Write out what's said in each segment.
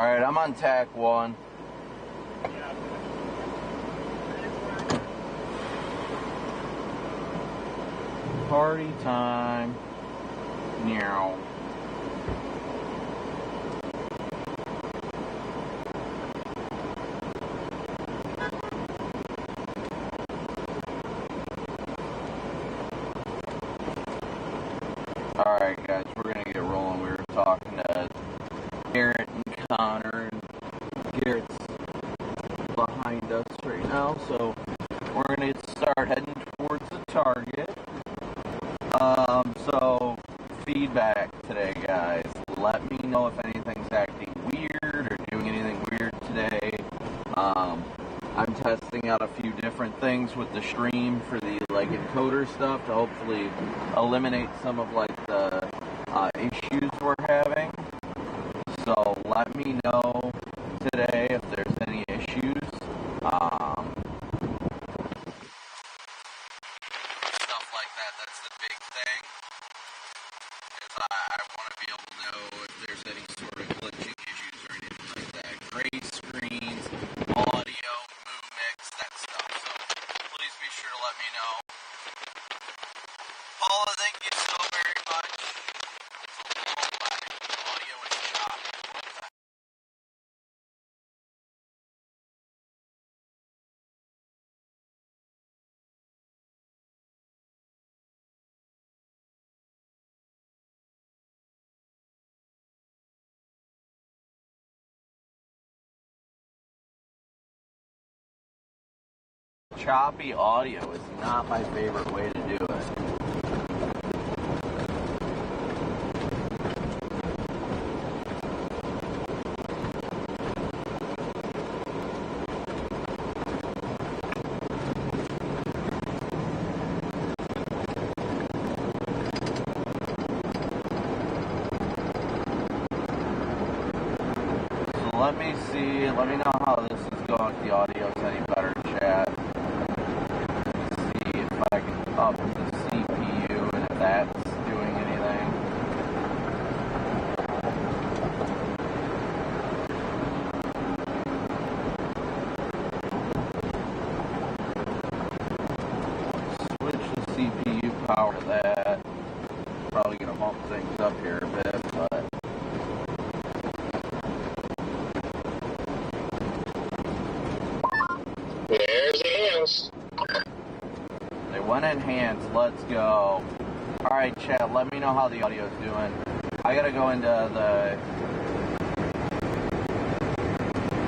Alright, I'm on tack 1. Party time. Meow. Alright guys, we're gonna get rolling. We were talking to Garrett and Connor, and Garrett's behind us right now, so we're gonna start heading towards the target. So feedback today guys. Let me know if anything's acting weird or doing anything weird today. I'm testing out a few different things with the stream for the encoder stuff to hopefully eliminate some of the issues we're having. So let me know today if there's any issues. Stuff like that, that's the big thing. Is I want to be able to know if there's any sort of glitching issues or anything like that. Gray screens, audio, move mix, that stuff. So please be sure to let me know. Paula, thank you so very much. It's a little lag. Audio is choppy. What the heck? Choppy audio is not my favorite way to do it. So let me see, let me know how this is going, if the audio's any better, chat. I can up the CPU and if that's doing anything. Switch the CPU power to that. Probably gonna bump things up here a bit, but there's hands. They went enhanced. Let's go. Alright, chat, let me know how the audio's doing. I gotta go into the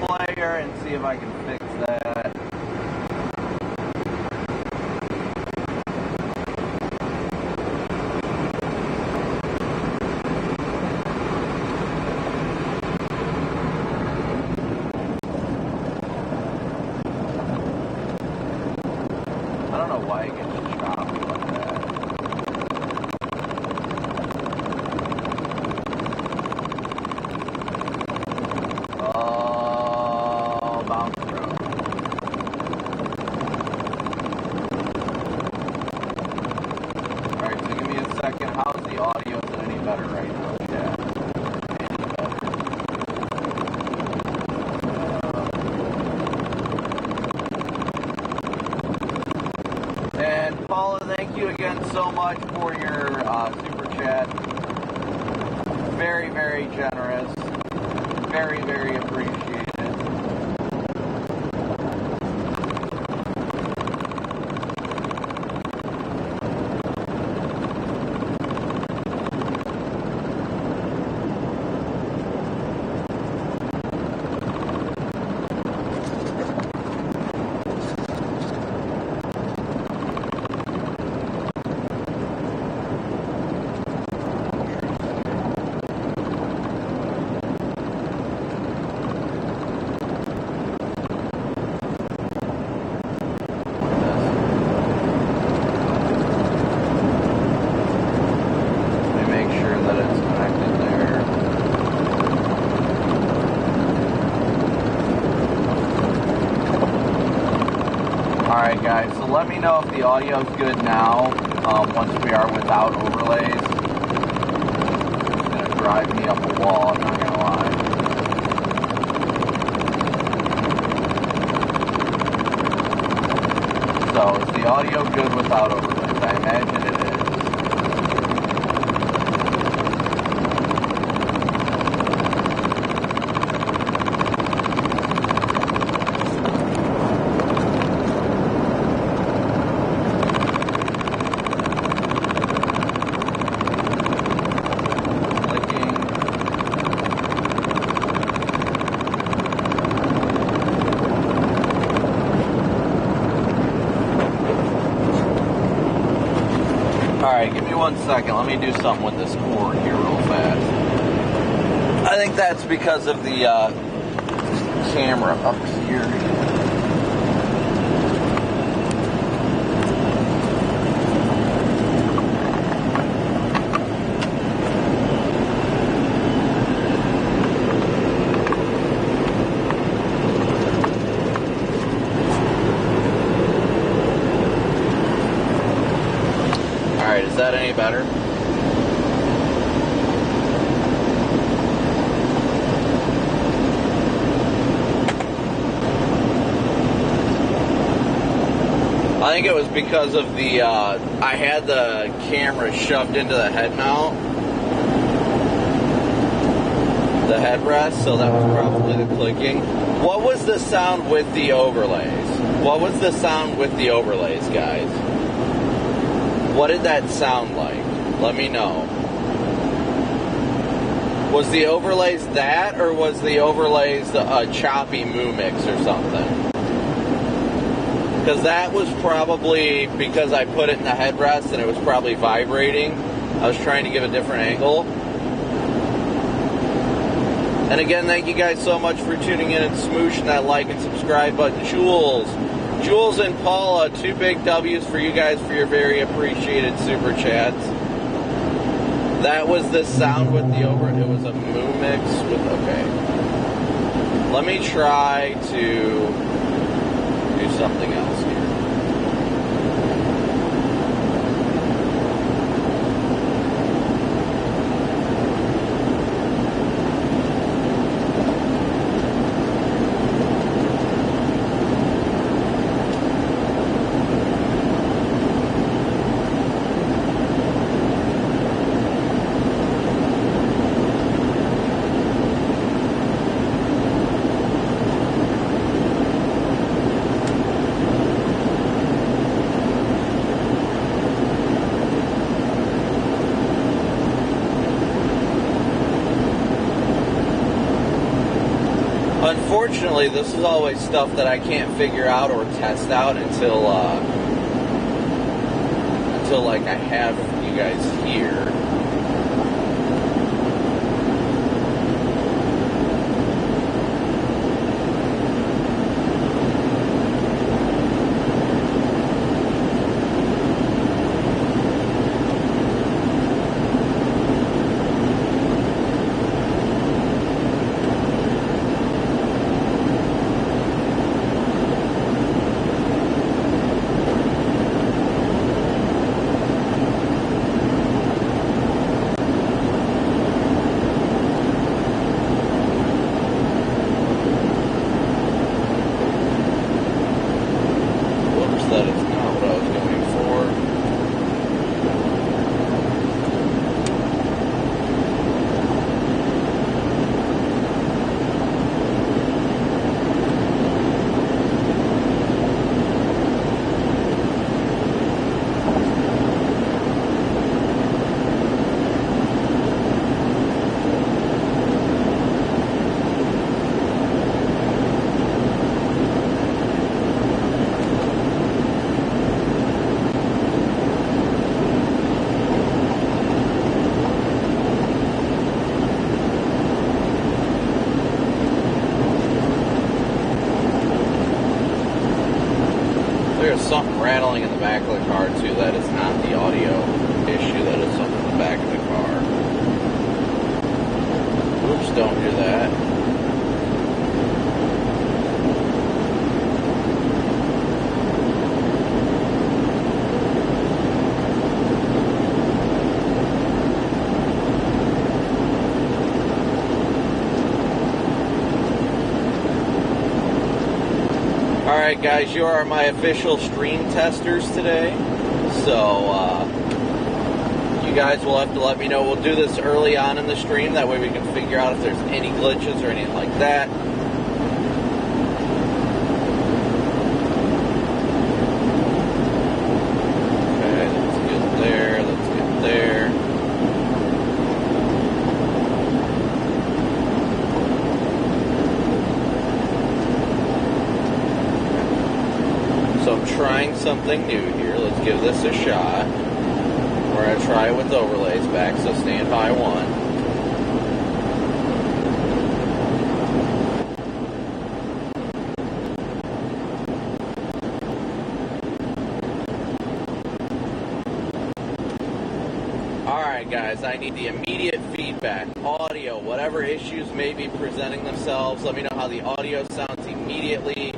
player and see if I can fix that. I don't know why it gets choppy like that. Oh, bounce through. Alright, so give me a second. How's the audio? Is it any better right now? Yeah. Any better. And Paula, thank you again so much for your super chat. Very, very generous. Very, very appreciated. Alright guys, so let me know if the audio's good now, once we are without overlays. It's going to drive me up a wall, I'm not going to lie. audio good without overlays? I imagine it is. Alright, give me 1 second. Let me do something with this cord here real fast. I think that's because of the camera up here. Alright, is that any better? I think it was because of the, I had the camera shoved into the head mount, the headrest, so that was probably the clicking. What was the sound with the overlays? What was the sound with the overlays, guys? What did that sound like? Let me know. Was the overlays that, or was the overlays a choppy moo mix or something? Because that was probably because I put it in the headrest and it was probably vibrating. I was trying to give a different angle. And again, thank you guys so much for tuning in and smooshing that like and subscribe button. Jules and Paula, 2 big W's for you guys for your very appreciated super chats. That was the sound with the it was a moo mix with, okay. Let me try to do something else here. Unfortunately, this is always stuff that I can't figure out or test out until like I have you guys here. There's something rattling in the back of the car too. That is not the audio issue. That is something in the back of the car. Oops, don't do that. Alright guys, you are my official stream testers today. So, you guys will have to let me know. We'll do this early on in the stream. That way we can figure out if there's any glitches or anything like that. Okay, let's get there. Let's get there. So I'm trying something new here. Let's give this a shot. We're going to try it with overlays back, so stand by one. Alright guys, I need the immediate feedback. Audio, whatever issues may be presenting themselves, let me know how the audio sounds immediately.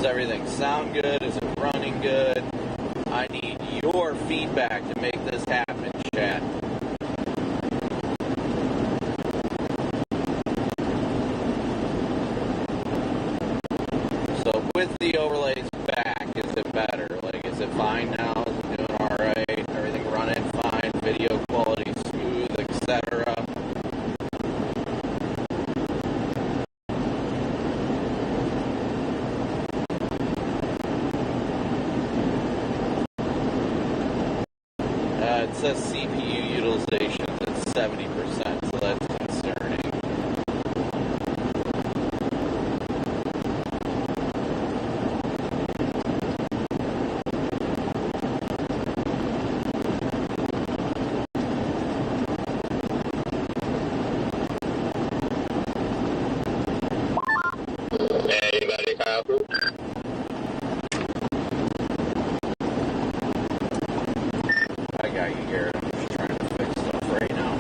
Everything sound good? Is it running good? I need your feedback to make this happen, chat. So with the overlays back, is it better? Like, is it fine now? Is it doing alright? Everything running fine? Video quality smooth, etc.? It says CPU utilization at 70%, so that's concerning. Anybody copy? I got you, Garrett. I'm just trying to fix stuff right now.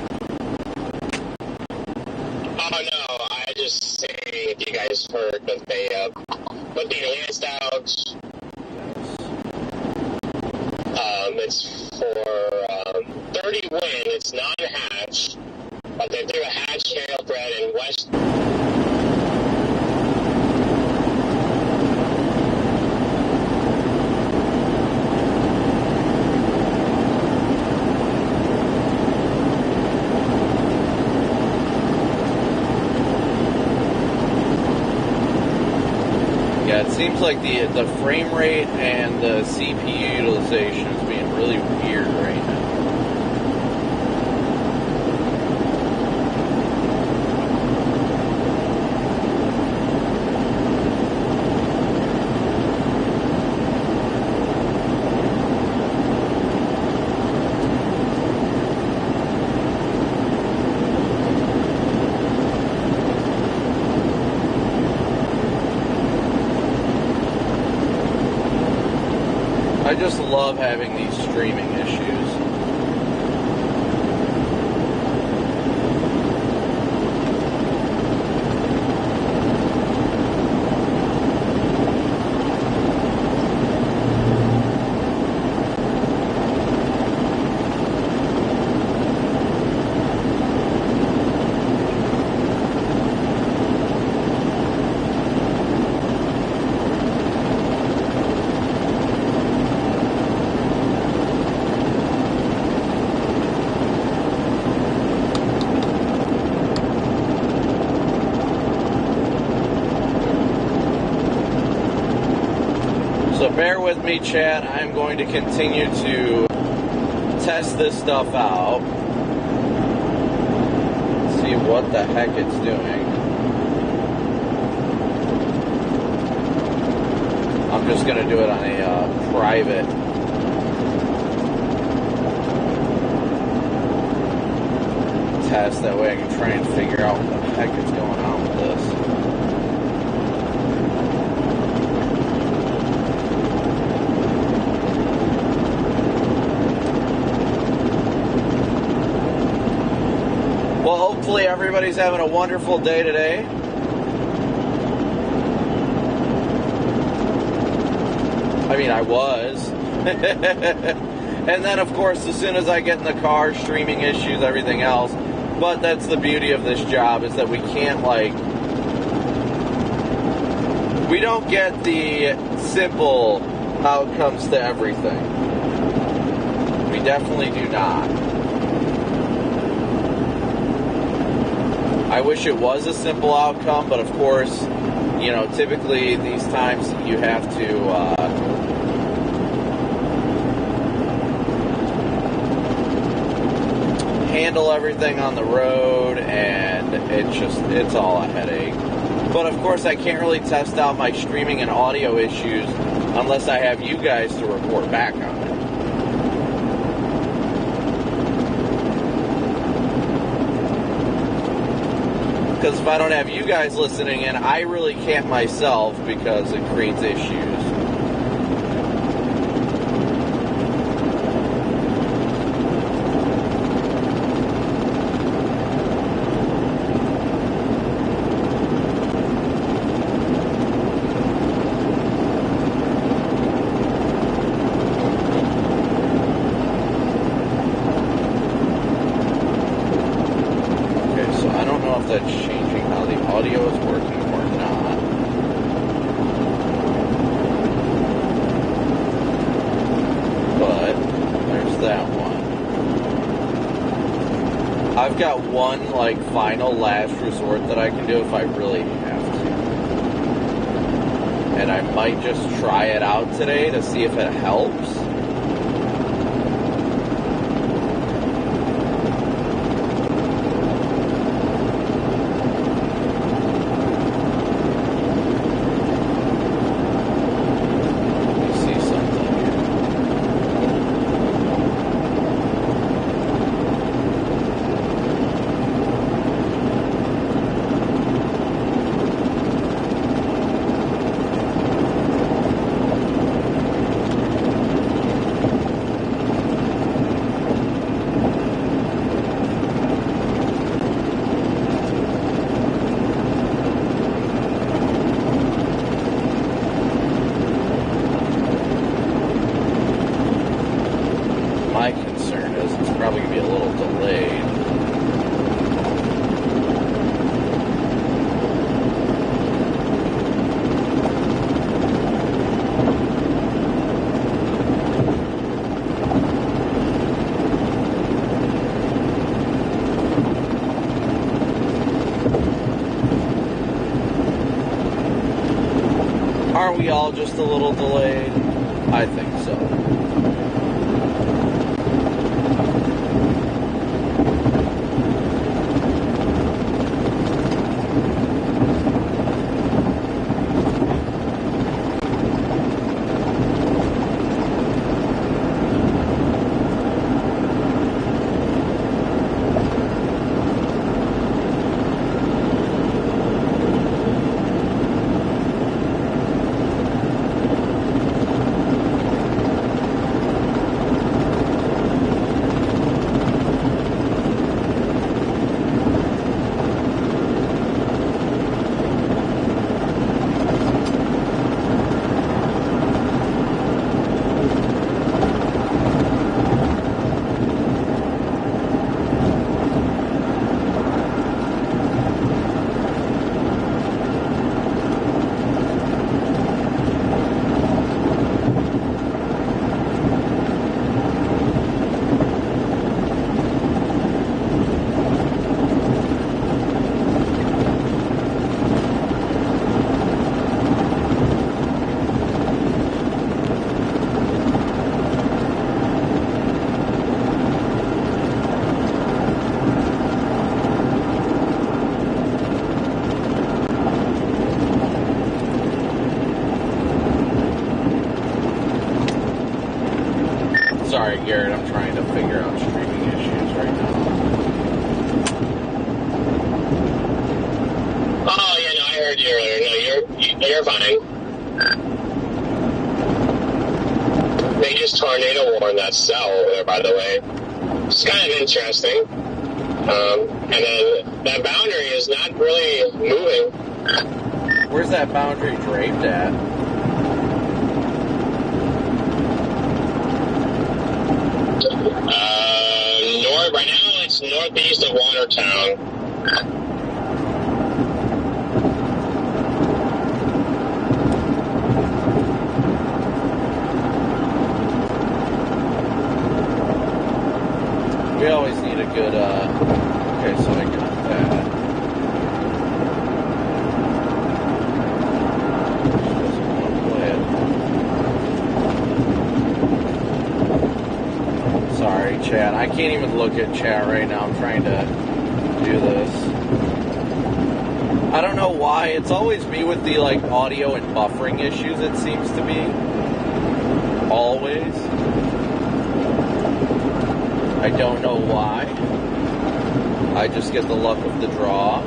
Oh no, I just saying if you guys heard, but they put the enhanced out. It's for 30 win. It's non-hatch, but they do a hatch jailbread in West. Yeah, it seems like the frame rate and the CPU utilization is being really weird right now. I just love having these streaming issues. So bear with me, chat. I'm going to continue to test this stuff out. See what the heck it's doing. I'm just going to do it on a private test. That way I can try and figure out what the heck is going on with this. Well, hopefully everybody's having a wonderful day today. I mean, I was. And then, of course, as soon as I get in the car, streaming issues, everything else. But that's the beauty of this job, is that we can't, like, we don't get the simple outcomes to everything. We definitely do not. I wish it was a simple outcome, but of course, you know, typically these times you have to handle everything on the road, and it's all a headache. But of course, I can't really test out my streaming and audio issues unless I have you guys to report back on it. Because if I don't have you guys listening in, I really can't myself, because it creates issues. I've got one, like, final last resort that I can do if I really have to. And I might just try it out today to see if it helps. Aren't we all just a little delayed? I think so. Sorry, Garrett, I'm trying to figure out streaming issues right now. Oh, yeah, no, I heard you earlier. No, you're fine. They just tornado warned that cell over there, by the way. It's kind of interesting. And then that boundary is not really moving. Where's that boundary draped at? Right now it's northeast of Watertown. We always need a good, okay, so I got that. She doesn't want to play it. Sorry, chat. I can't even look at chat right now. I'm trying to do this. I don't know why. It's always me with the, like, audio and buffering issues, it seems to be. Always. I don't know why. I just get the luck of the draw.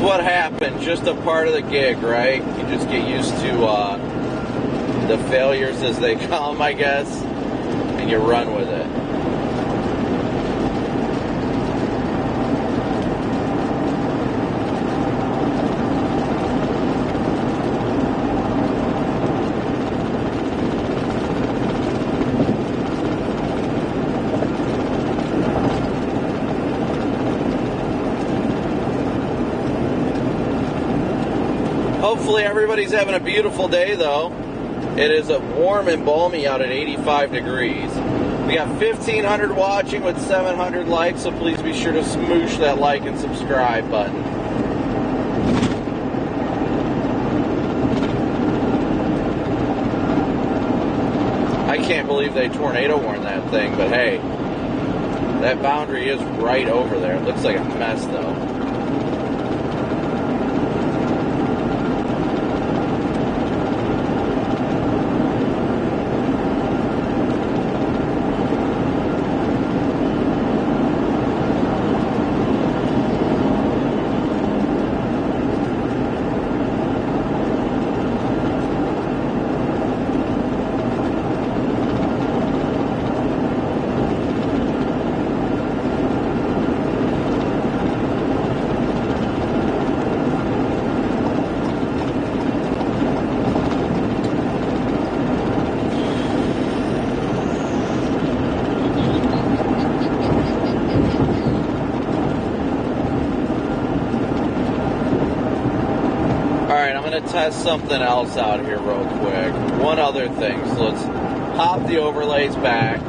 What happened, just a part of the gig, right? You just get used to the failures as they come, I guess, and you run with it. Hopefully everybody's having a beautiful day, though. It is warm and balmy out at 85 degrees. We got 1,500 watching with 700 likes, so please be sure to smoosh that like and subscribe button. I can't believe they tornado warned that thing, but hey, that boundary is right over there. It looks like a mess, though. Test something else out here real quick. One other thing. So let's pop the overlays back.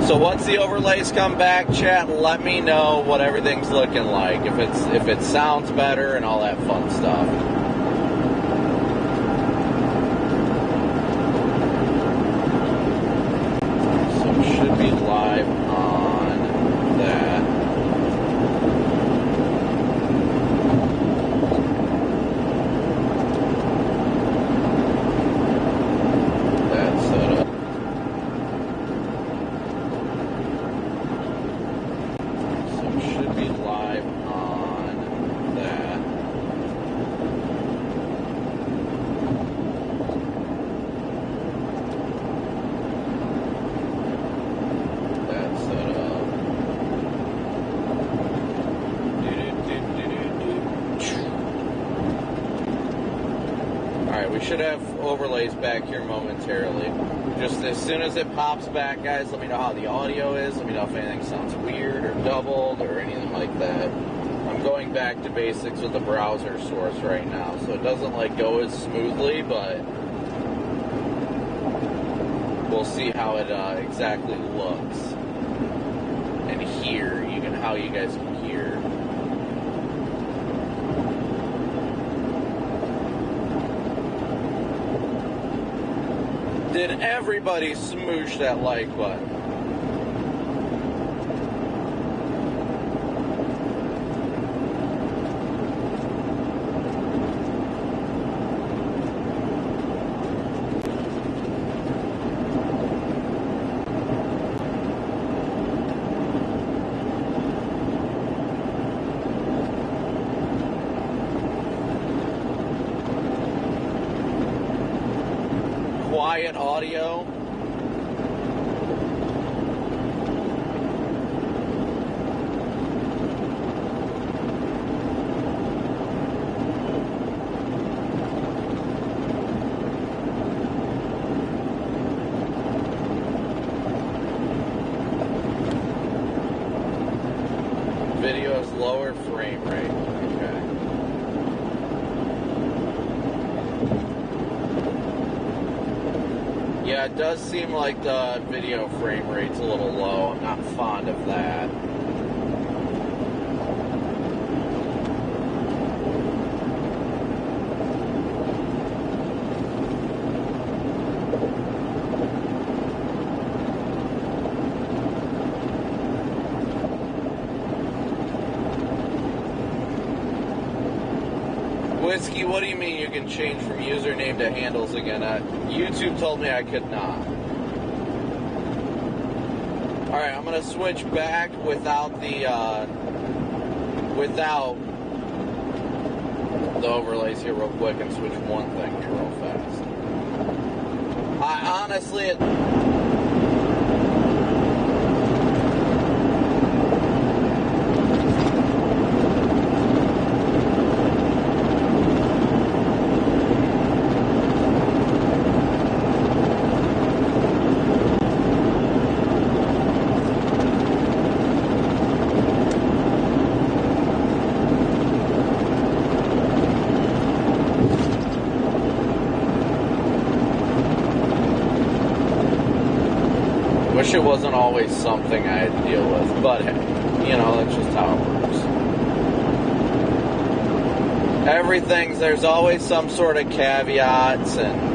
So once the overlays come back, chat, let me know what everything's looking like. If it sounds better and all that fun stuff. So it should be live on that. That's set up. So it should be live on that. That's set up. Alright, we should have overlays back here momentarily. Just as soon as it pops back, guys, let me know how the audio is. Let me know if anything sounds weird or doubled or anything like that. I'm going back to basics with the browser source right now, so it doesn't like go as smoothly, but we'll see how it exactly looks and hear, even how you guys can hear. Did everybody smoosh that like button? quiet audio. Video's lower frame rate. Okay. Yeah, it does seem like the video frame rate's a little low. I'm not fond of that. Whiskey, what do you mean you can change from username to handles again? YouTube told me I could not. Alright, I'm going to switch back without the overlays here real quick and switch one thing here real fast. I honestly... Wish it wasn't always something I had to deal with, but hey, you know, that's just how it works. There's always some sort of caveats and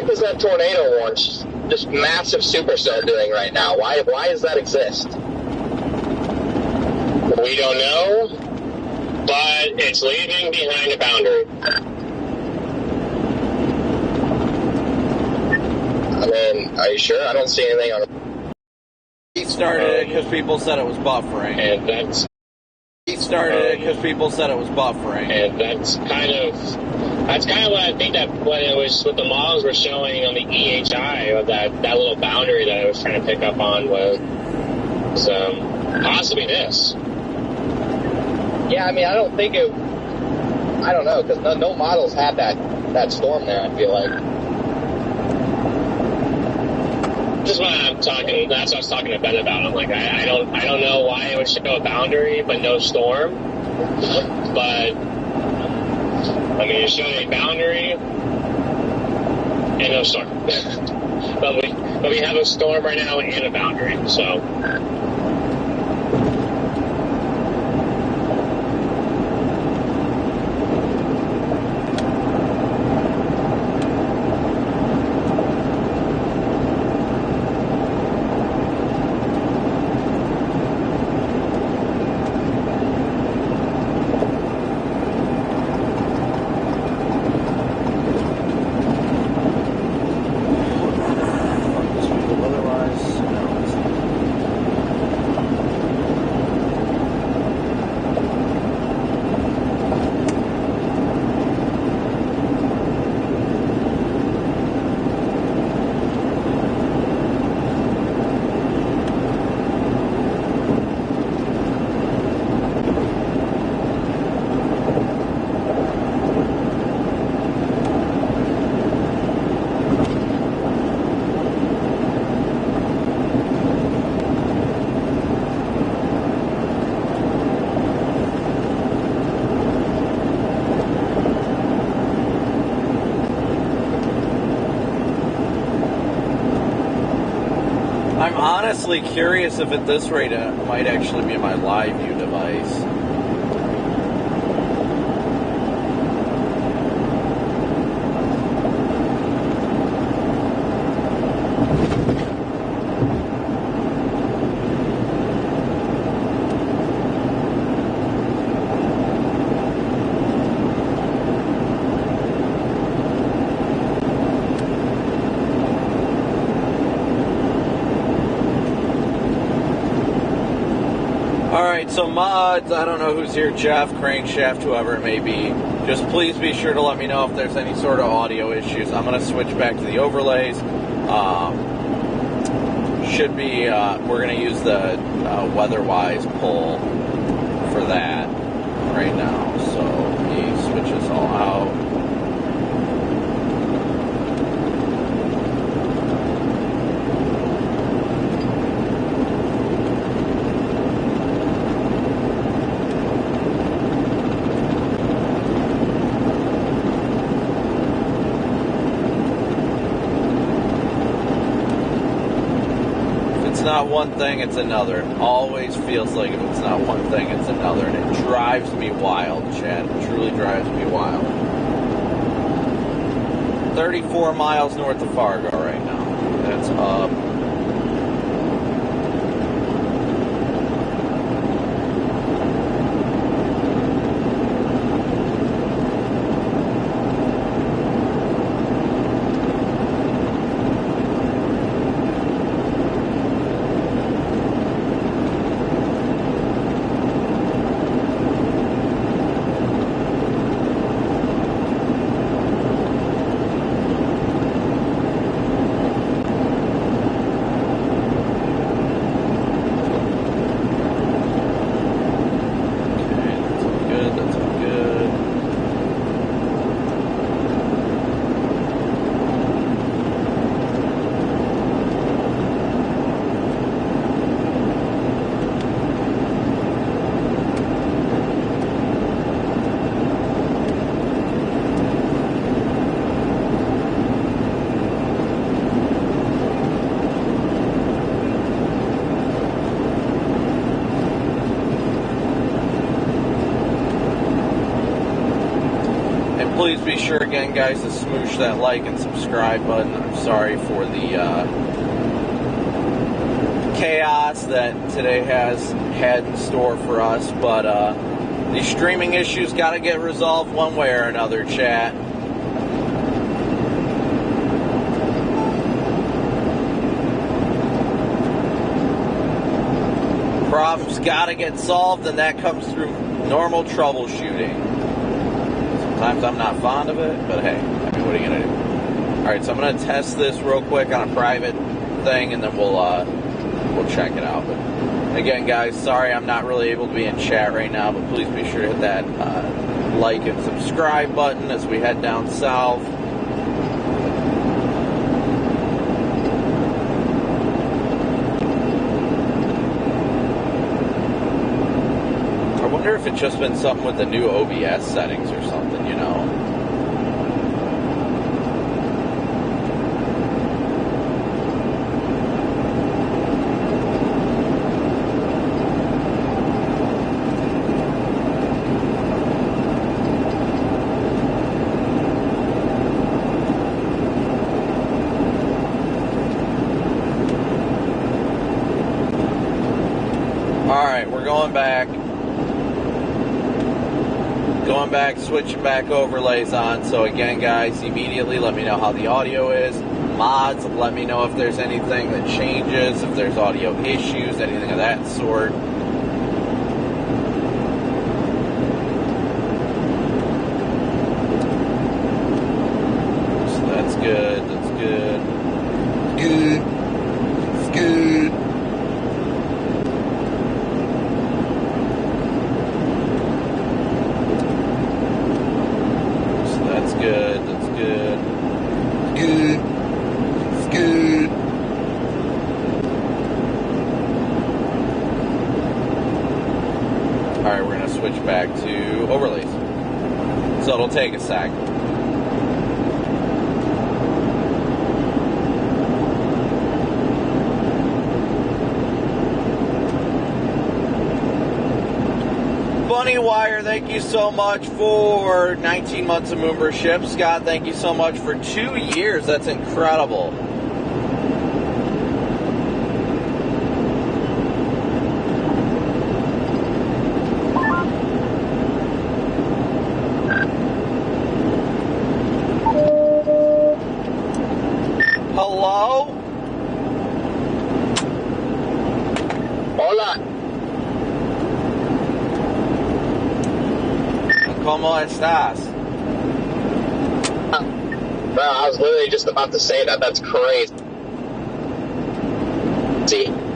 is that tornado warrant? Just massive supercell doing right now? Why does that exist? We don't know, but it's leaving behind a boundary. I mean, are you sure? I don't see anything on. He started it because people said it was buffering. And that's. He started it because people said it was buffering. And that's kind of what I think that what the models were showing on the EHI, or that little boundary that I was trying to pick up on was possibly this. Yeah, I mean, I don't know, because no models had that storm there, I feel like. That's what I was talking to Ben about. I'm like, I don't know why it would show a boundary but no storm. But I mean, it showed a boundary and no storm. but we have a storm right now and a boundary, so. I'm honestly curious if at this rate it might actually be my live view device. Alright, so mods, I don't know who's here, Jeff, Crankshaft, whoever it may be. Just please be sure to let me know if there's any sort of audio issues. I'm going to switch back to the overlays. Should be, we're going to use the Weatherwise pull for that right now. So he switches all out. Not one thing, it's another. Always feels like if it's not one thing, it's another. And it drives me wild, Chad. It truly drives me wild. 34 miles north of Fargo right now. That's up. Please be sure again, guys, to smoosh that like and subscribe button. I'm sorry for the chaos that today has had in store for us, but these streaming issues got to get resolved one way or another, chat. Problems got to get solved, and that comes through normal troubleshooting. Sometimes I'm not fond of it, but hey, I mean, what are you going to do? Alright, so I'm going to test this real quick on a private thing, and then we'll check it out. But again, guys, sorry I'm not really able to be in chat right now, but please be sure to hit that like and subscribe button as we head down south. I wonder if it's just been something with the new OBS settings or something, you know. Alright, we're going back. Going back, switching back overlays on. So again, guys, immediately let me know how the audio is. Mods, let me know if there's anything that changes, if there's audio issues, anything of that sort. So that's good, that's good. Good. It's good. Good, that's good. Good. It's good. Alright, we're going to switch back to overlays. So it'll take a sec. Bunnywire, thank you so much for 19 months of membership. Scott, thank you so much for 2 years. That's incredible. Hello? Hola. ¿Cómo estás? Bro, I was literally just about to say that. That's crazy.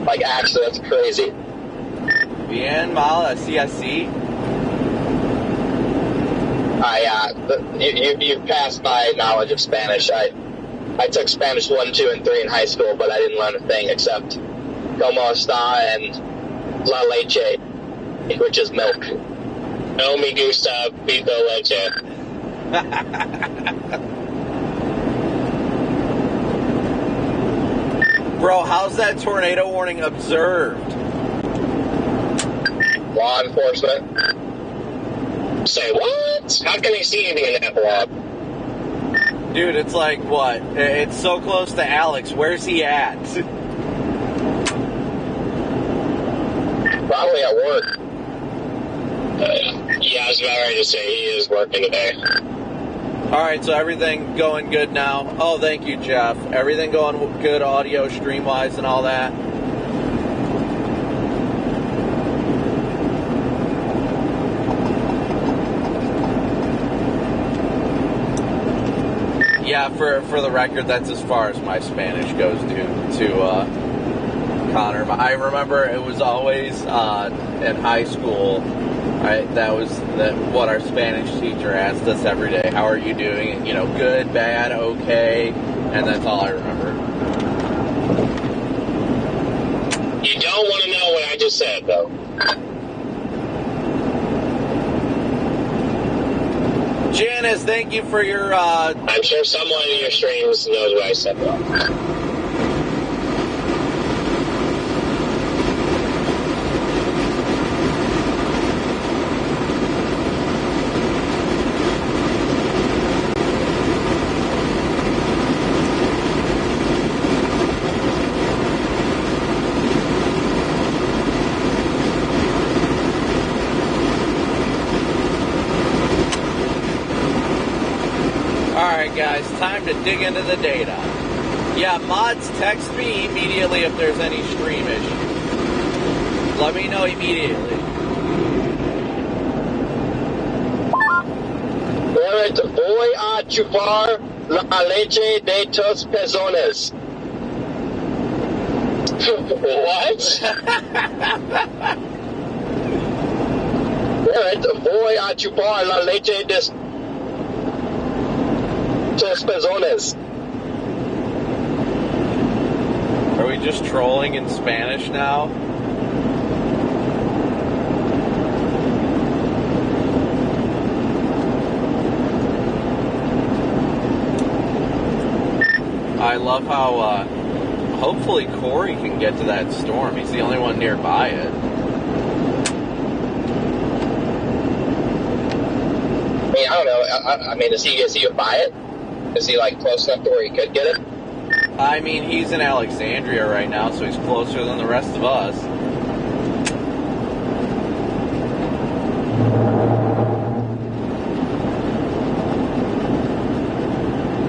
Like, actually, that's crazy. Bien, mal, así, así. You passed my knowledge of Spanish. I took Spanish 1, 2, and 3 in high school, but I didn't learn a thing except como está and la leche, which is milk. No me gusta pido leche. Bro, how's that tornado warning observed? Law enforcement. Say what? How can they see anything in that blog? Dude, it's like, what? It's so close to Alex. Where's he at? Probably at work. Yeah, I was about ready to say he is working today. Alright, so everything going good now? Oh, thank you, Jeff. Everything going good audio, stream-wise, and all that? Yeah, for the record, that's as far as my Spanish goes to Connor. I remember it was always in high school, right? That was what our Spanish teacher asked us every day. How are you doing? And, good, bad, okay, and that's all I remember. You don't want to know what I just said, though. Janice, thank you for your... I'm sure someone in your streams knows what I said, though. Guys, time to dig into the data. Yeah, mods, text me immediately if there's any stream issues. Let me know immediately. Voy a chupar la leche de tus pezones. What? Voy a chupar la leche de tus pezones. Are we just trolling in Spanish now? I love how, hopefully Corey can get to that storm. He's the only one nearby it. I mean, I don't know. I mean, is he by it? Is he, like, close enough to where he could get it? I mean, he's in Alexandria right now, so he's closer than the rest of us.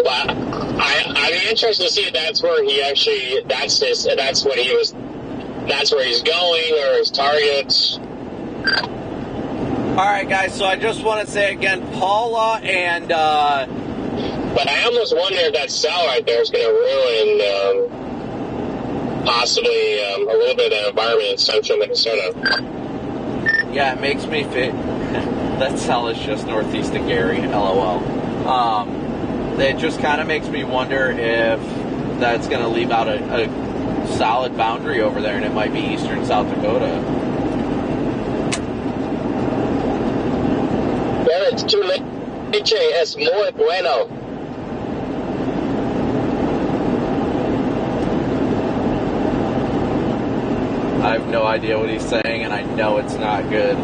Well, I'd be interested to see if that's where he actually, that's where he's going, or his targets. Alright, guys, so I just want to say again, Paula and, But I almost wonder if that cell right there is going to ruin, possibly, a little bit of the environment in central Minnesota. Yeah, it makes me fit. That cell is just northeast of Gary, LOL. It just kind of makes me wonder if that's going to leave out a solid boundary over there, and it might be eastern South Dakota. Well, it's too late. Es muy bueno. I have no idea what he's saying, and I know it's not good.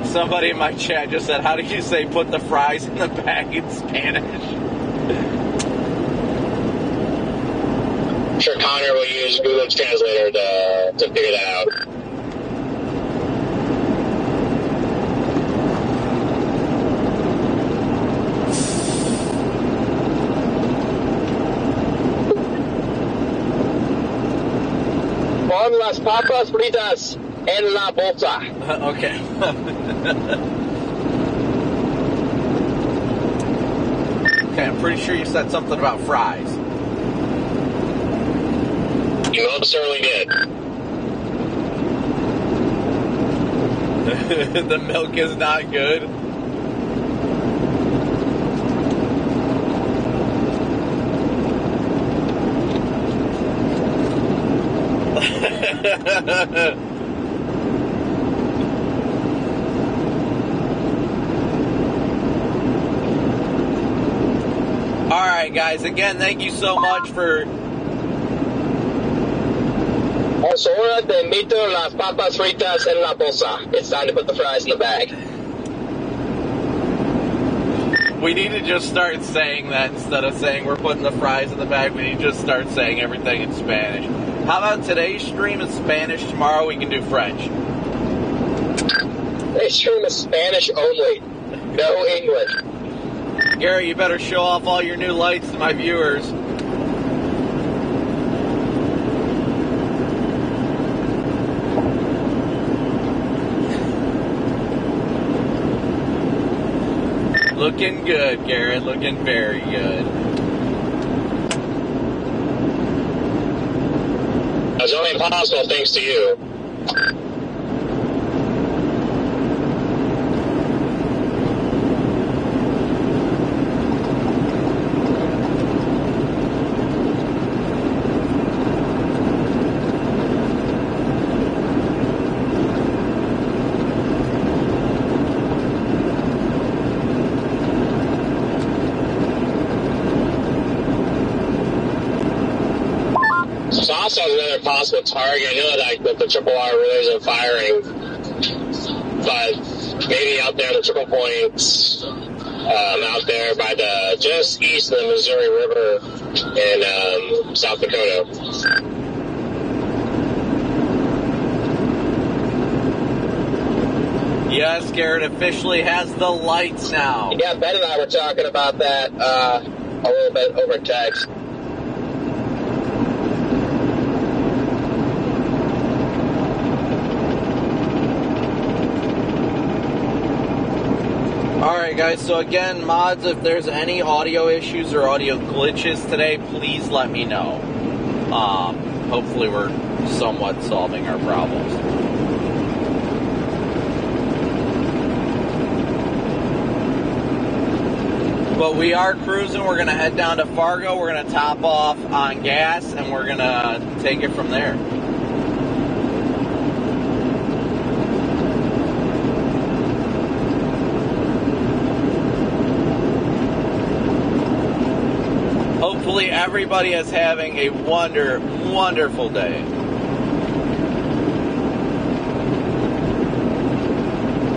Somebody in my chat just said, how do you say put the fries in the bag in Spanish? I'm sure Connor will use Google Translator to figure that out. las papas fritas en la bolsa. Okay. Okay, I'm pretty sure you said something about fries. You most certainly did. The milk is not good. All right, guys. Again, thank you so much for. Also, ahora te invito las papas fritas en la bolsa. It's time to put the fries in the bag. We need to just start saying that instead of saying we're putting the fries in the bag. We need to just start saying everything in Spanish. How about today's stream is Spanish, tomorrow we can do French? Today's stream is Spanish only. No English. Gary, you better show off all your new lights to my viewers. Looking good, Garrett. Looking very good. It's only possible thanks to you. It's also another possible target. I know that the triple R relays are firing, but maybe out there on the triple points, out there by the just east of the Missouri River in South Dakota. Yes, Garrett officially has the lights now. Yeah, Ben and I were talking about that a little bit over text. Alright guys, so again, mods, if there's any audio issues or audio glitches today, please let me know. Hopefully we're somewhat solving our problems. But we are cruising, we're going to head down to Fargo, we're going to top off on gas, and we're going to take it from there. Hopefully everybody is having a wonderful day.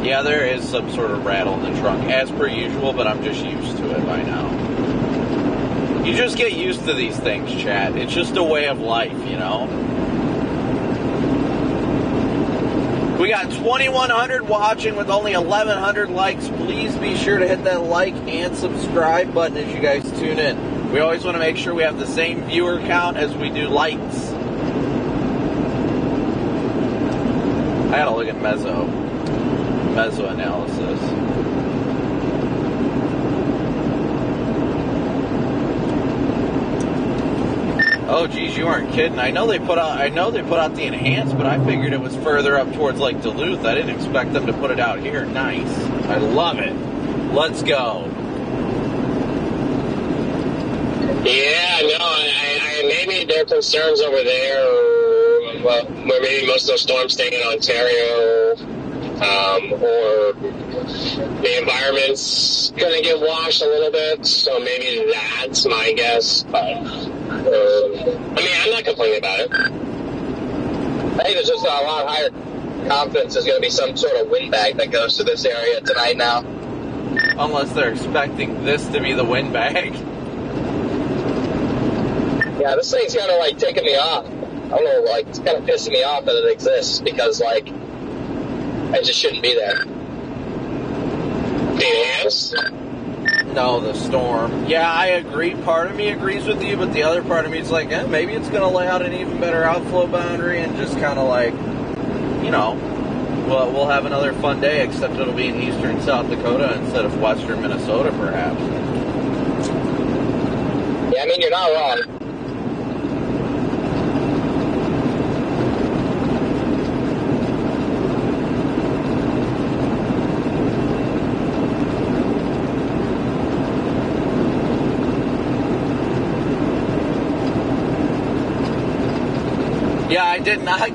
Yeah, there is some sort of rattle in the trunk, as per usual, but I'm just used to it by now. You just get used to these things, chat. It's just a way of life, you know? We got 2,100 watching with only 1,100 likes. Please be sure to hit that like and subscribe button as you guys tune in. We always want to make sure we have the same viewer count as we do likes. I gotta look at Meso analysis. Oh geez, you aren't kidding. I know they put out the enhanced, but I figured it was further up towards like Duluth. I didn't expect them to put it out here. Nice. I love it. Let's go. Yeah, no, I maybe there are concerns over there, where maybe most of those storms staying in Ontario, or the environment's going to get washed a little bit, so maybe that's my guess. But, I mean, I'm not complaining about it. I think there's just a lot higher confidence there's going to be some sort of windbag that goes to this area tonight now. Unless they're expecting this to be the windbag. Yeah, this thing's kind of like taking me off. I don't know, like it's kind of pissing me off that it exists because like I just shouldn't be there. Yes. No, the storm. Yeah, I agree. Part of me agrees with you, but the other part of me is like, maybe it's going to lay out an even better outflow boundary and just kind of like, you know, we'll have another fun day, except it'll be in eastern South Dakota instead of western Minnesota, perhaps. Yeah, I mean, you're not wrong.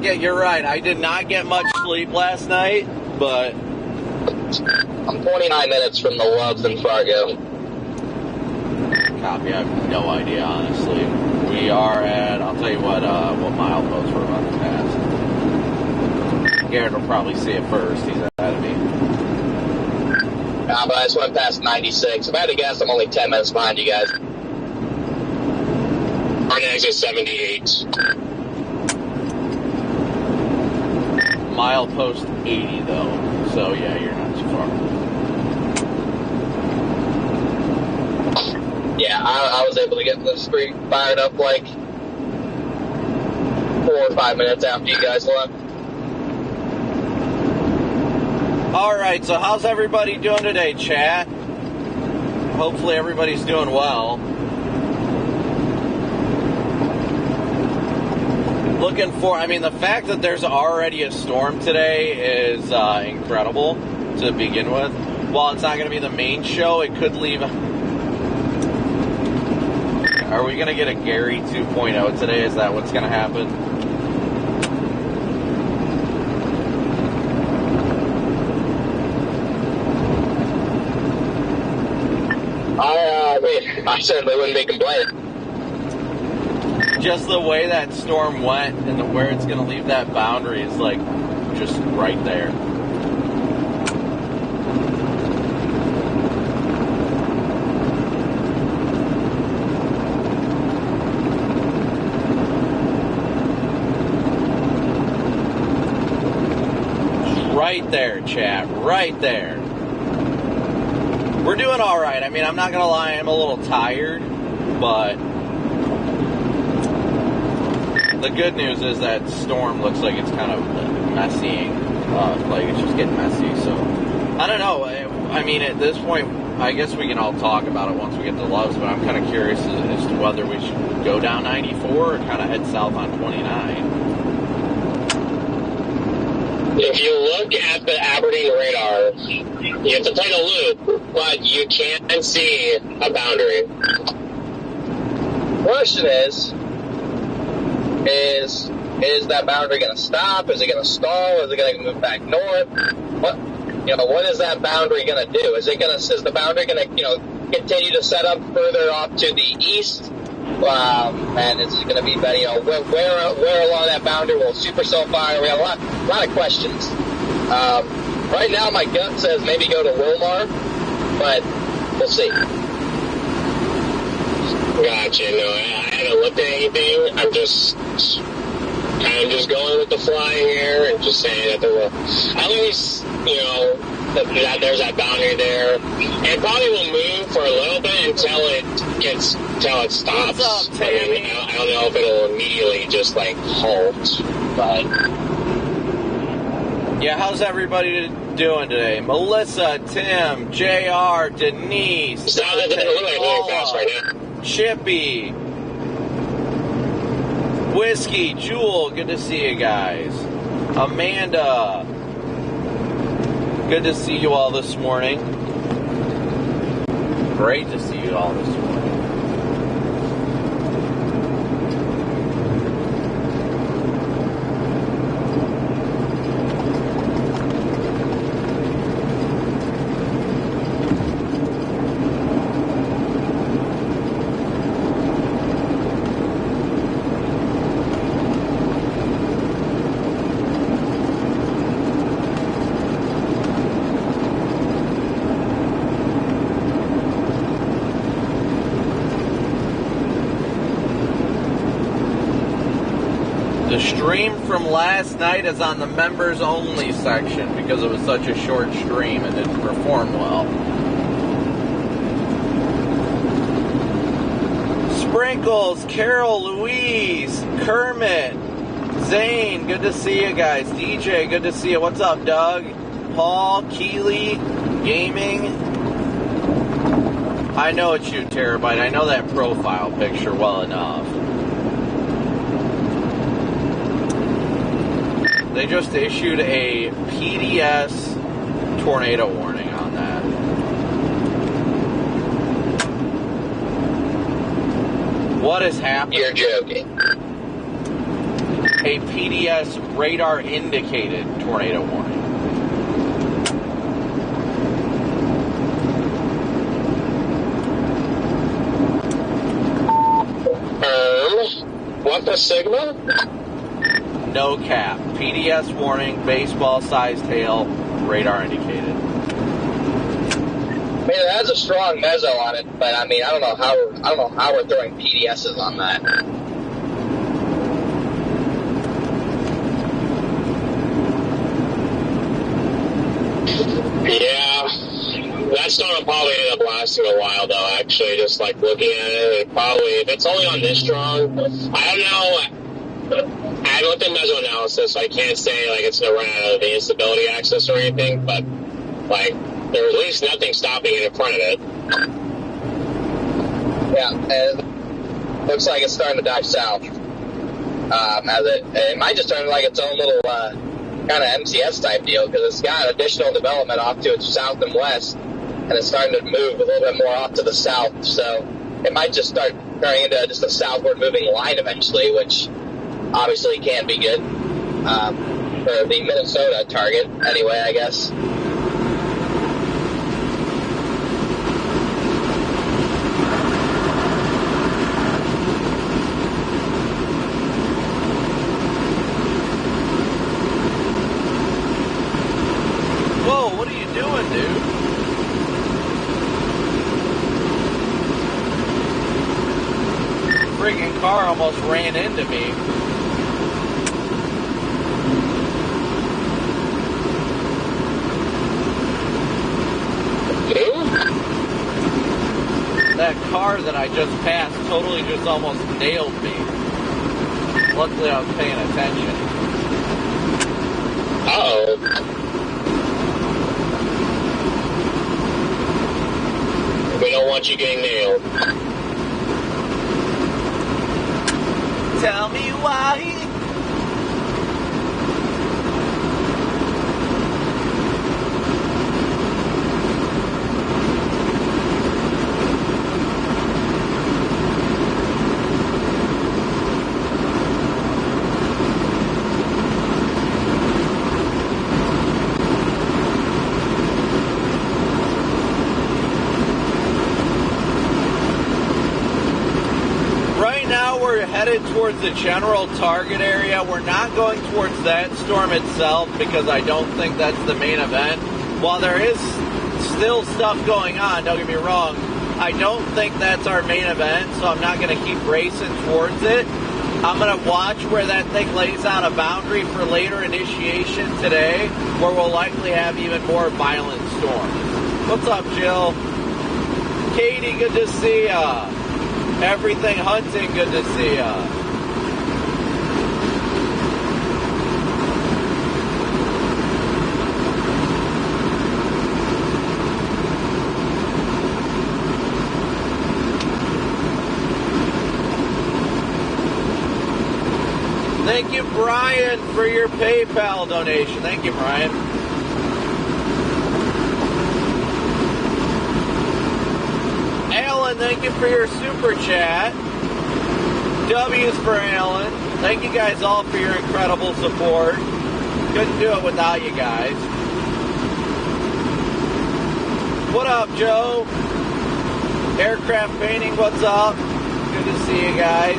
Yeah, you're right, I did not get much sleep last night, but... I'm 29 minutes from the Loves in Fargo. Copy, I have no idea, honestly. We are at, I'll tell you what milepost we're about to pass. Garrett will probably see it first, he's ahead of me. But I just went past 96. If I had to guess, I'm only 10 minutes behind you guys. Our next is 78. Milepost 80 though, so yeah, you're not too far. Yeah, I was able to get the street fired up like 4 or 5 minutes after you guys left. Alright, so how's everybody doing today, chat? Hopefully everybody's doing well. The fact that there's already a storm today is incredible to begin with. While it's not going to be the main show, it could leave... Are we going to get a Gary 2.0 today? Is that what's going to happen? I certainly wouldn't be complaining. Just the way that storm went and where it's going to leave that boundary is like just right there. Right there, chat. Right there. We're doing all right. I mean, I'm not going to lie. I'm a little tired, but the good news is that storm looks like it's kind of messy. Like it's just getting messy. So I don't know. I mean, at this point, I guess we can all talk about it once we get to Loves, but I'm kind of curious as to whether we should go down 94 or kind of head south on 29. If you look at the Aberdeen radar, you have to take a loop, but you can see a boundary. Question is that boundary going to stop? Is it going to stall? Is it going to move back north? What is that boundary going to do? Is the boundary going to, continue to set up further off to the east? And is it going to be, where along that boundary will supercell fire? We have a lot of questions. Right now, my gut says maybe go to Wilmar, but we'll see. Gotcha. No, I haven't looked at anything. I'm just kind of just going with the flying here and just saying that there will at least, that there's that boundary there. And it probably will move for a little bit until it stops. What's up, Tammy? I don't know if it'll immediately just like halt, but yeah, how's everybody doing today? Melissa, Tim, JR, Denise, it's not that they're really fast right now. Chippy, Whiskey, Jewel, good to see you guys. Amanda, good to see you all this morning. Great to see you all this morning. The stream from last night is on the members only section because it was such a short stream and didn't perform well. Sprinkles, Carol, Louise, Kermit, Zane, good to see you guys. DJ, good to see you. What's up, Doug? Paul, Keeley, Gaming. I know it's you, Terabyte. I know that profile picture well enough. They just issued a PDS tornado warning on that. What is happening? You're joking. A PDS radar indicated tornado warning. What the Sigma? No cap. PDS warning, baseball sized hail, radar indicated. I mean, it has a strong mezzo on it, but I mean, I don't know how we're throwing PDSs on that. Yeah, that storm will probably end up lasting a while, though. Actually, just like looking at it, if it's only on this strong, I don't know. I haven't looked at mezzo analysis, so I can't say like it's gonna run out of the instability axis or anything. But like, there's at least nothing stopping it in front of it. Yeah, and it looks like it's starting to dive south. As it might just turn like its own little kind of MCS type deal, because it's got additional development off to its south and west, and it's starting to move a little bit more off to the south. So it might just start turning into just a southward moving line eventually, which obviously can be good for the Minnesota target anyway, I guess. Whoa, what are you doing, dude? Friggin' car almost ran into me. That car that I just passed totally just almost nailed me. Luckily I was paying attention. Uh-oh. We don't want you getting nailed. Tell me why. Headed towards the general target area. We're not going towards that storm itself because I don't think that's the main event. While there is still stuff going on, don't get me wrong, I don't think that's our main event, so I'm not going to keep racing towards it. I'm going to watch where that thing lays out a boundary for later initiation today, where we'll likely have even more violent storms. What's up, Jill? Katie, good to see ya. Everything Hunting, good to see ya. Thank you, Brian, for your PayPal donation. Thank you, Brian. Alan, thank you for your super chat. W's for Alan. Thank you guys all for your incredible support. Couldn't do it without you guys. What up, Joe? Aircraft Painting, what's up? Good to see you guys.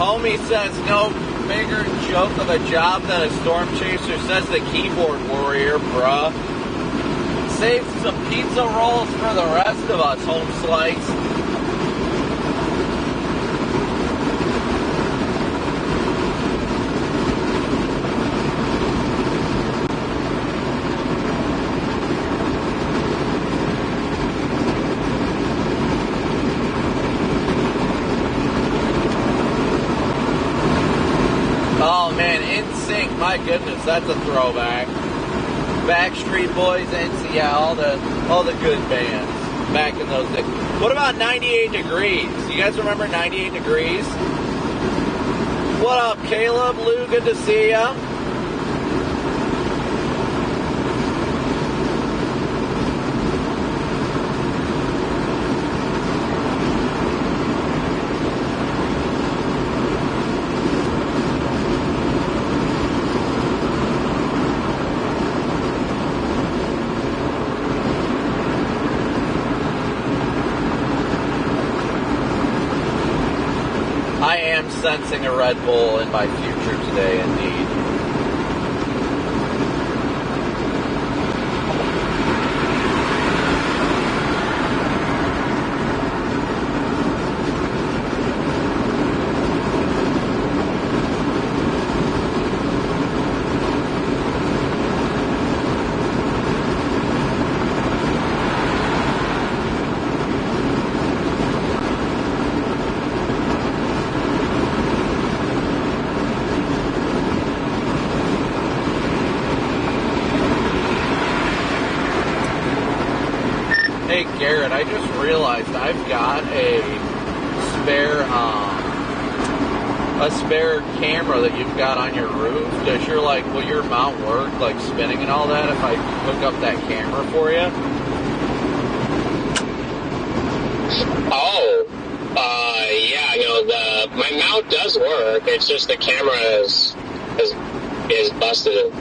Homie says no bigger joke of a job than a storm chaser, says the keyboard warrior, bruh. save some pizza rolls for the rest of us, home slice. Oh man, NSYNC, my goodness, that's a throwback. Backstreet Boys, NSYNC, yeah, all the good bands back in those days. What about 98 Degrees? You guys remember 98 Degrees? What up, Caleb? Lou, good to see ya. I am sensing a Red Bull in my future today, indeed. Hey Garrett, I just realized I've got a spare camera that you've got on your roof. Does your will your mount work spinning and all that if I hook up that camera for you? Oh, yeah, my mount does work. It's just the camera is busted.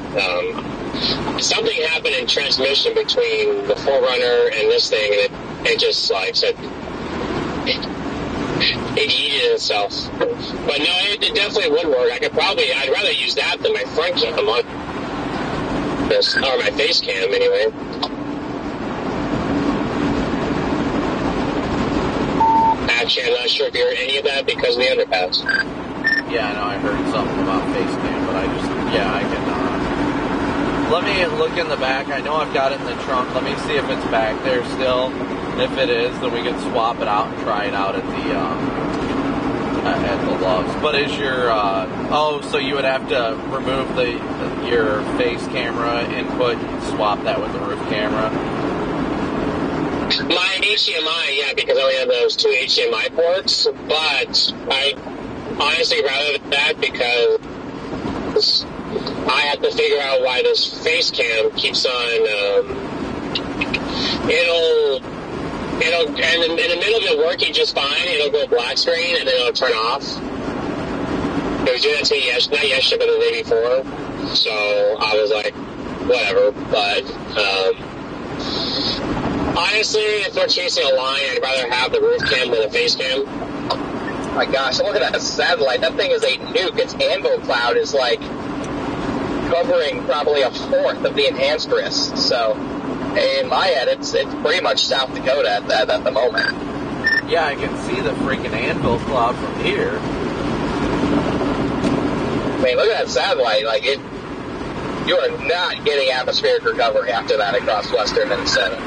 Something happened in transmission between the 4Runner and this thing, and it just said it yeeted itself. But no, it definitely would work. I'd rather use that than my front cam on this, or my face cam anyway. Actually, I'm not sure if you heard any of that because of the underpass. Yeah, I know I heard something about face cam, but I can. Let me look in the back. I know I've got it in the trunk. Let me see if it's back there still. If it is, then we can swap it out and try it out at the Loves. But is your so you would have to remove your face camera input and swap that with the roof camera? My HDMI, yeah, because I only have those 2 HDMI ports. But I honestly rather that because I have to figure out why this face cam keeps on, it'll and in the middle of it working just fine, it'll go black screen and then it'll turn off. It was doing that to me not yesterday, but the day before. So I was like, whatever. But, honestly, if we're chasing a line, I'd rather have the roof cam than a face cam. Oh my gosh, look at that satellite. That thing is a nuke. Its anvil cloud is covering probably a fourth of the enhanced risk. So, in my head, it's pretty much South Dakota at the moment. Yeah, I can see the freaking anvil cloud from here. I mean, look at that satellite. You are not getting atmospheric recovery after that across western Minnesota.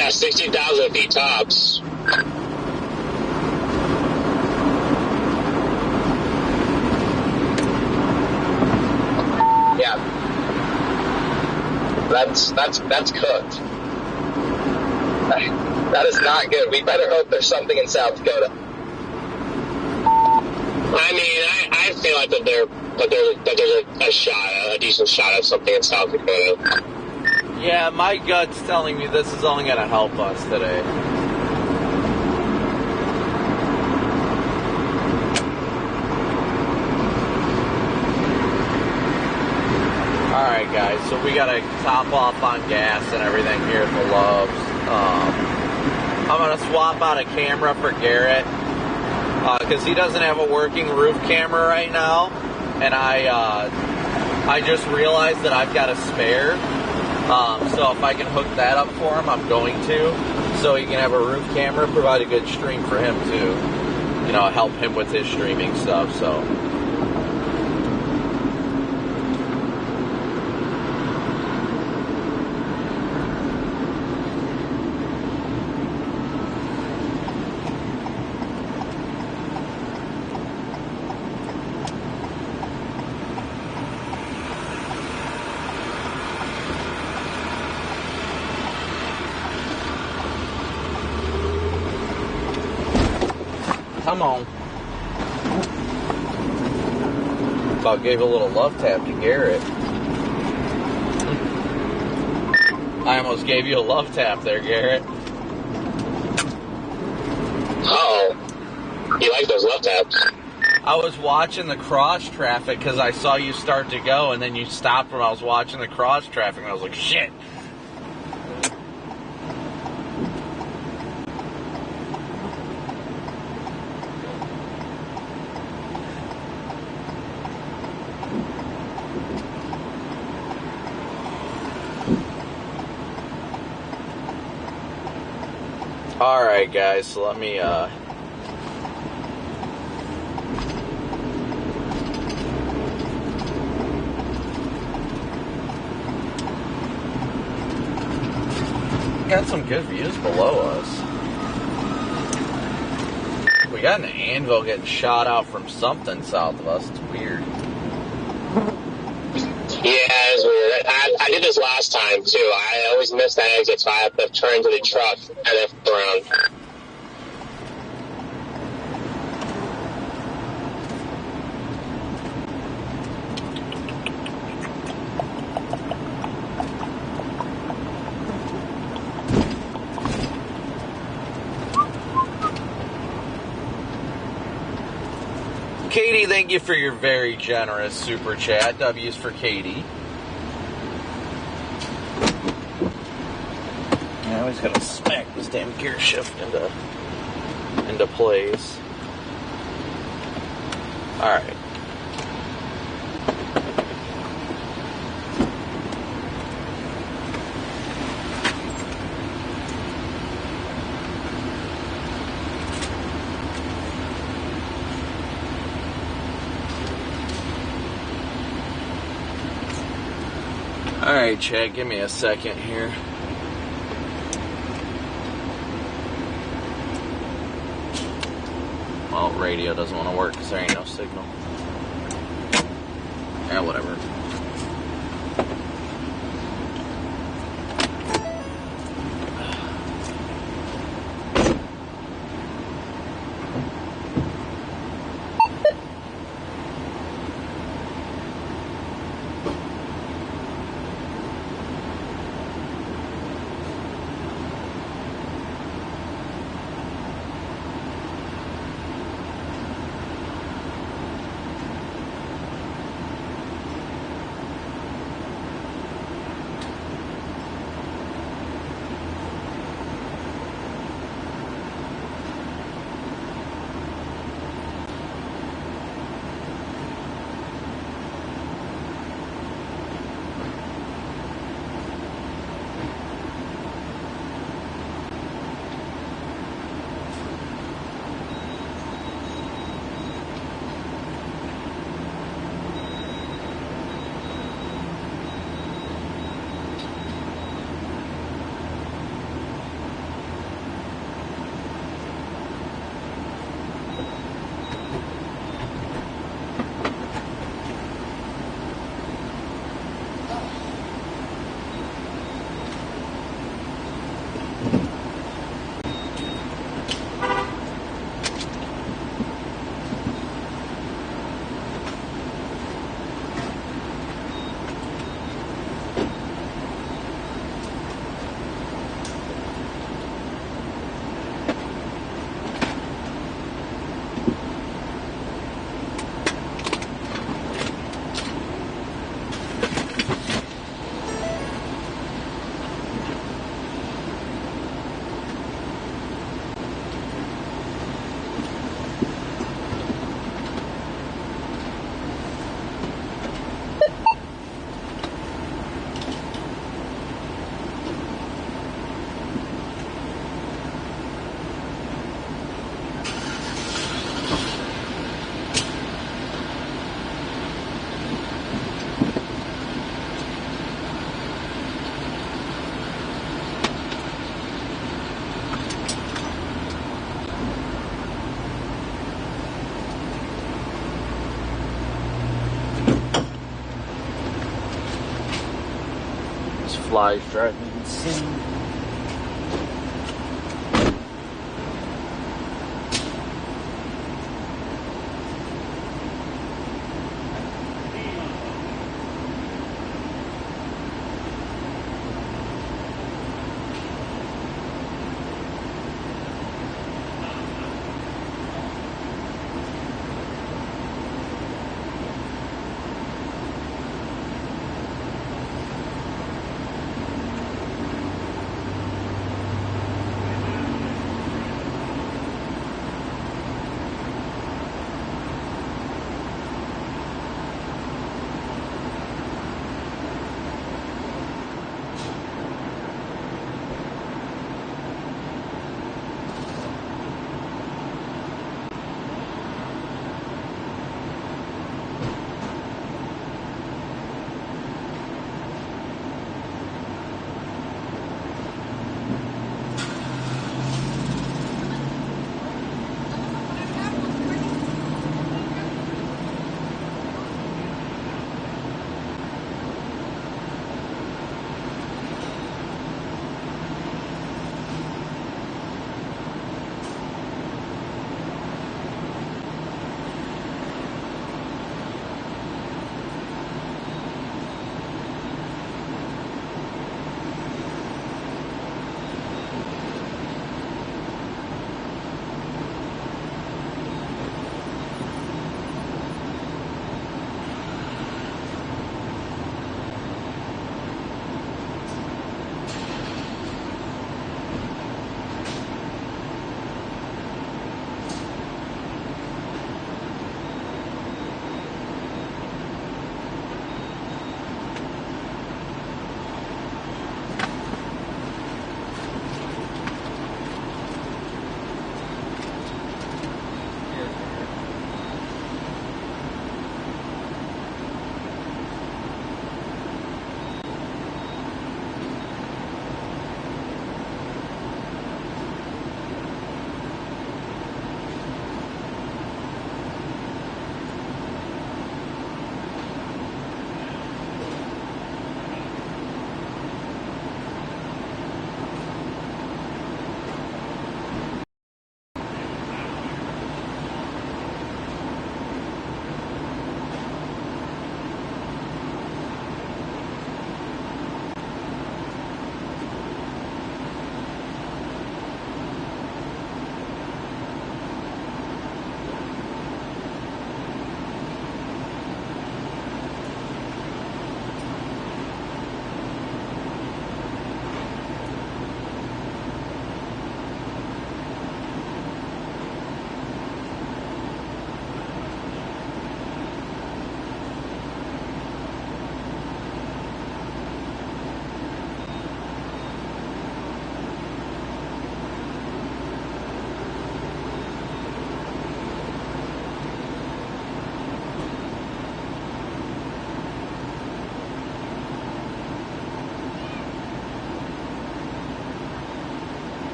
At 60,000 feet tops. Yeah. That's cooked. That is not good. We better hope there's something in South Dakota. I mean, I feel like that there's a decent shot of something in South Dakota. Yeah, my gut's telling me this is only going to help us today. Alright guys, so we got to top off on gas and everything here at the Loves. I'm going to swap out a camera for Garrett. because he doesn't have a working roof camera right now, and I just realized that I've got a spare. So if I can hook that up for him, I'm going to. So he can have a roof camera, provide a good stream for him too. You know, help him with his streaming stuff. So. Come on. About gave a little love tap to Garrett. I almost gave you a love tap there, Garrett. Oh, you like those love taps? I was watching the cross traffic because I saw you start to go, and then you stopped when I was watching the cross traffic, and I was like, shit. Alright guys, so let me got some good views below us. We got an anvil getting shot out from something south of us. It's weird. Yeah, it's weird. I did this last time, too. I always miss that exit, so I have to turn to the truck and then around. Katie, thank you for your very generous super chat. W's for Katie. I always gotta smack this damn gear shift into place. Alright. Alright, Chad, give me a second here. Well, radio doesn't want to work because there ain't no signal. Yeah, whatever. flies drive me insane.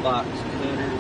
Box cutter.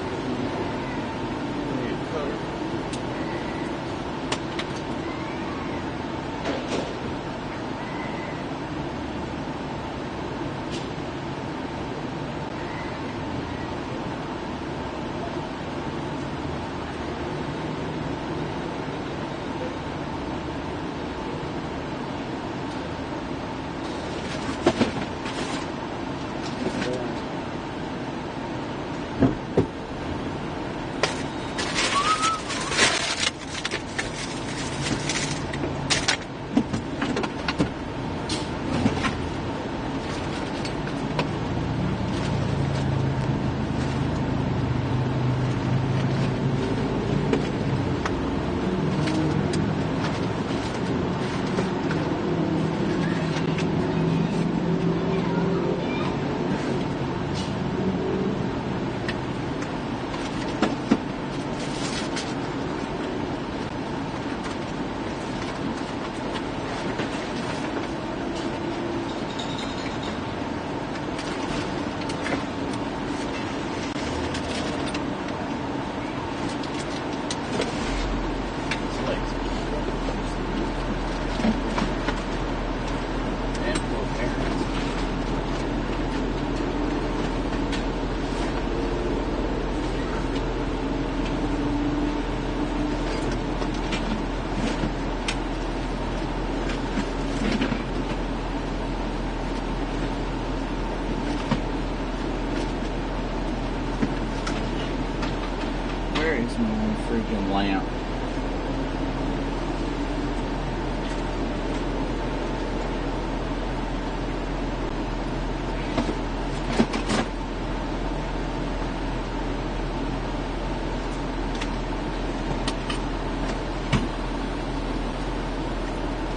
fix my own freaking lamp.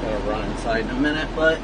Gotta run inside in a minute, but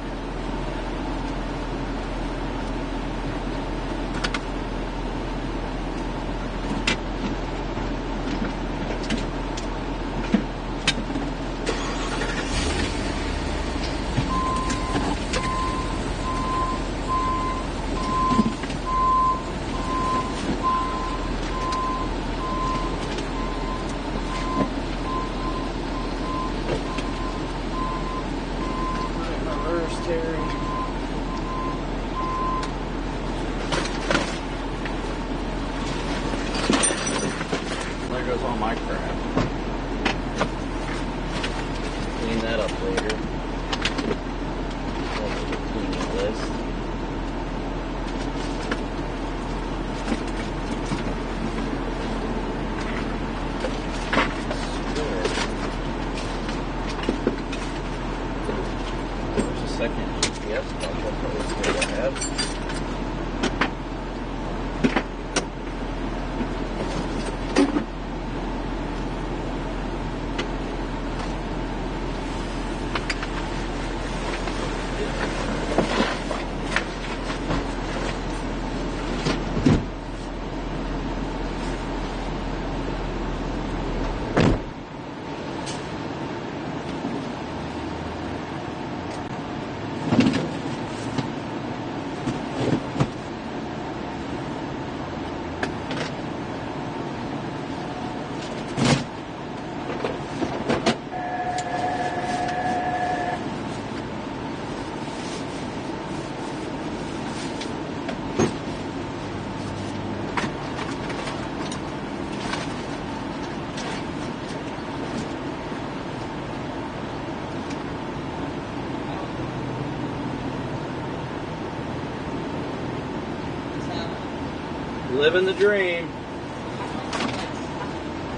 there goes all my crap. Clean that up later. Cleaning list. There's a second GPS box. I'll probably still have. Living the dream.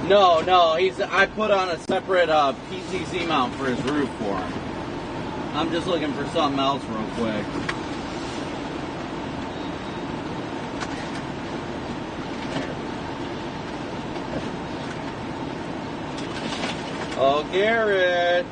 No, I put on a separate PTZ mount for his roof for him. I'm just looking for something else real quick. Oh, Garrett.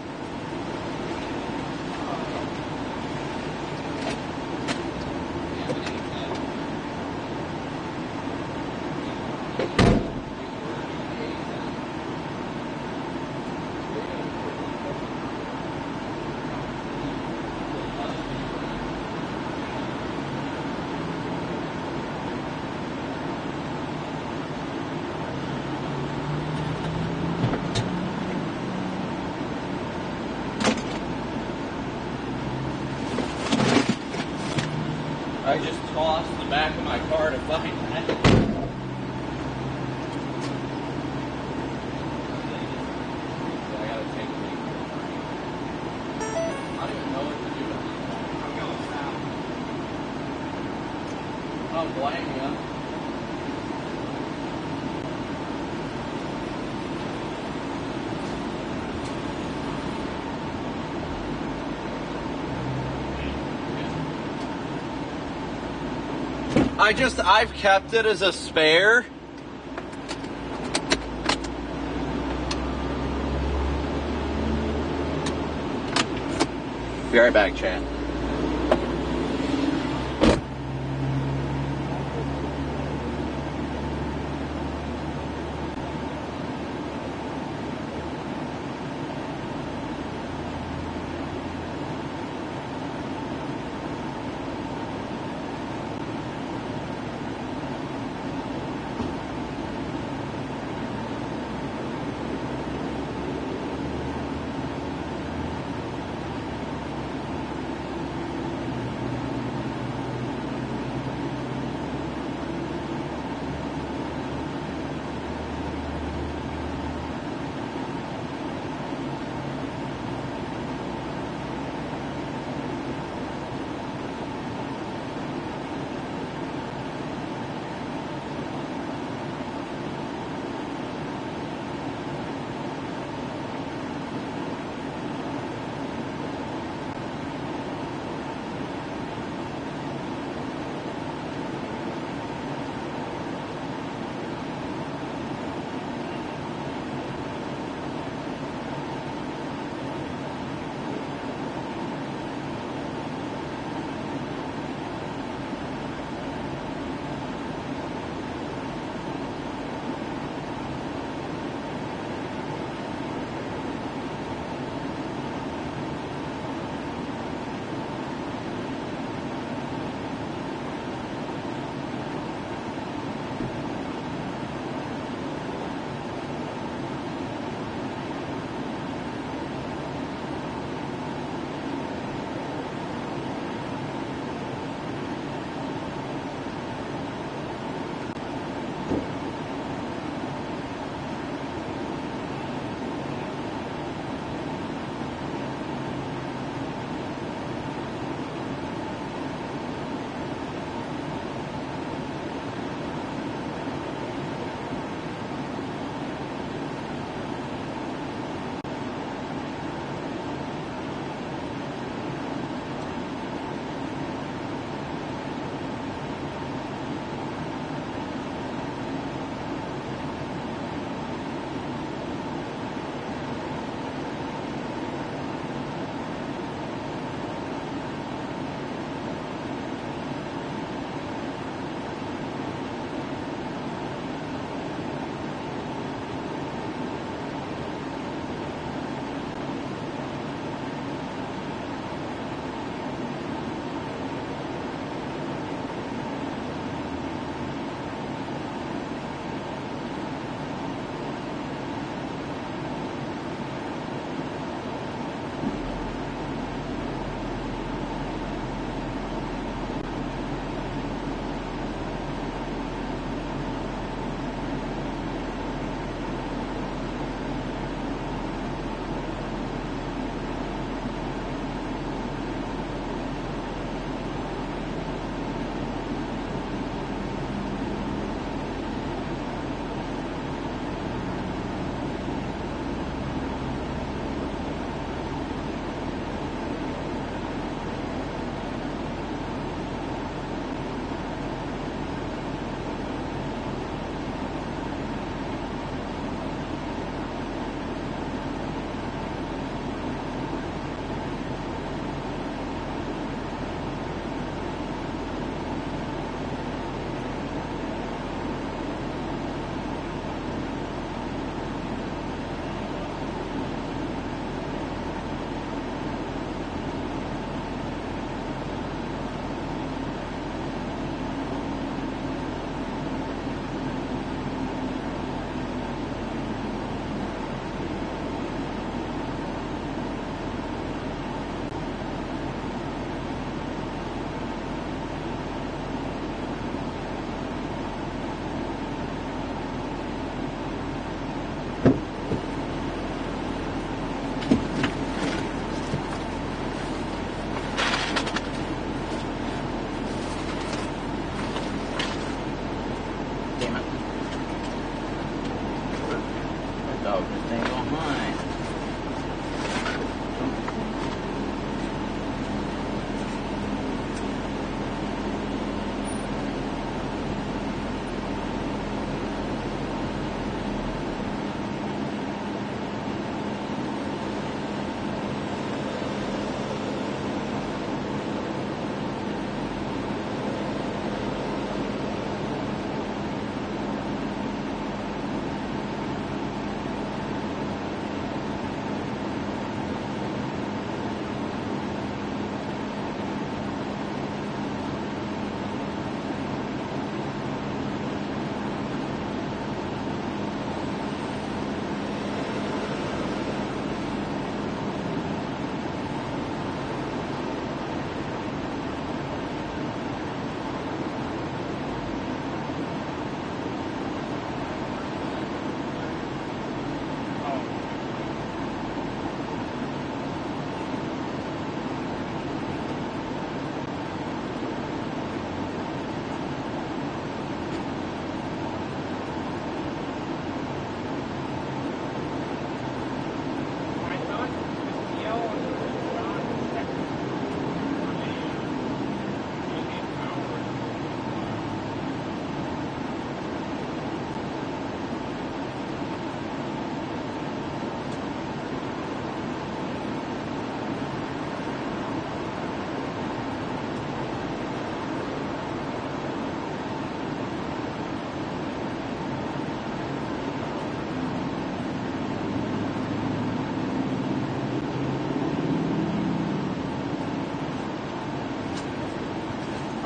I just tossed the back of my car to find that. I gotta take it. I don't even know what to do. I'm going south. I don't blame you. I've kept it as a spare. Be right back, Chad.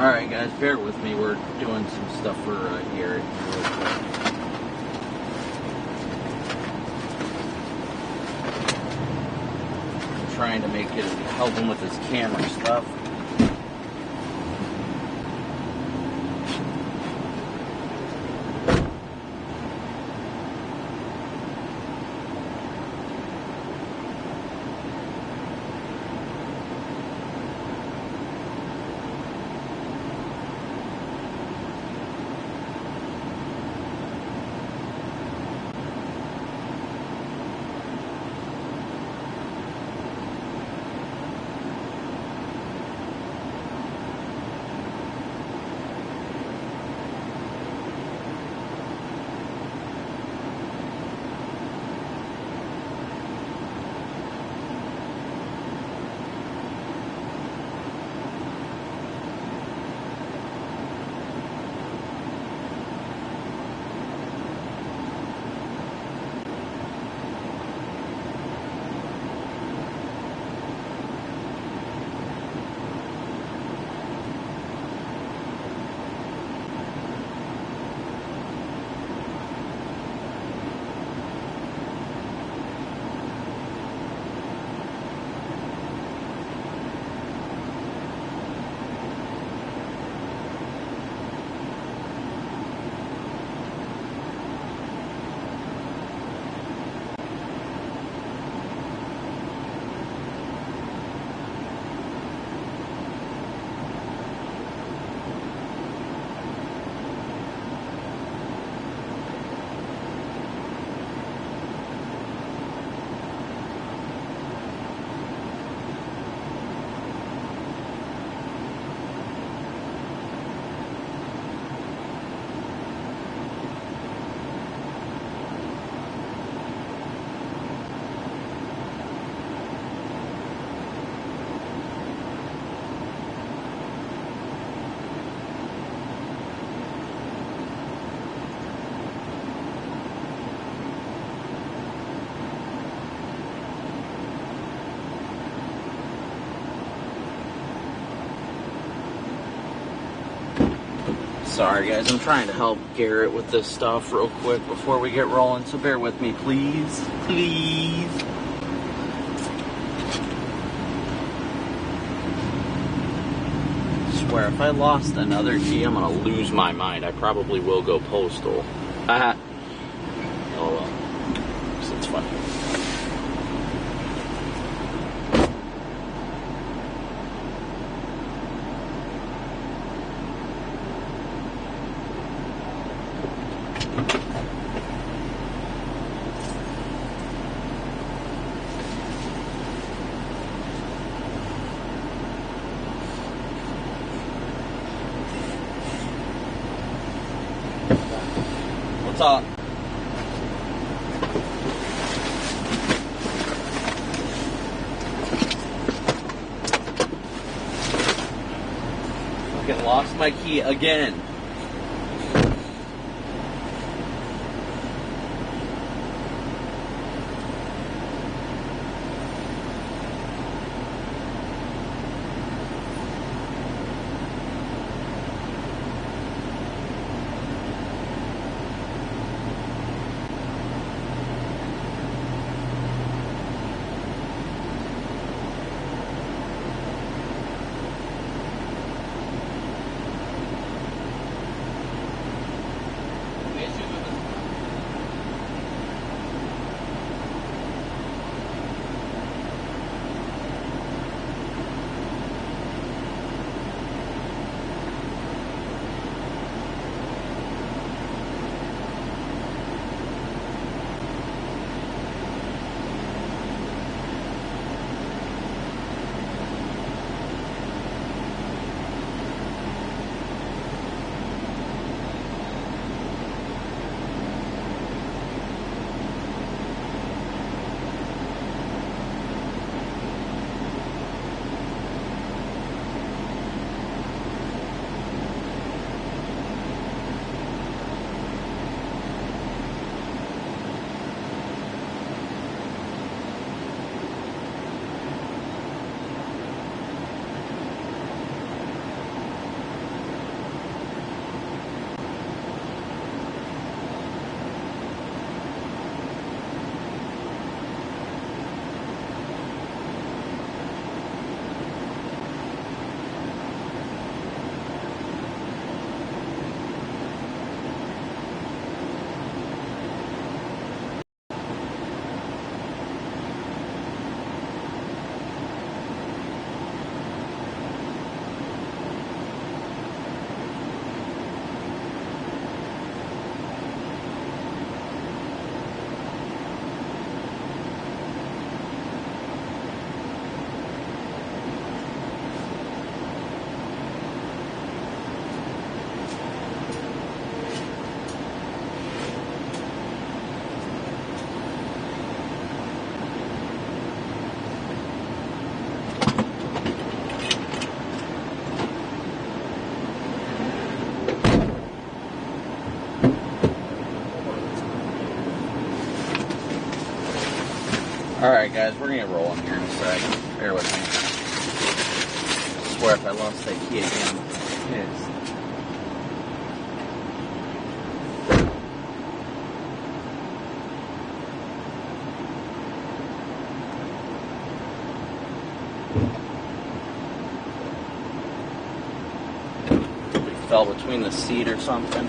Alright guys, bear with me, we're doing some stuff for Garrett real quick. I'm trying to make it help him with his camera stuff. Sorry guys, I'm trying to help Garrett with this stuff real quick before we get rolling, so bear with me, please. Please. I swear, if I lost another key, I'm gonna lose my mind. I probably will go postal. Oh well. So it's fun. What's up? Fucking lost my key again. Alright guys, we're gonna get rolling here in a sec. Bear with me. I swear if I lost that key again, I'm pissed. It fell between the seat or something.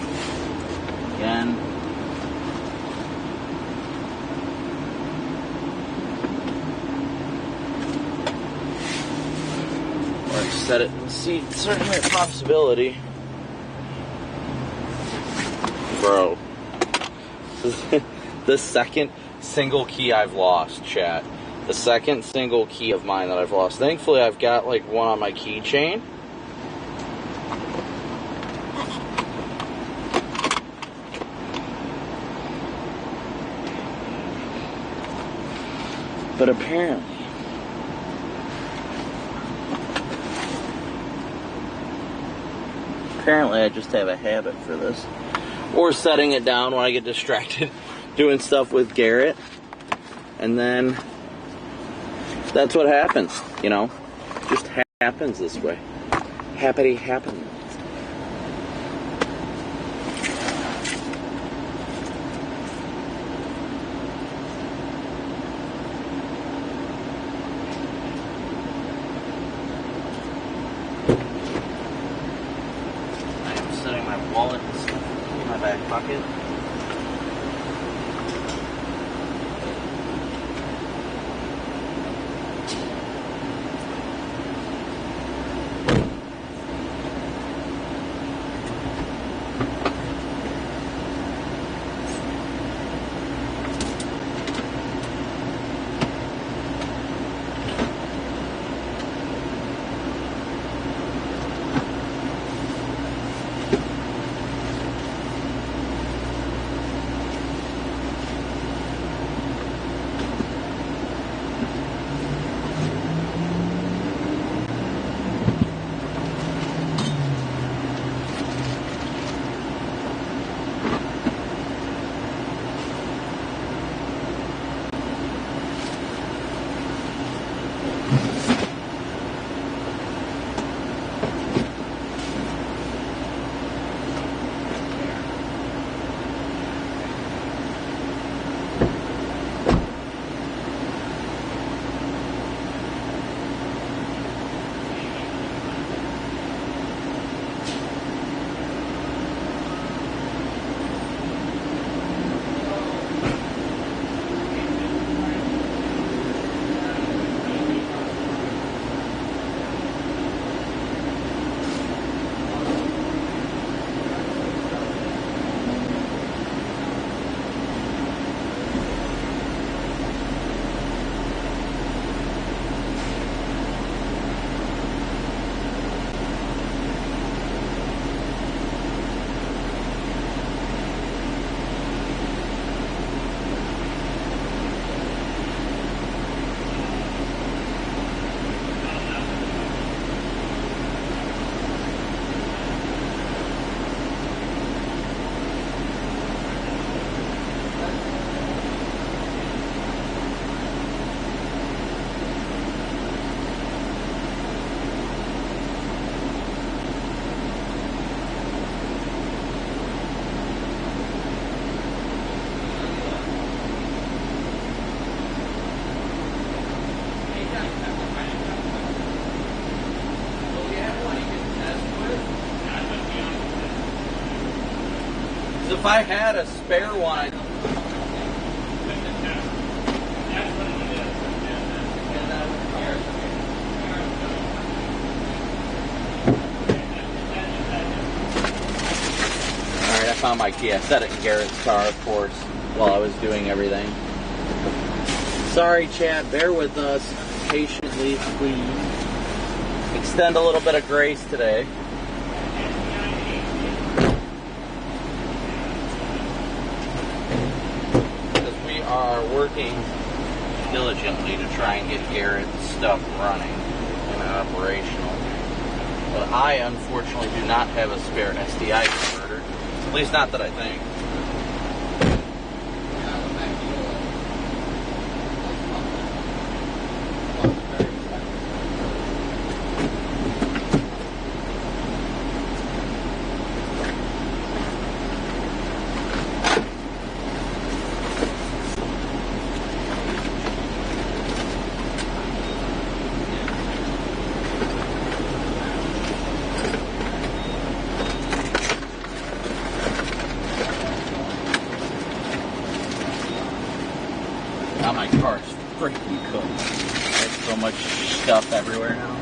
Again. Set it in the seat, certainly a possibility. Bro. The second single key I've lost, chat. The second single key of mine that I've lost. Thankfully, I've got like one on my keychain. But apparently, I just have a habit for this. Or setting it down when I get distracted doing stuff with Garrett. And then that's what happens, you know? Just happens this way. Happity happens. Wallet and stuff in my back pocket. If I had a spare one, I'd... Alright, I found my key. I set it in Garrett's car, of course, while I was doing everything. Sorry, chat. Bear with us. Patiently, please. Extend a little bit of grace today. Are working diligently to try and get Garrett's stuff running and operational. But I, unfortunately, do not have a spare SDI converter. At least not that I think. car's freaking cooked. There's so much stuff everywhere now.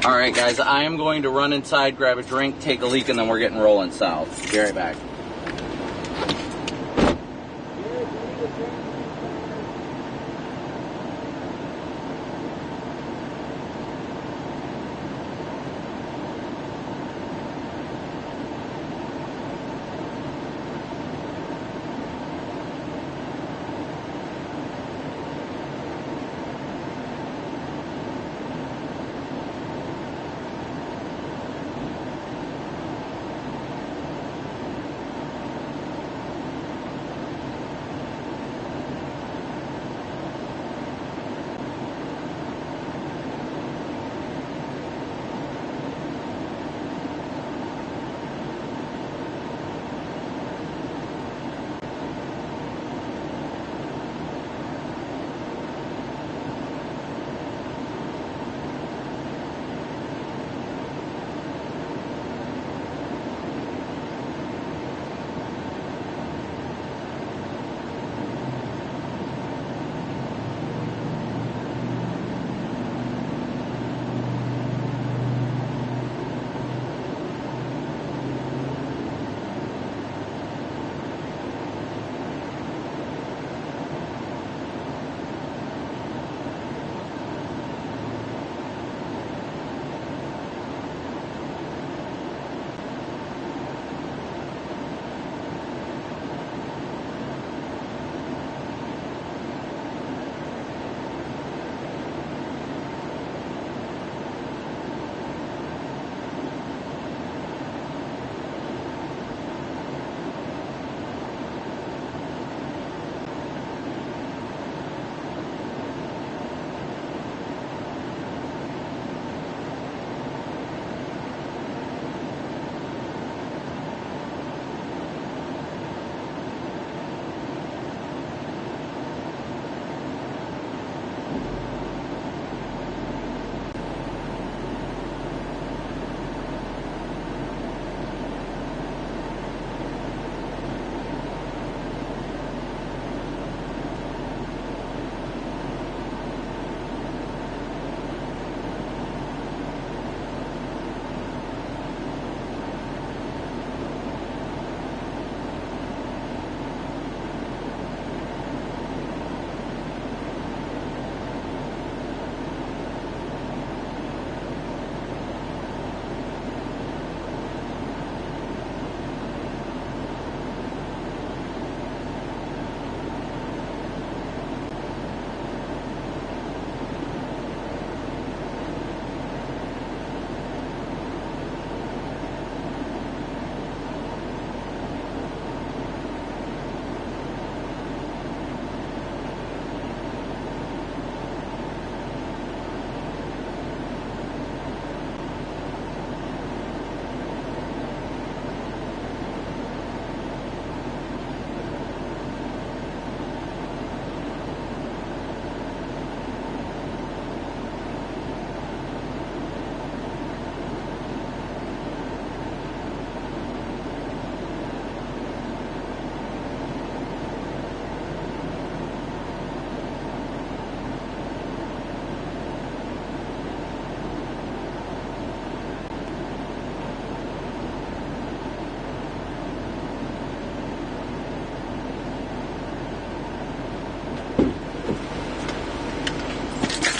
All right, guys, I am going to run inside, grab a drink, take a leak, and then we're getting rolling south. Be right back.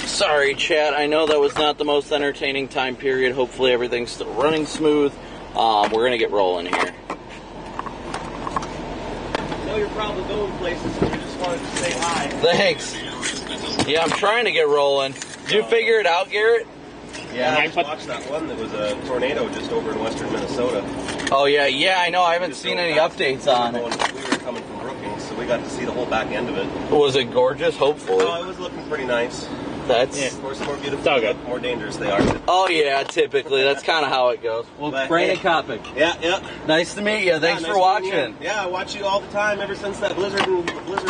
Sorry, chat. I know that was not the most entertaining time period. Hopefully everything's still running smooth. We're going to get rolling here. I know you're probably going places, so we just wanted to say hi. Thanks. Yeah, I'm trying to get rolling. Did you figure it out, Garrett? Yeah, I just watched that one that was a tornado just over in western Minnesota. Oh, yeah. Yeah, I know. I haven't seen any updates on it. We were coming from Brookings, so we got to see the whole back end of it. Was it gorgeous? Hopefully. Oh, it was looking pretty nice. That's... Yeah, of course, the more beautiful, the more dangerous they are. Oh, yeah, typically. That's kind of how it goes. Well, But, Brandon hey. Copic. Yeah. Nice to meet you. Thanks nice for to watching. meet you. Yeah, I watch you all the time ever since that blizzard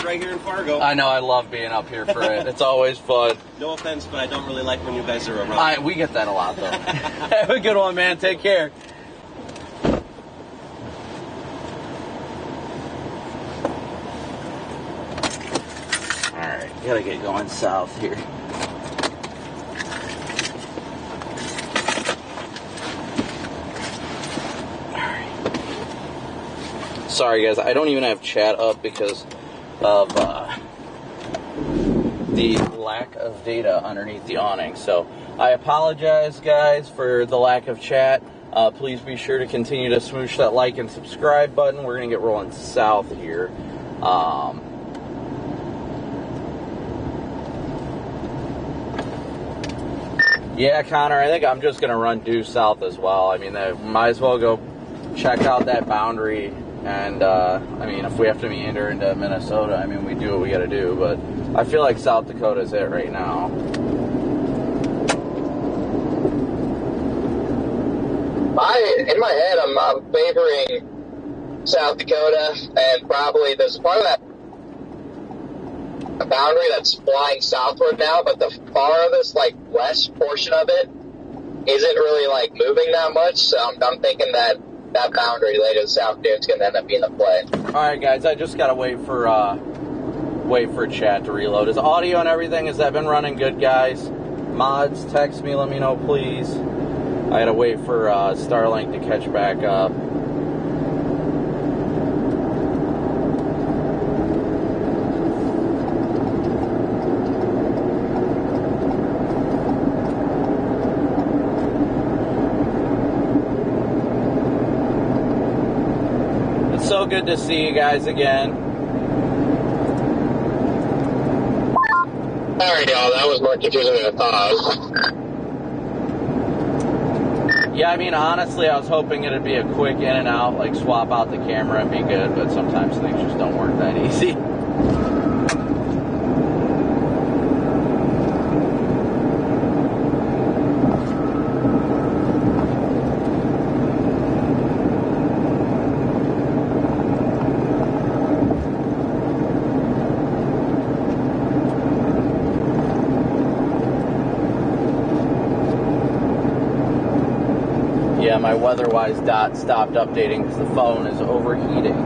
right here in Fargo. I know. I love being up here for it. It's always fun. No offense, but I don't really like when you guys are around. We get that a lot, though. Have a good one, man. Take care. Alright, gotta get going south here. Sorry guys, I don't even have chat up because of the lack of data underneath the awning. So I apologize guys for the lack of chat. Please be sure to continue to smoosh that like and subscribe button. We're going to get rolling south here. Yeah, Connor, I think I'm just going to run due south as well. I mean, might as well go check out that boundary. And, I mean, if we have to meander into Minnesota, I mean, we do what we got to do. But I feel like South Dakota is it right now. In my head, I'm favoring South Dakota, and probably there's part of that boundary that's flying southward now, but the farthest, like, west portion of it isn't really, like, moving that much, so I'm thinking that boundary later to the south there is going to end up being the play. Alright, guys, I just got to wait for chat to reload. Is audio and everything, has that been running good, guys? Mods, text me, let me know, please. I got to wait for Starlink to catch back up. So good to see you guys again. Sorry, y'all. That was more confusing than I thought. Yeah, I mean, honestly, I was hoping it'd be a quick in and out, like swap out the camera and be good, but sometimes things just don't work that easy. Yeah, my WeatherWise dot stopped updating because the phone is overheating.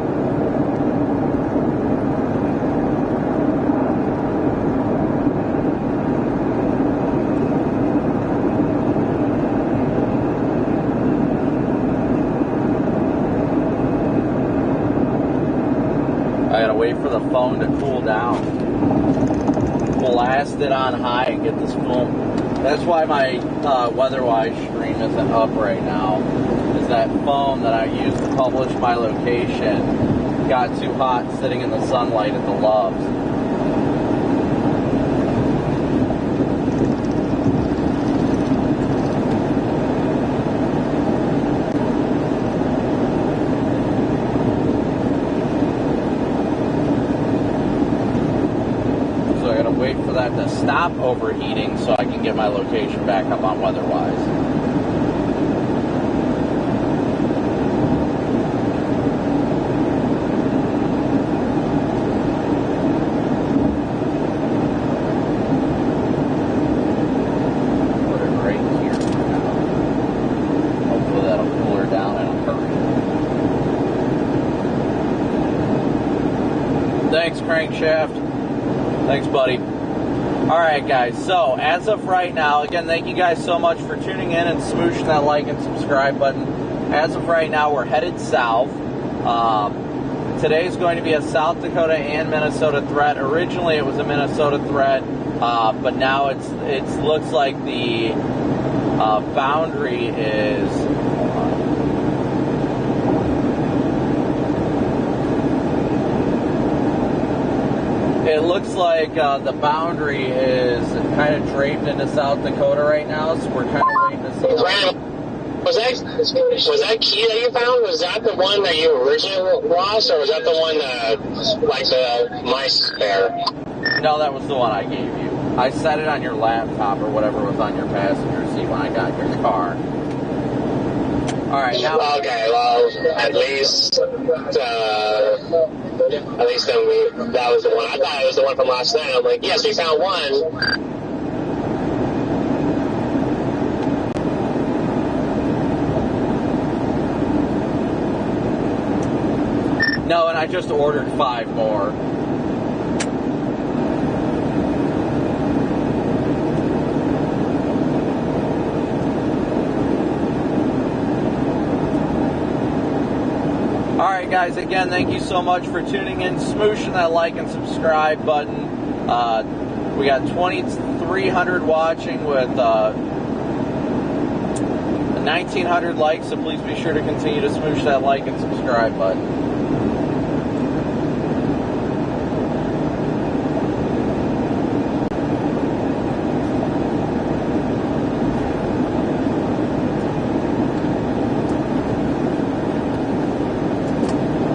I gotta wait for the phone to cool down. Blast it on high and get this film. That's why my WeatherWise stream isn't up right now, is that phone that I used to publish my location got too hot sitting in the sunlight at the Loves. So I gotta wait for that to stop overheating so I can get my location back up on WeatherWise. Put it right here for now. Hopefully that'll cool her down in a hurry. Thanks, Crankshaft. Thanks, buddy. Alright guys, so as of right now, again, thank you guys so much for tuning in and smooshing that like and subscribe button. As of right now, we're headed south. Today's going to be a South Dakota and Minnesota threat. Originally it was a Minnesota threat, but now it looks like the boundary is... It looks like the boundary is kind of draped into South Dakota right now, so we're kind of waiting to see. Was that key that you found? Was that the one that you originally lost, or was that the one that, like the mice spare? No, that was the one I gave you. I set it on your laptop or whatever was on your passenger seat when I got in your car. All right, now. Okay, well, at least then that was the one. I thought it was the one from last night. I'm like, yes, we found one. No, and I just ordered 5 more. Alright guys, again, thank you so much for tuning in. Smooshing that like and subscribe button. We got 2,300 watching with 1,900 likes, so please be sure to continue to smoosh that like and subscribe button.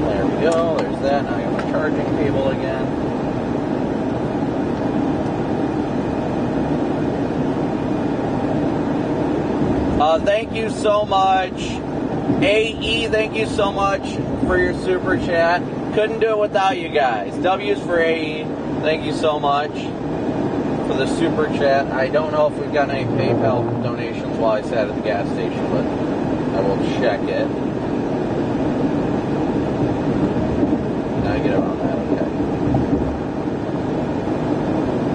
There we go, there's that. Now I got my charging cable again. Thank you so much. AE, thank you so much for your super chat. Couldn't do it without you guys. W's for AE. Thank you so much for the super chat. I don't know if we've got any PayPal donations while I sat at the gas station, but I will check it. Now I get around that, okay.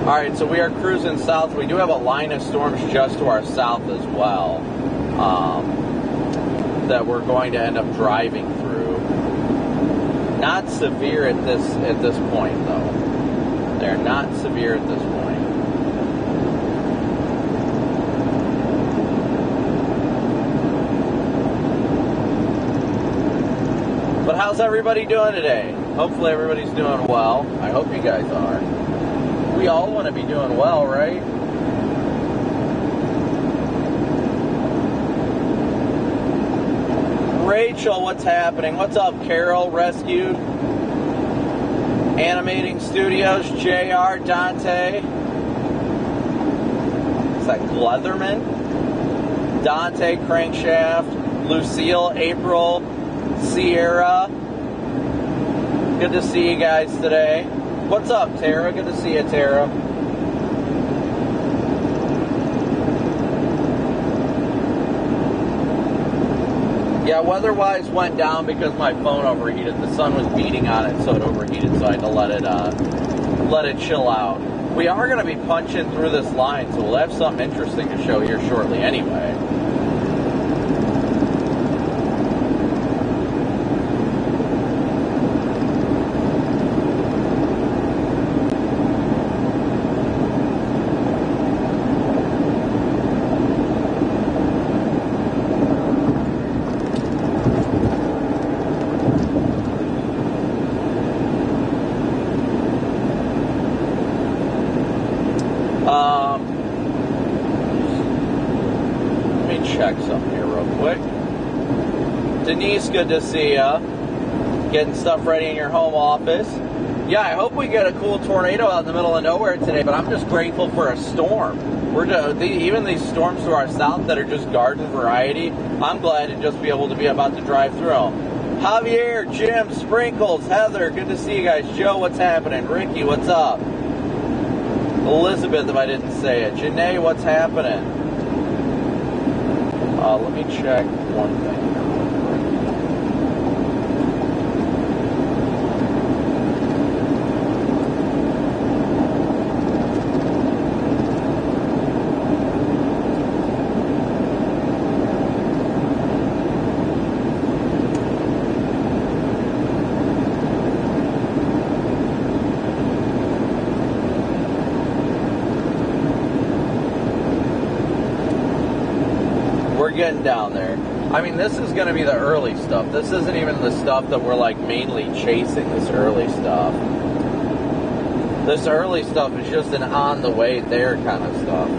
Alright, so we are cruising south. We do have a line of storms just to our south as well. That we're going to end up driving through. Not severe at this point, though. They're not severe at this point. But how's everybody doing today? Hopefully everybody's doing well. I hope you guys are. We all want to be doing well, right? Rachel, what's happening? What's up, Carol? Rescued. Animating Studios, JR, Dante. Is that Leatherman? Dante, Crankshaft. Lucille, April, Sierra. Good to see you guys today. What's up, Tara? Good to see you, Tara. Yeah, weather-wise went down because my phone overheated. The sun was beating on it, so it overheated, so I had to let it chill out. We are going to be punching through this line, so we'll have something interesting to show here shortly anyway. Denise, good to see ya. Getting stuff ready in your home office. Yeah, I hope we get a cool tornado out in the middle of nowhere today, but I'm just grateful for a storm. Even these storms to our south that are just garden variety, I'm glad to just be able to be about to drive through them. Javier, Jim, Sprinkles, Heather, good to see you guys. Joe, what's happening? Ricky, what's up? Elizabeth, if I didn't say it. Janae, what's happening? Let me check one thing. Getting down there. I mean, this is going to be the early stuff. This isn't even the stuff that we're like mainly chasing, this early stuff. This early stuff is just an on the way there kind of stuff.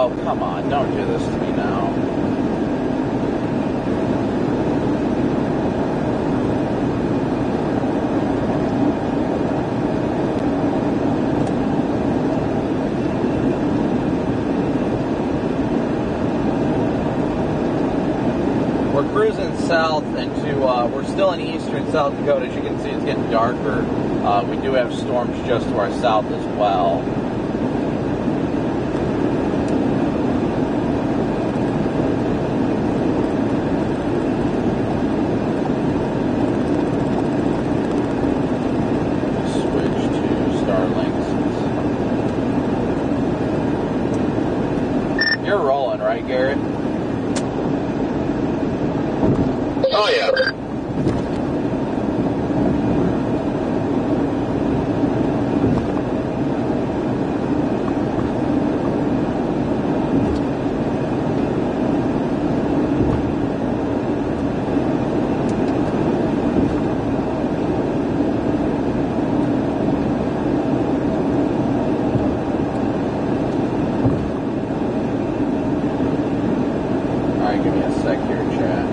Oh, come on. Don't do this to me now. We're cruising south into, we're still in eastern South Dakota. As you can see, it's getting darker. We do have storms just to our south as well. Switch to Starlinks. You're rolling, right, Garrett? Oh, yeah. Alright, give me a sec here, chat.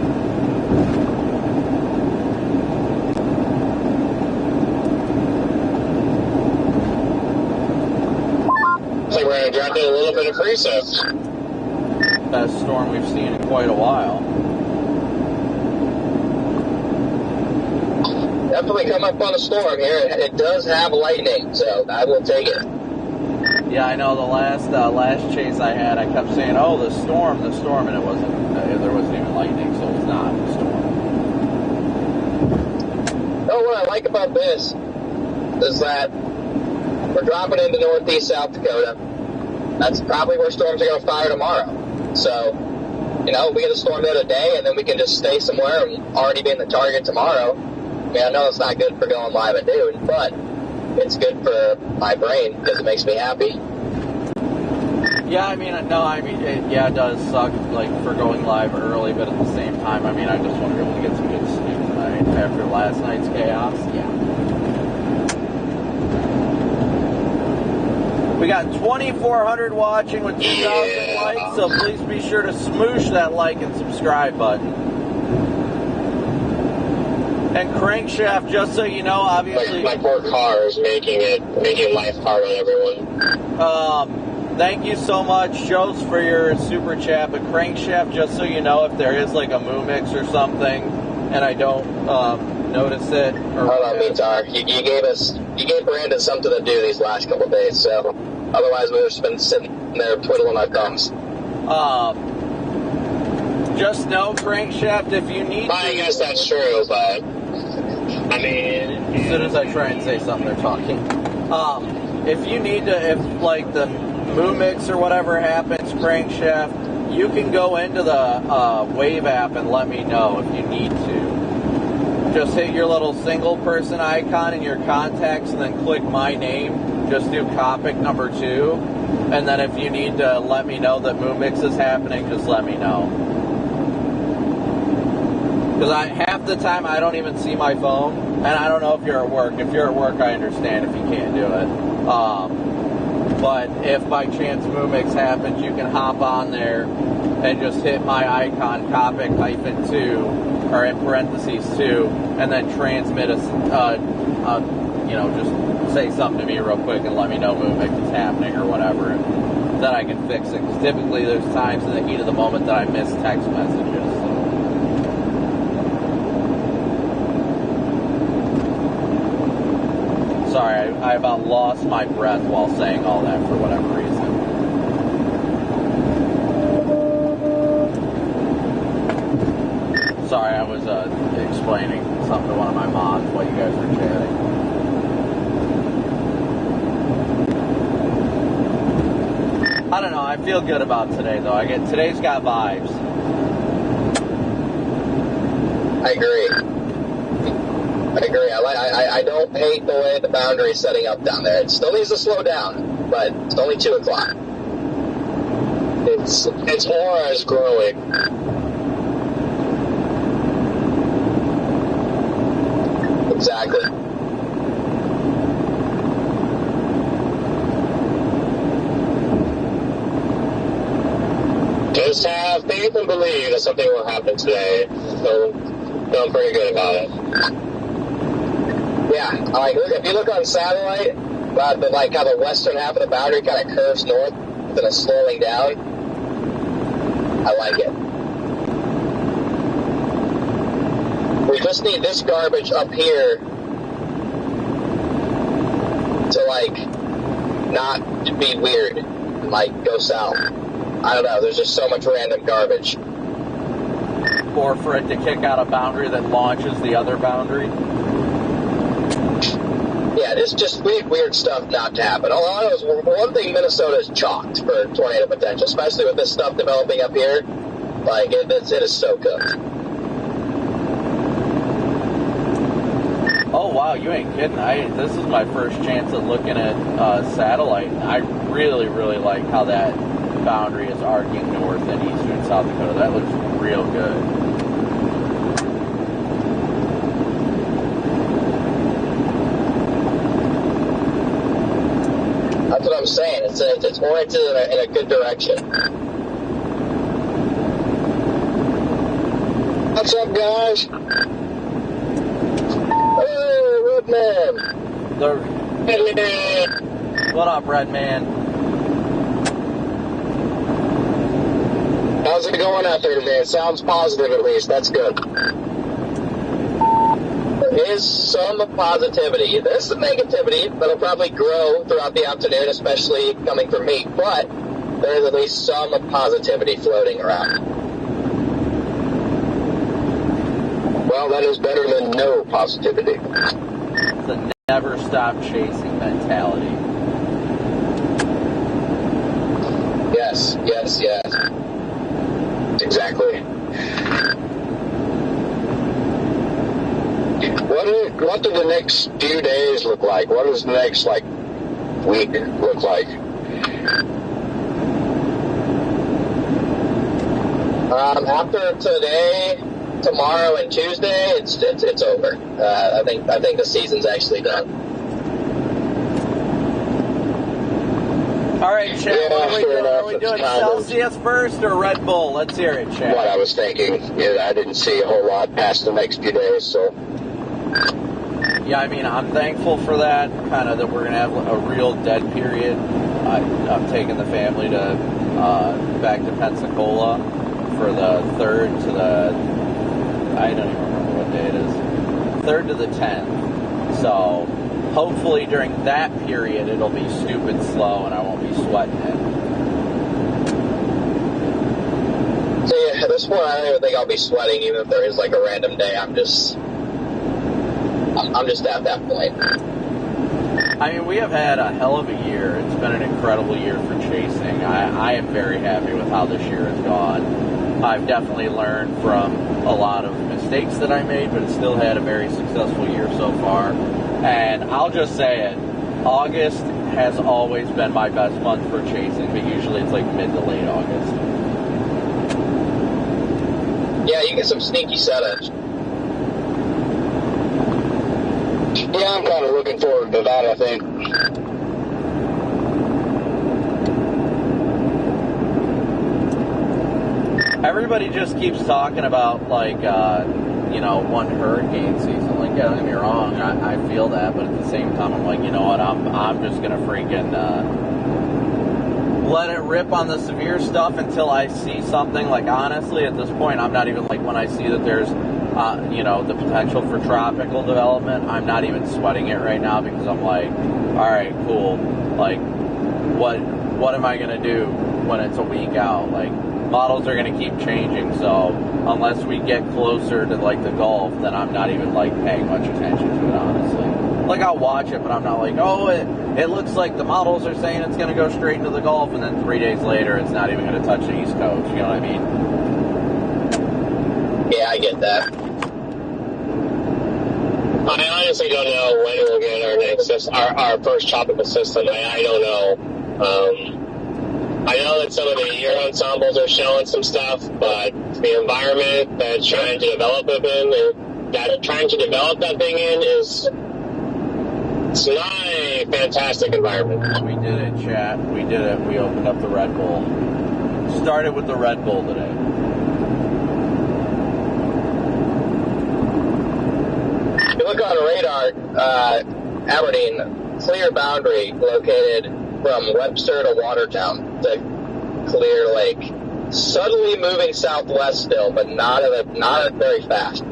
Looks like we're going to drop in a little bit of precip. Best storm we've seen in quite a while. Definitely come up on a storm here. It does have lightning, so I will take it. Yeah, I know the last chase I had, I kept saying, "Oh, the storm," and it wasn't. There wasn't even lightning, so it was not a storm. Oh, what I like about this is that we're dropping into northeast South Dakota. That's probably where storms are going to fire tomorrow. So, we get a storm the other day, and then we can just stay somewhere and already be in the target tomorrow. I mean, I know it's not good for going live at noon, but it's good for my brain because it makes me happy. Yeah, it does suck, like, for going live early, but at the same time, I just want to be able to get some good sleep tonight after last night's chaos. Yeah. We got 2,400 watching with 2,000 likes, so please be sure to smoosh that like and subscribe button. And crankshaft, just so you know, obviously... My poor car is making life hard on everyone. Thank you so much, Joes, for your super chat. But crankshaft, just so you know, if there is like a moo mix or something, and I don't notice it, or hold on, Metar. You gave Brandon something to do these last couple of days, so otherwise we would have just been sitting there twiddling our thumbs. Just know, crankshaft, if you need. I guess that's true, but as soon as I try and say something, they're talking. If you need to, if like the moo mix or whatever happens, crankshaft, you can go into the Wave app and let me know if you need to. Just hit your little single person icon in your contacts and then click my name. Just do Copic number 2. And then if you need to let me know that moo mix is happening, just let me know. Because half the time I don't even see my phone, and I don't know if you're at work. If you're at work, I understand if you can't do it. But if by chance moo mix happens, you can hop on there and just hit my icon, Copic -2, or in parentheses 2, and then transmit just say something to me real quick and let me know moo mix is happening or whatever, and then I can fix it. Because typically there's times in the heat of the moment that I miss text messages. So. Sorry, I about lost my breath while saying all that for whatever reason. Sorry, I was explaining something to one of my moms while you guys were chatting. I don't know, I feel good about today though. Today's got vibes. I agree. I don't hate the way the boundary is setting up down there. It still needs to slow down, but it's only 2 o'clock. Its aura is growing. Exactly. faith and believe that something will happen today. So feeling pretty good about it. Yeah, like if you look on satellite, like how the western half of the boundary kind of curves north and is slowing down. I like it. We just need this garbage up here to like not be weird and like go south. I don't know, there's just so much random garbage. Or for it to kick out a boundary that launches the other boundary. Yeah, it's just weird stuff not to happen. One thing Minnesota is chalked for tornado potential, especially with this stuff developing up here. Like, it is so cooked. Oh, wow, you ain't kidding. This is my first chance at looking at satellite. I really, really like how that boundary is arcing north and eastern South Dakota. That looks real good. That's what I'm saying. It's oriented in a good direction. What's up, guys? Hey, Redman. What up, Redman? How's it going out there today? It sounds positive, at least. That's good. There is some positivity. There's some negativity that'll probably grow throughout the afternoon, especially coming from me, but there is at least some positivity floating around. Well, that is better than no positivity. It's a never stop chasing mentality. Yes. Exactly. What do the next few days look like? What does the next, week look like? After today, tomorrow, and Tuesday, it's over. I think the season's actually done. All right, Chad, what are we doing? Celsius first or Red Bull? Let's hear it, Chad. What I was thinking. Yeah, I didn't see a whole lot past the next few days, so... Yeah, I mean, I'm thankful for that, kind of that we're going to have a real dead period. I'm taking the family to back to Pensacola for the 3rd to the... I don't even remember what day it is. 3rd to the 10th. So, hopefully during that period, it'll be stupid slow and I won't be sweating it. So yeah, at this point, I don't even think I'll be sweating, even if there is a random day. I'm just at that point. I mean, we have had a hell of a year. It's been an incredible year for chasing. I am very happy with how this year has gone. I've definitely learned from a lot of mistakes that I made, but still had a very successful year so far. And I'll just say it, August has always been my best month for chasing, but usually it's mid to late August. Yeah, you get some sneaky setups. Yeah, I'm kind of looking forward to that, I think. Everybody just keeps talking about, one hurricane season. Yeah, don't get me wrong, I feel that, but at the same time, I'm you know what, I'm just going to freaking let it rip on the severe stuff until I see something. Honestly, at this point, I'm not even, when I see that there's, the potential for tropical development, I'm not even sweating it right now because I'm all right, cool. What am I going to do when it's a week out? Models are going to keep changing, so unless we get closer to, the Gulf, then I'm not even, paying much attention to it, honestly. I'll watch it, but I'm not it looks like the models are saying it's going to go straight into the Gulf, and then 3 days later, it's not even going to touch the East Coast, you know what I mean? Yeah, I get that. I honestly don't know when we'll get our first tropical system. I don't know. I know that some of the year ensembles are showing some stuff, but the environment that's trying to develop that thing in it's not a fantastic environment. We did it, chat. We did it. We opened up the Red Bull. started with the Red Bull today. If you look on radar, Aberdeen, clear boundary located from Webster to Watertown. It's a clear lake. Subtly moving southwest still, but not very fast.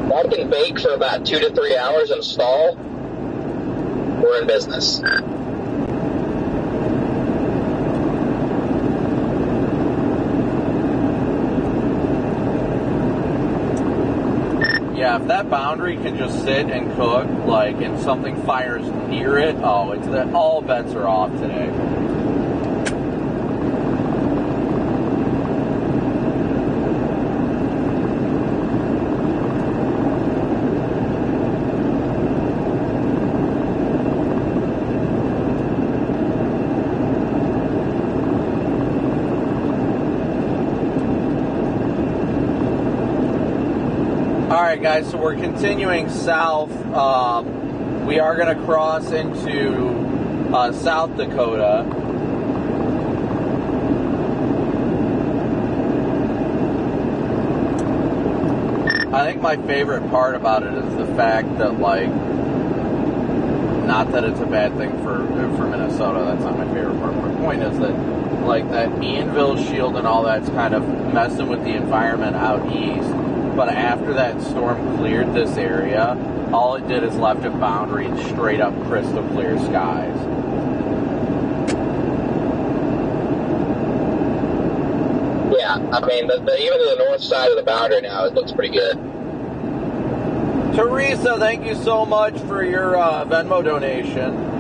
That can bake for about 2 to 3 hours and stall. We're in business. Yeah, if that boundary can just sit and cook, like, and something fires near it, oh, it's that all bets are off today. Alright guys, so we're continuing south. We are going to cross into South Dakota. I think my favorite part about it is the fact that, like, not that it's a bad thing for Minnesota, that's not my favorite part. My point is that, like, that Ianville shield and all that's kind of messing with the environment out east. But after that storm cleared this area, all it did is left a boundary and straight up crystal clear skies. Yeah, I mean, even to the north side of the boundary now, it looks pretty good. Teresa, thank you so much for your Venmo donation.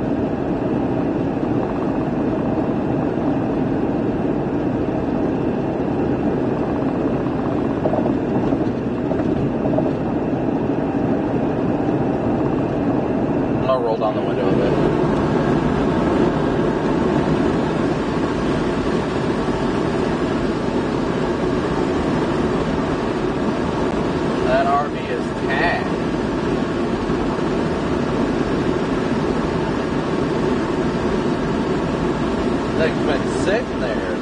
Roll down the window a bit. That RV is tagged. Thing's been sitting there.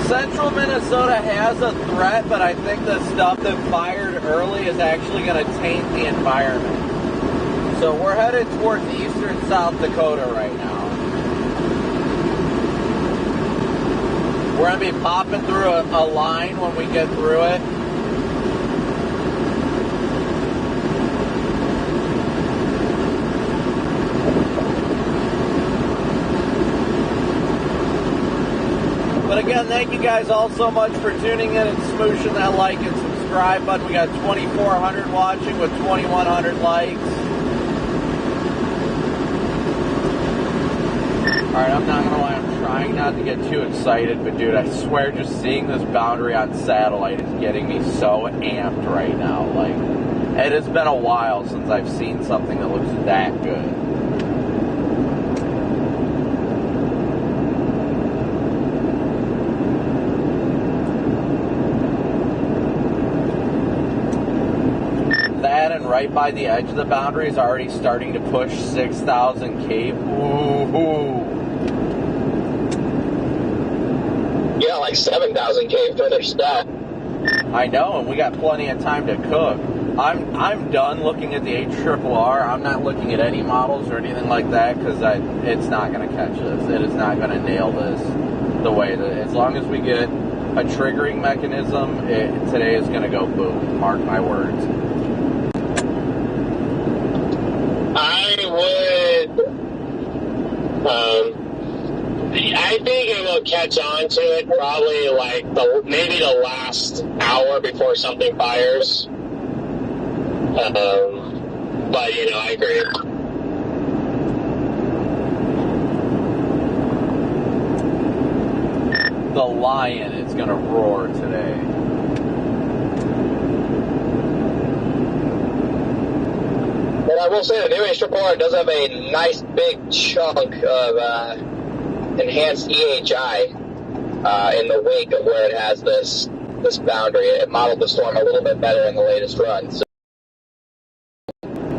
Central Minnesota has a threat, but I think the stuff that fired early is actually going to taint the environment. So we're headed towards eastern South Dakota right now. We're going to be popping through a line when we get through it. But again, thank you guys all so much for tuning in and smooshing that like and subscribe button. We got 2,400 watching with 2,100 likes. Alright, I'm not going to lie, I'm trying not to get too excited, but dude, I swear just seeing this boundary on satellite is getting me so amped right now. Like, it has been a while since I've seen something that looks that good. Right by the edge of the boundary is already starting to push 6,000 Cape. Ooh. Yeah, like 7,000 Cape further stuff. I know, and we got plenty of time to cook. I'm done looking at the HRRR. I'm not looking at any models or anything like that because it's not going to catch this. It is not going to nail this the way that, as long as we get a triggering mechanism, today is going to go boom. Mark my words. I think it will catch on to it probably like maybe the last hour before something fires. But, you know, I agree. The lion is going to roar today. But I will say the new HRRR does have a nice big chunk of enhanced EHI. in the wake of where it has this boundary. It modeled the storm a little bit better in the latest run. So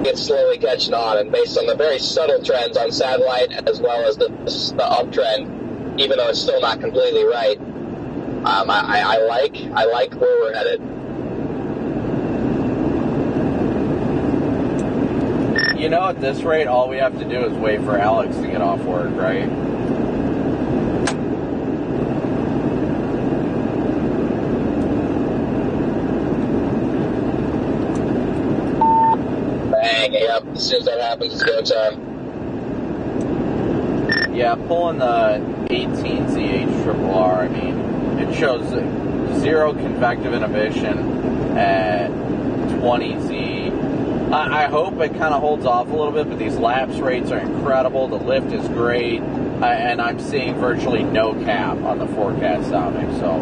it's slowly catching on, and based on the very subtle trends on satellite as well as the uptrend, even though it's still not completely right, I like where we're headed. You know, at this rate, all we have to do is wait for Alex to get off work, right? Bang, yep. As soon as that happens, it's go time. Yeah, pulling the 18ZH-RRR, I mean, it shows 0 convective inhibition at 20Z. I hope it kind of holds off a little bit, but these lapse rates are incredible. The lift is great, and I'm seeing virtually no cap on the forecast sounding. So,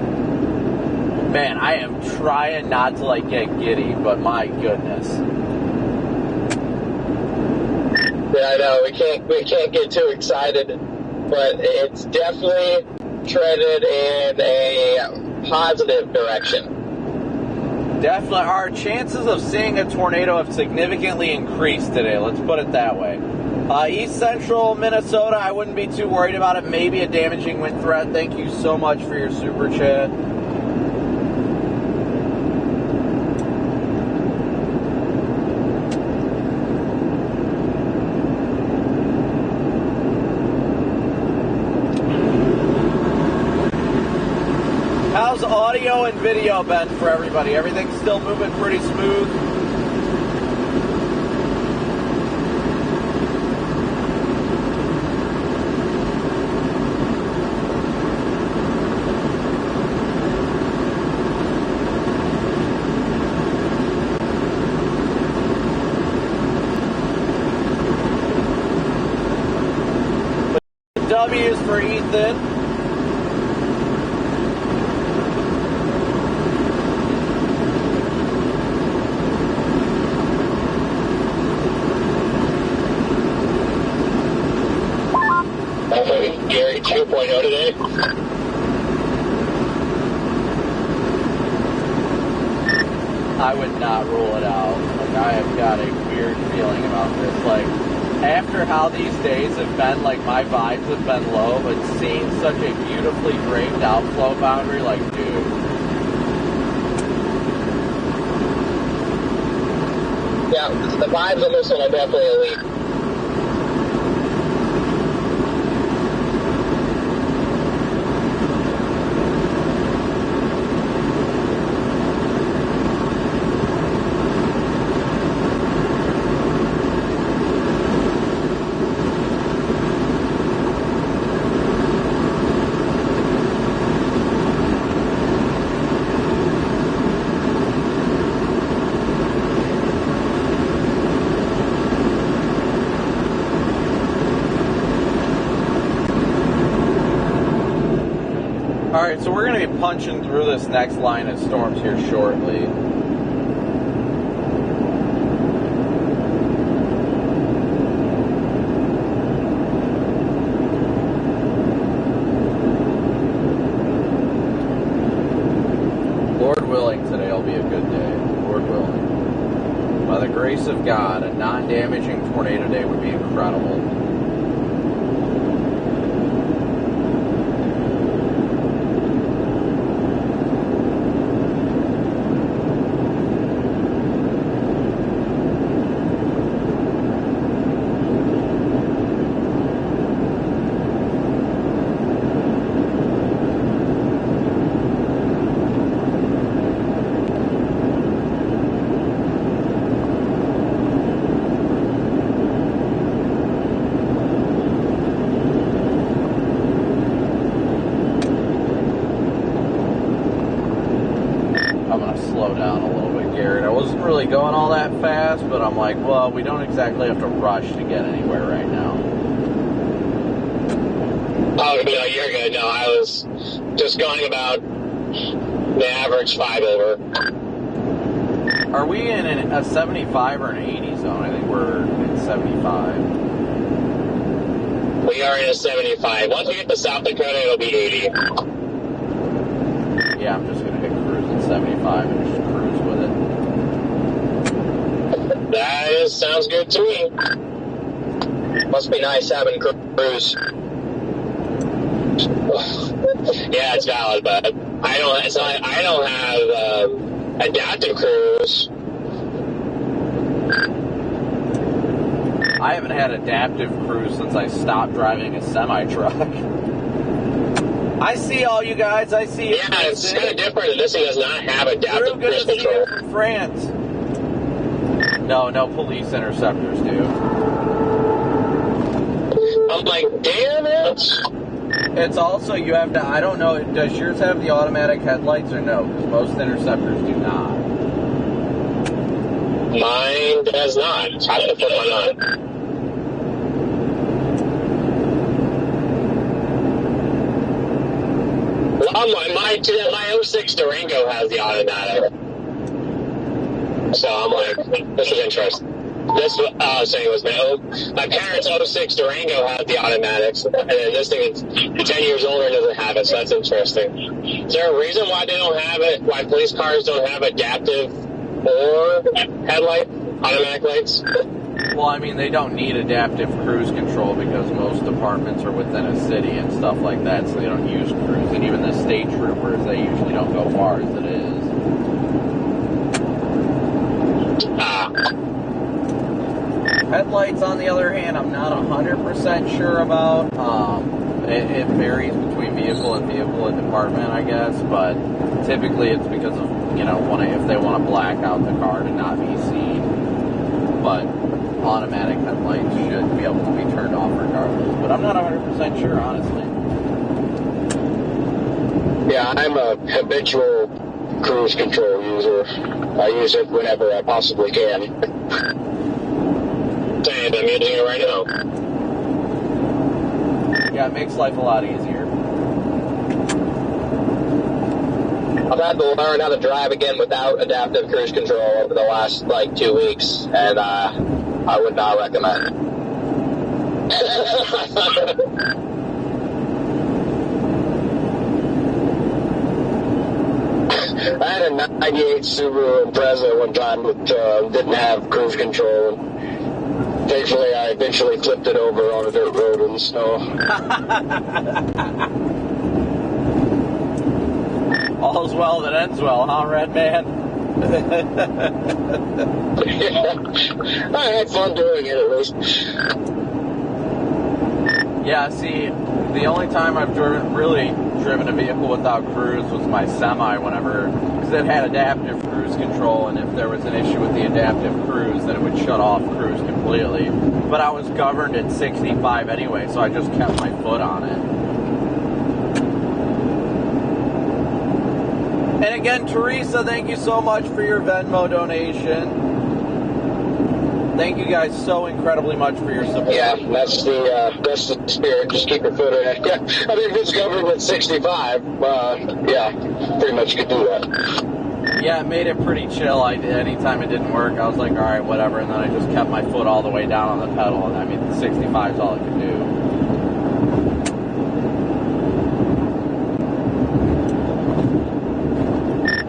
man, I am trying not to get giddy, but my goodness. Yeah, I know we can't get too excited, but it's definitely treaded in a positive direction. Definitely, our chances of seeing a tornado have significantly increased today, let's put it that way. East Central Minnesota, I wouldn't be too worried about it. Maybe a damaging wind threat. Thank you so much for your super chat. How's audio and video been for everybody? Everything's still moving pretty smooth? W's for Ethan. Gary 2.0 today. I would not rule it out. I have got a weird feeling about this. After how these days have been, my vibes have been low, but seeing such a beautifully draped outflow boundary, dude. Yeah, the vibes on this one are definitely elite. Alright, so we're going to be punching through this next line of storms here shortly. Lord willing, today will be a good day. Lord willing. By the grace of God, a non-damaging tornado day would be incredible. Going all that fast, but I'm like, well, we don't exactly have to rush to get anywhere right now. Oh, no, you're good. No, I was just going about the average 5 over. Are we in a 75 or an 80 zone? I think we're in 75. We are in a 75. Once we get to South Dakota, it'll be 80. yeah, I'm just going to hit cruise at 75 and just cruise with it. That sounds good to me. Must be nice having cruise. Yeah, it's valid, but I don't have adaptive cruise. I haven't had adaptive cruise since I stopped driving a semi-truck. I see all you guys. I see you. Yeah, it's kind of different. This thing does not have adaptive cruise control. From France. No police interceptors do. I'm like, damn it. It's also, you have to, I don't know, does yours have the automatic headlights or no? Because most interceptors do not. Mine does not. I have to put mine on. Well, my 06 Durango has the automatic. So I'm like, this is interesting. This, I was saying, was my parents' 06 Durango had the automatics, and then this thing is 10 years older and doesn't have it, so that's interesting. Is there a reason why they don't have it, why police cars don't have adaptive or headlight, automatic lights? Well, I mean, they don't need adaptive cruise control because most departments are within a city and stuff like that, so they don't use cruise. And even the state troopers, they usually don't go far as it is. Headlights, on the other hand, I'm not 100% sure about. It varies between vehicle and department, I guess, but typically it's because of, if they want to black out the car to not be seen. But automatic headlights should be able to be turned off regardless. But I'm not 100% sure, honestly. Yeah, I'm a habitual cruise control user. I use it whenever I possibly can. Same, I'm using it right now. Yeah, it makes life a lot easier. I've had to learn how to drive again without adaptive cruise control over the last 2 weeks, and I would not recommend it. I had a 98 Subaru Impreza one time that didn't have cruise control. And thankfully, I eventually flipped it over on a dirt road in the snow. All's well that ends well, huh, Red Man? Yeah. I had fun doing it, at least. Yeah, see, the only time I've driven a vehicle without cruise was my semi because it had adaptive cruise control, and if there was an issue with the adaptive cruise, then it would shut off cruise completely. But I was governed at 65 anyway, so I just kept my foot on it. And again, Teresa, thank you so much for your Venmo donation. Thank you guys so incredibly much for your support. Yeah, that's the spirit. Just keep your foot in it. Yeah, I mean, if it's governed at 65, yeah, pretty much could do that. Yeah, it made it pretty chill. Anytime it didn't work, I was like, all right, whatever. And then I just kept my foot all the way down on the pedal. And I mean, the 65 is all it could do.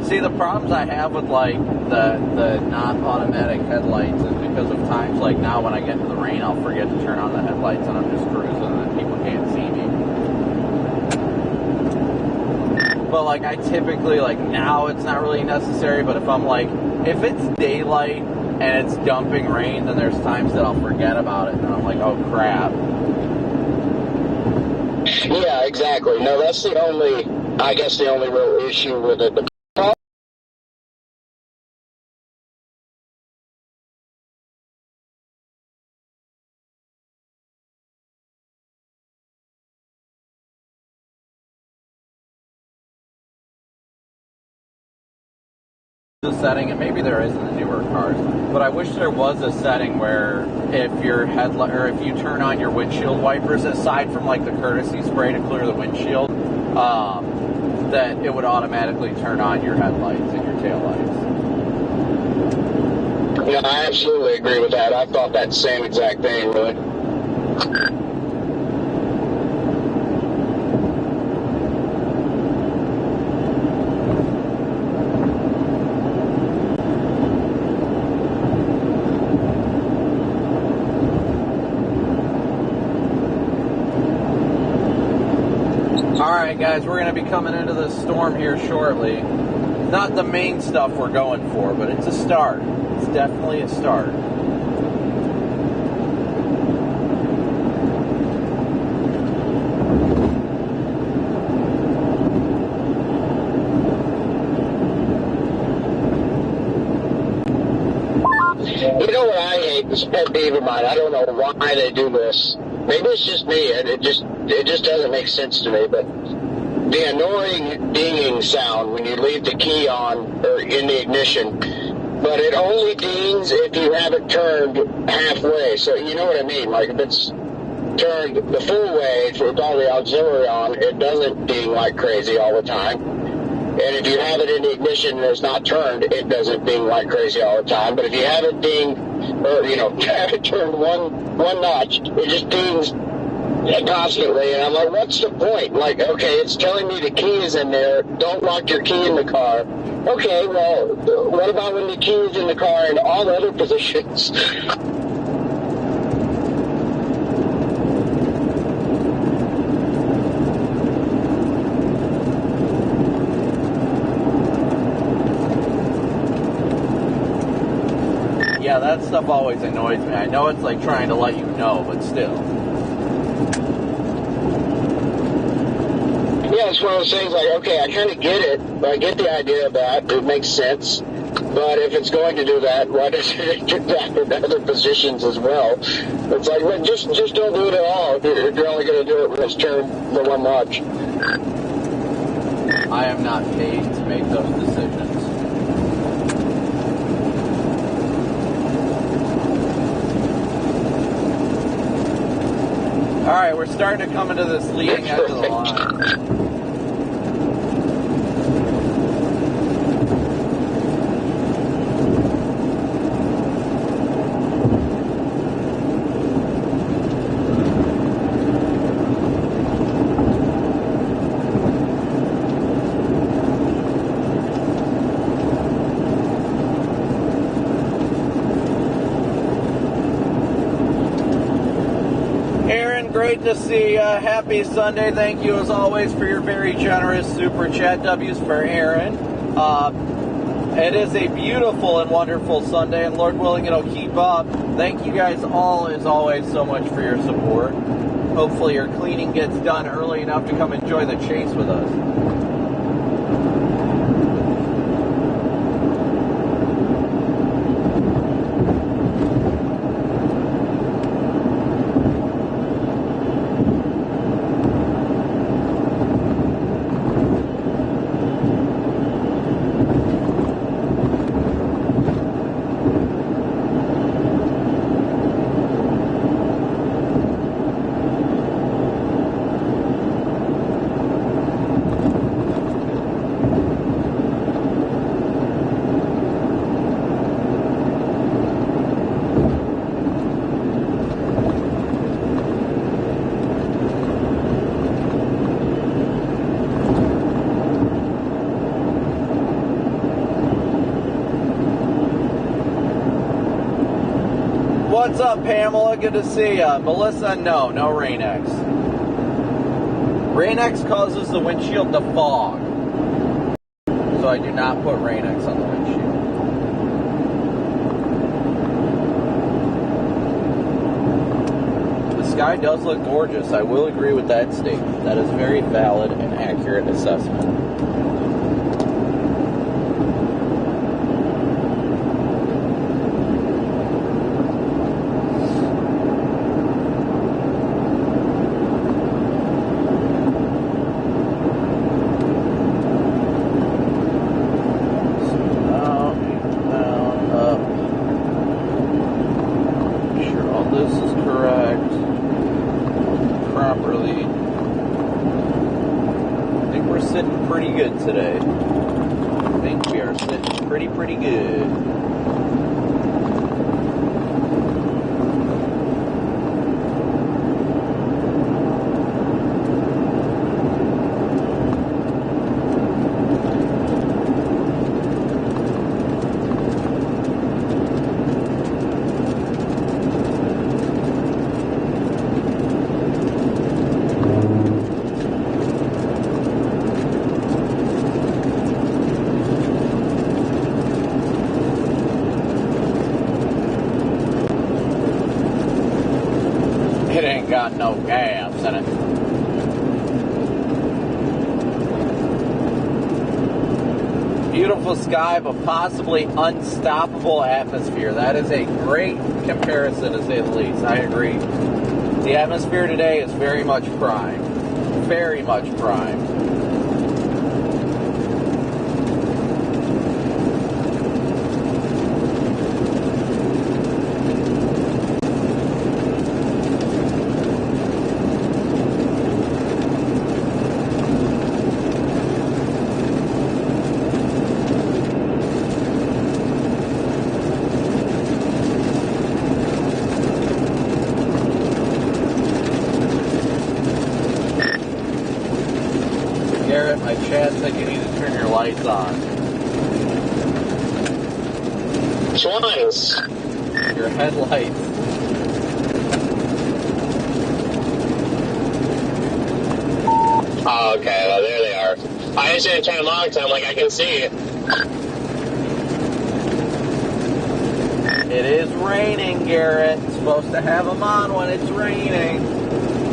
See, the problems I have with the not automatic headlights is because of times like now when I get into the rain, I'll forget to turn on the headlights and I'm just cruising and people can't see me. But I typically now it's not really necessary, but if it's daylight and it's dumping rain, then there's times that I'll forget about it and I'm like, oh crap. Yeah, exactly. No, that's the only real issue with it. The setting, and maybe there is in the newer cars, but I wish there was a setting where if your headlight or if you turn on your windshield wipers, aside from the courtesy spray to clear the windshield, that it would automatically turn on your headlights and your taillights. Yeah, I absolutely agree with that. I thought that same exact thing, really. Alright guys, we're going to be coming into this storm here shortly. Not the main stuff we're going for, but it's a start. It's definitely a start. You know what I hate? This pet peeve of mine. I don't know why they do this. Maybe it's just me, and it just doesn't make sense to me. But the annoying dinging sound when you leave the key on or in the ignition, but it only dings if you have it turned halfway. So you know what I mean? Like if it's turned the full way with all the auxiliary on, it doesn't ding like crazy all the time. And if you have it in the ignition and it's not turned, it doesn't ding like crazy all the time. But if you have it ding, or, have it turned one notch, it just dings constantly. And I'm like, what's the point? Like, okay, it's telling me the key is in there. Don't lock your key in the car. Okay, well, what about when the key is in the car in all the other positions? Yeah, that stuff always annoys me. I know it's like trying to let you know, but still. Yeah, it's one of those things like, okay, I kind of get it. I get the idea of that. It makes sense. But if it's going to do that, why doesn't it do that in other positions as well? It's like, well, just don't do it at all if you're only going to do it when it's turned the one notch. I am not paid to make those decisions. Alright, we're starting to come into this leading edge of the line. Great to see you. Happy Sunday. Thank you as always for your very generous super chat. W's for Aaron. It is a beautiful and wonderful Sunday, and Lord willing it'll keep up. Thank you guys all as always so much for your support. Hopefully your cleaning gets done early enough to come enjoy the chase with us. What's up, Pamela? Good to see ya. Melissa, no Rain-X. Rain-X causes the windshield to fog. So I do not put Rain-X on the windshield. The sky does look gorgeous. I will agree with that statement. That is a very valid and accurate assessment. Today. I think we are sitting pretty good. Beautiful sky, but possibly unstoppable atmosphere. That is a great comparison, to say the least. I agree. The atmosphere today is very much prime. Very much prime. My chat said you need to turn your lights on. Which ones? Your headlights. Oh, okay, well, there they are. I just didn't turn them on because I'm like, I can see. It is raining, Garrett. It's supposed to have them on when it's raining.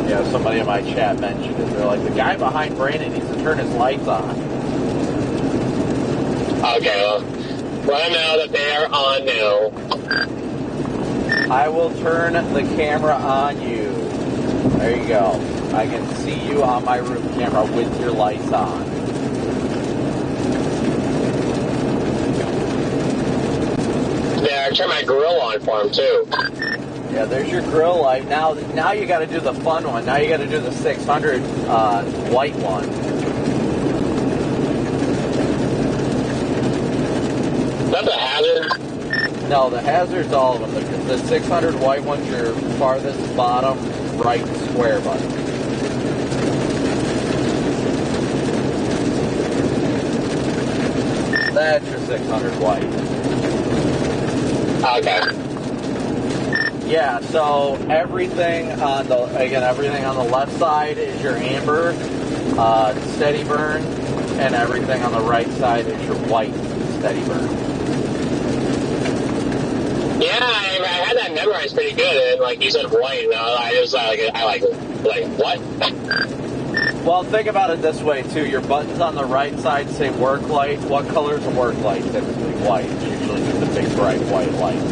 Yeah, somebody in my chat mentioned it. They're like, the guy behind Brandon needs to turn his lights on. Okay, well, let them know that they are on now. I will turn the camera on you. There you go. I can see you on my roof camera with your lights on. Yeah, I turned my grill on for him, too. Yeah, there's your grill light. Now you got to do the fun one. Now you got to do the 600 white one. Is that the hazard? No, the hazard's all of them. The 600 white one's your farthest bottom right square button. That's your 600 white. Okay. Yeah, so everything on the left side is your amber, steady burn, and everything on the right side is your white steady burn. Yeah, I had that memorized pretty good, and like you said white, and I was like what? Well, think about it this way too. Your buttons on the right side say work light. What color is a work light? Typically white. It's usually just a big bright white light.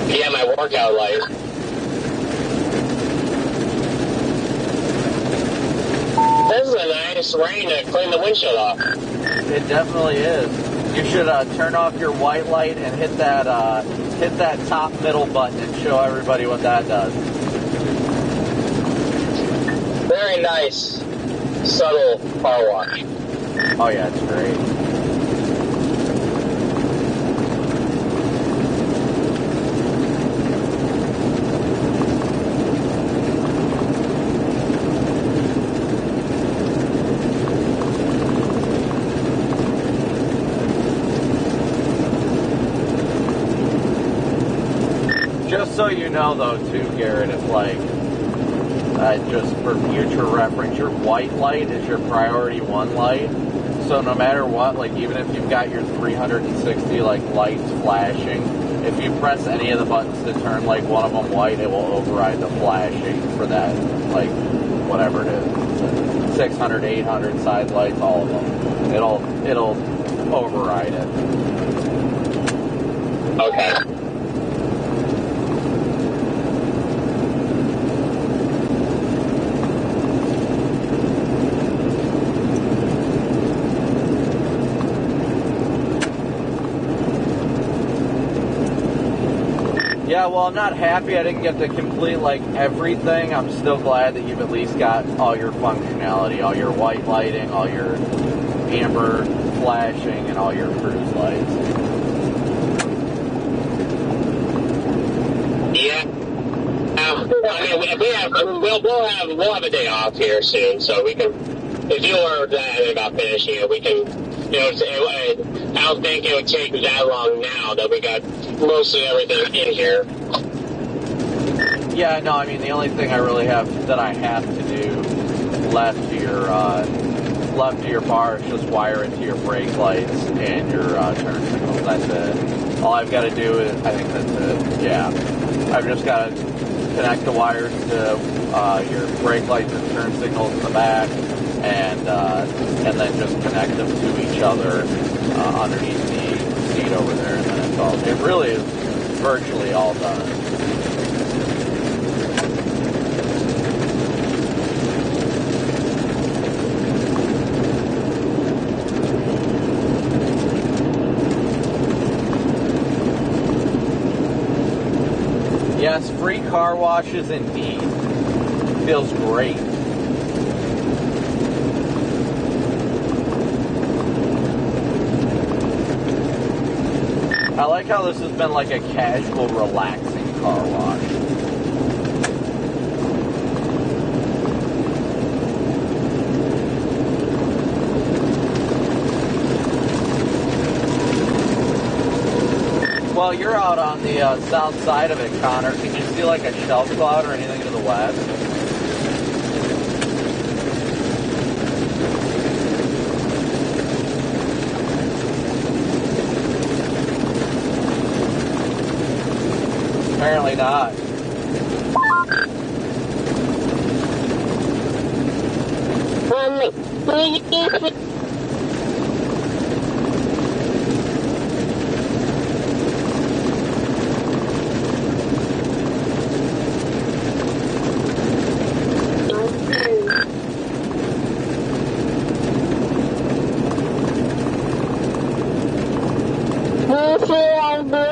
Yeah, my workout light. This is a nice rain to clean the windshield off. It definitely is. You should turn off your white light and hit that top middle button and show everybody what that does. Very nice, subtle car wash. Oh yeah, it's great. Just so you know, though, too, Garrett, it's like, just for future reference, your white light is your priority one light. So no matter what, like, even if you've got your 360, like, lights flashing, if you press any of the buttons to turn, like, one of them white, it will override the flashing for that, like, whatever it is. 600, 800 side lights, all of them. It'll override it. Okay. Yeah, well, I'm not happy I didn't get to complete, like, everything. I'm still glad that you've at least got all your functionality, all your white lighting, all your amber flashing, and all your cruise lights. Yeah. I mean, we'll have a day off here soon, so we can, if you are that about finishing it, we can, I don't think it would take that long now that we got mostly everything in here. Yeah, no, I mean, the only thing I really have to do left to your bar is just wire it to your brake lights and your turn signals. That's it. All I've got to do is, I think that's it. Yeah. I've just got to connect the wires to your brake lights and turn signals in the back, and then just connect them to each other underneath the seat over there, and then it's all. It really is virtually all done. Yes, free car washes indeed. Feels great. I like how this has been like a casual, relaxing car wash. Well, you're out on the south side of it, Connor. Can you see like a shelf cloud or anything to the west? Apparently not.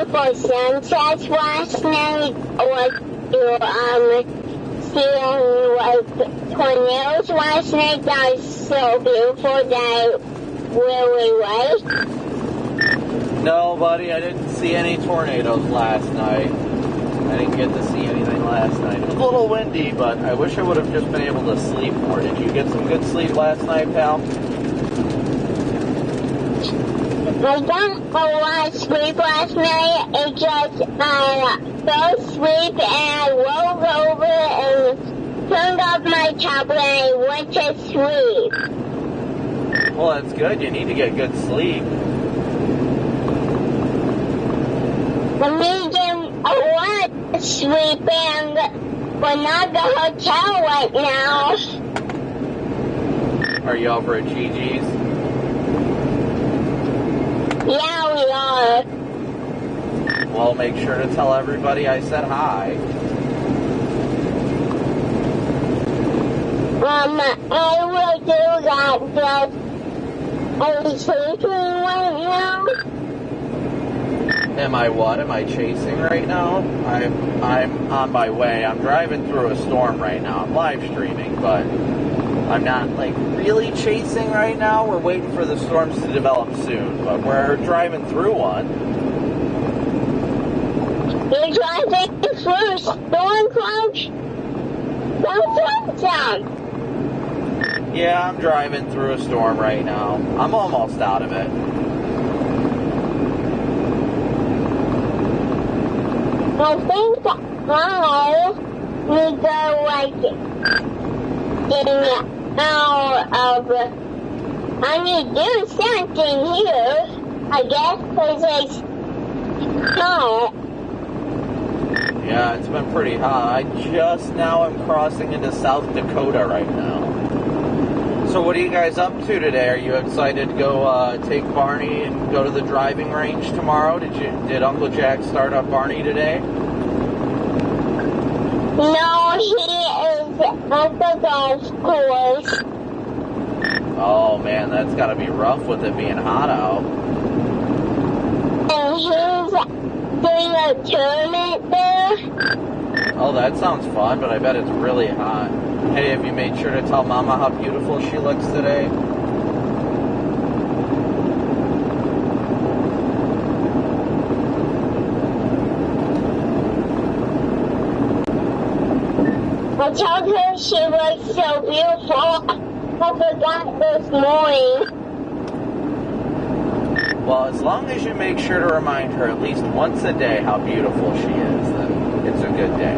For sunsets last night, or seeing like tornadoes last night that was so beautiful that really was. No, buddy, I didn't see any tornadoes last night. I didn't get to see anything last night. It was a little windy, but I wish I would have just been able to sleep more. Did you get some good sleep last night, pal? I got a lot of sleep last night. It just fell asleep and I rolled over and turned off my tablet and I went to sleep. Well, that's good. You need to get good sleep. I need to get a lot of sleep and we're not at the hotel right now. Are you over at Gigi's? Yeah, we are. Well, make sure to tell everybody I said hi. I will do that, but are you sleeping right now? Am I what? Am I chasing right now? I'm on my way. I'm driving through a storm right now. I'm live streaming, but I'm not like really chasing right now. We're waiting for the storms to develop soon, but we're driving through one. You're driving through a storm clouds? That's awesome. Yeah, I'm driving through a storm right now. I'm almost out of it. I think I need to like get out of. I need to do something here, I guess, because it's hot. Yeah, it's been pretty hot. I just now am crossing into South Dakota right now. So what are you guys up to today? Are you excited to go take Barney and go to the driving range tomorrow? Did Uncle Jack start up Barney today? No, he is at the golf course. Oh man, that's got to be rough with it being hot out. And he's doing a tournament there. Oh, that sounds fun, but I bet it's really hot. Hey, have you made sure to tell Mama how beautiful she looks today? I told her she looks so beautiful. I forgot this morning. Well, as long as you make sure to remind her at least once a day how beautiful she is, then it's a good day.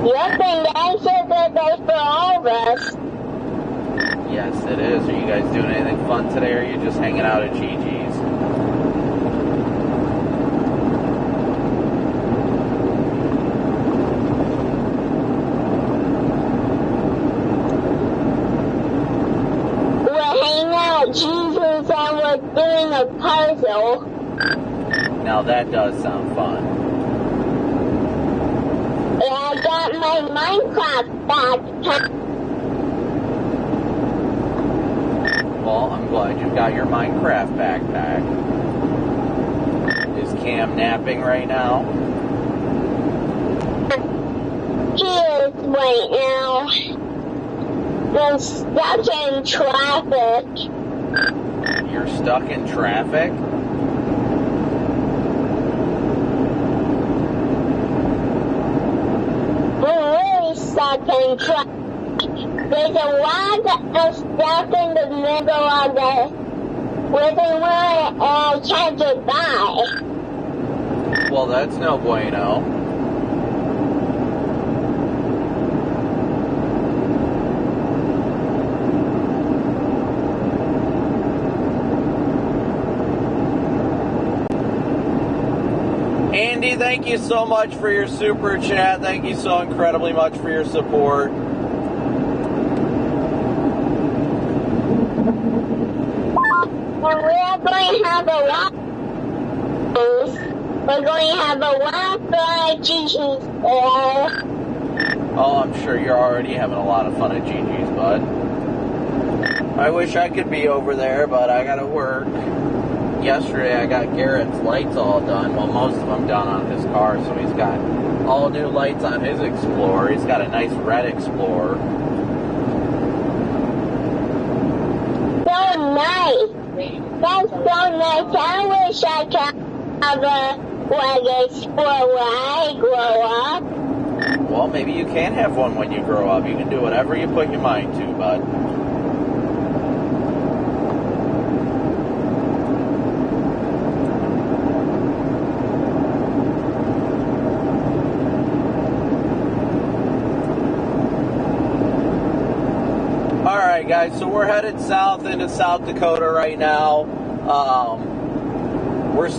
Yep, and that's a good day for all of us. Yes, it is. Are you guys doing anything fun today, or are you just hanging out at Gigi's? was doing a puzzle. Now that does sound fun. And I got my Minecraft backpack. Well, I'm glad you got your Minecraft backpack. Is Cam napping right now? He is right now. I'm stuck in traffic. You're stuck in traffic? We're really stuck in traffic. There's a lot of stuff in the middle of the living room and I can't get by. Well, that's no bueno. Andy, thank you so much for your super chat. Thank you so incredibly much for your support. We're going to have a lot. We're going to have a lot of GG's there. Oh, I'm sure you're already having a lot of fun at Gigi's, bud. I wish I could be over there, but I gotta work. Yesterday I got Garrett's lights all done. Well, most of them done on his car, so he's got all new lights on his Explorer. He's got a nice red Explorer. So nice. That's so nice. I wish I could have a red Explorer when I grow up. Well, maybe you can have one when you grow up. You can do whatever you put your mind to, bud. Alright guys, so we're headed south into South Dakota right now. We're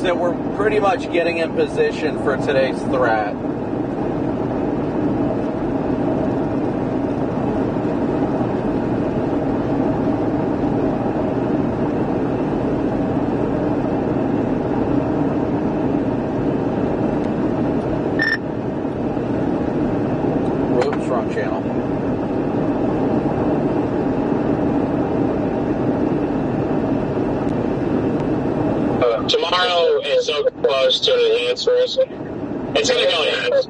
pretty much getting in position for today's threat. Whoops, wrong channel. Tomorrow is so close to an enhanced version. It's going to go enhanced.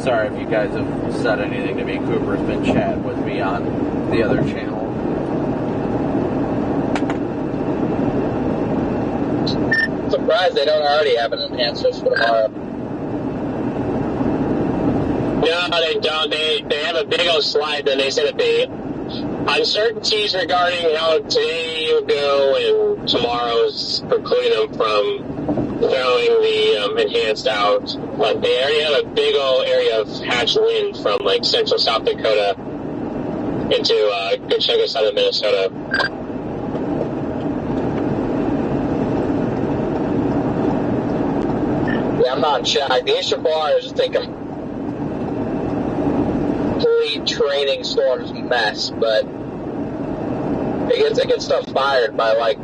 Sorry if you guys have said anything to me. Cooper's been chatting with me on the other channel. I'm surprised they don't already have an enhancer for tomorrow. No, they don't. They have a big old slide, then they said that the uncertainties regarding how today will go and tomorrow's precluding them from throwing the enhanced out. But they already have a big old area of hatch wind from like central South Dakota into a good chunk of southern Minnesota. Yeah, I'm not shocked. The issue bar is just a complete training storm's mess, but it gets stuff fired by like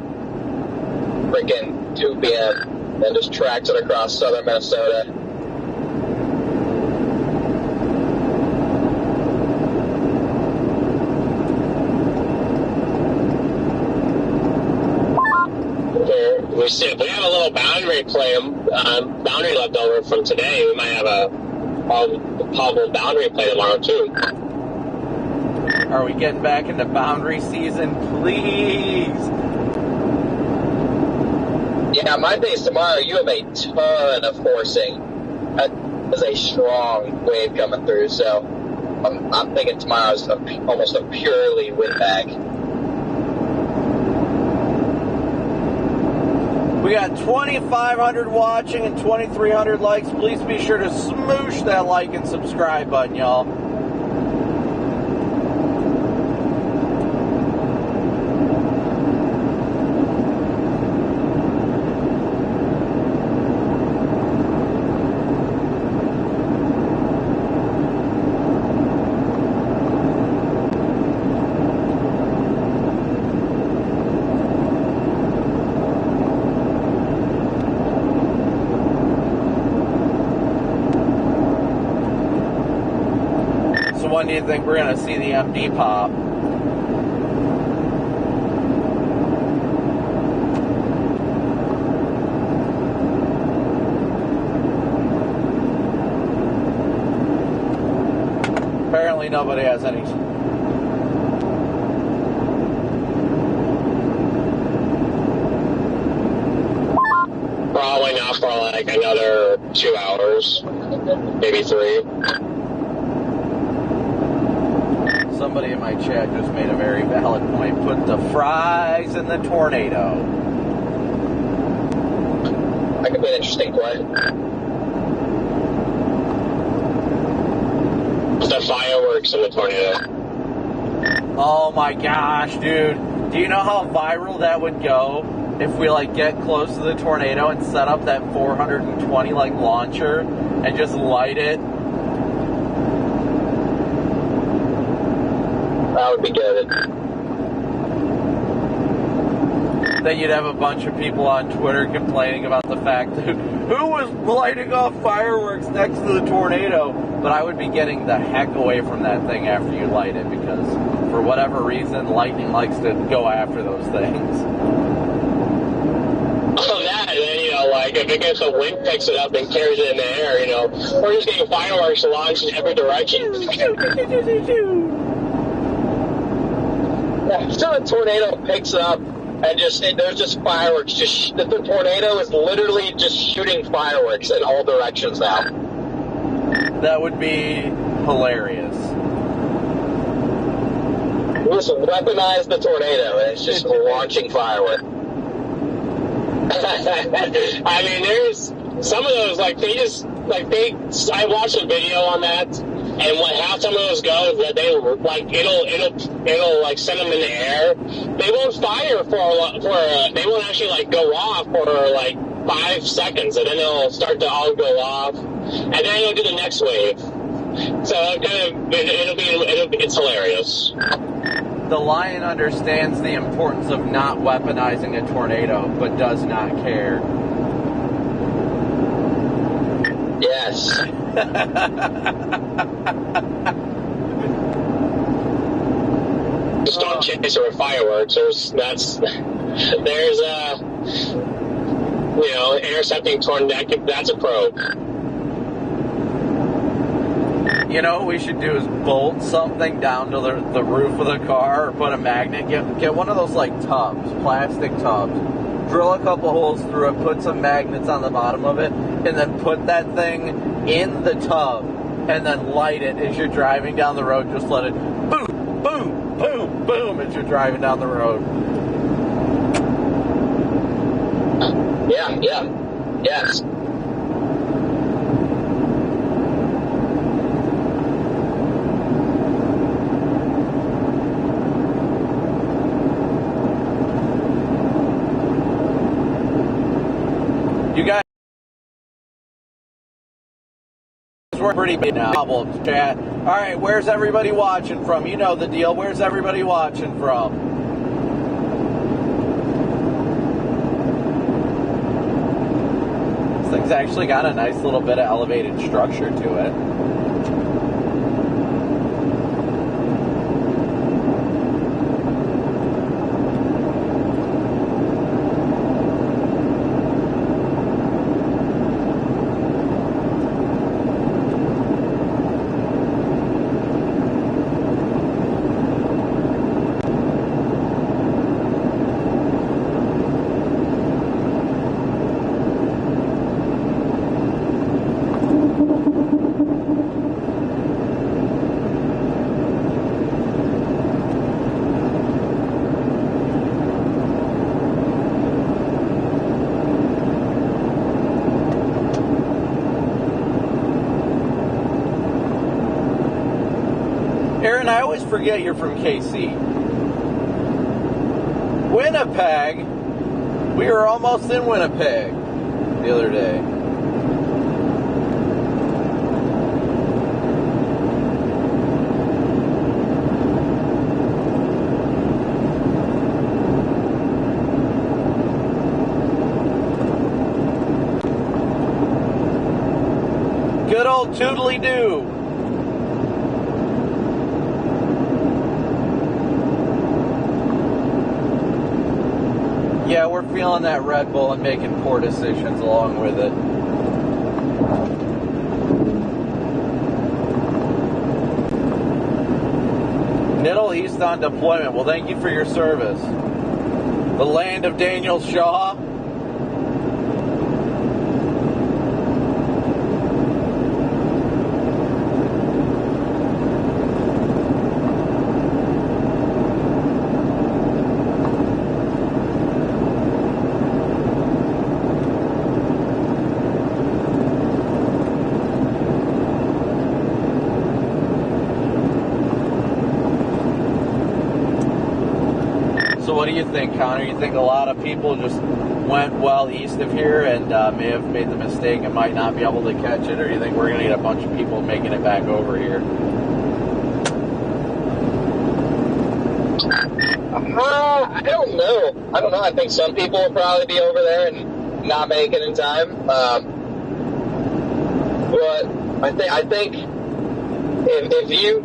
freaking 2 p.m. then just tracks it across southern Minnesota. If we have a little boundary boundary left over from today, we might have a probable boundary play tomorrow too. Are we getting back into boundary season, please? Yeah, my base tomorrow, you have a ton of forcing. That is a strong wave coming through, so I'm thinking tomorrow's almost a purely windbag. We got 2,500 watching and 2,300 likes. Please be sure to smoosh that like and subscribe button, y'all. when do you think we're going to see the MD pop? Apparently nobody has any. Probably not for like another 2 hours, maybe 3. Somebody in my chat just made a very valid point. Put the fries in the tornado. That could be an interesting play. The fireworks in the tornado. Oh my gosh, dude. Do you know how viral that would go if we like get close to the tornado and set up that 420 like launcher and just light it? That would be good. Then you'd have a bunch of people on Twitter complaining about the fact that who was lighting off fireworks next to the tornado? But I would be getting the heck away from that thing after you light it, because for whatever reason, lightning likes to go after those things. Oh, that, and then, you know, like, if it gets the wind picks it up and carries it in the air, you know, we're just getting fireworks launched in every direction. So the tornado picks up and there's just fireworks. The tornado is literally just shooting fireworks in all directions now. That would be hilarious. Just weaponize the tornado and it's just launching fireworks. I mean, there's some of those, like, I watched a video on that, and how some of those go is that they, like, it'll like, send them in the air. They won't fire they won't actually, like, go off for, like, 5 seconds, and then they'll start to all go off, and then it'll do the next wave. So it's hilarious. The lion understands the importance of not weaponizing a tornado, but does not care. Yes. Just don't chase it with fireworks. There's you know, intercepting tornado. That's a pro. You know what we should do is bolt something down to the roof of the car, or put a magnet, get one of those like tubs, plastic tubs, drill a couple holes through it, put some magnets on the bottom of it, and then put that thing in the tub, and then light it as you're driving down the road. Just let it boom, boom, boom, boom as you're driving down the road. Yeah, yes. You guys, we're pretty big now. Problems, chat. All right, where's everybody watching from? You know the deal. Where's everybody watching from? This thing's actually got a nice little bit of elevated structure to it. Aaron, I always forget you're from KC. Winnipeg? We were almost in Winnipeg the other day. Good old toodly-doo. feeling that Red Bull and making poor decisions along with it. Middle East on deployment. Well, thank you for your service. The land of Daniel Shaw. What do you think, Connor? You think a lot of people just went well east of here and may have made the mistake and might not be able to catch it, or do you think we're going to get a bunch of people making it back over here? I don't know. I think some people will probably be over there and not make it in time. But I think if you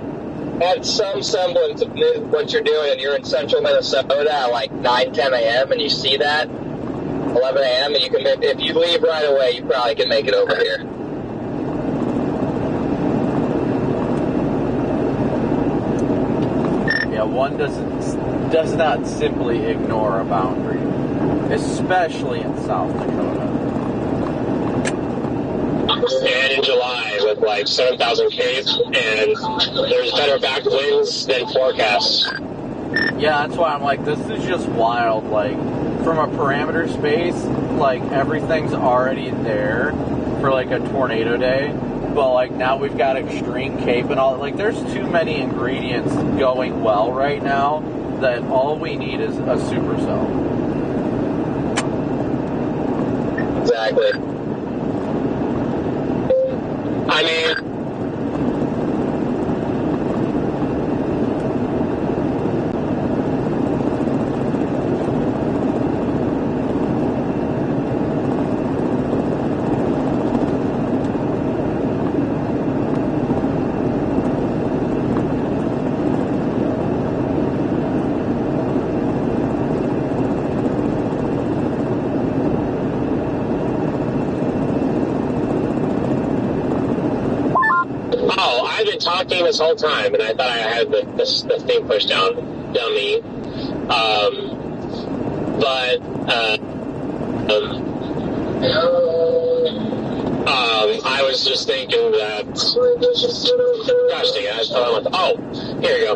had some semblance of what you're doing and you're in central Minnesota at like 9, 10 a.m. and you see that, 11 a.m. and you can, if you leave right away, you probably can make it over here. Yeah, one does not simply ignore a boundary, especially in South Dakota. And in July with like 7,000 Ks, and there's better back winds than forecast. Yeah, that's why I'm like, this is just wild. Like, from a parameter space, like, everything's already there for like a tornado day. But like, now we've got extreme cape and all. Like, there's too many ingredients going well right now that all we need is a supercell. Exactly. I mean, I've been talking this whole time, and I thought I had the thing pushed down me. I was just thinking that. Gosh dang it! I just thought I went. Oh, here we go.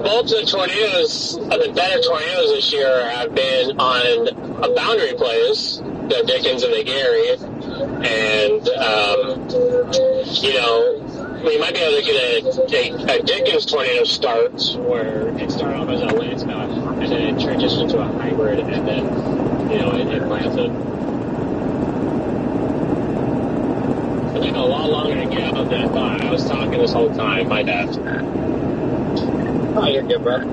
Both the tornadoes, the better tornadoes this year, have been on a boundary plays, the Dickens and the Gary. And, we might be able to get a Dickens tornado start where it started off as a landslide and then it transitioned to a hybrid and then, it lasted. It took a lot longer to get out than I thought. I was talking this whole time. My bad. Oh, you're good, bro.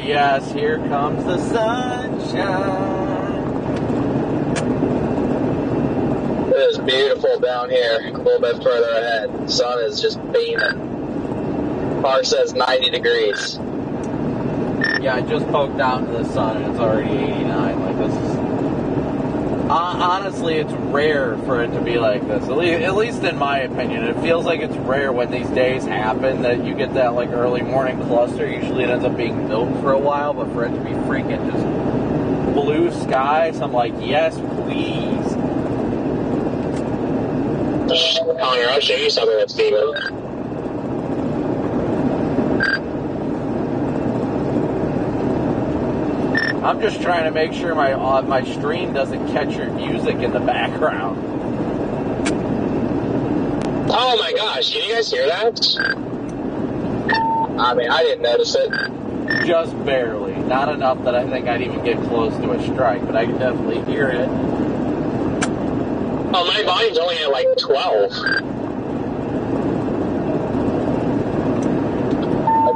Yes, here comes the sunshine. It is beautiful down here, a little bit further ahead. The sun is just beaming. Car says 90 degrees. Yeah, I just poked out into the sun and it's already 89. Like, this is... honestly, it's rare for it to be like this. At least in my opinion. It feels like it's rare when these days happen that you get that, like, early morning cluster. Usually it ends up being milk for a while, but for it to be freaking just blue skies, I'm like, yes, please. Connor, I'll show you something that's beaming. I'm just trying to make sure my stream doesn't catch your music in the background. Oh my gosh, can you guys hear that? I mean, I didn't notice it. Just barely. Not enough that I think I'd even get close to a strike, but I can definitely hear it. Oh, my volume's only at like 12.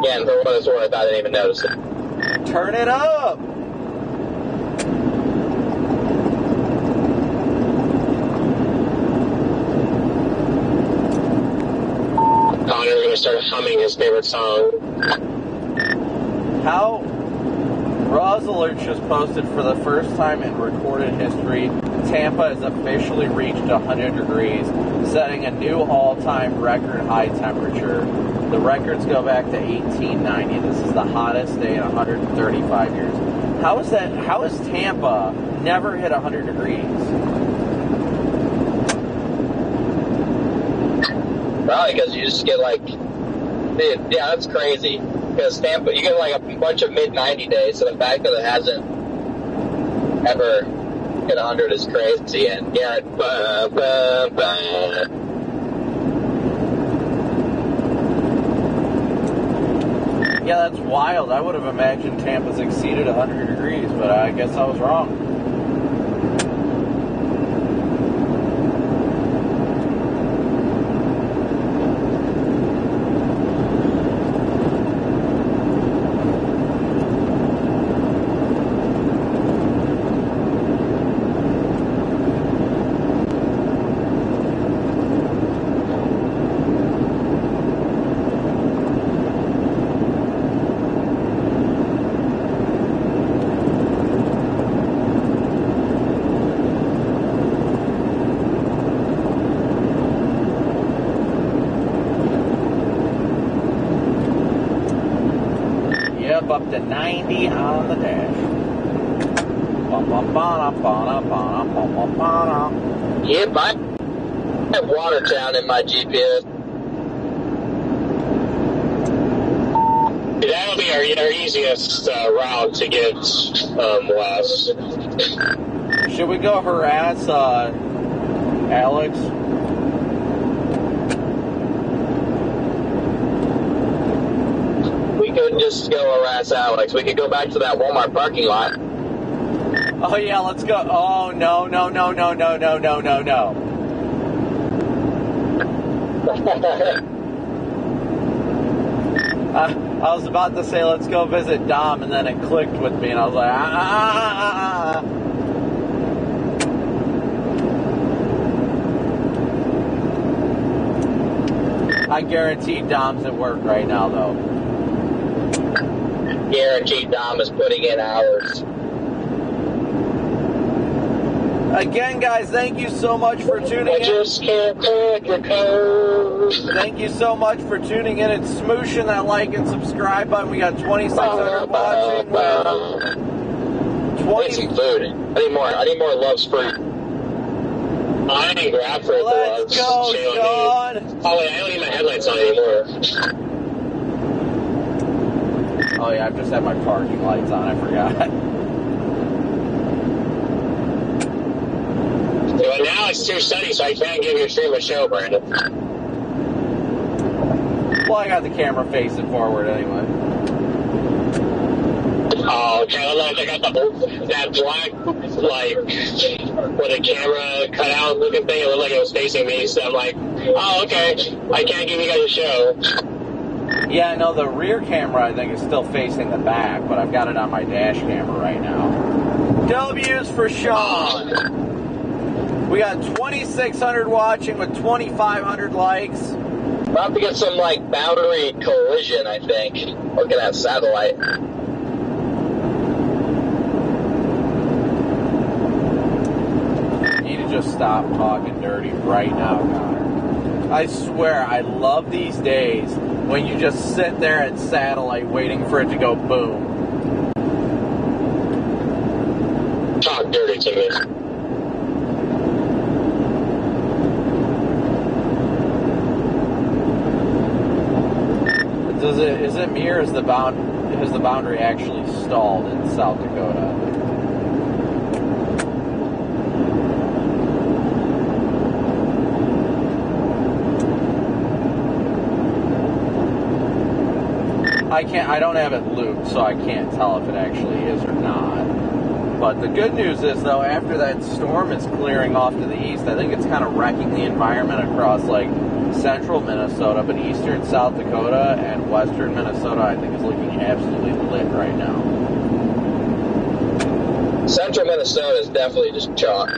Again, for what it's worth, I didn't even notice it. Turn it up! Connor's gonna start humming his favorite song. How Roz Alert just posted for the first time in recorded history, Tampa has officially reached 100 degrees, setting a new all-time record high temperature. The records go back to 1890. This is the hottest day in 135 years. How is Tampa never hit 100 degrees? Probably because you just get like, dude, yeah, that's crazy. Because Tampa, you get like a bunch of mid-90 days, so the fact that it hasn't ever hit 100 is crazy. And yeah, Yeah, that's wild. I would have imagined Tampa's exceeded 100 degrees, but I guess I was wrong. Up to 90 on the dash. Yep, I have Watertown in my GPS. That'll be our easiest route to get west. Should we go harass Alex? We could just go harass Alex. We could go back to that Walmart parking lot. Oh yeah, let's go. Oh no. I was about to say let's go visit Dom, and then it clicked with me, and I was like, I guarantee Dom's at work right now, though. Guaranteed Dom is putting in hours. Again, guys, thank you so much for tuning in. Just can't crack your code. Thank you so much for tuning in and smooshing that like and subscribe button. We got 2,600 watching. I need some food. I need more Love's fruit. I didn't grab for Let's go, Sean. Oh wait, I don't need my headlights on anymore. Oh yeah, I've just had my parking lights on. I forgot. But now it's too sunny, so I can't give your stream a show, Brandon. Well, I got the camera facing forward anyway. Oh, okay. Well, I got that black, like, with a camera cut out looking thing. It looked like it was facing me, so I'm like, oh, okay. I can't give you guys a show. Yeah, no, the rear camera I think is still facing the back, but I've got it on my dash camera right now. W's for Sean. We got 2,600 watching with 2,500 likes. About to get some, like, boundary collision, I think. Looking at satellite. You need to just stop talking dirty right now, Connor. I swear, I love these days when you just sit there at satellite waiting for it to go boom. Talk dirty to me. Is it me or is has the boundary actually stalled in South Dakota? I don't have it looped, so I can't tell if it actually is or not. But the good news is, though, after that storm is clearing off to the east, I think it's kind of wrecking the environment across, like, central Minnesota, but eastern South Dakota and western Minnesota, I think, is looking absolutely lit right now. Central Minnesota is definitely just chalk.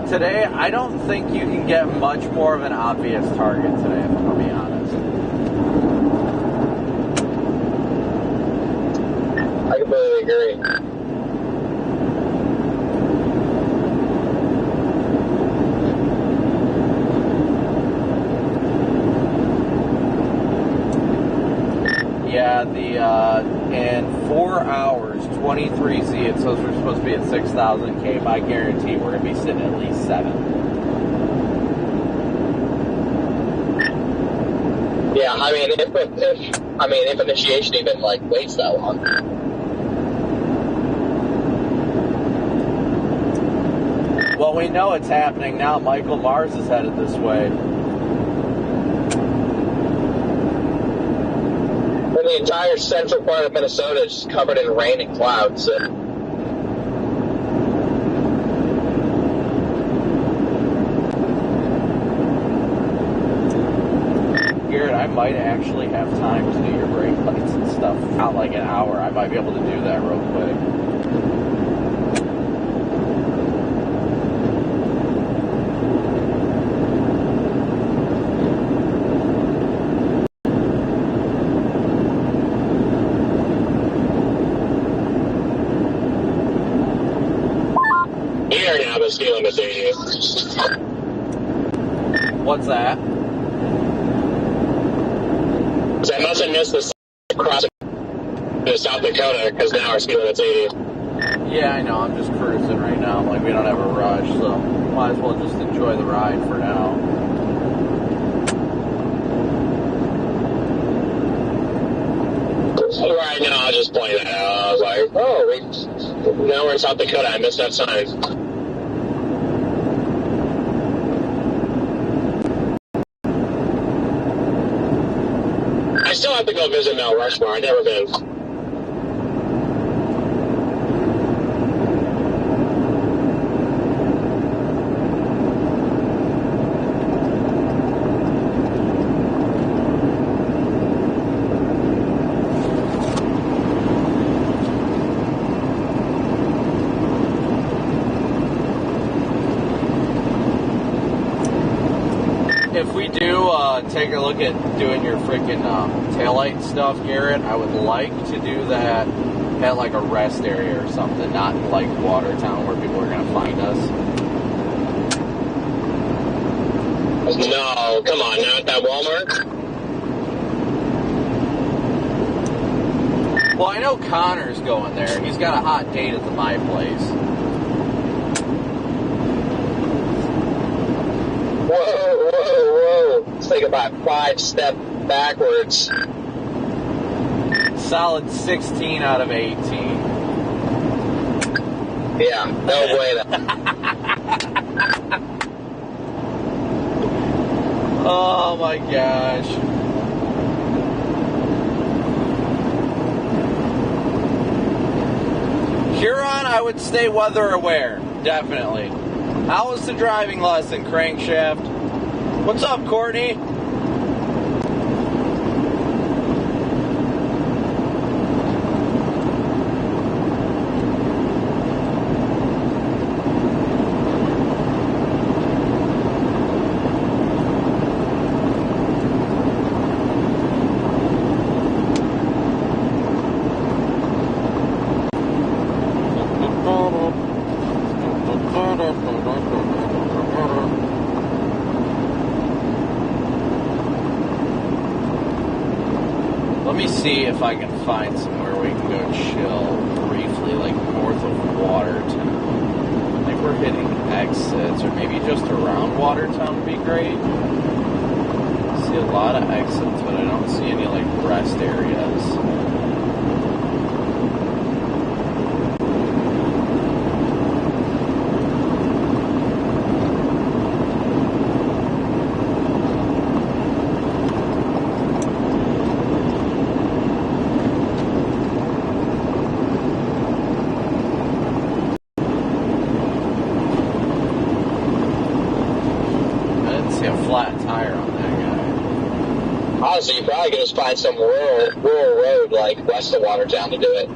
Today, I don't think you can get much more of an obvious target today, if I'm going to be honest. I completely agree. Yeah, in 4 hours, 23Z, it says we're supposed to be at 6,000 Cape. I guarantee we're going to be sitting at least 7. Yeah, I mean, if initiation even, like, waits that long. Well, we know it's happening now. Michael Mars is headed this way. And the entire central part of Minnesota is just covered in rain and clouds. Garrett, I might actually have time to do your brake lights and stuff. Not like an hour. I might be able to do that real quick. Speed limit 80. What's that? So I must have missed this crossing to South Dakota because now our speed limit's 80. Yeah, I know. I'm just cruising right now. Like, we don't have a rush, so might as well just enjoy the ride for now. Right now, I was just pointing that out. I was like, oh, now we're in South Dakota. I missed that sign. I still have to go visit Mount Rushmore. I've never been. If we do take a look at doing your freaking taillight stuff, Garrett, I would like to do that at like a rest area or something, not in like Watertown where people are going to find us. No, come on, not at that Walmart. Well, I know Connor's going there. He's got a hot date at the My Place. Whoa. Let's take about 5 steps backwards. Solid 16 out of 18. Yeah, no way. Oh my gosh. Huron, I would stay weather aware, definitely. How was the driving lesson, Crankshaft? What's up, Courtney? Let me see if I can find somewhere we can go chill briefly, like north of Watertown. I think we're hitting exits, or maybe just around Watertown would be great. I see a lot of exits, but I don't see any like rest areas. probably could just find some rural road like west of Watertown to do it.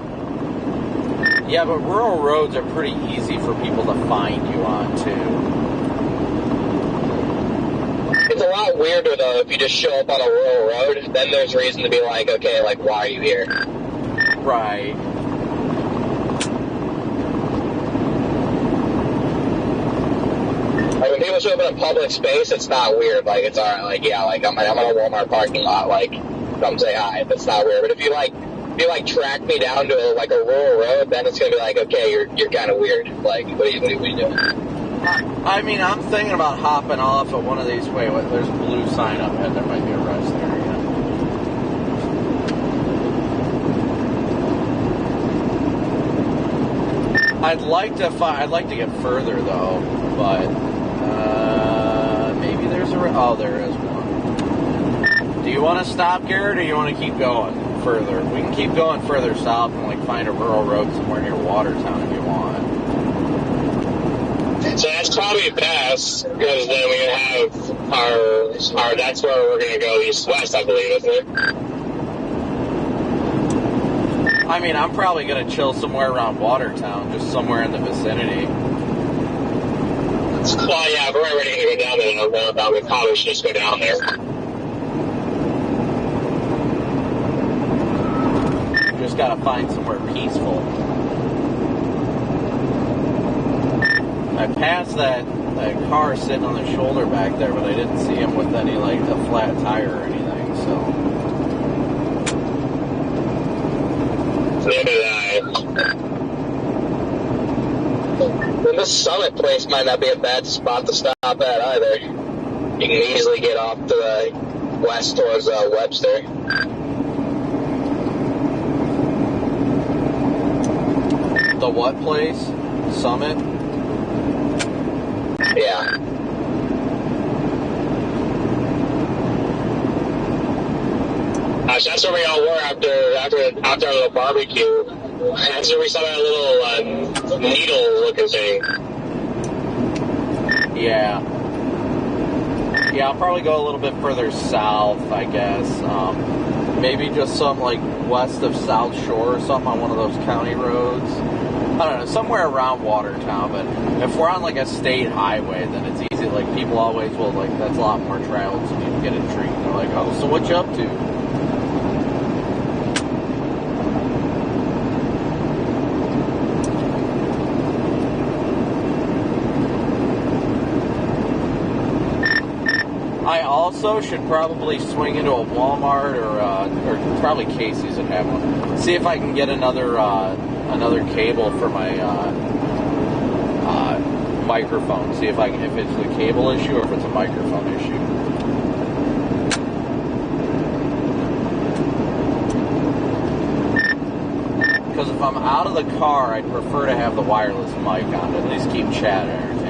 Yeah, but rural roads are pretty easy for people to find you on, too. It's a lot weirder, though, if you just show up on a rural road. Then there's reason to be like, okay, like, why are you here? Right. Like, when people show up in a public space, it's not weird. Like, it's alright. Like, yeah, like, I'm in a Walmart parking lot. Like, come say hi. That's not weird. But if you track me down to a rural road, then it's gonna be like, okay, you're kind of weird. Like, what are you doing? I mean, I'm thinking about hopping off at one of these. Wait, there's a blue sign up ahead. There might be a rest area. I'd like to get further though, but maybe there's there is one. Do you want to stop, Garrett, or do you want to keep going further? We can keep going further south and like find a rural road somewhere near Watertown if you want. So that's probably best, because then we can have our that's where we're going to go east-west, I believe, isn't it? I mean, I'm probably going to chill somewhere around Watertown, just somewhere in the vicinity. Well, yeah, if we're ready to go down there, we probably should just go down there. Just got to find somewhere peaceful. I passed that car sitting on the shoulder back there, but I didn't see him with any, like, a flat tire or anything, so. Neither did I. Well, this Summit place might not be a bad spot to stop at either. You can easily get off to the west towards Webster. The what place? Summit? Yeah. That's where we all were after our little barbecue. That's where we saw that little needle-looking thing. Yeah. Yeah, I'll probably go a little bit further south, I guess. Maybe just some, like, west of South Shore or something on one of those county roads. I don't know, somewhere around Watertown, but if we're on, like, a state highway, then it's easy. Like, people always will, like, that's a lot more traveled, so people get intrigued. They're like, oh, so what you up to? I also should probably swing into a Walmart or probably Casey's would have one. See if I can get another cable for my microphone. See if it's a cable issue or if it's a microphone issue. Because if I'm out of the car, I'd prefer to have the wireless mic on to at least keep chat entertained.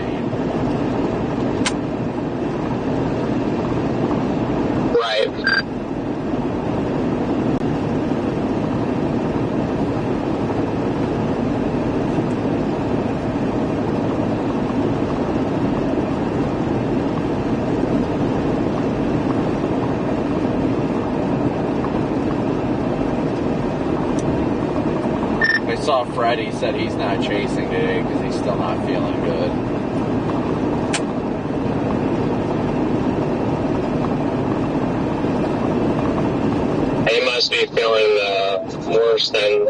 Right. I saw Freddie said he's not chasing today because he's still not feeling good. He must be feeling worse than.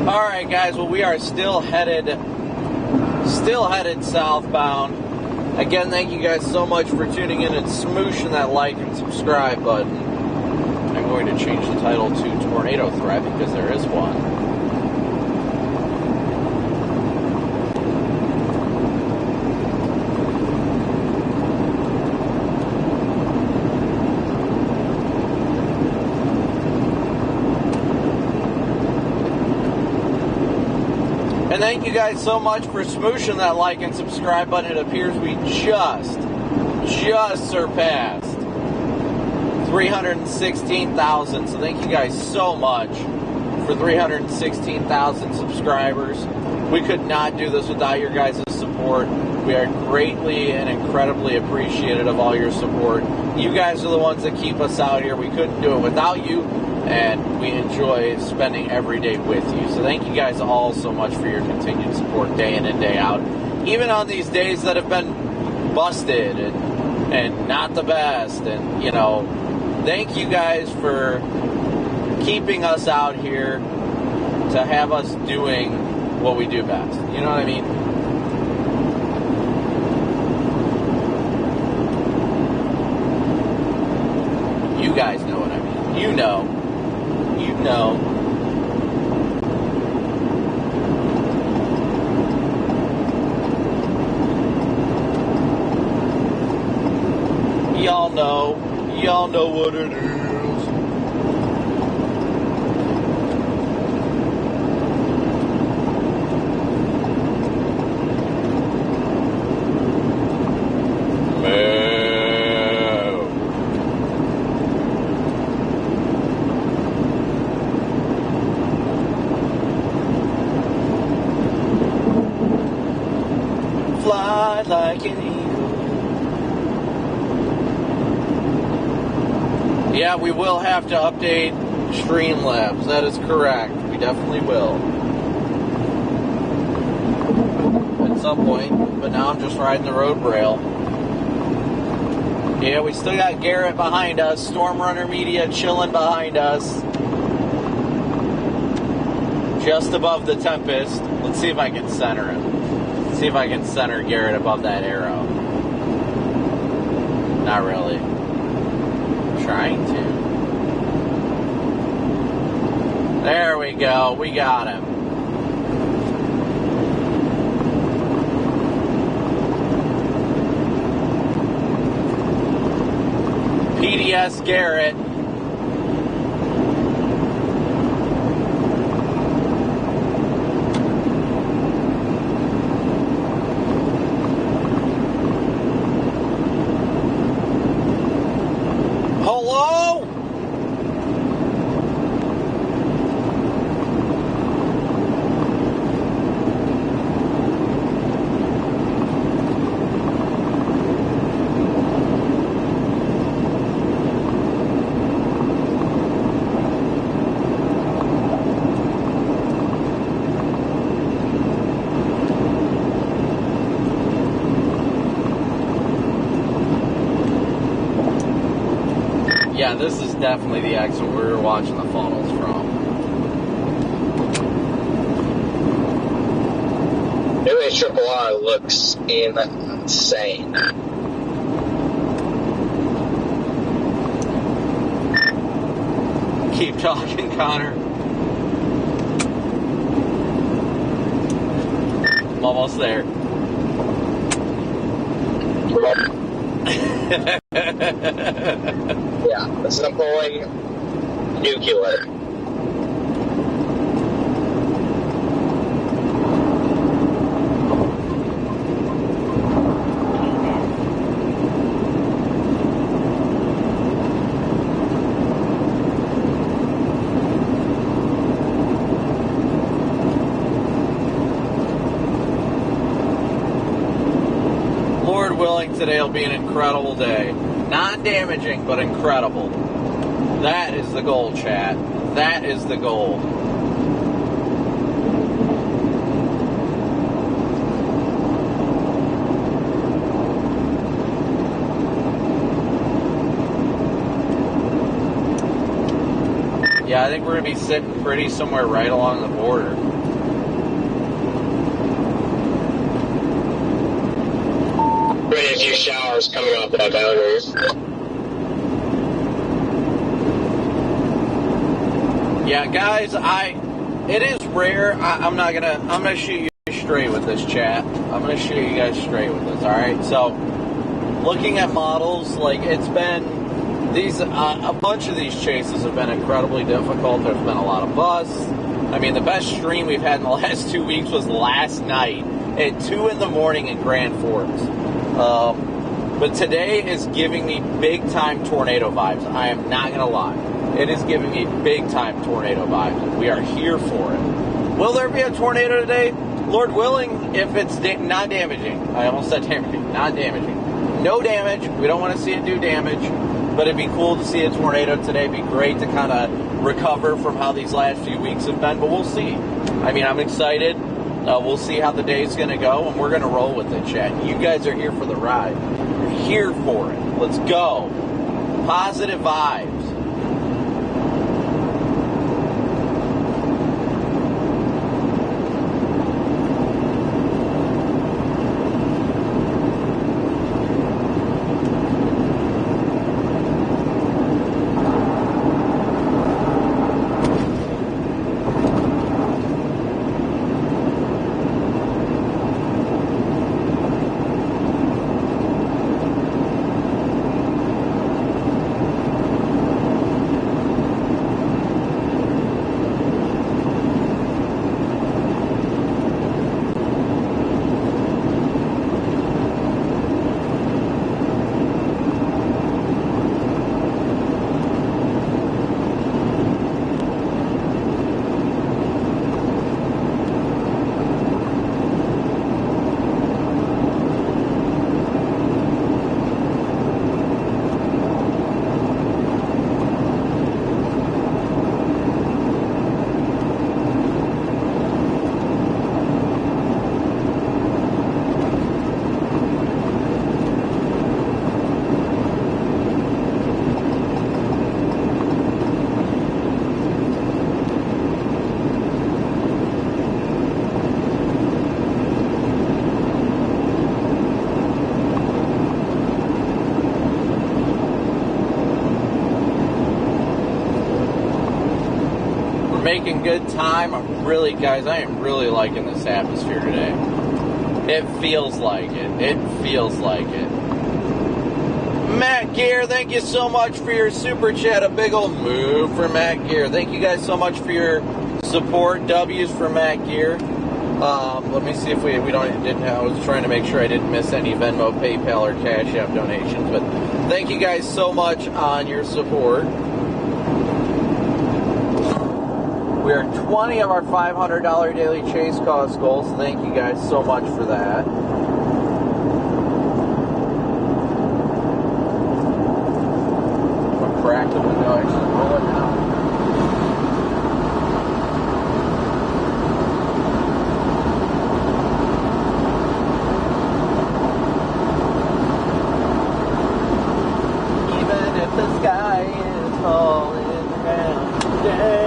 All right, guys. Well, we are still headed southbound. Again, thank you guys so much for tuning in and smooshing that like and subscribe button. I'm going to change the title to Tornado Threat because there is one. And thank you guys so much for smooshing that like and subscribe button. It appears we just surpassed 316,000. So thank you guys so much for 316,000 subscribers. We could not do this without your guys' support. We are greatly and incredibly appreciative of all your support. You guys are the ones that keep us out here. We couldn't do it without you, and we enjoy spending every day with you. So thank you guys all so much for your continued support day in and day out. Even on these days that have been busted and not the best. And, you know, thank you guys for keeping us out here to have us doing what we do best. You know what I mean? You guys know what I mean. You know. You know. Y'all know. Y'all know what it is. Fly like an eagle. Yeah, we will have to update Streamlabs. That is correct. We definitely will. At some point. But now I'm just riding the road rail. Yeah, we still got Garrett behind us. Stormrunner Media chilling behind us. Just above the Tempest. Let's see if I can center him. See if I can center Garrett above that arrow. Not really. Trying to. There we go. We got him. PDS Garrett. Hello? Yeah, this is definitely the exit we were watching the funnels from. New Triple R looks insane. Keep talking, Connor. I'm almost there. Yeah, this is employing nuclear. Lord willing, today will be an incredible day. Non-damaging, but incredible. That is the goal, chat. That is the goal. Yeah, I think we're going to be sitting pretty somewhere right along the border. Pretty few showers coming off that boundary. Yeah, guys, it is rare. I'm gonna shoot you straight with this, chat. I'm gonna shoot you guys straight with this. All right. So, looking at models, like it's been these a bunch of these chases have been incredibly difficult. There's been a lot of busts. I mean, the best stream we've had in the last 2 weeks was last night at 2 in the morning in Grand Forks. But today is giving me big time tornado vibes. I am not gonna lie. It is giving me big-time tornado vibes. We are here for it. Will there be a tornado today? Lord willing, if it's non-damaging. I almost said damaging. Non-damaging. No damage. We don't want to see it do damage. But it'd be cool to see a tornado today. It'd be great to kind of recover from how these last few weeks have been. But we'll see. I mean, I'm excited. We'll see how the day's going to go. And we're going to roll with it, chat. You guys are here for the ride. You're here for it. Let's go. Positive vibes. Making good time. I am really liking this atmosphere today. It feels like it. It feels like it. Matt Gear, thank you so much for your super chat. A big old move for Matt Gear. Thank you guys so much for your support. W's for Matt Gear. Let me see if I was trying to make sure I didn't miss any Venmo, PayPal, or Cash App donations. But thank you guys so much on your support. We are 20 of our $500 daily chase cost goals. Thank you guys so much for that. I'll crack the window, actually roll it down. Even if the sky is falling down.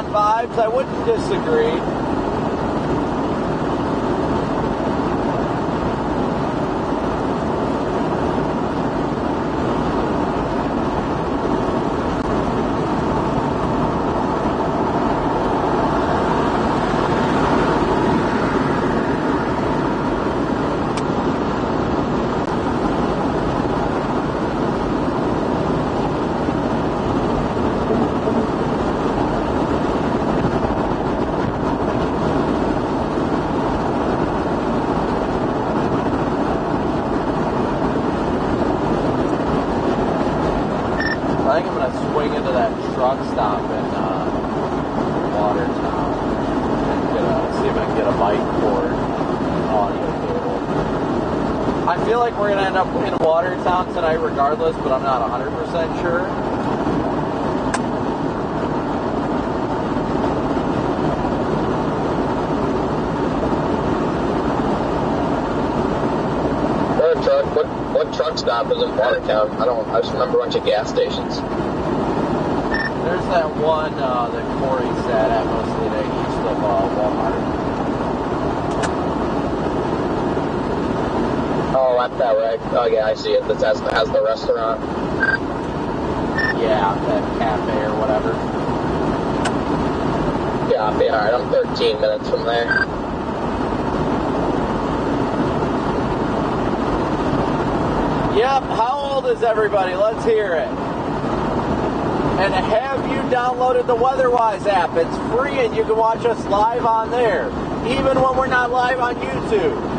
Vibes, I wouldn't disagree. I think I'm going to swing into that truck stop in Watertown and see if I can get a mic cord and audio cable. I feel like we're going to end up in Watertown tonight regardless, but I'm not 100% sure. What truck stop is in Watertown? I just remember a bunch of gas stations. There's that one that Corey sat at most of the day east of Walmart. Oh, at that right. Oh yeah, I see it. That has the restaurant. Yeah, that cafe or whatever. Copy. Alright, I'm 13 minutes from there. Yep, how old is everybody? Let's hear it. And have you downloaded the WeatherWise app? It's free and you can watch us live on there, even when we're not live on YouTube.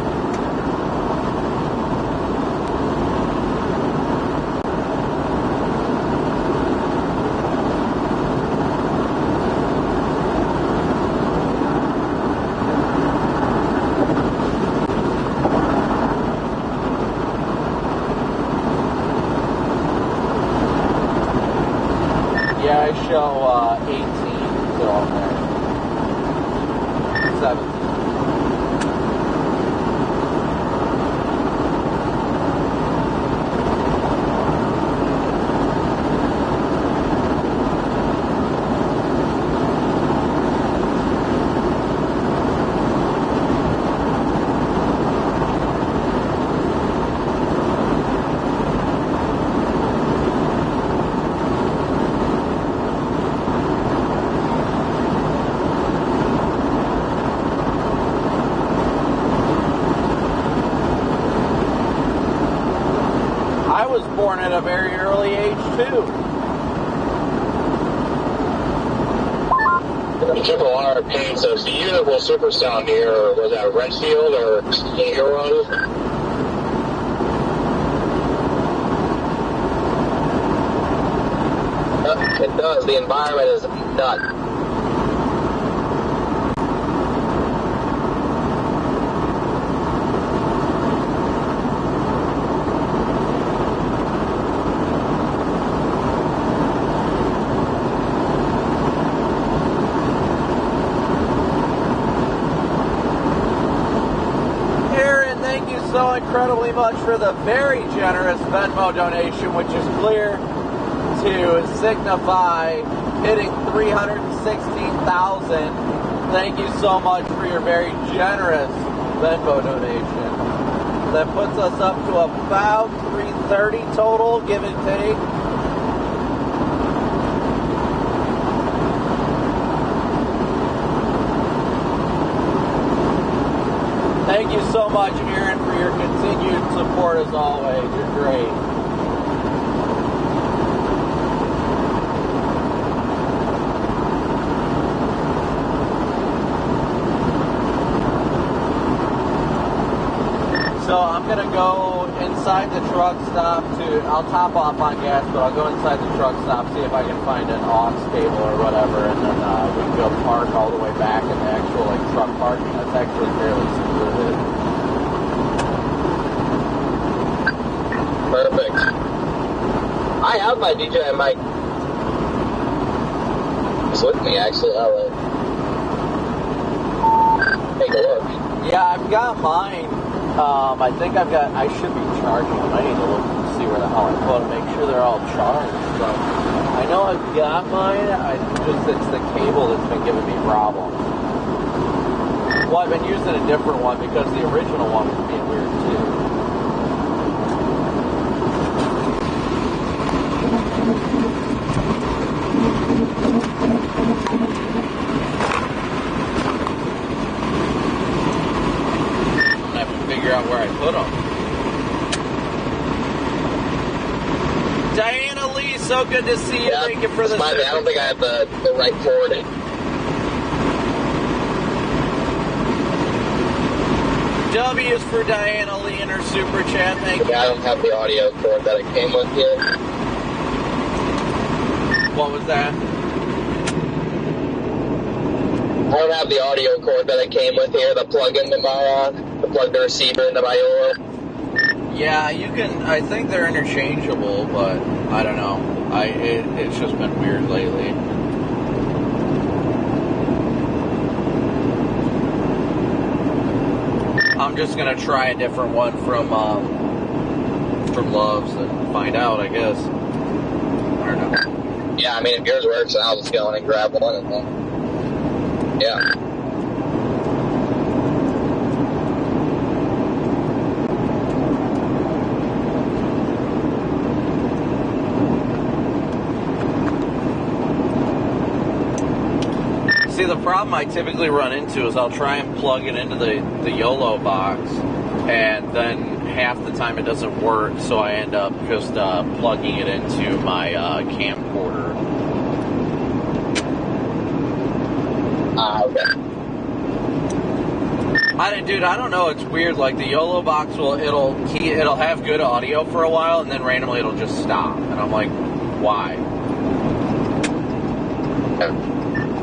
Yeah, I show 18 still on there. 17. I was born at a very early age, too. Triple R paint, so it's the universal super sound here, or was that Redfield or Huron? It does. The environment is nuts. So incredibly much for the very generous Venmo donation, which is clear to signify hitting 316,000. Thank you so much for your very generous Venmo donation. That puts us up to about 330 total, give and take. Thank you so much, Aaron, for your continued support as always. You're great. So I'm going to go inside the truck stop I'll top off on gas, but I'll go inside the truck stop, see if I can find an aux cable or whatever, and then we can go park all the way back in the actual truck parking. That's actually fairly secluded. Perfect. I have my DJI mic. It's with me, actually. I'll take a look. Yeah, I've got mine. I think I should be charging them. I need to look and see where the hell I put them, make sure they're all charged. So I know I've got mine, it's the cable that's been giving me problems. Well, I've been using a different one because the original one was being weird too. Figure out where I put them. Diana Lee, so good to see you. Yeah, thank you for the. I don't think I have the right forwarding. W is for Diana Lee in her super chat. Thank you. I don't have the audio cord that it came with yet. What was that? I don't have the audio cord that it came with here, the plug into my, plug the receiver into my Euro. Yeah, you can, I think they're interchangeable, but I don't know. It's just been weird lately. I'm just gonna try a different one from Love's and find out, I guess. I don't know. Yeah, I mean, if yours works, I'll just go in and grab one and then, yeah. See, the problem I typically run into is I'll try and plug it into the YOLO box, and then half the time it doesn't work, so I end up just plugging it into my camcorder. Okay. Dude, I don't know. It's weird. Like the YOLO box it'll have good audio for a while, and then randomly it'll just stop, and I'm like, why?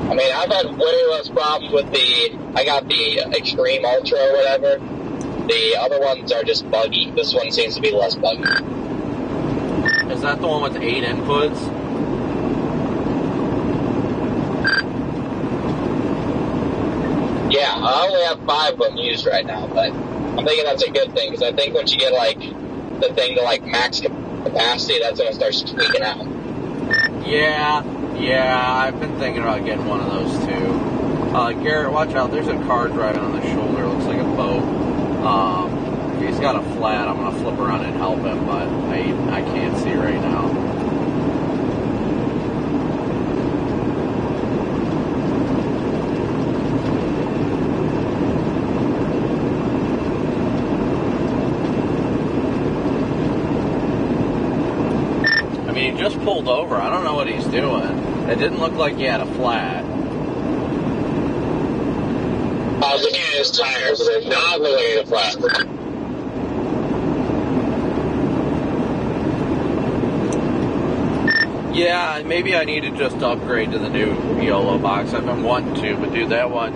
I mean, I've had way less problems with I got the Extreme Ultra or whatever. The other ones are just buggy. This one seems to be less buggy. Is that the one with 8 inputs? Yeah, I only have 5 of them used right now, but I'm thinking that's a good thing, because I think once you get, like, the thing to, like, max capacity, that's when it starts tweaking out. Yeah, I've been thinking about getting one of those, too. Garrett, watch out, there's a car driving on the shoulder, looks like a boat. If he's got a flat, I'm going to flip around and help him, but I can't see right now. He just pulled over. I don't know what he's doing. It didn't look like he had a flat. I was looking at his tires, so they're not looking at a flat. Yeah, maybe I need to just upgrade to the new YOLO box. I've been wanting to, but dude, that one,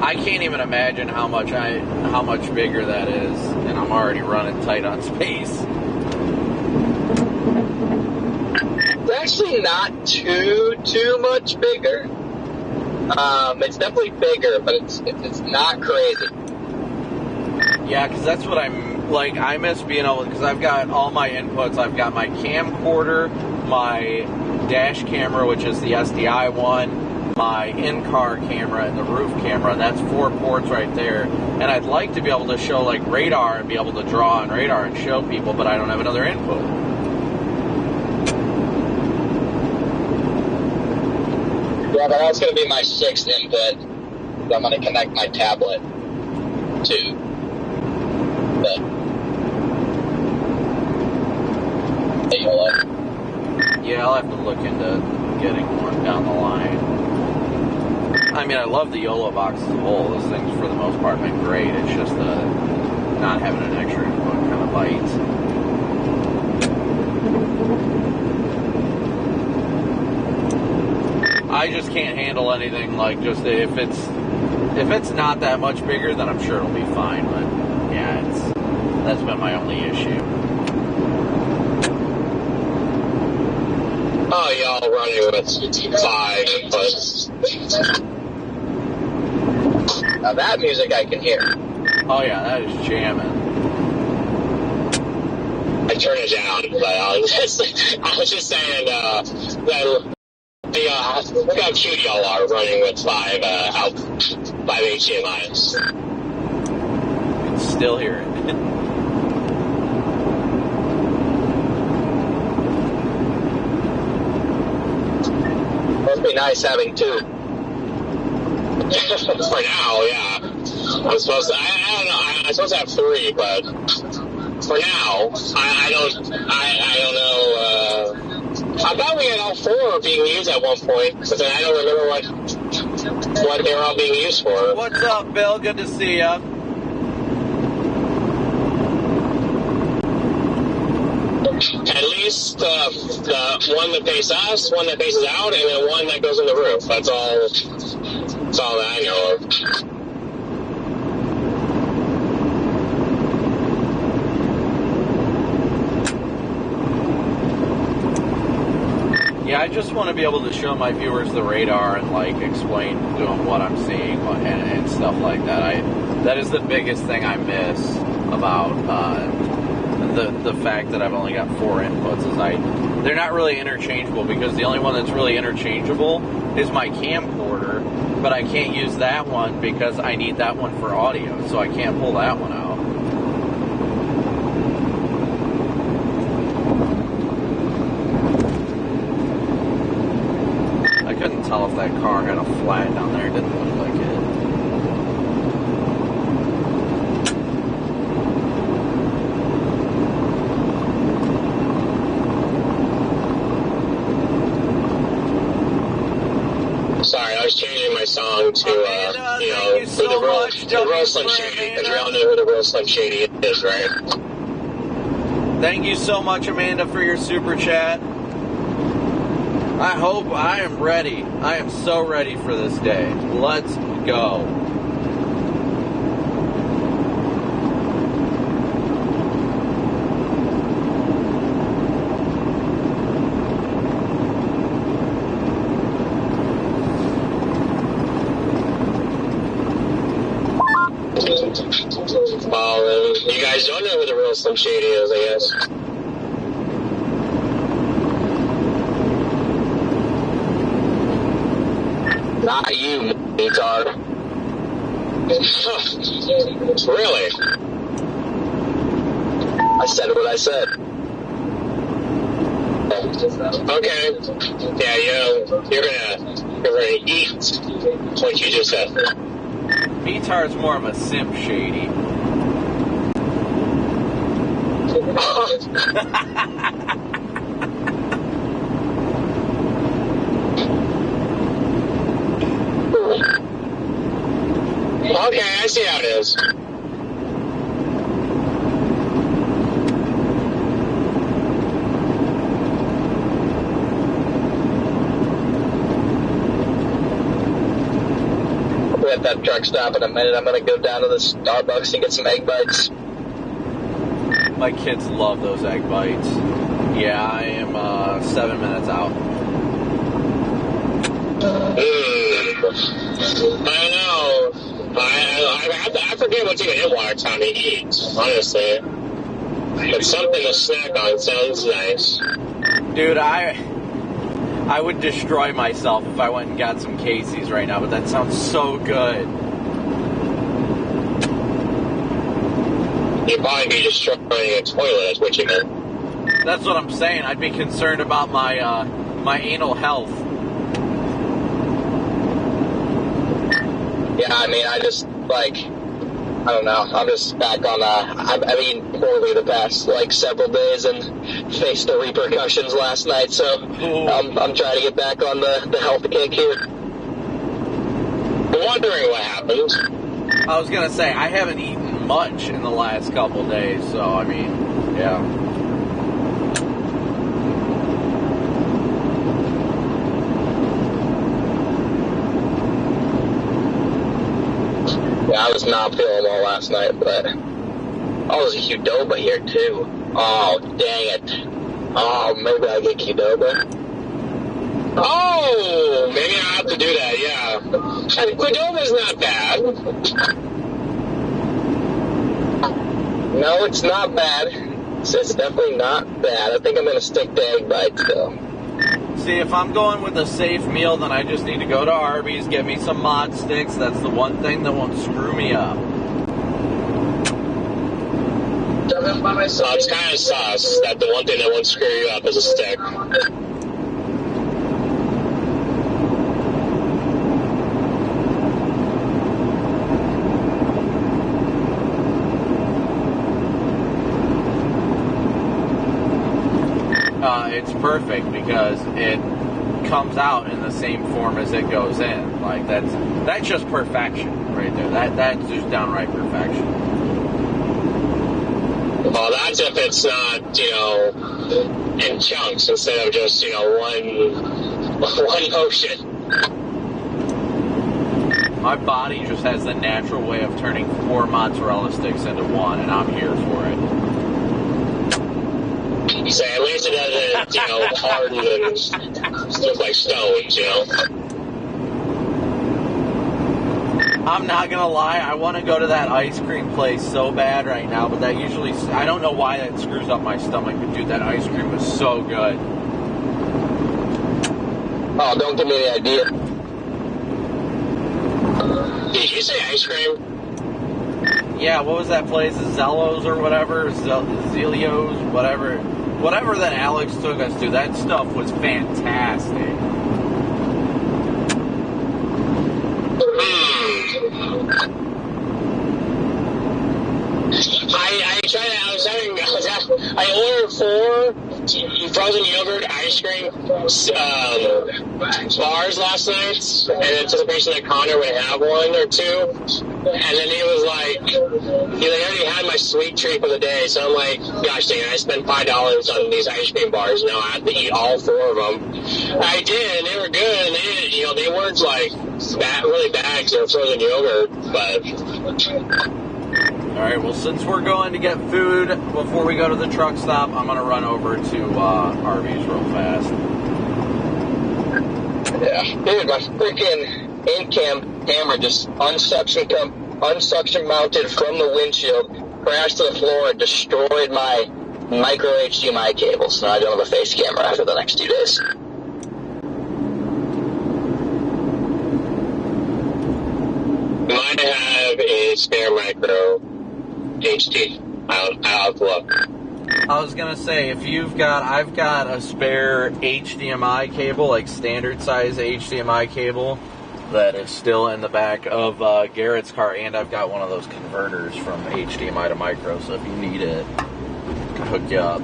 I can't even imagine how much bigger that is, and I'm already running tight on space. It's actually not too much bigger. It's definitely bigger, but it's not crazy. Yeah, because that's what I'm, like, I miss being able, because I've got all my inputs. I've got my camcorder, my dash camera, which is the SDI one, my in-car camera, and the roof camera, and that's 4 ports right there. And I'd like to be able to show, like, radar and be able to draw on radar and show people, but I don't have another input. Yeah, but that's going to be my 6th input. I'm going to connect my tablet to the YOLO. Yeah, I'll have to look into getting one down the line. I mean, I love the YOLO box as a whole. Those things, for the most part, have been great. It's just not having an extra input kind of bites. I just can't handle anything like just if it's not that much bigger, then I'm sure it'll be fine. But yeah, that's been my only issue. Oh, y'all running with 5 inputs. Now that music I can hear. Oh yeah, that is jamming. I turned it down, but I was just saying that. Look how cute y'all are running with 5 HDMIs. You can still hear it. Must be nice having 2. For now, yeah. I'm supposed to. I don't know. I'm supposed to have 3, but for now, I don't know. I thought we had all 4 being used at one point, but then I don't remember what they were all being used for. What's up, Bill? Good to see ya. At least the one that faces us, one that faces out, and then one that goes in the roof. That's all that I know of. Yeah, I just want to be able to show my viewers the radar and, like, explain to them what I'm seeing and stuff like that. That is the biggest thing I miss about the fact that I've only got 4 inputs. Is they're not really interchangeable, because the only one that's really interchangeable is my camcorder, but I can't use that one because I need that one for audio, so I can't pull that one out. I couldn't tell if that car had a flat down there. song to, Amanda, you know, thank you so much, the real Slim Shady, because we all know who the real Slim Shady is, right? Thank you so much, Amanda, for your super chat. I am ready. I am so ready for this day. Let's go. Well, you guys don't know who the real Slim Shady is, I guess. Not you, retard. Really? I said what I said. Okay. Yeah, you're gonna eat what you just said. Beatard's more of a simp shady. Okay, I see how it is. We're at that truck stop in a minute. I'm gonna go down to the Starbucks and get some egg bites. My kids love those egg bites. Yeah, I am 7 minutes out. I know. I forget what's even in Watertown to eat, honestly. But something to snack on sounds nice. Dude, I would destroy myself if I went and got some Casey's right now, but that sounds so good. You'd probably be destroying a toilet, is what you meant. That's what I'm saying. I'd be concerned about my my anal health. Yeah, I mean, I just, like, I don't know. I'm just back on, I've eaten poorly the past, like, several days and faced the repercussions last night, so I'm trying to get back on the health kick here. I'm wondering what happened. I was gonna say, I haven't eaten much in the last couple days, so, I mean, yeah. Yeah, I was not feeling well last night, but... Oh, there's a Qdoba here, too. Oh, dang it. Oh, maybe I get Qdoba. Oh, maybe I'll have to do that, yeah. And Qdoba's not bad. No, it's not bad. It's definitely not bad. I think I'm going to stick to egg bites, though. See, if I'm going with a safe meal, then I just need to go to Arby's, get me some mod sticks. That's the one thing that won't screw me up. So it's kind of sus that the one thing that won't screw you up is a stick. It's perfect because it comes out in the same form as it goes in. Like that's just perfection right there. That's just downright perfection. Well, that's if it's not, you know, in chunks instead of just, you know, one motion. My body just has the natural way of turning 4 mozzarella sticks into 1, and I'm here for it. So at least it doesn't, you know, harden and look like stones, you know. I'm not gonna lie, I want to go to that ice cream place so bad right now, but that usually, I don't know why that screws up my stomach, but dude, that ice cream was so good. Oh, don't give me the idea. Did you say ice cream? Yeah, what was that place? Zellos or whatever? Zelios, whatever that Alex took us to. That stuff was fantastic. I ordered 4, frozen yogurt, ice cream, bars last night, in anticipation that Connor would have one or two. And then he was like, I already had my sweet treat for the day, so I'm like, gosh dang it, I spent $5 on these ice cream bars, now I have to eat all 4 of them. I did, and they were good, and they weren't like really bad because they were frozen yogurt, but... Alright, well, since we're going to get food before we go to the truck stop, I'm going to run over to Arby's real fast. Yeah. Dude, my freaking in-cam camera just unsuction mounted from the windshield, crashed to the floor, and destroyed my micro HDMI cable, so now I don't have a face camera after the next 2 days. Mine have a spare micro HD. Outflow. I was gonna say, I've got a spare HDMI cable, like standard size HDMI cable, that is still in the back of Garrett's car, and I've got one of those converters from HDMI to micro, so if you need it, I can hook you up.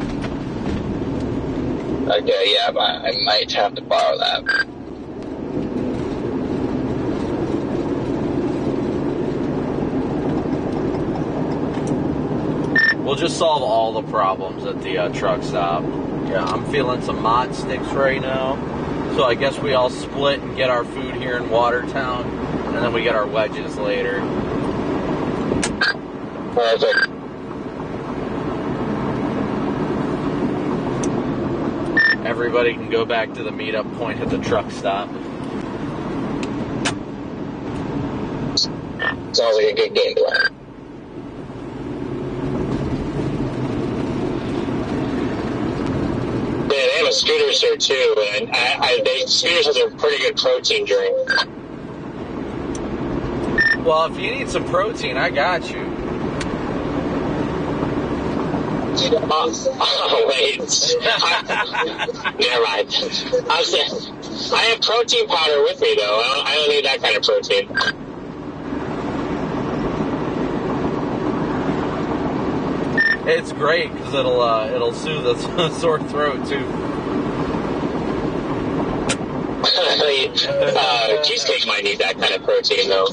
Okay, yeah, I might have to borrow that. We'll just solve all the problems at the truck stop. Yeah, I'm feeling some mod sticks right now. So I guess we all split and get our food here in Watertown, and then we get our wedges later. Perfect. Everybody can go back to the meetup point at the truck stop. Sounds like a good game plan. Yeah, they have a Scooters here too, and Scooters has a pretty good protein drink. Well, if you need some protein, I got you. Oh wait. Never mind. I have protein powder with me though. I don't need that kind of protein. It's great because it'll soothe a sore throat too. Cheesecake might need that kind of protein though.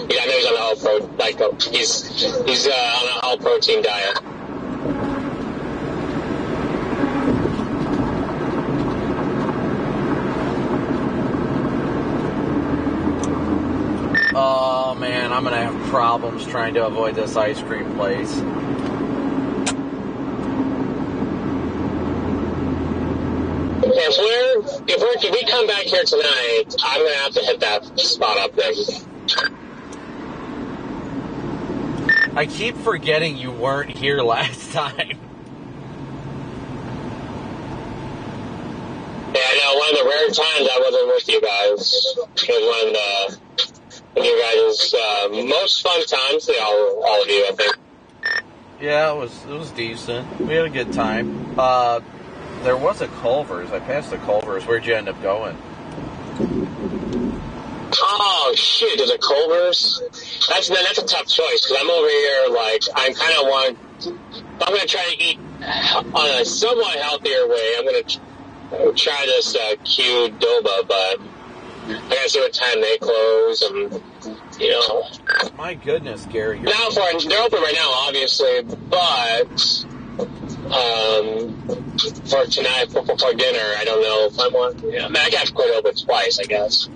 Yeah, I know he's on an all protein diet. Oh man, I'm gonna have problems trying to avoid this ice cream place. If we come back here tonight, I'm gonna have to hit that spot up there. I keep forgetting you weren't here last time. Yeah, I know. One of the rare times I wasn't with you guys was when you guys' most fun times. All of you, I think. Yeah, it was decent. We had a good time. There was a Culver's. I passed the Culver's. Where'd you end up going? Oh shoot! There's a Culver's. That's a tough choice because I'm over here. Like I'm gonna try to eat on a somewhat healthier way. I'm gonna try this Qdoba, but I gotta see what time they close and. My goodness, Gary. They're open right now, obviously, but for tonight, for dinner, I don't know if I want. I mean, I got to quit open twice, I guess.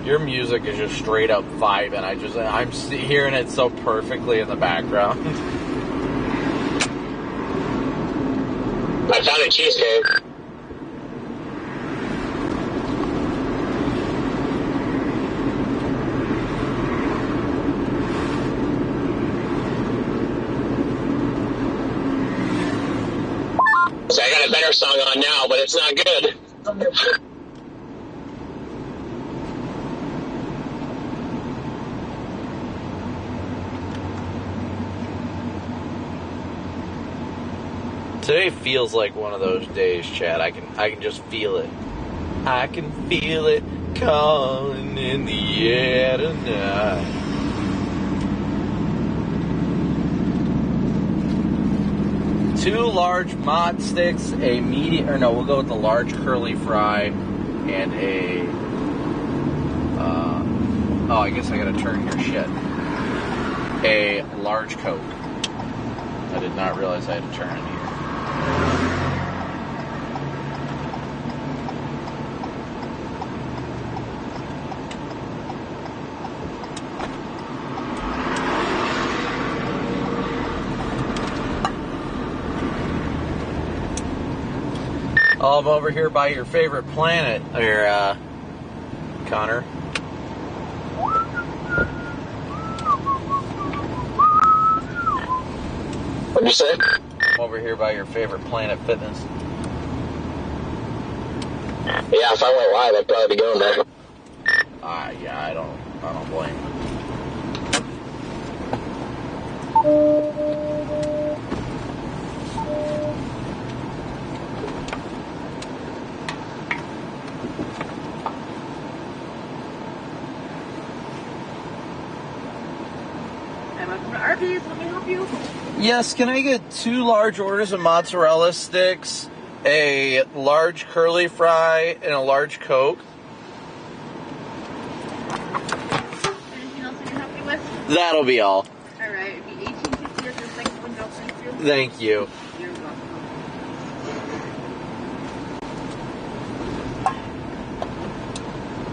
Your music is just straight up vibing. I'm hearing it so perfectly in the background. I found a cheesecake. So I got a better song on now, but it's not good. Today feels like one of those days, Chad. I can just feel it. I can feel it calling in the air tonight. 2 large mod sticks, a medium, or no, we'll go with the large curly fry, and a, oh, I guess I gotta turn here, shit. A large Coke. I did not realize I had to turn it here. Oh, I'm over here by your favorite planet, or, Connor. What'd you say? I'm over here by your favorite Planet Fitness. Yeah, if I went live, I'd probably be going there. Yeah, I don't blame you. Arby's, let me help you. Yes, can I get 2 large orders of mozzarella sticks, a large curly fry, and a large Coke? Anything else I can help you with? That'll be all. Alright, it'd be $18.50 at the second window. Thank you. Thank you. You're welcome.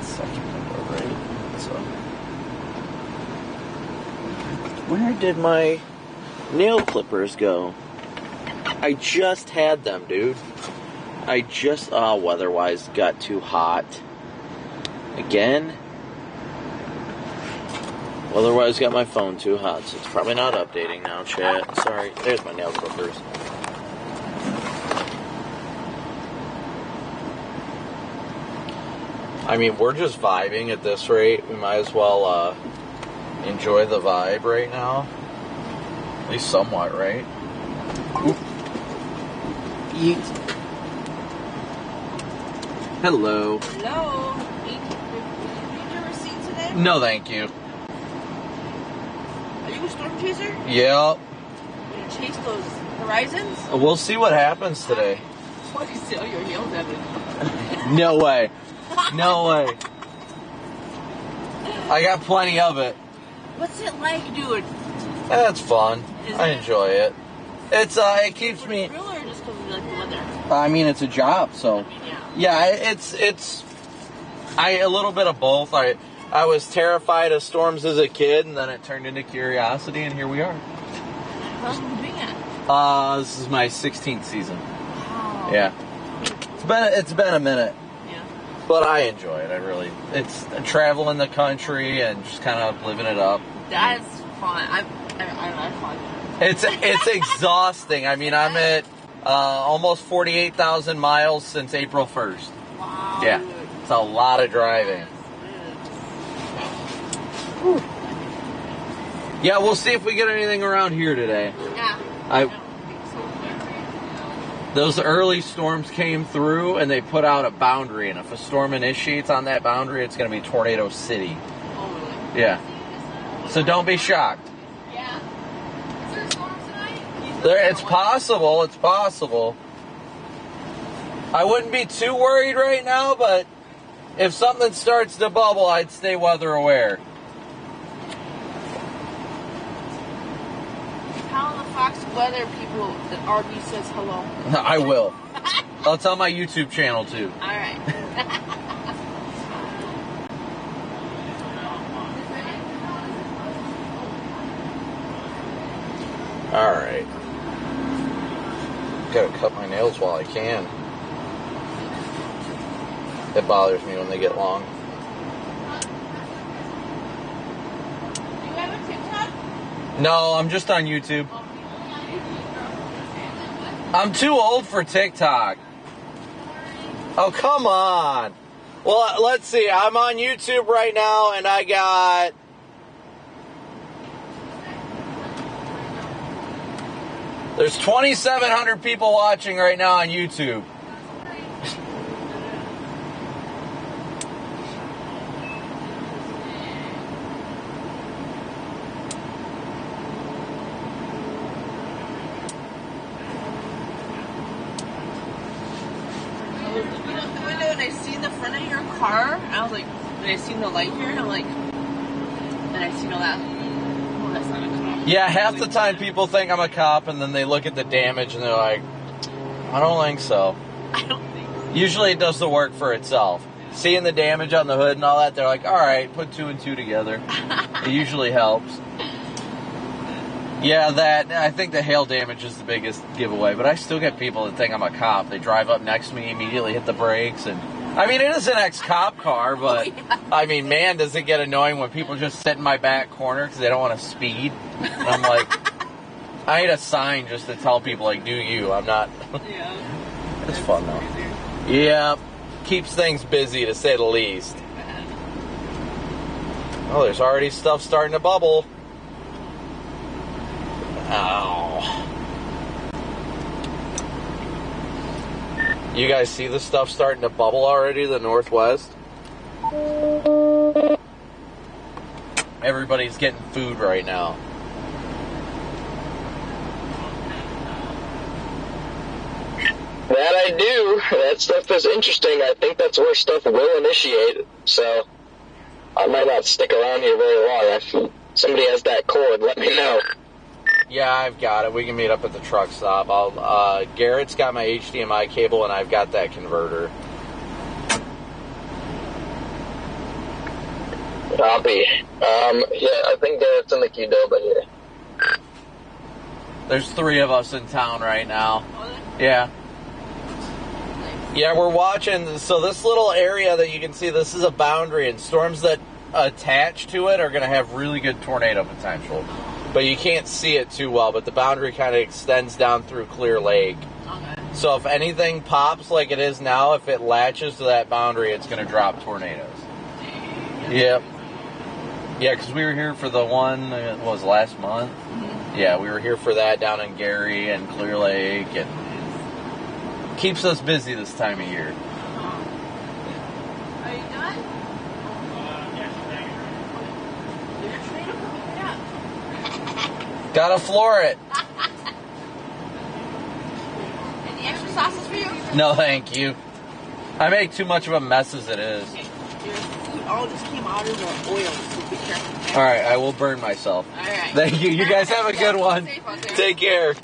Second window, right? So, where did my nail clippers go? I just had them, dude. I just, weather-wise, got too hot. Again? Weather-wise, got my phone too hot, so it's probably not updating now, chat. Sorry. There's my nail clippers. I mean, we're just vibing at this rate. We might as well, enjoy the vibe right now. At least somewhat, right? Oop. Eat. Hello. Hello. $18.50. Need your receipt today? No, thank you. Are you a storm chaser? Yep. You gonna chase those horizons? We'll see what happens today. What is all your nails, Evan? No way. No way. I got plenty of it. What's it like, dude? That's fun. Is I it? enjoy it. It's it keeps me. Real or just because you like the weather? I mean, it's a job, so Yeah. yeah. It's a little bit of both. I was terrified of storms as a kid, and then it turned into curiosity, and here we are. How long have you been at? This is my 16th season. Wow. Yeah. It's been a minute. Yeah. But I enjoy it. It's traveling the country and just kind of living it up. That's fun. I like fun. It's exhausting. I mean, I'm at almost 48,000 miles since April 1st. Wow. Yeah, Dude. it's a lot of driving. Whew. Yeah, we'll see if we get anything around here today. Yeah. I don't think so. Those early storms came through and they put out a boundary, and if a storm initiates on that boundary, it's going to be Tornado City. Oh, really? Yeah. So don't be shocked. Yeah. Is there a storm tonight? It's possible. It's possible. I wouldn't be too worried right now, but if something starts to bubble, I'd stay weather aware. Tell the Fox Weather people that RB says hello. I will. I'll tell my YouTube channel too. All right. All right. Gotta cut my nails while I can. It bothers me when they get long. Do you have a TikTok? No, I'm just on YouTube. I'm too old for TikTok. Oh, come on. Well, let's see. I'm on YouTube right now, and I got... There's 2,700 people watching right now on YouTube. car, and I was like, and I seen the light here, and I'm like, and I seen all that. Oh, that's not a cop. Yeah, half the time people think I'm a cop, and then they look at the damage, and they're like, I don't think so. I don't think so. Usually it does the work for itself. Seeing the damage on the hood and all that, they're like, all right, put 2 and 2 together. It usually helps. Yeah, I think the hail damage is the biggest giveaway, but I still get people that think I'm a cop. They drive up next to me, immediately hit the brakes, and I mean, it is an ex-cop car, but I mean, man, does it get annoying when people just sit in my back corner because they don't want to speed. And I'm like, I need a sign just to tell people, like, do you. I'm not. Yeah. It's fun, though. Yeah, keeps things busy, to say the least. Oh, there's already stuff starting to bubble. Ow. You guys see the stuff starting to bubble already, the northwest? Everybody's getting food right now. That I do. That stuff is interesting. I think that's where stuff will initiate. So I might not stick around here very long. If somebody has that cord, let me know. Yeah, I've got it. We can meet up at the truck stop. Garrett's got my HDMI cable, and I've got that converter. Copy. Yeah, I think Garrett's in the Qdoba here. There's 3 of us in town right now. Yeah. Yeah, we're watching. So this little area that you can see, this is a boundary, and storms that attach to it are going to have really good tornado potential. But you can't see it too well, but the boundary kind of extends down through Clear Lake. Okay. So if anything pops like it is now, if it latches to that boundary, it's going to drop tornadoes. Yep. Yeah, because we were here for the one, it was last month. Mm-hmm. Yeah, we were here for that down in Gary and Clear Lake, and keeps us busy this time of year. Are you done? Gotta floor it. Any extra sauces for you? No, thank you. I make too much of a mess as it is. Okay. Your food all just came out of the oil, so be careful. All right, I will burn myself. All right. Thank you. You guys have a good one. Safe out there. Take care.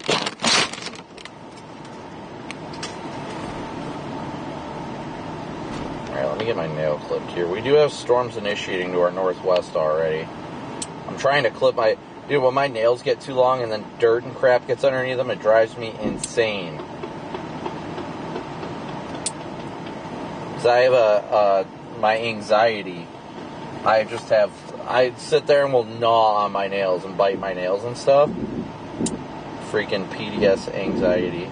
All right, let me get my nail clipped here. We do have storms initiating to our northwest already. I'm trying to clip my... Dude, when my nails get too long and then dirt and crap gets underneath them, it drives me insane. Because I have my anxiety. I sit there and will gnaw on my nails and bite my nails and stuff. Freaking PDS anxiety.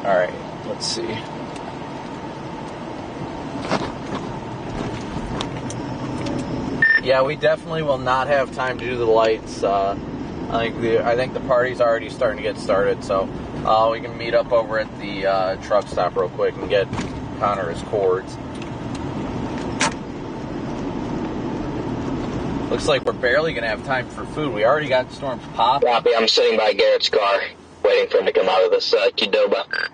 Alright, let's see. Yeah, we definitely will not have time to do the lights. I think the party's already starting to get started, so we can meet up over at the truck stop real quick and get Connor his cords. Looks like we're barely going to have time for food. We already got storms popping. Copy. I'm sitting by Garrett's car, waiting for him to come out of this Qdoba.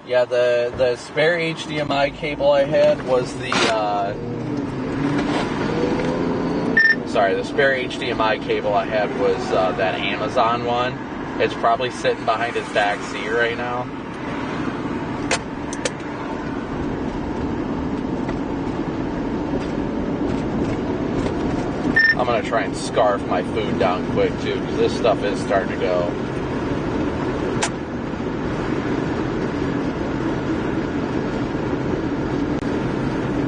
Yeah, the spare HDMI cable I had was the spare HDMI cable I had was that Amazon one. It's probably sitting behind his back seat right now. I'm going to try and scarf my food down quick, too, because this stuff is starting to go.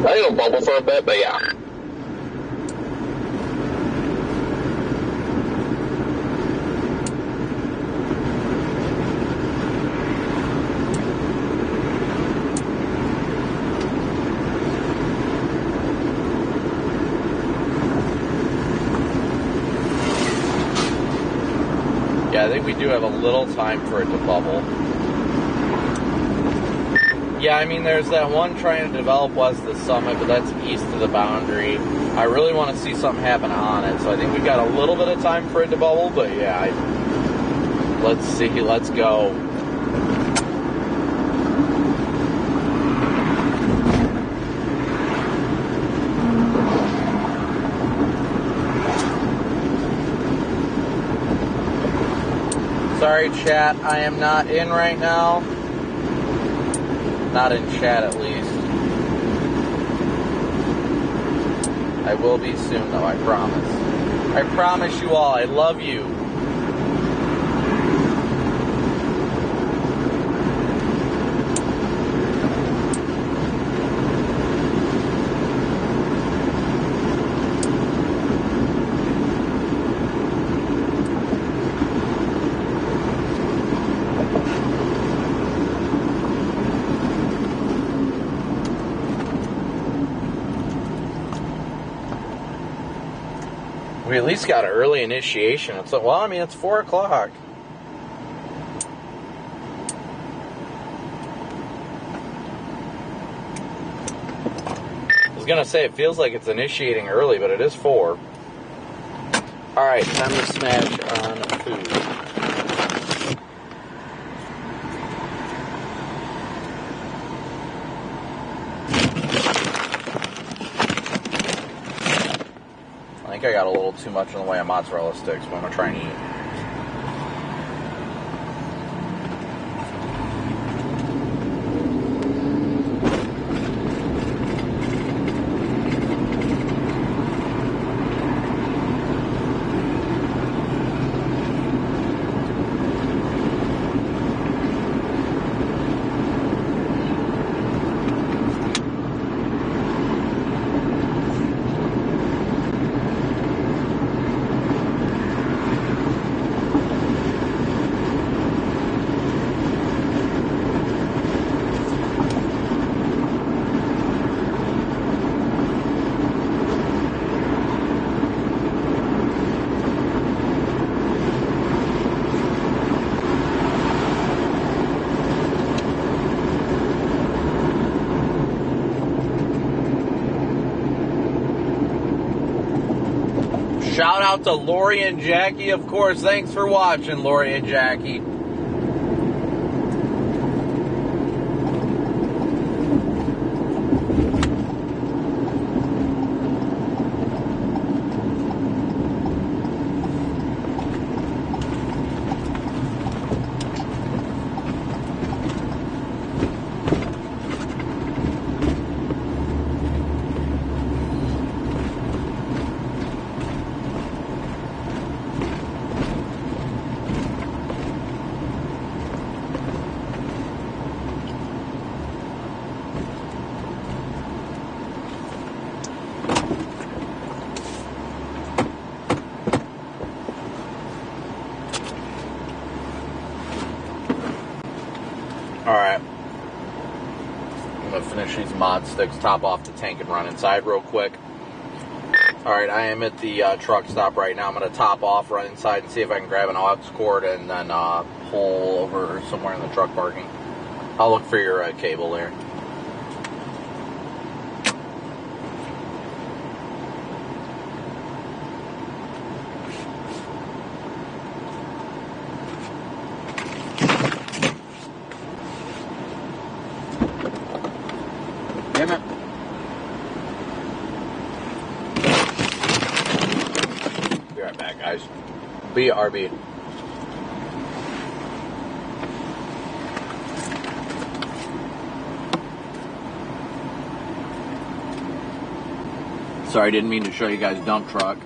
I think it'll bubble for a bit, but yeah. Yeah, I think we do have a little time for it to bubble. Yeah, I mean, there's that one trying to develop west of the summit, but that's east of the boundary. I really want to see something happen on it, so I think we've got a little bit of time for it to bubble, but yeah, let's see, let's go. Sorry, chat. I am not in right now. Not in chat, at least. I will be soon, though, I promise. I promise you all, I love you. We at least got an early initiation. It's well, I mean, it's 4 o'clock. I was gonna say it feels like it's initiating early, but it is 4. All right, time to smash on food. I think I got a little too much in the way of mozzarella sticks, but I'm going to try and eat. Shout out to Lori and Jackie, of course. Thanks for watching, Lori and Jackie. Alright. I'm going to finish these mod sticks, top off the tank, and run inside real quick. Alright, I am at the truck stop right now. I'm going to top off, run inside, and see if I can grab an aux cord and then pull over somewhere in the truck parking. I'll look for your cable there. Damn it. Be right back, guys. BRB. Sorry, didn't mean to show you guys dump truck.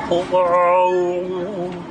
Hello.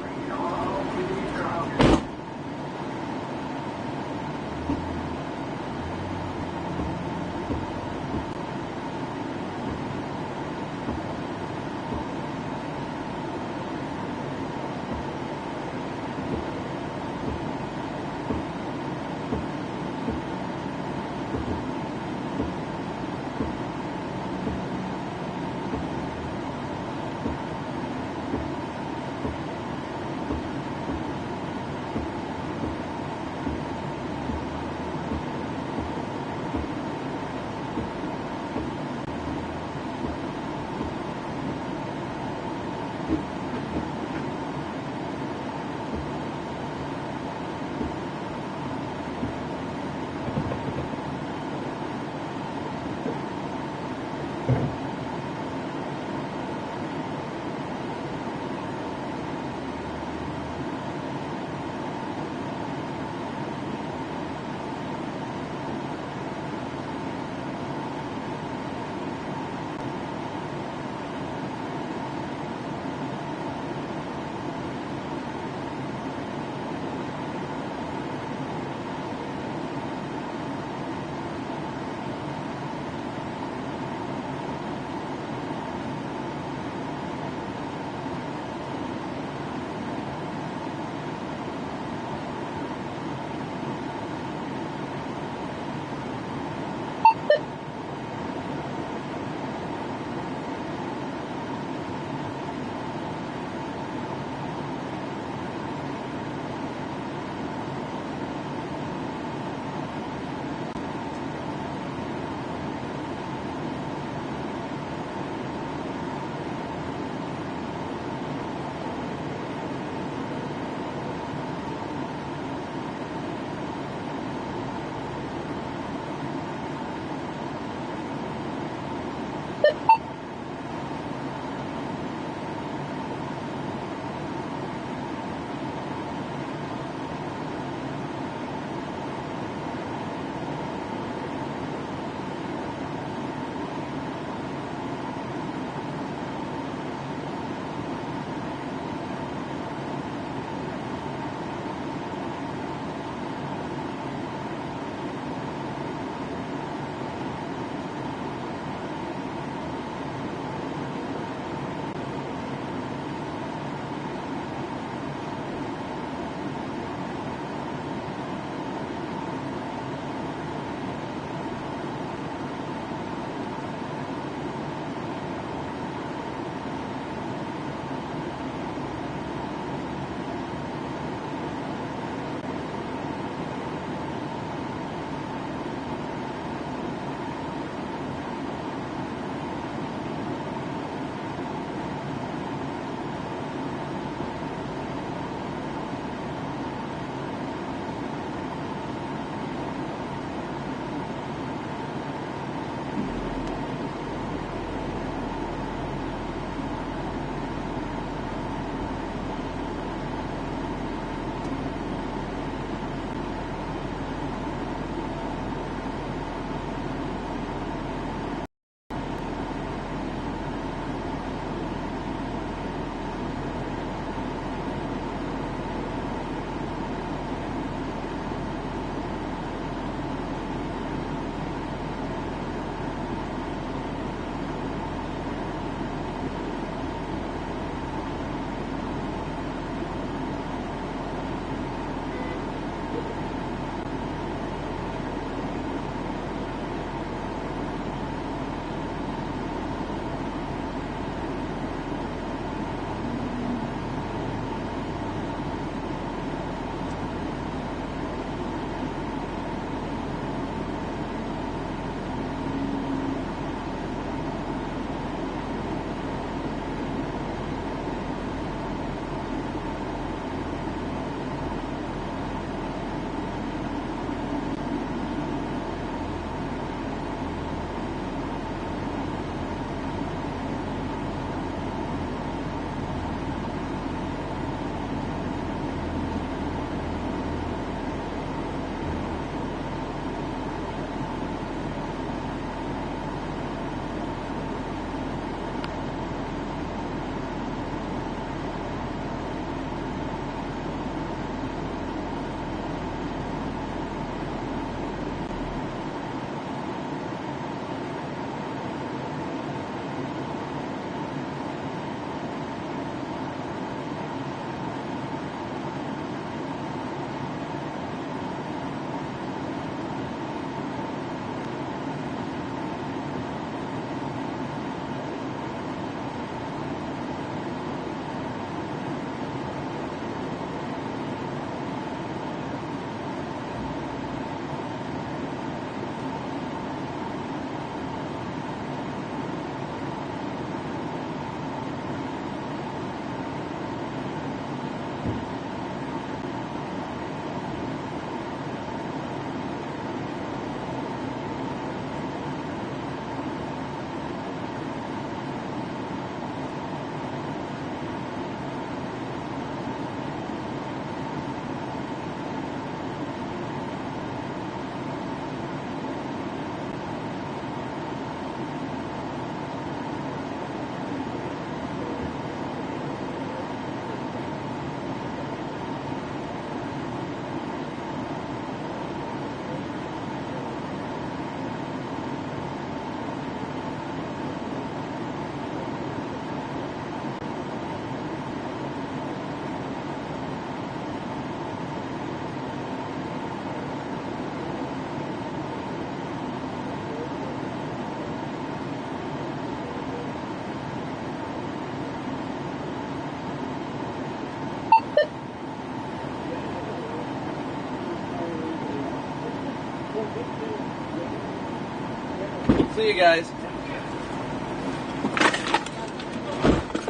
See you guys.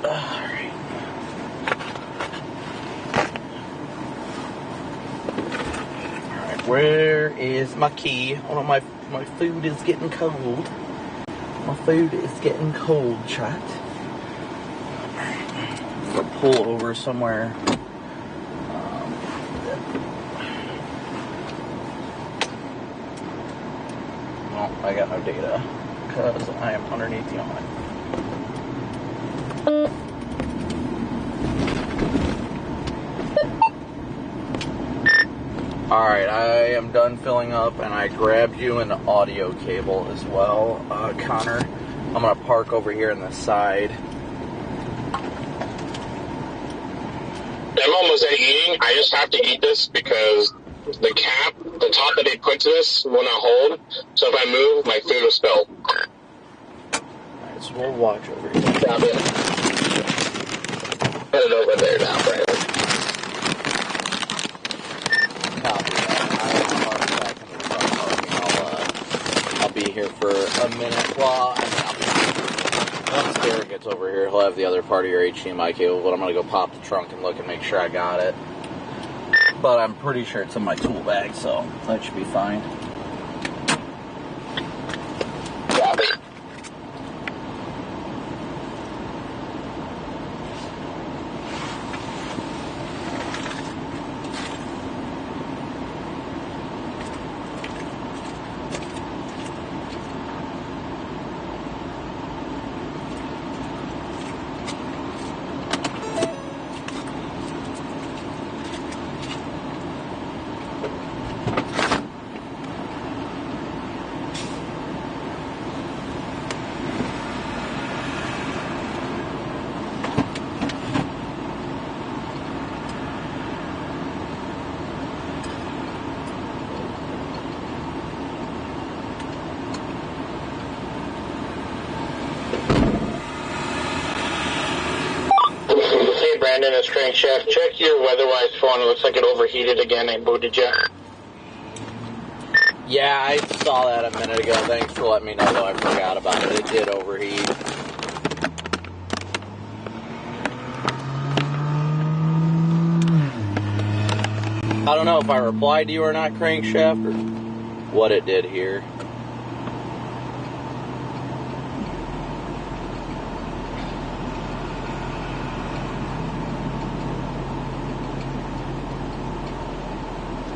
Alright. Alright, where is my key? Oh, my food is getting cold. My food is getting cold, chat. I'll pull over somewhere. I got no data because I am underneath the awning. Alright, I am done filling up and I grabbed you an audio cable as well, Connor. I'm going to park over here on the side. I'm almost done eating. I just have to eat this because the cap, the top that they put to this will not hold. So if I move, my food will spill. Alright, so we'll watch over here. Stop it. Put it over there now, Brandon. Copy that. I'll be here for a minute. Well, once Derek gets over here, he'll have the other part of your HDMI cable, but I'm going to go pop the trunk and look and make sure I got it. But I'm pretty sure it's in my tool bag, so that should be fine. Copy. Brandon, it's Crankshaft. Check your weatherwise phone. It looks like it overheated again. I booted you. Yeah, I saw that a minute ago. Thanks for letting me know, though. I forgot about it. It did overheat. I don't know if I replied to you or not, Crankshaft, or what it did here.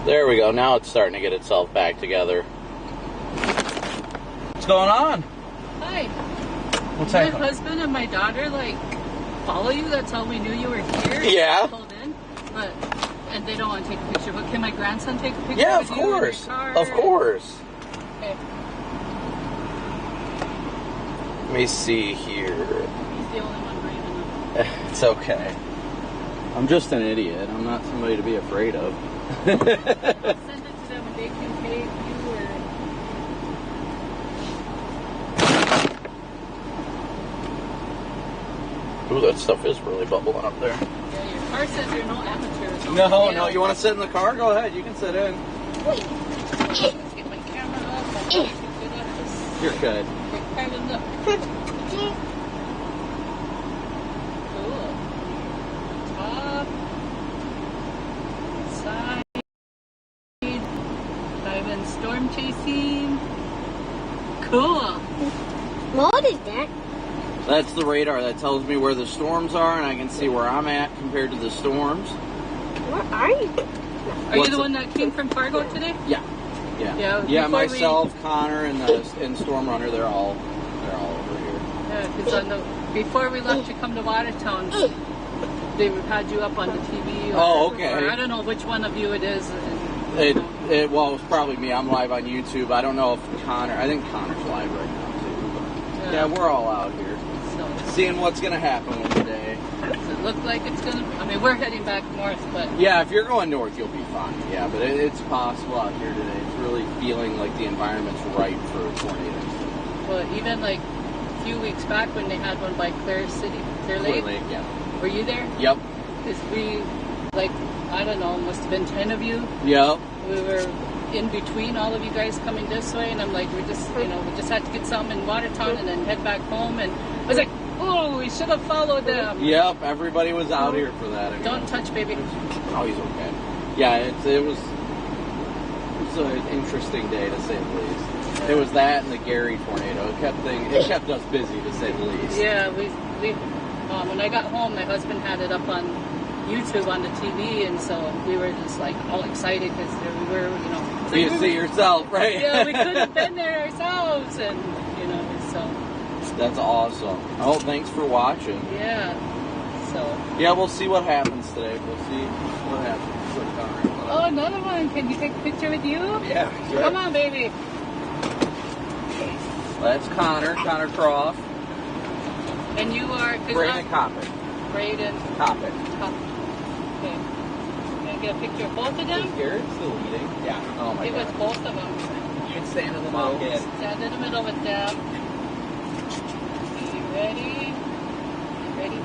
There we go. Now it's starting to get itself back together. What's going on? Hi. What's my happening? husband and my daughter follow you. That's how we knew you were here. Yeah. Pulled in, and they don't want to take a picture. But can my grandson take a picture? Yeah, with of you in your course. car? Of course. Okay. Let me see here. He's the only one brave enough. It's okay. I'm just an idiot. I'm not somebody to be afraid of. Send it to them and they can pay you or... Ooh, that stuff is really bubbling up there. Yeah, your car says you're no amateur. No, you want to sit in the car? Go ahead, you can sit in. Let's get my camera up. You're good. Kind of look. Cool. Top. Side. Diamond storm chasing. Cool. What is that? That's the radar that tells me where the storms are, and I can see where I'm at compared to the storms. Where are you? Are you the one that came from Fargo today? Yeah. Yeah, myself, Connor, and Storm Runner, they're all over here. Yeah, because before we left to come to Watertown, they had you up on the TV. Okay. Or I don't know which one of you it is. Well, it was probably me. I'm live on YouTube. I don't know if Connor. I think Connor's live right now too. But yeah, we're all out here seeing what's gonna happen with the day. Does it look like it's gonna? I mean, we're heading back north, but yeah, if you're going north, you'll be fine. Yeah, but it's possible out here today. It's really feeling like the environment's ripe for tornadoes. Well, even like a few weeks back when they had one by Clear Lake. Yeah. Were you there? Yep. Because we, I don't know, must have been 10 of you. Yep. We were in between all of you guys coming this way, and I'm like, we just had to get something in Watertown and then head back home. And I was like, oh, we should have followed them. Yep, everybody was out here for that. Don't touch, baby. Oh, he's okay. Yeah, it was an interesting day to say the least. It was that and the Gary tornado. It kept us busy to say the least. Yeah, we when I got home, my husband had it up on YouTube on the TV, and so we were just like all excited because we were, So you see yourself, right? Yeah, we could have been there ourselves, and so. That's awesome. Oh, thanks for watching. Yeah. So. Yeah, we'll see what happens today. We'll see what happens with Connor. Oh, another one. Can you take a picture with you? Yeah. Sure. Come on, baby. That's Connor Croft. And you are... Braden Copic. Braden Copic. Okay. Can I get a picture of both of them? Is Garrett still eating? Yeah. Oh my God. It was both of them. You can stand in the middle. Stand in the middle with them. You ready? Ready?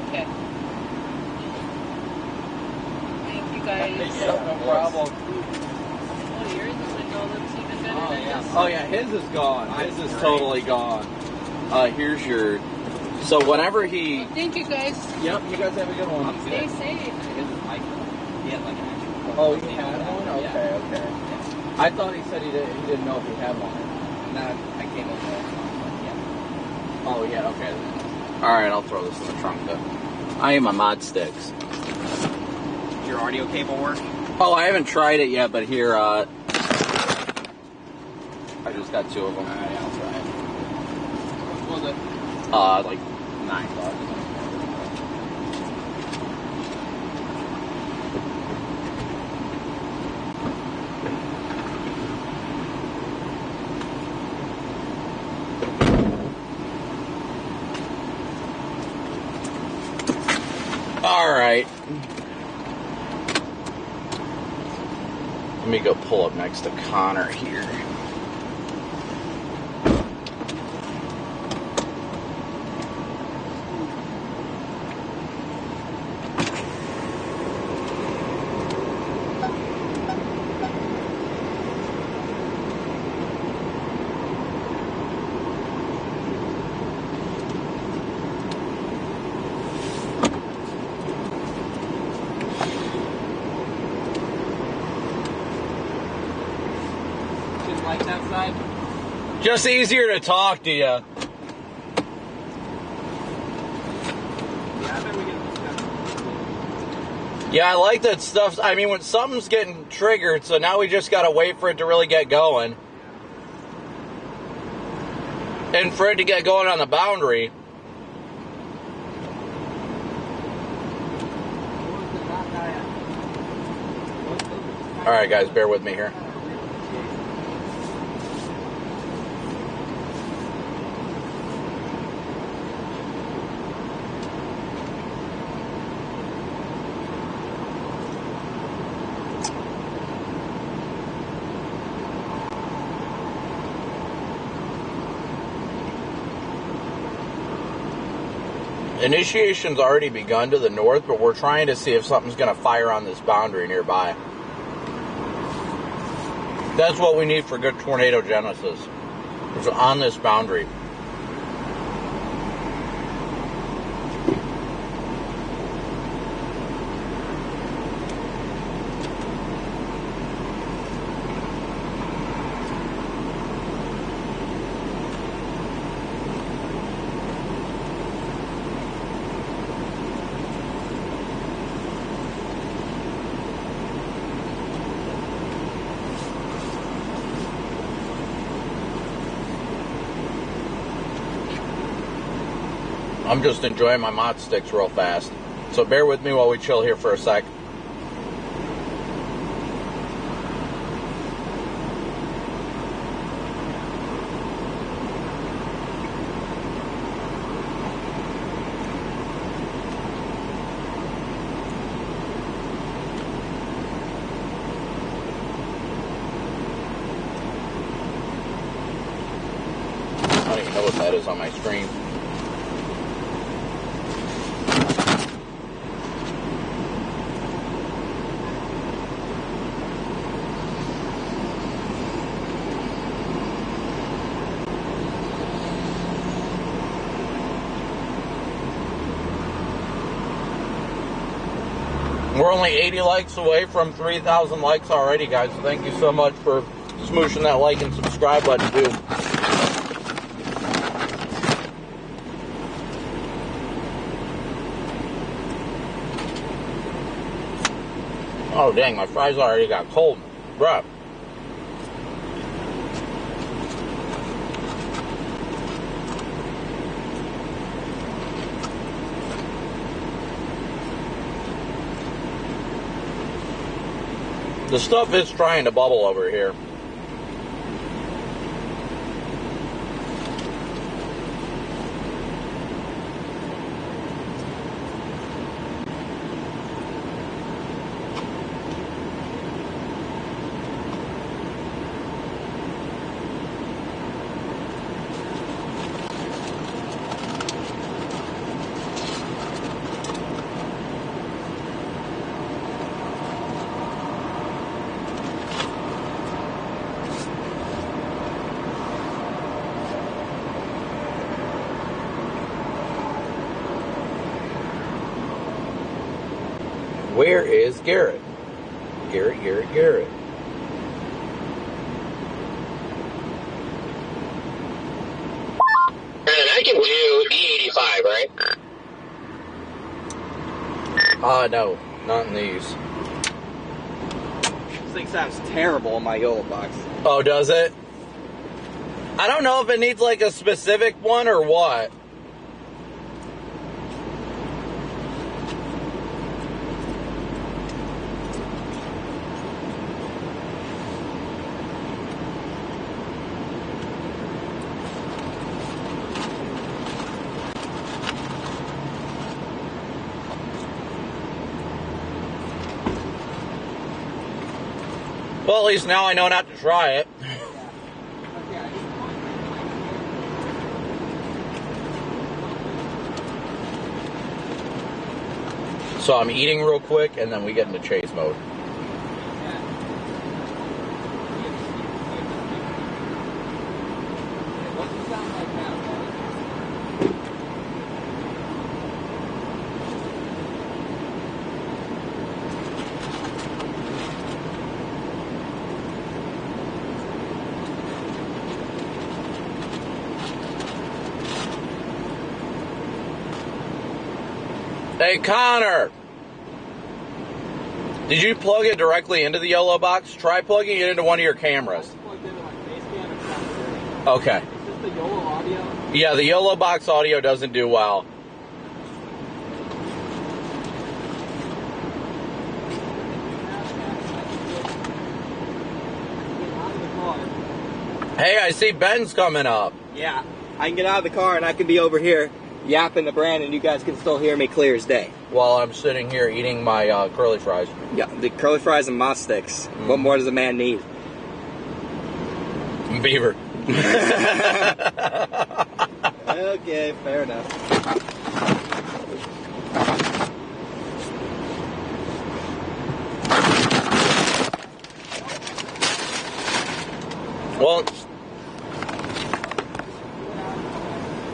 Okay. Thank you guys. No problem. Oh, yours looks even better than this. Oh yeah, his is gone. His is totally gone. Here's your... So whenever he... Thank you guys. Yep, you guys have a good one. Stay safe. Oh, he had one? Okay. I thought he said he didn't know if he had one. No, I came over there. Yeah. Oh, yeah, okay. Alright, I'll throw this in the trunk then. I am a mod sticks. Your audio cable work? Oh, I haven't tried it yet, but here, I just got 2 of them. Alright, I'll try it. What was it? Like $9. All right. Let me go pull up next to Connor here. Outside? Just easier to talk to you. Yeah, I bet we get Yeah, I like that stuff. I mean, when something's getting triggered, so now we just gotta wait for it to really get going. And for it to get going on the boundary. Alright guys, bear with me here. Initiation's already begun to the north, but we're trying to see if something's going to fire on this boundary nearby. That's what we need for good tornado genesis. It's on this boundary. I'm just enjoying my mod sticks real fast. So bear with me while we chill here for a sec. I don't even know what that is on my screen. We're only 80 likes away from 3,000 likes already, guys. So thank you so much for smooshing that like and subscribe button, too. Oh, dang, my fries already got cold. Bruh. The stuff is trying to bubble over here. Where is Garrett? Garrett. And I can do E85, right? No, not in these. This thing sounds terrible in my YOLO box. Oh, does it? I don't know if it needs like a specific one or what. Well, at least now I know not to try it. So I'm eating real quick, and then we get into chase mode. Hey, Connor! Did you plug it directly into the YOLO box? Try plugging it into one of your cameras. Okay. Is this the YOLO audio? Yeah, the YOLO box audio doesn't do well. Hey, I see Ben's coming up. Yeah, I can get out of the car and I can be over here yapping to Brandon. You guys can still hear me clear as day. While I'm sitting here eating my curly fries. Yeah, the curly fries and moss sticks. What more does a man need? Beaver. Okay, fair enough. Well,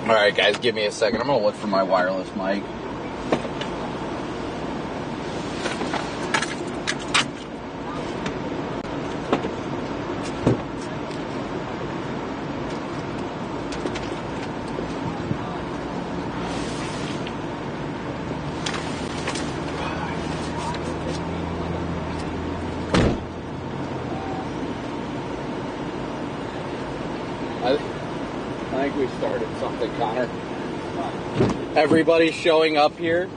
alright guys, give me a second. I'm going to look for my wireless mic. I think we started something, Connor. Everybody's showing up here.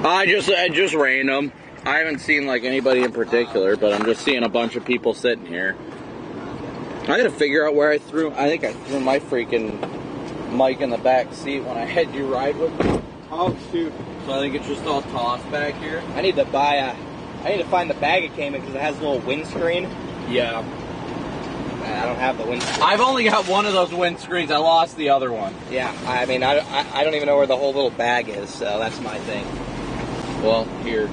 I just random. I haven't seen like anybody in particular, but I'm just seeing a bunch of people sitting here. I gotta figure out where I think I threw my freaking mic in the back seat when I had you ride with me. Oh shoot! So I think it's just all tossed back here. I need to find the bag it came in because it has a little windscreen. Yeah. I don't have the windscreen. I've only got one of those windscreens. I lost the other one. Yeah, I mean, I don't even know where the whole little bag is, so that's my thing. Well, here.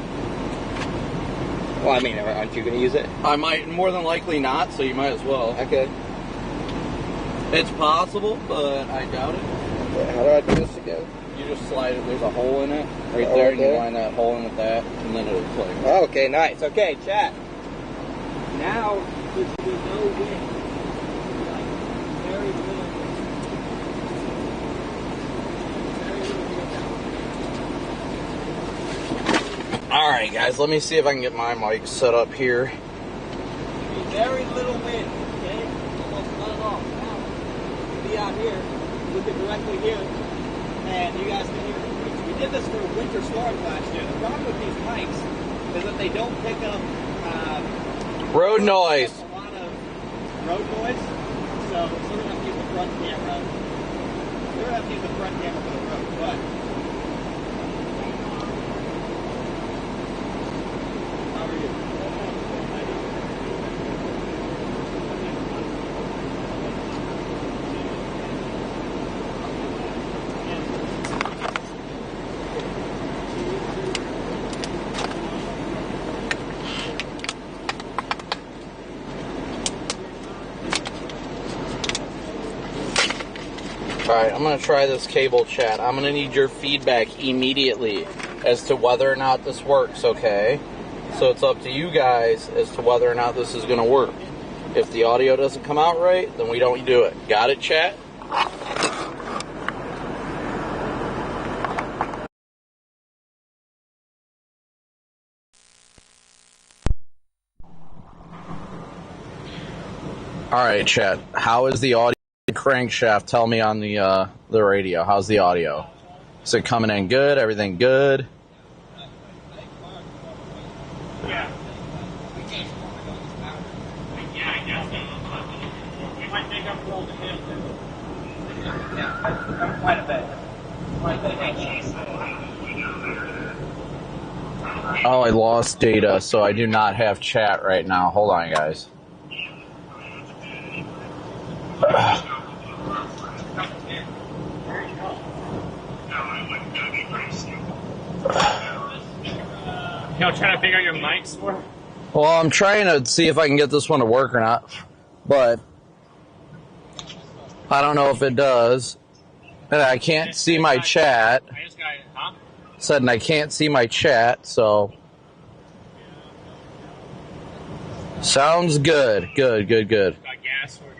Well, I mean, aren't you going to use it? I might, more than likely not, so you might as well. Okay. It's possible, but I doubt it. How do I do this again? You just slide it. There's a hole in it right there, and you line that hole in with that, and then it'll click. Okay, nice. Okay, chat. Now there should be no wind. Like, very little wind. All right, guys. Let me see if I can get my mic set up here. Very little wind. Okay, almost none at all. Now, be out here, looking directly here, and you guys can hear it. We did this for winter storms last year. The problem with these mics is that they don't pick up Road noise. a lot of road noise. So we're gonna have to use the front camera. We're gonna have to use the front camera for the road, but. How are you? Alright, I'm going to try this cable, chat. I'm going to need your feedback immediately as to whether or not this works, okay? So it's up to you guys as to whether or not this is going to work. If the audio doesn't come out right, then we don't do it. Got it, chat? Alright, chat. How is the audio? Crankshaft, tell me on the radio. How's the audio? Is it coming in good? Everything good? Yeah. Yeah, I guess. We might make up for all the him. Yeah, quite a bit. Oh, I lost data, so I do not have chat right now. Hold on, guys. You know, trying to figure out your mics for? Well, I'm trying to see if I can get this one to work or not, but I don't know if it does. And I can't see my chat. I just got it, huh? Said, and I can't see my chat, so. Sounds good. Good. Got gas for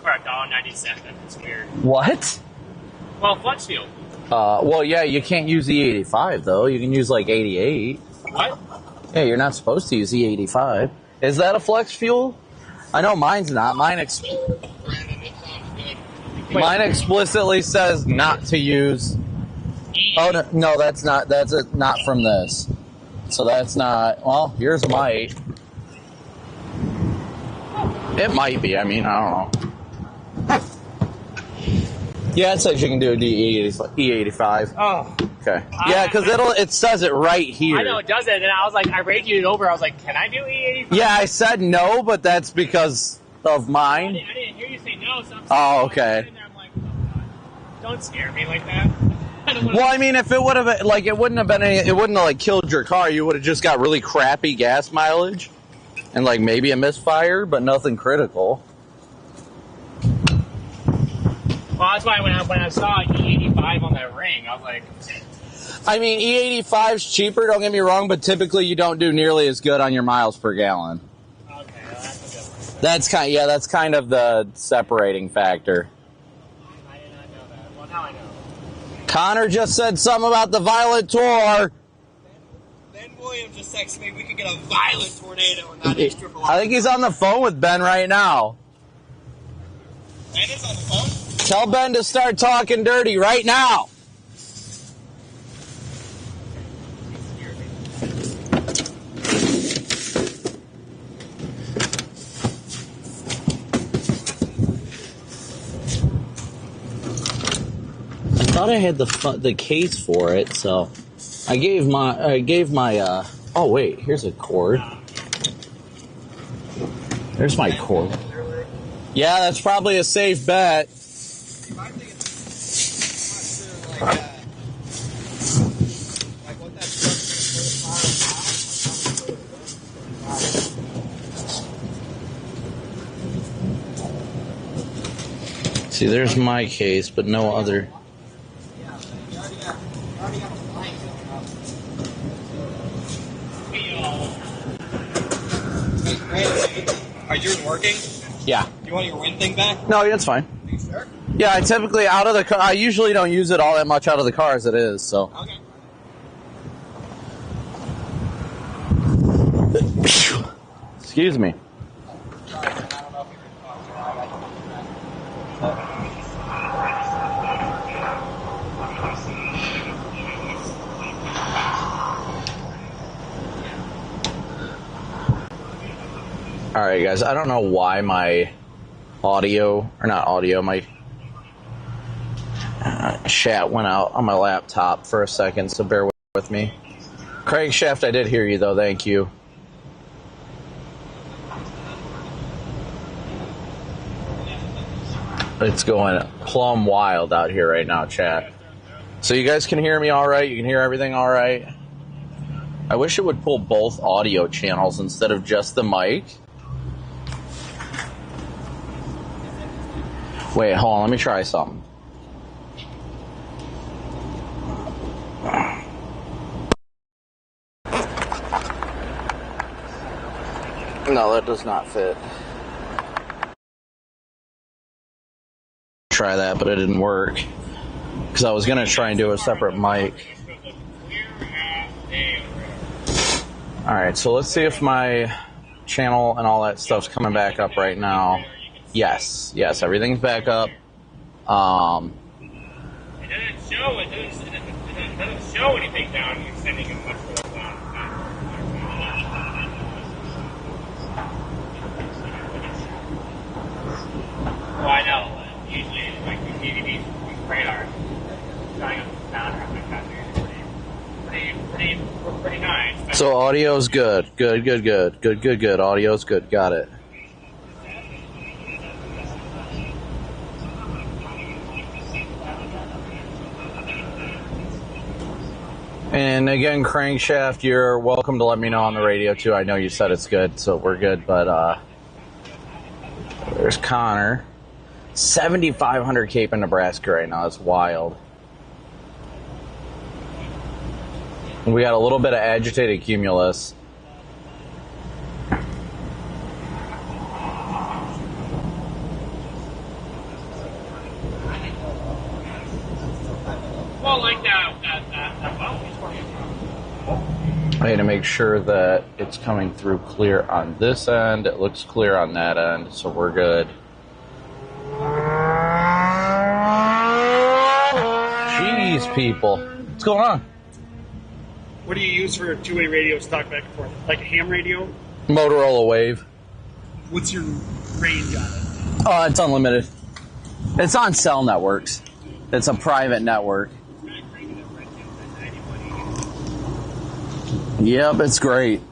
$1.97. It's weird. What? Well, flex fuel. Well, yeah, you can't use E85, though. You can use, like, 88. What? Yeah, you're not supposed to use E85. Is that a flex fuel? I know mine's not. Mine explicitly says not to use. Oh, no, that's not. That's not from this. So that's not. Well, yours might. It might be. I mean, I don't know. Yeah, it says you can do a E85. Oh. Okay. Yeah, because it says it right here. I know it does it, and I was like, I radioed it over. I was like, can I do E85? Yeah, I said no, but that's because of mine. I didn't hear you say no, so I'm saying Oh, okay. I'm like, oh, God. Don't scare me like that. Well, I mean, if it would have, like, it wouldn't have been it wouldn't have, like, killed your car. You would have just got really crappy gas mileage and, like, maybe a misfire, but nothing critical. Well, that's why when I saw E85 on that ring, I was like... I mean, E85's cheaper, don't get me wrong, but typically you don't do nearly as good on your miles per gallon. Okay, well, that's a difference. That's kind of the separating factor. I did not know that. Well, now I know. Connor just said something about the violent tour. Ben Williams just texted me we could get a violent tornado and not extra block. I think he's on the phone with Ben right now. Ben is on the phone? Tell Ben to start talking dirty right now. I thought I had the case for it, so I gave my oh wait, here's a cord. There's my cord. Yeah, that's probably a safe bet. See, there's my case, but no other. Are yours working? Yeah. You want your wind thing back? No, that's fine. Are you sure? Yeah, I typically out of the car. I usually don't use it all that much out of the car as it is. So. Okay. Excuse me. All right, guys. I don't know why my audio, or not audio, my chat went out on my laptop for a second, so bear with me. Craig Shaft, I did hear you, though. Thank you. It's going plumb wild out here right now, chat. So you guys can hear me all right? You can hear everything all right? I wish it would pull both audio channels instead of just the mic. Wait, hold on. Let me try something. No, that does not fit. Try that, but it didn't work. Because I was going to try and do a separate mic. Alright, so let's see if my channel and all that stuff's coming back up right now. Yes, everything's back up. It doesn't show. It doesn't show anything down. You're sending it much further down. Oh, I know. Usually, like these DVDs, these radars, showing up the sound or something like that. Pretty nice. So audio's good. Good. Audio's good. Got it. And again, Crankshaft, you're welcome to let me know on the radio too. I know you said it's good, so we're good, but there's Connor. 7,500 Cape in Nebraska right now. That's wild. And we got a little bit of agitated cumulus. Well, like that I need to make sure that it's coming through clear on this end. It looks clear on that end, so we're good. Jeez, people. What's going on? What do you use for two-way radios talk back and forth? Like a ham radio? Motorola Wave. What's your range on it? Oh, it's unlimited. It's on cell networks. It's a private network. Yep, it's great.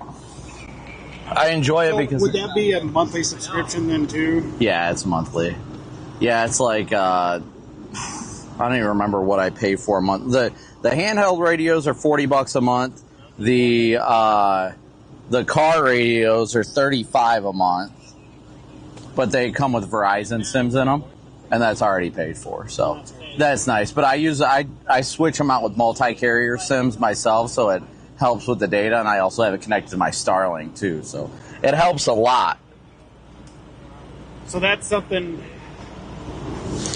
I enjoy it because... Would that be a monthly subscription then, too? Yeah, it's monthly. Yeah, it's like... I don't even remember what I pay for a month. The handheld radios are $40 a month. The car radios are $35 a month. But they come with Verizon SIMs in them, and that's already paid for. So that's nice. But I switch them out with multi-carrier SIMs myself, so it helps with the data, and I also have it connected to my Starlink too, so it helps a lot. So that's something,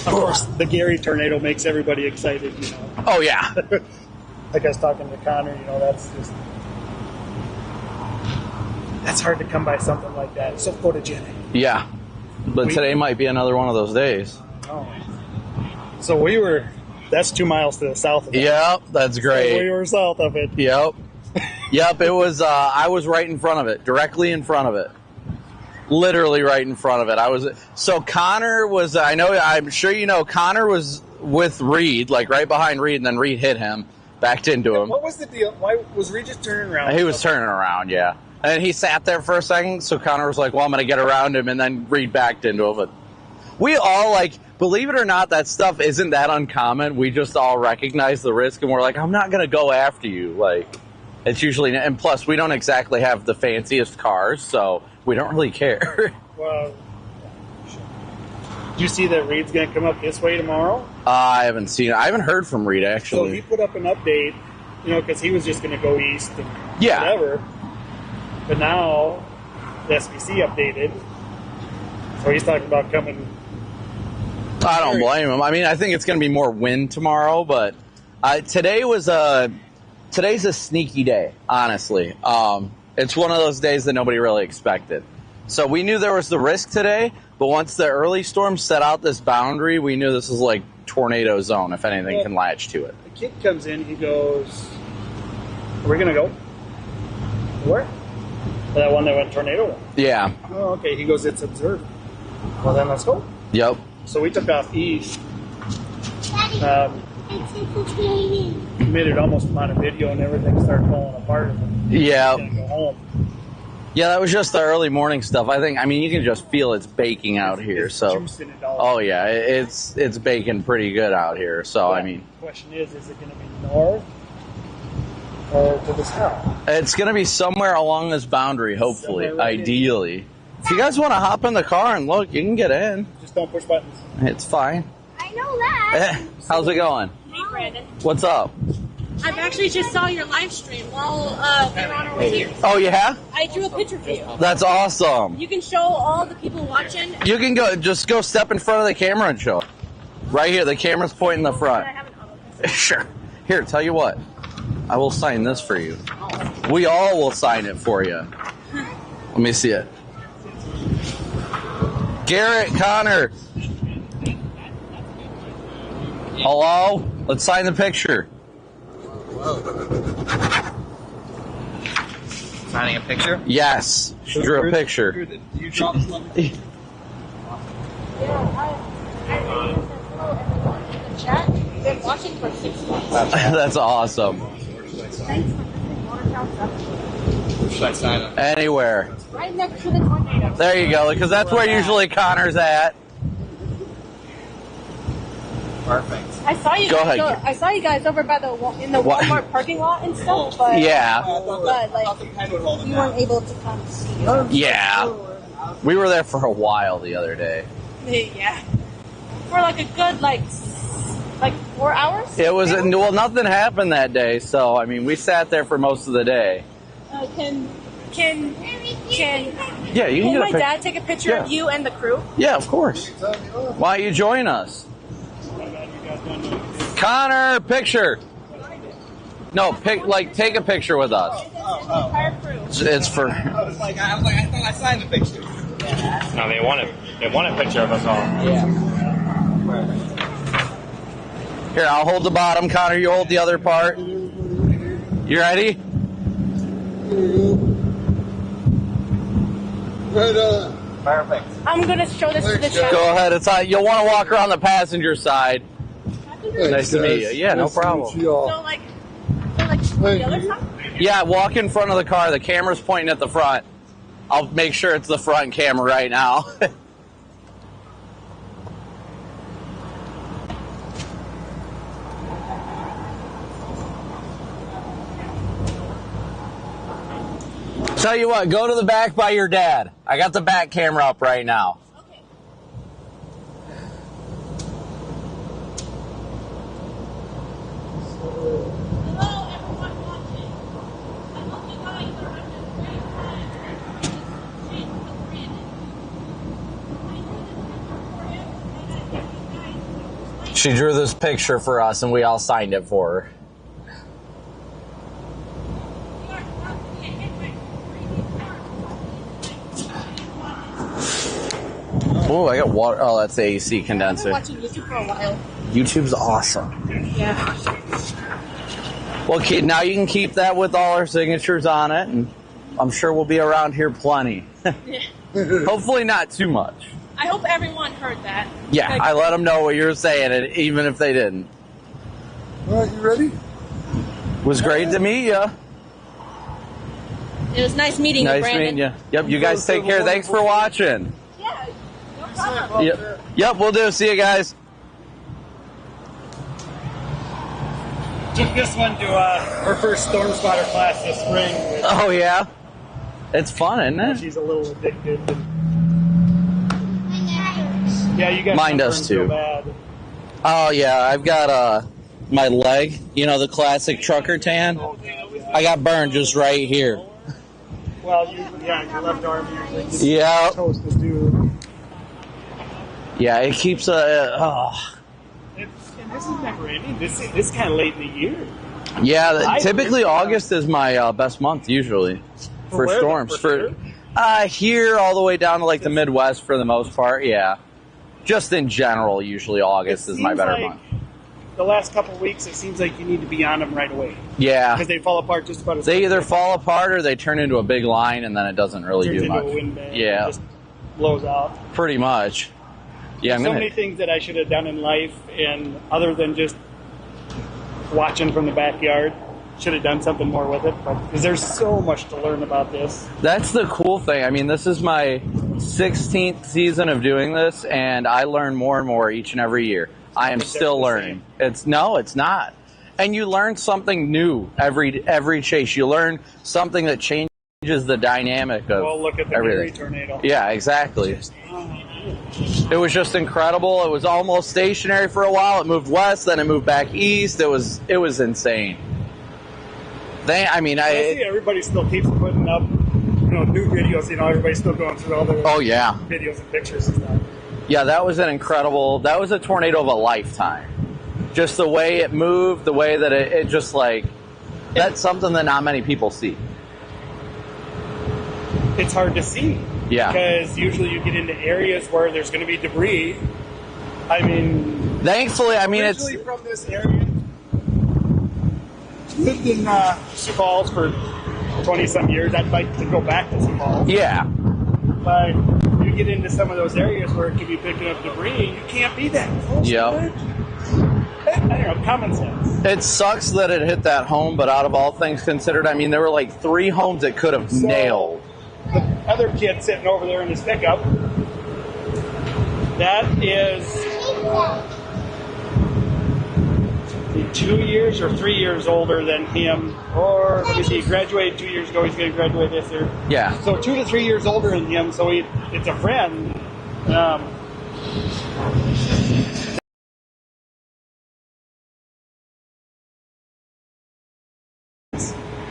of course, the Gary tornado makes everybody excited, you know. Oh, yeah. Like I was talking to Connor, you know, that's hard to come by something like that. It's so photogenic. Yeah, but today might be another one of those days. Oh. So that's 2 miles to the south of it. Yep, that's great. So we were south of it. Yep. Yep, it was, I was right in front of it, directly in front of it. Literally right in front of it. So Connor was, I'm sure you know, Connor was with Reed, like right behind Reed, and then Reed hit him, backed into him. What was the deal? Why was Reed just turning around? He was turning around, yeah. And he sat there for a second, so Connor was like, well, I'm going to get around him, and then Reed backed into him. But we all, believe it or not, that stuff isn't that uncommon. We just all recognize the risk, and we're like, I'm not going to go after you. It's usually, and plus, we don't exactly have the fanciest cars, so we don't really care. Well, Did you see that Reed's going to come up this way tomorrow? I haven't seen it. I haven't heard from Reed, So actually. he put up an update, because he was just going to go east and Yeah. whatever. But now the SBC updated, so he's talking about coming. I don't blame him. I mean, I think it's going to be more wind tomorrow, but today's a sneaky day, honestly. It's one of those days that nobody really expected. So we knew there was the risk today, but once the early storm set out this boundary, we knew this was like tornado zone if anything can latch to it. The kid comes in, he goes, "Are we going to go? Where?" That one that went tornado. Yeah. Oh, okay. He goes, "It's observed." Well, then let's go. Yep. So we took off east. Committed almost amount of video and everything started falling apart. Yeah. Go home. Yeah, that was just the early morning stuff. I mean, you can just feel it's baking out here. So, Juicing it all. oh yeah, it's baking pretty good out here. So, Yeah. I mean, The question is it going to be north or to the south? it's going to be somewhere along this boundary, hopefully, Somewhere right ideally. If you guys want to hop in the car and look, you can get in. Just don't push buttons. It's fine. I know that. How's it going? Hey, Brandon. What's up? I've actually just saw your live stream while we were on our way here. Oh, yeah? I drew a picture for you. That's awesome. You can show all the people watching. You can just go step in front of the camera and show it. Right here, the camera's pointing the front. I have an auto. Sure. Here, tell you what. I will sign this for you. We all will sign it for you. Let me see it. Garrett, Connor. Hello? Let's sign the picture. Signing a picture? Yes. She drew a picture. Do you draw this one? Chat. We've been watching for 6 months. That's awesome. Thanks for visiting Watertown. Should I sign up? Anywhere. Right next to the tornado. There you go, because that's where usually Connor's at. Perfect. I saw you. Go guys ahead. I saw you guys over by in the What? Walmart parking lot and stuff, but Yeah. you weren't able to come see. Yeah. We were there for a while the other day. Yeah. For like a good like 4 hours. It was, well, nothing happened that day, so, I mean, we sat there for most of the day. Can Yeah, you can get a my pic- dad take a picture of you and the crew? Yeah, of course. Why don't you join us? Connor, picture. No, take a picture with us. Entire crew. It's for. I was like, I thought I signed the picture. No, they want a picture of us all. Here, I'll hold the bottom. Connor, you hold the other part. You ready? Perfect. I'm gonna show this to the chat. Go ahead. It's you'll want to walk around the passenger side. Nice to meet you. Yeah, no problem. So like the other side? Yeah, walk in front of the car. The camera's pointing at the front. I'll make sure it's the front camera right now. Tell you what, go to the back by your dad. I got the back camera up right now. Okay. Hello, everyone watching. I hope you guys are having a great time. This is Jason with Brandon. I drew this picture for you, and I think you guys. She drew this picture for us, and we all signed it for her. Oh, I got water. Oh, that's the AC I've been condenser. watching YouTube for a while. YouTube's awesome. Yeah. Well, now you can keep that with all our signatures on it, and I'm sure we'll be around here plenty. Hopefully not too much. I hope everyone heard that. Yeah, Like, I let them know what you were saying, even if they didn't. All right, you ready? It was great to meet you. It was nice meeting you, Nice Brandon. meeting you. Yep, you guys take care. Thanks for watching. Yeah, no problem. Yep, we'll do. See you guys. Took this one to her first storm spotter class this spring. Oh, yeah? It's fun, isn't it? She's a little addicted. Yeah, you guys. Mine does too. So bad. Oh yeah, I've got my leg. You know, the classic trucker tan. I got burned just right here. Well, your left arm usually. Yeah. Toast is due. Yeah, it keeps And this is never ending. This is kind of late in the year. Yeah, typically August is my best month usually for storms. Here all the way down to like the Midwest for the most part. Yeah, just in general, usually August is my better month. The last couple of weeks, it seems like you need to be on them right away. Yeah, because they fall apart just about as they either fall apart or they turn into a big line, and then it doesn't really do much. A wind bag, yeah, just blows out. Pretty much. Yeah, so many things that I should have done in life, and other than just watching from the backyard, should have done something more with it. But because there's so much to learn about this. That's the cool thing. I mean, this is my 16th season of doing this, and I learn more and more each and every year. I am still learning. It's not. And you learn something new every chase. You learn something that changes the dynamic of look at the everything. Tornado. Yeah, exactly. It was just incredible. It was almost stationary for a while. It moved west, then it moved back east. It was insane. See everybody still keeps putting up, new videos. Everybody's still going through all their videos and pictures and stuff. Yeah, that was a tornado of a lifetime. Just the way it moved, the way that it just that's something that not many people see. It's hard to see. Yeah. Because usually you get into areas where there's going to be debris. Thankfully, it's from this area. Lived in Sioux Falls for 20-some years. I'd like to go back to Sioux Falls. Yeah. But you get into some of those areas where it could be picking up debris, and you can't be that close. Yep. I don't know, common sense. It sucks that it hit that home, but out of all things considered, there were like 3 homes it could have nailed. The other kid sitting over there in his pickup, that is 2 years or 3 years older than him. Or, let me see, he graduated 2 years ago. He's going to graduate this year. Yeah. So 2 to 3 years older than him, so it's a friend.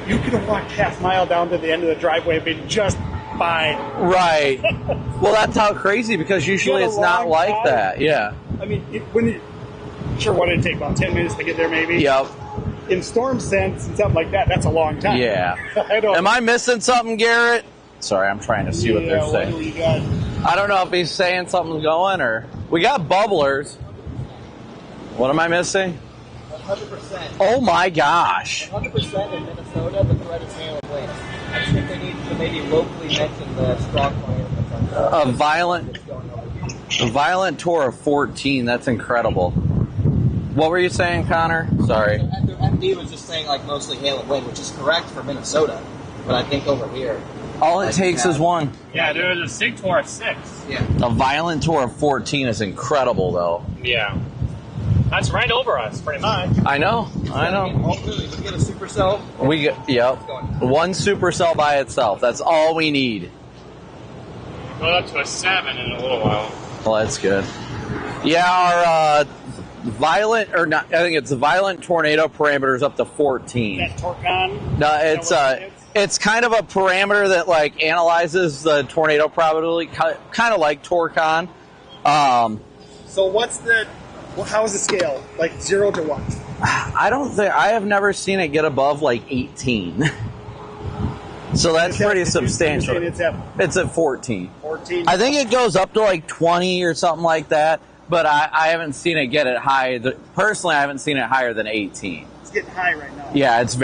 You could have walked half-mile down to the end of the driveway and been just fine. Right. Well, that's how crazy, because usually it's not like that. Yeah. Sure, what did it take? About 10 minutes to get there, maybe? Yep. In storm sense and something like that, that's a long time. Yeah. Am I missing something, Garrett? Sorry, I'm trying to see what they're saying. What do you got? I don't know if he's saying something's going, or... We got bubblers. What am I missing? 100%. Oh my gosh. 100% in Minnesota, the threat is hail and wind. I just think they need to maybe locally mention the strong fire. A violent tour of 14. That's incredible. What were you saying, Connor? Sorry. The MD was just saying mostly hail and wind, which is correct for Minnesota, but I think over here. All it takes is one. Yeah, there was a SIG tour of 6. Yeah. A violent tour of 14 is incredible, though. Yeah. That's right over us, pretty much. I know. We get a supercell. Yep. One supercell by itself. That's all we need. Go up to a 7 in a little while. Well, that's good. Yeah, our violent, or not, I think it's the violent tornado parameter is up to 14. That Torcon? No, it's kind of a parameter that analyzes the tornado probability, kind of like Torcon. So how is the scale? 0 to what? I have never seen it get above 18. So that's pretty substantial. It's at 14. 14. I think it goes up to 20 or something like that, but I haven't seen it get it high. Personally, I haven't seen it higher than 18. It's getting high right now. Yeah, it's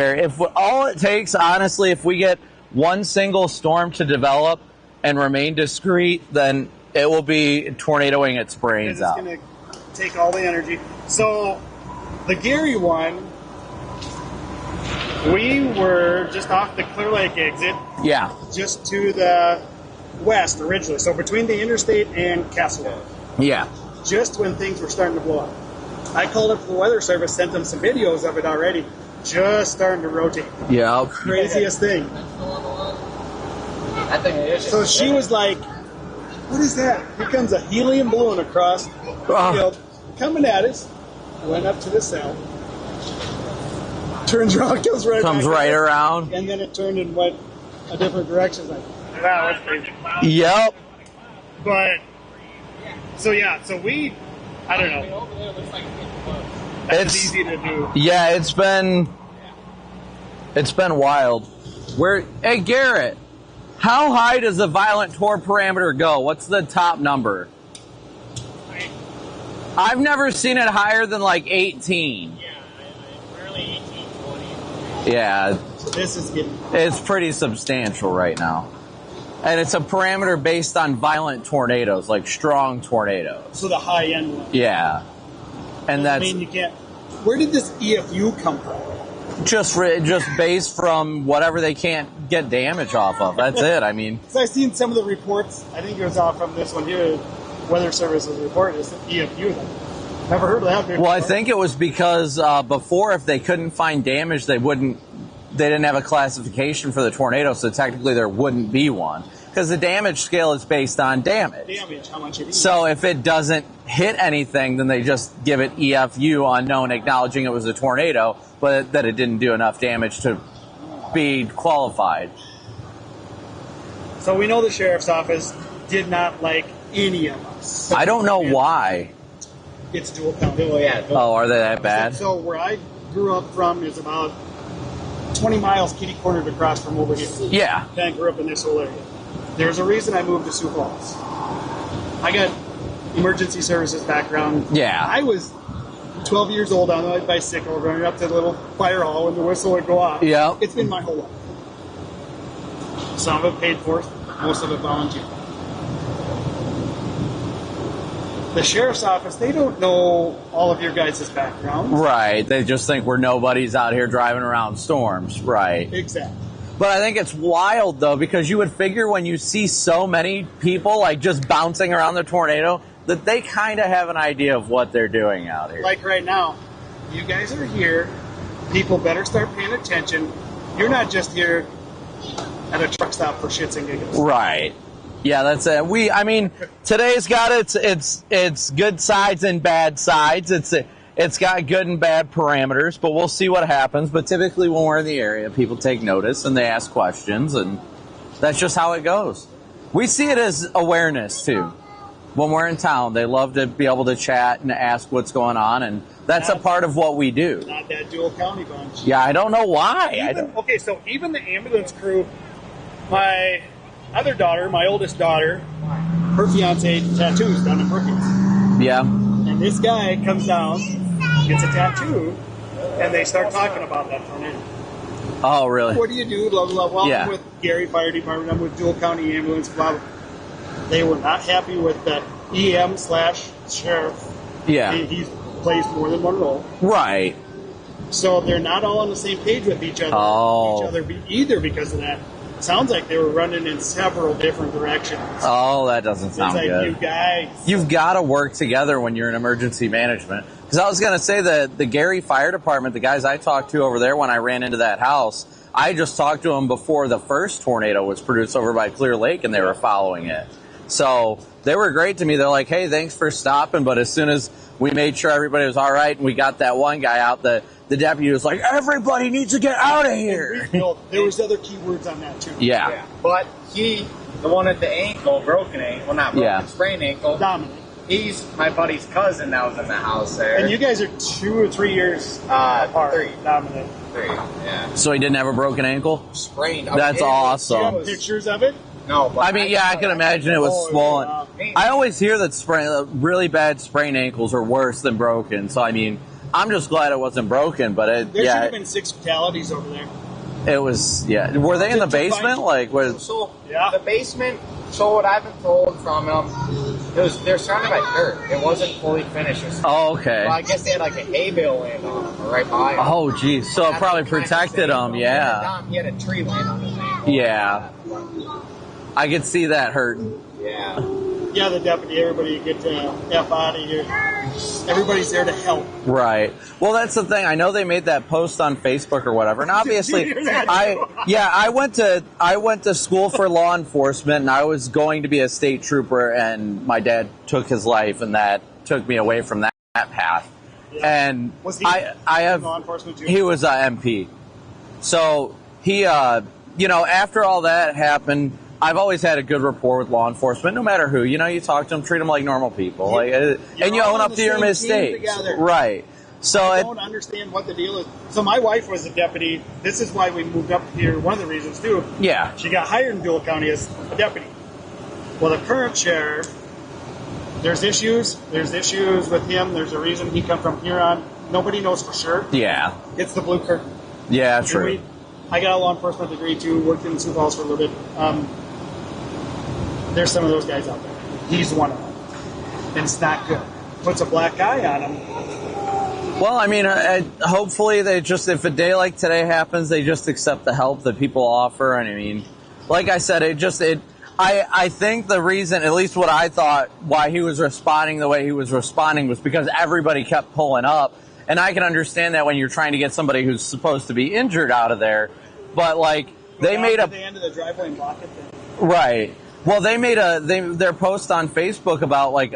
all it takes, honestly, if we get one single storm to develop and remain discreet, then it will be tornadoing its brains out. It's going to take all the energy. So the Gary one, we were just off the Clear Lake exit. Yeah. Just to the west originally. So between the interstate and Castlewood. Yeah. Just when things were starting to blow up. I called up the Weather Service, sent them some videos of it already. Just starting to rotate. Yeah. Craziest thing. I think so she was what is that? Here comes a helium balloon across the field, coming at us. Went up to the south. Turns around, comes right around. And then it turned and went a different direction. Like, wow, that's crazy. Yep. But, so we, I don't know. It's easy to do. Yeah, it's been wild. Hey, Garrett, how high does the violent torque parameter go? What's the top number? I've never seen it higher than like 18. Yeah, rarely 18, 20. Yeah. This is getting... It's pretty substantial right now. And it's a parameter based on violent tornadoes, like strong tornadoes. So the high end one. Yeah. And that's... I mean, you can't... Where did this EFU come from? Just based from whatever they can't get damage off of. That's it. I mean... So I've seen some of the reports. I think it was off from this one here. Weather Service's report is the EFU. Never heard of that before. Well, I think it was because before, if they couldn't find damage, they didn't have a classification for the tornado, so technically there wouldn't be one. Because the damage scale is based on damage. How much it is. So if it doesn't hit anything, then they just give it EFU unknown, acknowledging it was a tornado, but that it didn't do enough damage to be qualified. So we know the sheriff's office did not like any of us. I don't know why. It's dual county. Oh, are they that bad? So where I grew up from is about 20 miles kitty cornered across from over here. Yeah. I grew up in this whole area. There's a reason I moved to Sioux Falls. I got emergency services background. Yeah. I was 12 years old on my bicycle running up to the little fire hall when the whistle would go off. Yeah. It's been my whole life. Some of it paid for, most of it volunteer. The sheriff's office, they don't know all of your guys' backgrounds. Right. They just think we're nobodies out here driving around storms. Right. Exactly. But I think it's wild, though, because you would figure when you see so many people, like, just bouncing around the tornado, that they kind of have an idea of what they're doing out here. Like right now, you guys are here. People better start paying attention. You're not just here at a truck stop for shits and giggles. Right. Yeah, that's it. I mean, today's got its good sides and bad sides. It's got good and bad parameters, but we'll see what happens. But typically when we're in the area, people take notice and they ask questions, and that's just how it goes. We see it as awareness, too. When we're in town, they love to be able to chat and ask what's going on, and that's a part of what we do. Not that dual county bunch. Yeah, I don't know why. Okay, so even the ambulance crew, my other daughter, my oldest daughter, her fiance tattoos down in Brookings. Yeah. And this guy comes down, gets a tattoo, and they start talking about that tornado. Oh, really? What do you do? Blah, blah, blah. Well, Yeah. I'm with Gary Fire Department. I'm with Dual County Ambulance, blah, blah. They were not happy with the EM/sheriff. Yeah. He plays more than one role. Right. So they're not all on the same page with each other. Oh. Either because of that. Sounds like they were running in several different directions. Oh, that doesn't sound it's like, good. You guys. You've got to work together when you're in emergency management. Because I was going to say that the Gary Fire Department, the guys I talked to over there when I ran into that house, I just talked to them before the first tornado was produced over by Clear Lake, and they were following it. So they were great to me. They're like, hey, thanks for stopping. But as soon as we made sure everybody was all right and we got that one guy out, the deputy was like, everybody needs to get out of here. There was other keywords on that, too. Yeah. But the one at the ankle, broken ankle, well, not broken, sprained ankle. Dominic. He's my buddy's cousin that was in the house there. And you guys are 2 or 3 years apart. 3. Dominic. 3, yeah. So he didn't have a broken ankle? Sprained. That's awesome. Do you have pictures of it? No. But I mean, yeah, I can imagine it was swollen. Yeah. I always hear that really bad sprained ankles are worse than broken. So, I mean, I'm just glad it wasn't broken, but There should have been 6 fatalities over there. It was, yeah. Were they in the basement? The basement, so what I've been told from them, they're surrounded by dirt. It wasn't fully finished. Oh, okay. Well, I guess they had like a hay bale land on them, or right by them. Oh, geez. So it probably protected them, yeah. He had a tree land on his ankle. Yeah. I could see that hurting. Yeah. yeah, the deputy, everybody get the F out of here. Everybody's there to help. Right. Well, that's the thing. I know they made that post on Facebook or whatever, and obviously, I went to school for law enforcement, and I was going to be a state trooper, and my dad took his life, and that took me away from that path. Yeah. And was he I have law enforcement too? He was MP. So he, after all that happened, I've always had a good rapport with law enforcement, no matter who. You talk to them, treat them like normal people, and you own up to your mistakes, right? So I don't understand what the deal is. So my wife was a deputy. This is why we moved up here. One of the reasons too. Yeah. She got hired in Buell County as a deputy. Well, the current sheriff, there's issues. There's issues with him. There's a reason he come from Huron. Nobody knows for sure. Yeah. It's the blue curtain. Yeah, true. I got a law enforcement degree too. Worked in Sioux Falls for a little bit. There's some of those guys out there. He's one of them. And it's not good. Puts a black eye on him. Well, I mean, hopefully they just, if a day like today happens, they just accept the help that people offer. And I mean, like I said, I think the reason, at least what I thought, why he was responding the way he was responding was because everybody kept pulling up. And I can understand that when you're trying to get somebody who's supposed to be injured out of there. But, like, they made the end of the driveway and block it then. Right. Well, they made their post on Facebook about, like,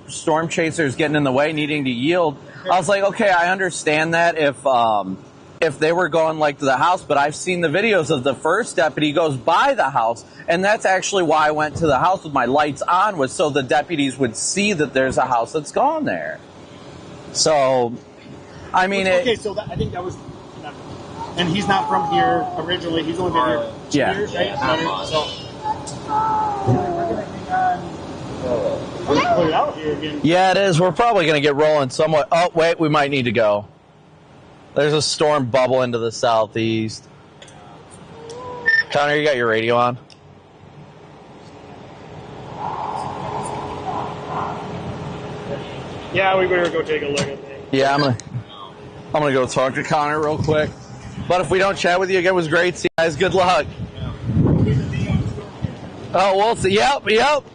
storm chasers getting in the way, needing to yield. I was like, okay, I understand that if they were going, like, to the house, but I've seen the videos of the first deputy goes by the house, and that's actually why I went to the house with my lights on, was so the deputies would see that there's a house that's gone there. So, I mean... Okay, so I think that was... And he's not from here originally. He's only been here 2 years, right? So... Yeah, it is. We're probably going to get rolling somewhat. Oh, wait, we might need to go. There's a storm bubbling to the southeast. Connor, you got your radio on? Yeah, we better go take a look at it. Yeah, I'm gonna go talk to Connor real quick. But if we don't chat with you again, it was great. See you guys. Good luck. Oh, we'll see. Yep. Yep.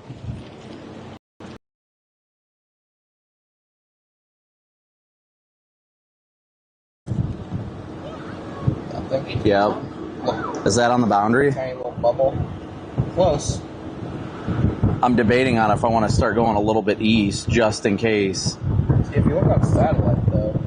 Is that on the boundary? Tiny little bubble. Close. I'm debating on if I want to start going a little bit east, just in case. If you look on satellite, though.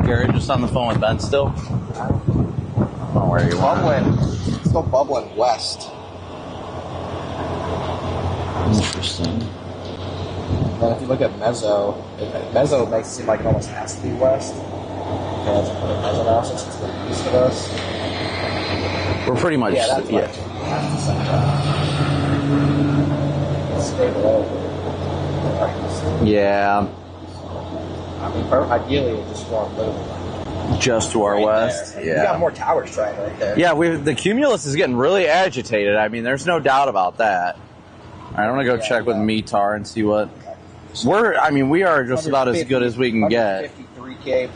Garrett, just on the phone with Ben still? I don't know where you are. It's still bubbling west. Interesting. And if you look at Mezzo makes it seem like it almost has to be west. Because Mezzo now, since it's to the east of us. We're pretty much... Yeah, that's yeah. Stay below. Yeah. I mean, ideally, it just form literally just to our west. There. Yeah. You got more towers trying right there. Yeah, the cumulus is getting really agitated. I mean, there's no doubt about that. All right, I'm gonna go check with METAR and see what we are just about as good as we can get. 53K,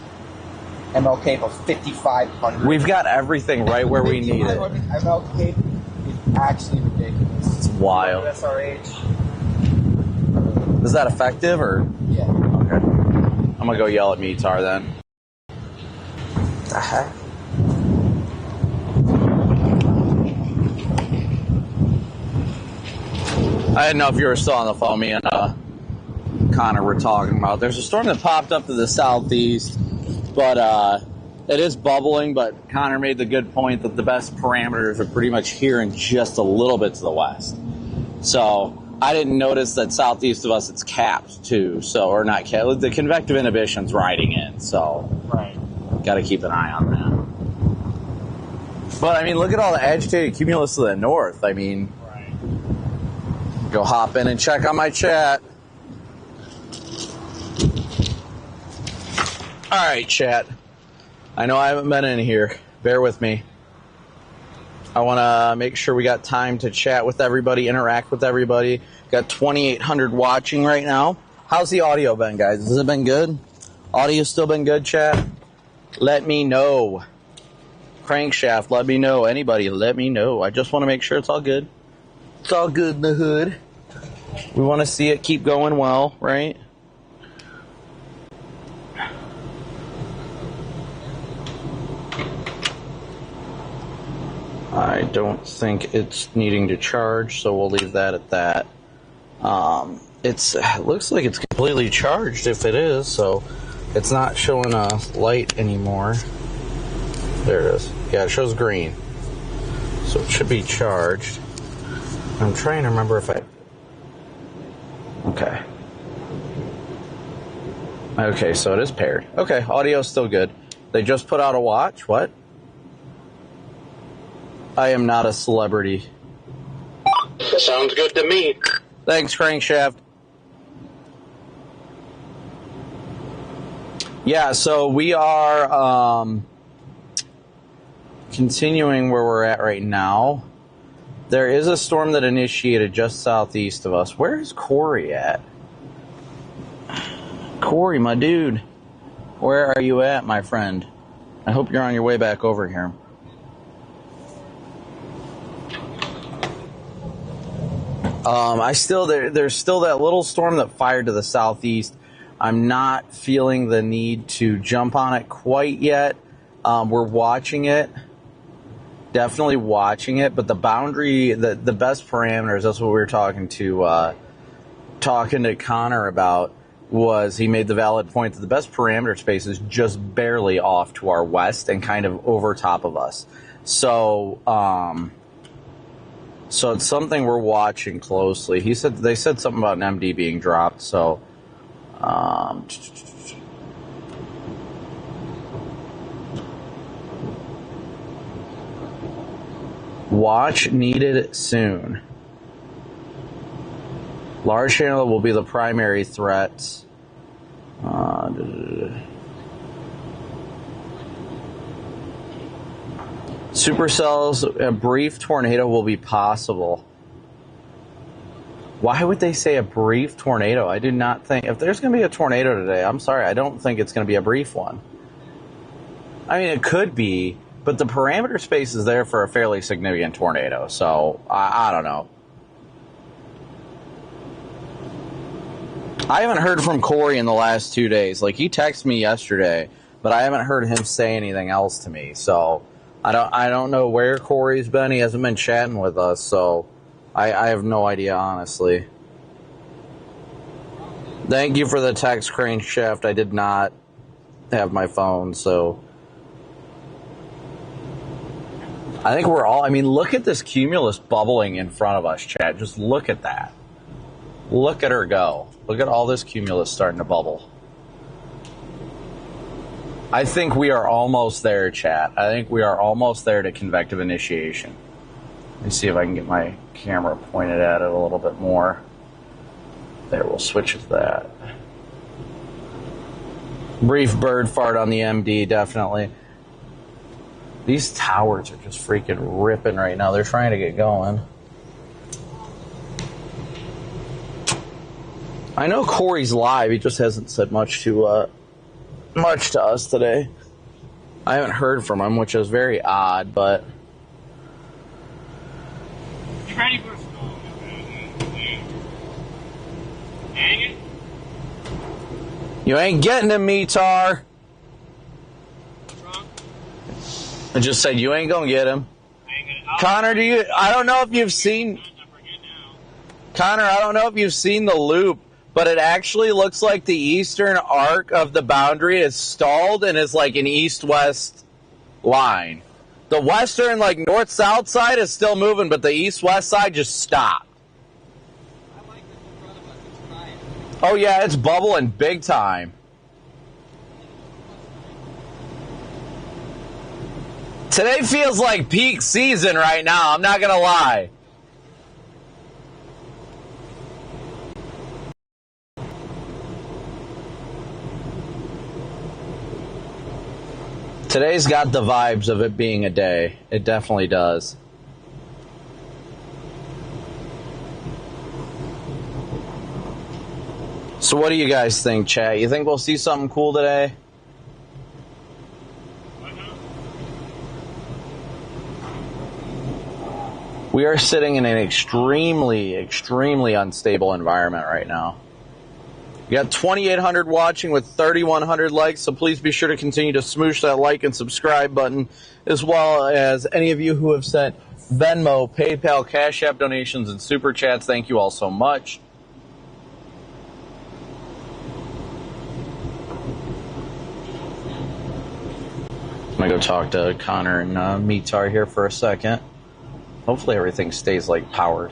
MLK for 5,500. We've got everything right where we need it. MLK is actually ridiculous. It's wild. SRH. Is that effective or? Yeah. Okay. I'm gonna go yell at METAR then. The heck? I didn't know if you were still on the phone. Me and Connor were talking about. There's a storm that popped up to the southeast, but it is bubbling. But Connor made the good point that the best parameters are pretty much here and just a little bit to the west. So I didn't notice that southeast of us it's capped too. So or not capped. The convective inhibition's riding in. So right, got to keep an eye on that. But I mean, look at all the agitated cumulus to the north. I mean. Go hop in and check on my chat. All right, chat. I know I haven't been in here. Bear with me. I want to make sure we got time to chat with everybody, interact with everybody. Got 2,800 watching right now. How's the audio been, guys? Has it been good? Audio still been good, chat? Let me know. Crankshaft, let me know. Anybody, let me know. I just want to make sure it's all good. It's all good in the hood. We want to see it keep going well, right? I don't think it's needing to charge, so we'll leave that at that. It looks like it's completely charged if it is, so it's not showing a light anymore. There it is. Yeah, it shows green. So it should be charged. I'm trying to remember if I... Okay. Okay, so it is paired. Okay, audio's still good. They just put out a watch? What? I am not a celebrity. Sounds good to me. Thanks, Crankshaft. Yeah, so we are continuing where we're at right now. There is a storm that initiated just southeast of us. Where is Corey at? Corey, my dude. Where are you at, my friend? I hope you're on your way back over here. There's still that little storm that fired to the southeast. I'm not feeling the need to jump on it quite yet. We're watching it. Definitely watching it, but the boundary, the best parameters, that's what we were talking to Connor about, was he made the valid point that the best parameter space is just barely off to our west and kind of over top of us. So it's something we're watching closely. They said something about an MD being dropped, so watch needed soon. Large channel will be the primary threat. Supercells, a brief tornado will be possible. Why would they say a brief tornado? I do not think... If there's going to be a tornado today, I'm sorry, I don't think it's going to be a brief one. I mean, it could be, but the parameter space is there for a fairly significant tornado, so I don't know. I haven't heard from Corey in the last 2 days. Like, he texted me yesterday, but I haven't heard him say anything else to me, so... I don't know where Corey's been. He hasn't been chatting with us, so I have no idea, honestly. Thank you for the text, Crankshaft. I did not have my phone, so... I think we're all... I mean, look at this cumulus bubbling in front of us, chat. Just look at that. Look at her go. Look at all this cumulus starting to bubble. I think we are almost there, chat. I think we are almost there to convective initiation. Let me see if I can get my camera pointed at it a little bit more. There, we'll switch it to that. Brief bird fart on the MD, definitely. These towers are just freaking ripping right now. They're trying to get going. I know Corey's live. He just hasn't said much to us today. I haven't heard from him, which is very odd, but... You ready for school? Dang it. You ain't getting him, Metar. I just said you ain't gonna get him. Connor, I don't know if you've seen... Connor, I don't know if you've seen the loop, but it actually looks like the eastern arc of the boundary is stalled and is like an east-west line. The western, like north-south side is still moving, but the east-west side just stopped. Oh yeah, it's bubbling big time. Today feels like peak season right now, I'm not gonna lie. Today's got the vibes of it being a day. It definitely does. So what do you guys think, chat? You think we'll see something cool today? We are sitting in an extremely, extremely unstable environment right now. You got 2,800 watching with 3,100 likes, so please be sure to continue to smoosh that like and subscribe button, as well as any of you who have sent Venmo, PayPal, Cash App donations, and Super Chats. Thank you all so much. I'm going to go talk to Connor and Mitar here for a second. Hopefully everything stays like powered.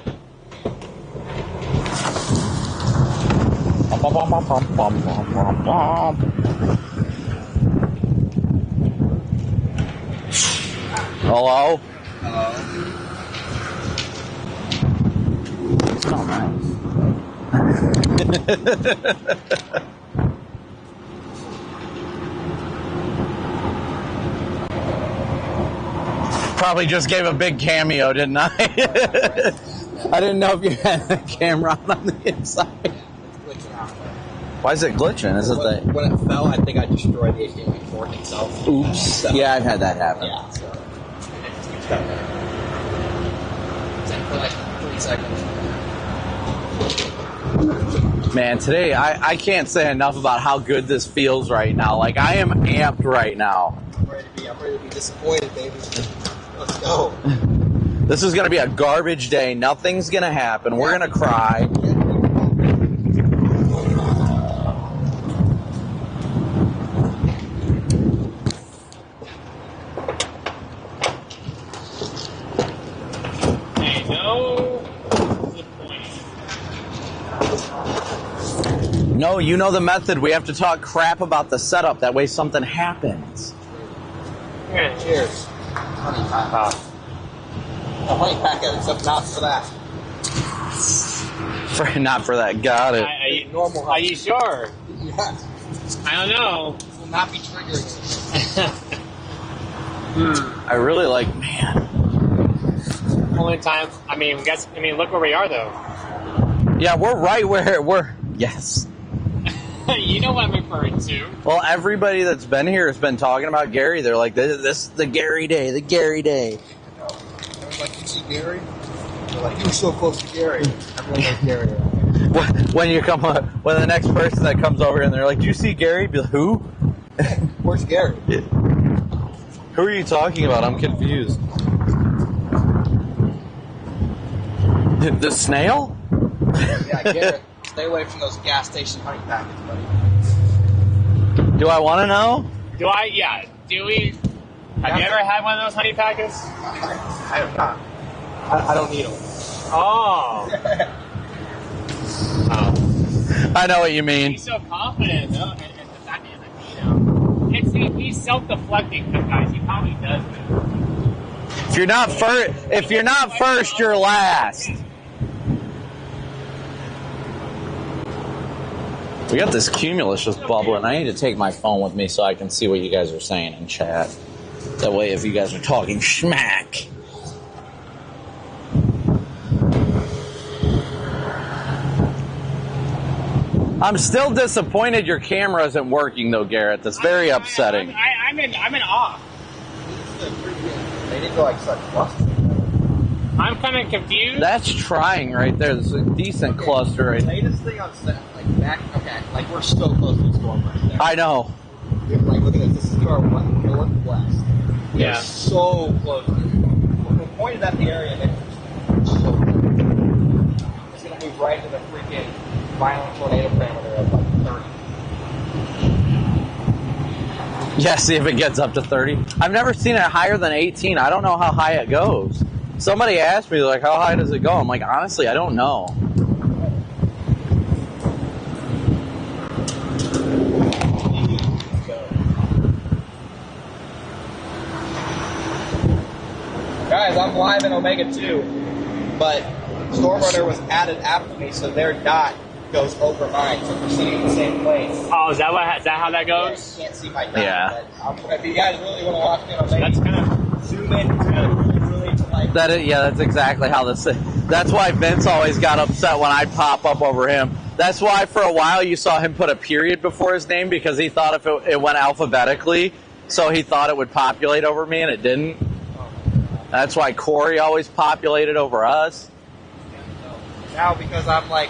Hello? Hello. Oh, nice. Probably just gave a big cameo, didn't I? I didn't know if you had the camera on the inside. Why is it glitching? Is it that when it fell, I think I destroyed the HDMI port itself. Oops. So, yeah, I've had that happen. Yeah. So for like 3 seconds. Man, today I can't say enough about how good this feels right now. Like, I am amped right now. I'm ready to be disappointed, baby. Let's go. This is going to be a garbage day. Nothing's going to happen. We're going to cry. No, you know the method. We have to talk crap about the setup. That way something happens. Yeah, cheers. Honey pack. A honey packet, except not for that. Not for that. Got it. Are you sure? Yeah. I don't know. This will not be triggering. I really like, man. Only time. Look where we are, though. Yeah, we're right where we're. Yes. You know what I'm referring to. Well, everybody that's been here has been talking about Gary. They're like, this is the Gary day, the Gary day. Everyone's like, you see Gary? They're like, you were so close to Gary. Everyone's like, Gary. When the next person that comes over and they're like, do you see Gary? Be like, who? Where's Gary? Who are you talking about? I'm confused. The snail? Yeah, Garrett. Stay away from those gas station honey packets, buddy. Do I want to know? Yeah. Do we? Have you ever had one of those honey packets? I have not. I don't need them. Oh. I know what you mean. He's so confident, though, in the dynamic, he's self-deflecting, guys. He probably does it. If you're not first, you're last. We got this Cumulus just bubbling. I need to take my phone with me so I can see what you guys are saying in chat. That way, if you guys are talking schmack. I'm still disappointed your camera isn't working, though, Garrett. That's very upsetting. I'm in awe. They need to like start clustering. I'm kind of confused. That's trying right there. There's a decent cluster right there. Latest thing on set, like we're so close to the storm right there. I know. Like, look at this. This is to our northwest. Yeah. We're so close. We're pointed at the area and it's so close. It's going to move right into the freaking violent tornado parameter of like 30. Yeah, see if it gets up to 30. I've never seen it higher than 18. I don't know how high it goes. Somebody asked me, like, how high does it go? I'm like, honestly, I don't know. Guys, I'm live in Omega 2, but Stormrunner was added after me, so their dot goes over mine, so we're sitting in the same place. Oh, is that how that goes? You can't see my dot. Yeah. But if you guys really want to watch me on Omega, That's kind of zoom in really to like That's exactly how this. That's why Vince always got upset when I'd pop up over him. That's why for a while you saw him put a period before his name, because he thought if it went alphabetically, so he thought it would populate over me, and it didn't. That's why Corey always populated over us. Now, because I'm like,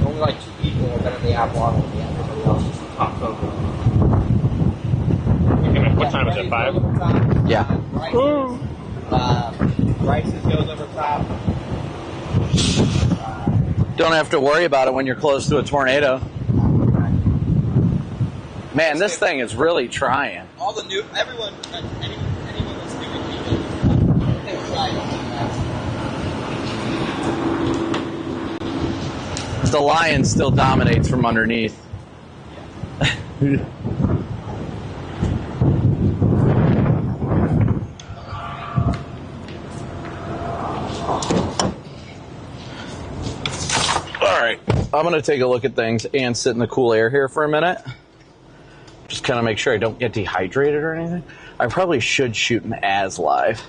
only like 2 people have been in the app longer than me, everybody else is top over. What time is it, 5? Yeah. Rice's goes over top. Don't have to worry about it when you're close to a tornado. Man, this thing is really trying. All the new, anyone that's new to people, they're trying. The lion still dominates from underneath. Alright, I'm going to take a look at things and sit in the cool air here for a minute. Just kind of make sure I don't get dehydrated or anything. I probably should shoot an as live.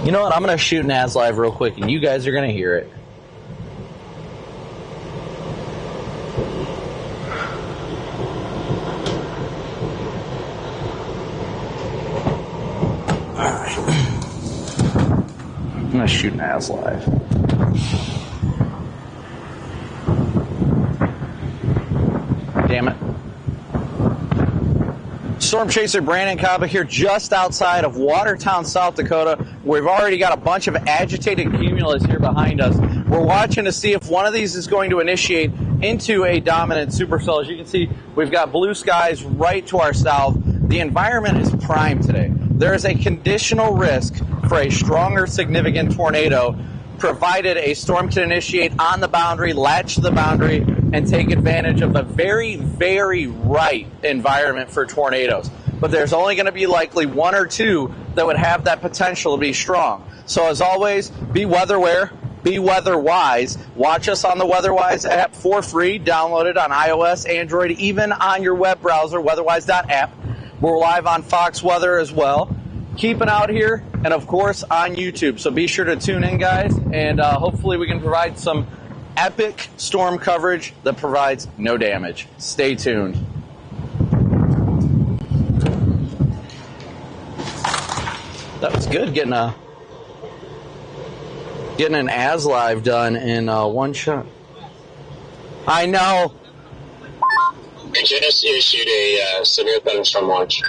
You know what? I'm going to shoot an as live real quick, and you guys are going to hear it. Alright. I'm going to shoot an as live. Damn it. Storm Chaser Brandon Copic here just outside of Watertown, South Dakota. We've already got a bunch of agitated cumulus here behind us. We're watching to see if one of these is going to initiate into a dominant supercell. As you can see, we've got blue skies right to our south. The environment is prime today. There is a conditional risk for a stronger significant tornado, provided a storm can initiate on the boundary, latch the boundary, and take advantage of the very, very right environment for tornadoes. But there's only going to be likely 1 or 2 that would have that potential to be strong. So as always, be weather-aware, be weather-wise. Watch us on the WeatherWise app for free. Download it on iOS, Android, even on your web browser, weatherwise.app. We're live on Fox Weather as well. Keep an out here, and of course on YouTube. So be sure to tune in, guys, and hopefully we can provide some epic storm coverage that provides no damage. Stay tuned. That was good getting an as live done in one shot. I know. We just issued a severe thunderstorm watch.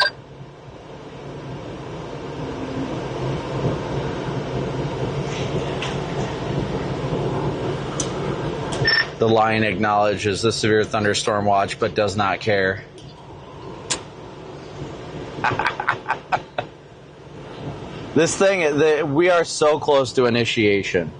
The lion acknowledges the severe thunderstorm watch, but does not care. This thing, we are so close to initiation.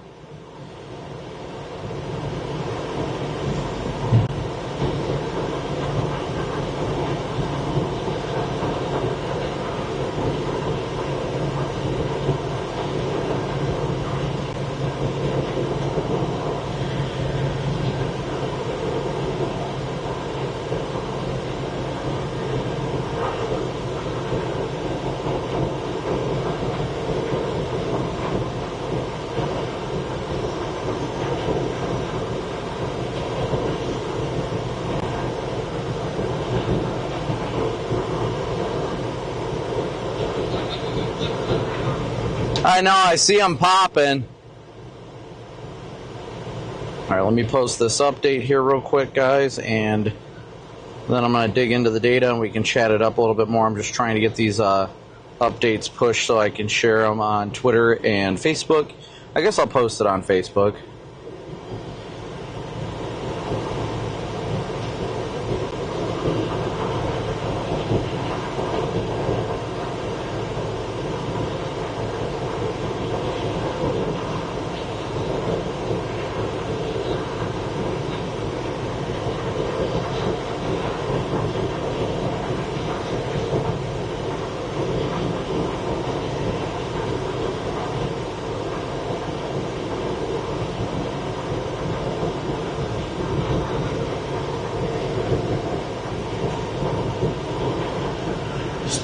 I know, I see them popping. Alright, let me post this update here real quick, guys, and then I'm going to dig into the data and we can chat it up a little bit more. I'm just trying to get these updates pushed so I can share them on Twitter and Facebook. I guess I'll post it on Facebook.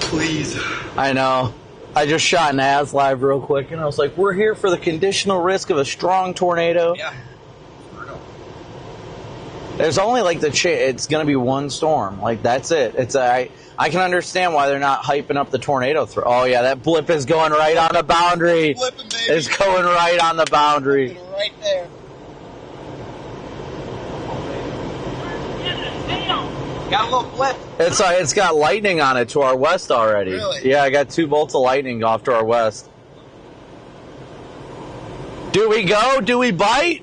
Please. I know. I just shot an AS live real quick, and I was like, we're here for the conditional risk of a strong tornado. Yeah. There's only like it's going to be one storm. Like, that's it. I can understand why they're not hyping up the tornado throw. Oh, yeah, that blip is going right on the boundary. Flipping, baby. It's going right on the boundary. Right there. Got a little flip. It's got lightning on it to our west already. Really? Yeah, I got 2 bolts of lightning off to our west. Do we go? Do we bite?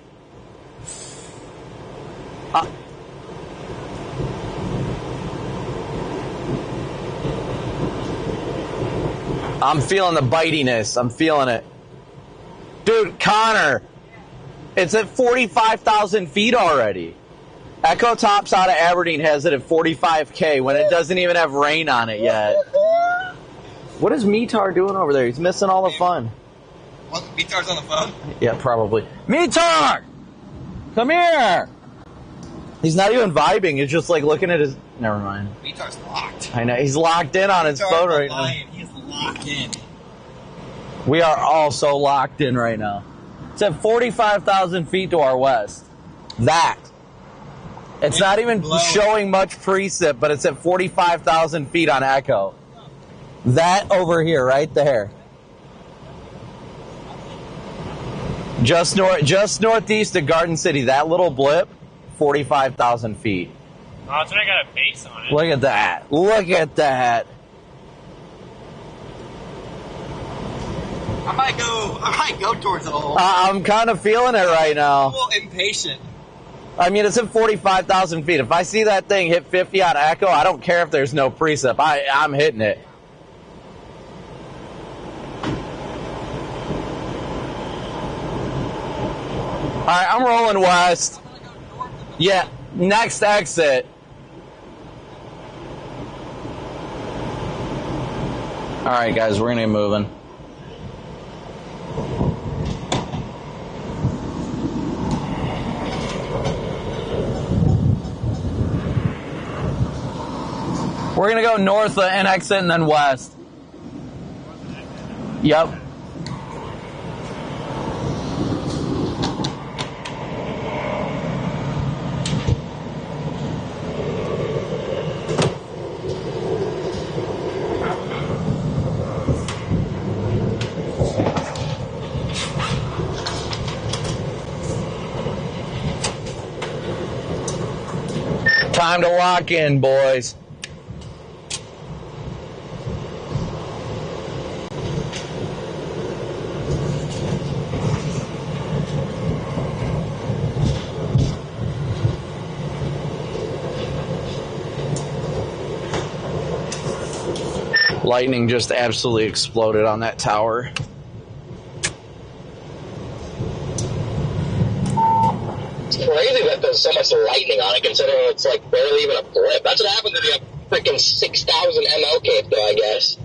I'm feeling the bitiness. I'm feeling it. Dude, Connor, it's at 45,000 feet already. Echo Tops out of Aberdeen has it at 45K when it doesn't even have rain on it yet. What is Metar doing over there? He's missing all the fun. What? Metar's on the phone? Yeah, probably. Metar! Come here! He's not even vibing. He's just like looking at his... Never mind. Metar's locked. I know. He's locked in on his phone right now. He's locked in. We are all so locked in right now. It's at 45,000 feet to our west. That. It's not even showing much precip, but it's at 45,000 feet on Echo. That over here, right there. Just northeast of Garden City, that little blip, 45,000 feet. Oh, that's when I got a base on it. Look at that. Look at that. I might go towards the hole. I'm kind of feeling it right now. I'm a little impatient. I mean, it's at 45,000 feet. If I see that thing hit 50 on Echo, I don't care if there's no precip. I'm hitting it. All right, I'm rolling west. Yeah, next exit. All right, guys, we're going to get moving. We're going to go north and exit and then west. Yep. Time to lock in, boys. Lightning just absolutely exploded on that tower. It's crazy that there's so much lightning on it, considering it's like barely even a blip. That's what happens if you have freaking 6,000 ML cape, though, I guess.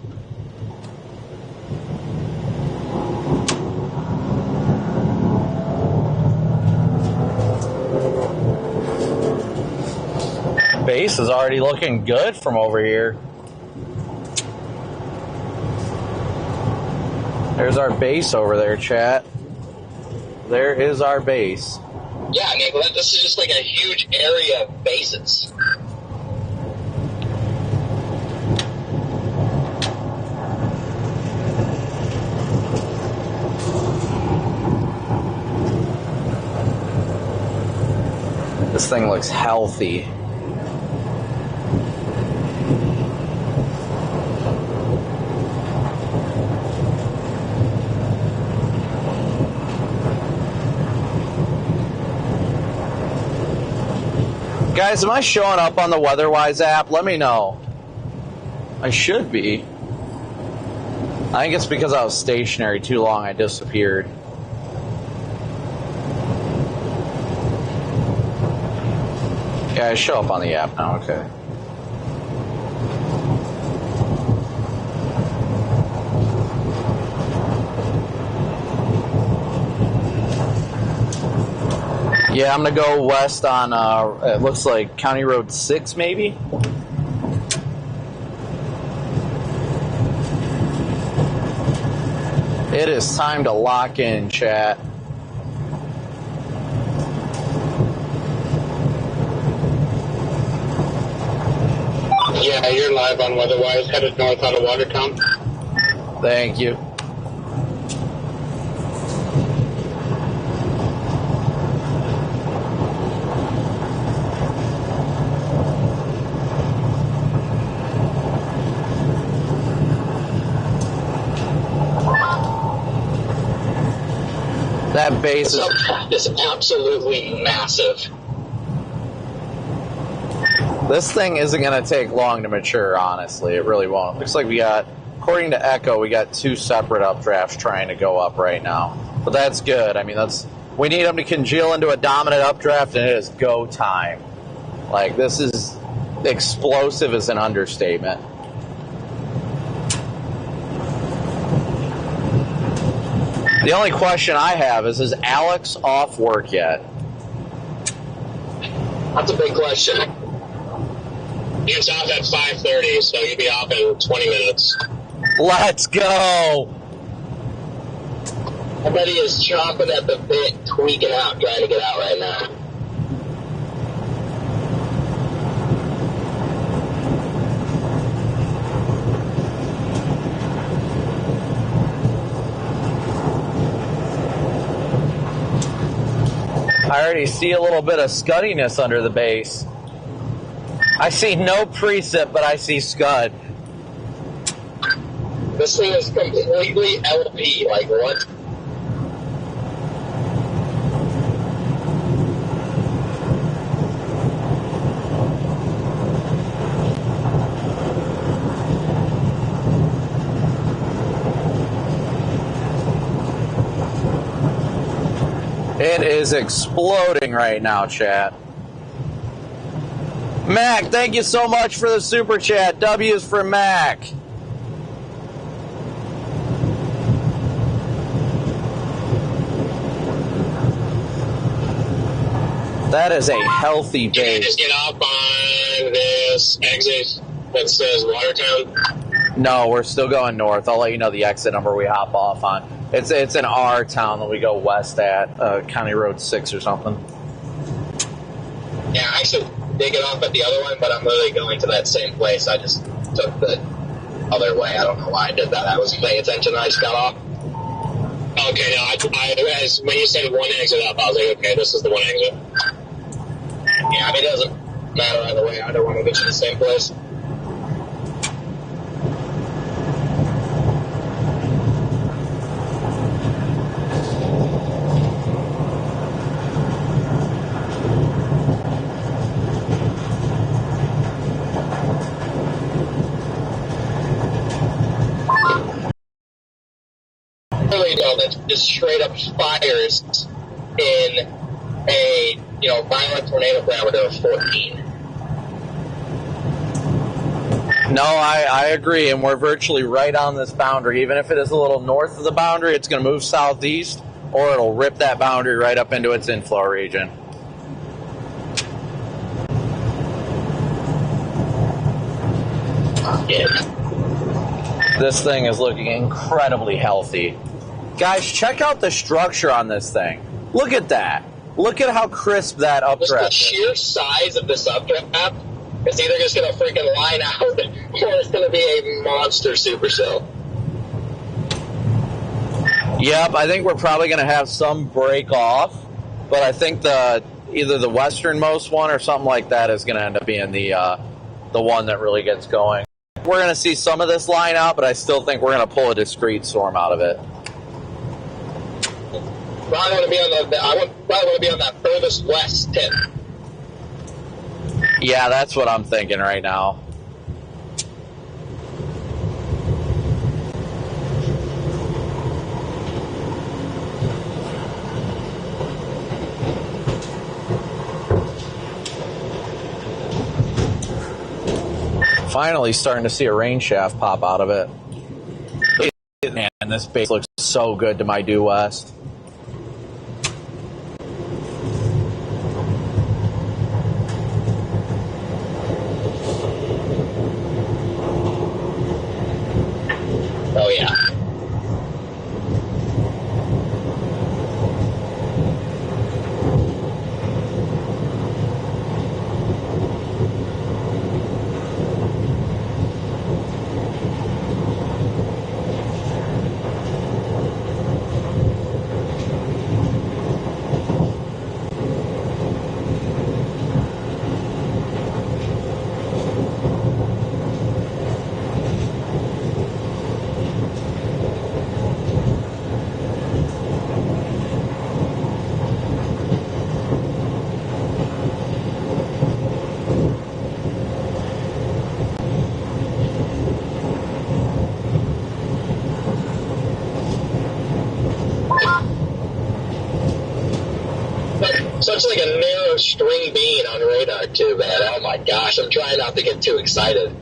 Base is already looking good from over here. There's our base over there, chat. There is our base. Yeah, I mean, this is just like a huge area of bases. This thing looks healthy. Guys, am I showing up on the WeatherWise app? Let me know. I should be. I think it's because I was stationary too long, I disappeared. Yeah, I show up on the app now, okay. Yeah, I'm gonna go west on, it looks like County Road 6, maybe? It is time to lock in, chat. Yeah, you're live on Weatherwise, headed north out of Watertown. Thank you. That base is absolutely massive. This thing isn't going to take long to mature, honestly. It really won't. Looks like we got, according to Echo, we got 2 separate updrafts trying to go up right now. But that's good. I mean, we need them to congeal into a dominant updraft, and it is go time. Like, this is explosive is an understatement. The only question I have is Alex off work yet? That's a big question. It's off at 5:30, so you'll be off in 20 minutes. Let's go! I bet he is chomping at the bit, tweaking out, trying to get out right now. I already see a little bit of scuddiness under the base. I see no precip, but I see scud. This thing is completely LP, like what? It is exploding right now, chat. Mac, thank you so much for the super chat. W is for Mac. That is a healthy base. Just get off on this exit that says Watertown. No, we're still going north. I'll let you know the exit number we hop off on. It's an R town that we go west at, County Road 6 or something. Yeah, I should dig it off at the other one, but I'm literally going to that same place. I just took the other way. I don't know why I did that. I wasn't paying attention. I just got off. Okay, no, when you said one exit up, I was like, okay, this is the one exit. Yeah, I mean, it doesn't matter either way. I don't want to get to the same place. That just straight up fires in a violent tornado parameter of 14. No, I agree, and we're virtually right on this boundary. Even if it is a little north of the boundary, it's going to move southeast, or it'll rip that boundary right up into its inflow region. Yeah. This thing is looking incredibly healthy. Guys, check out the structure on this thing. Look at that. Look at how crisp that updraft is. Just the sheer size of this updraft, it's either just going to freaking line out or it's going to be a monster supercell. Yep, I think we're probably going to have some break off, but I think either the westernmost one or something like that is going to end up being the one that really gets going. We're going to see some of this line out, but I still think we're going to pull a discrete storm out of it. I want to be on that furthest west tip. Yeah, that's what I'm thinking right now. Finally starting to see a rain shaft pop out of it. Man, this base looks so good to my due west. Oh, yeah. on radar too, man. Oh my gosh, I'm trying not to get too excited.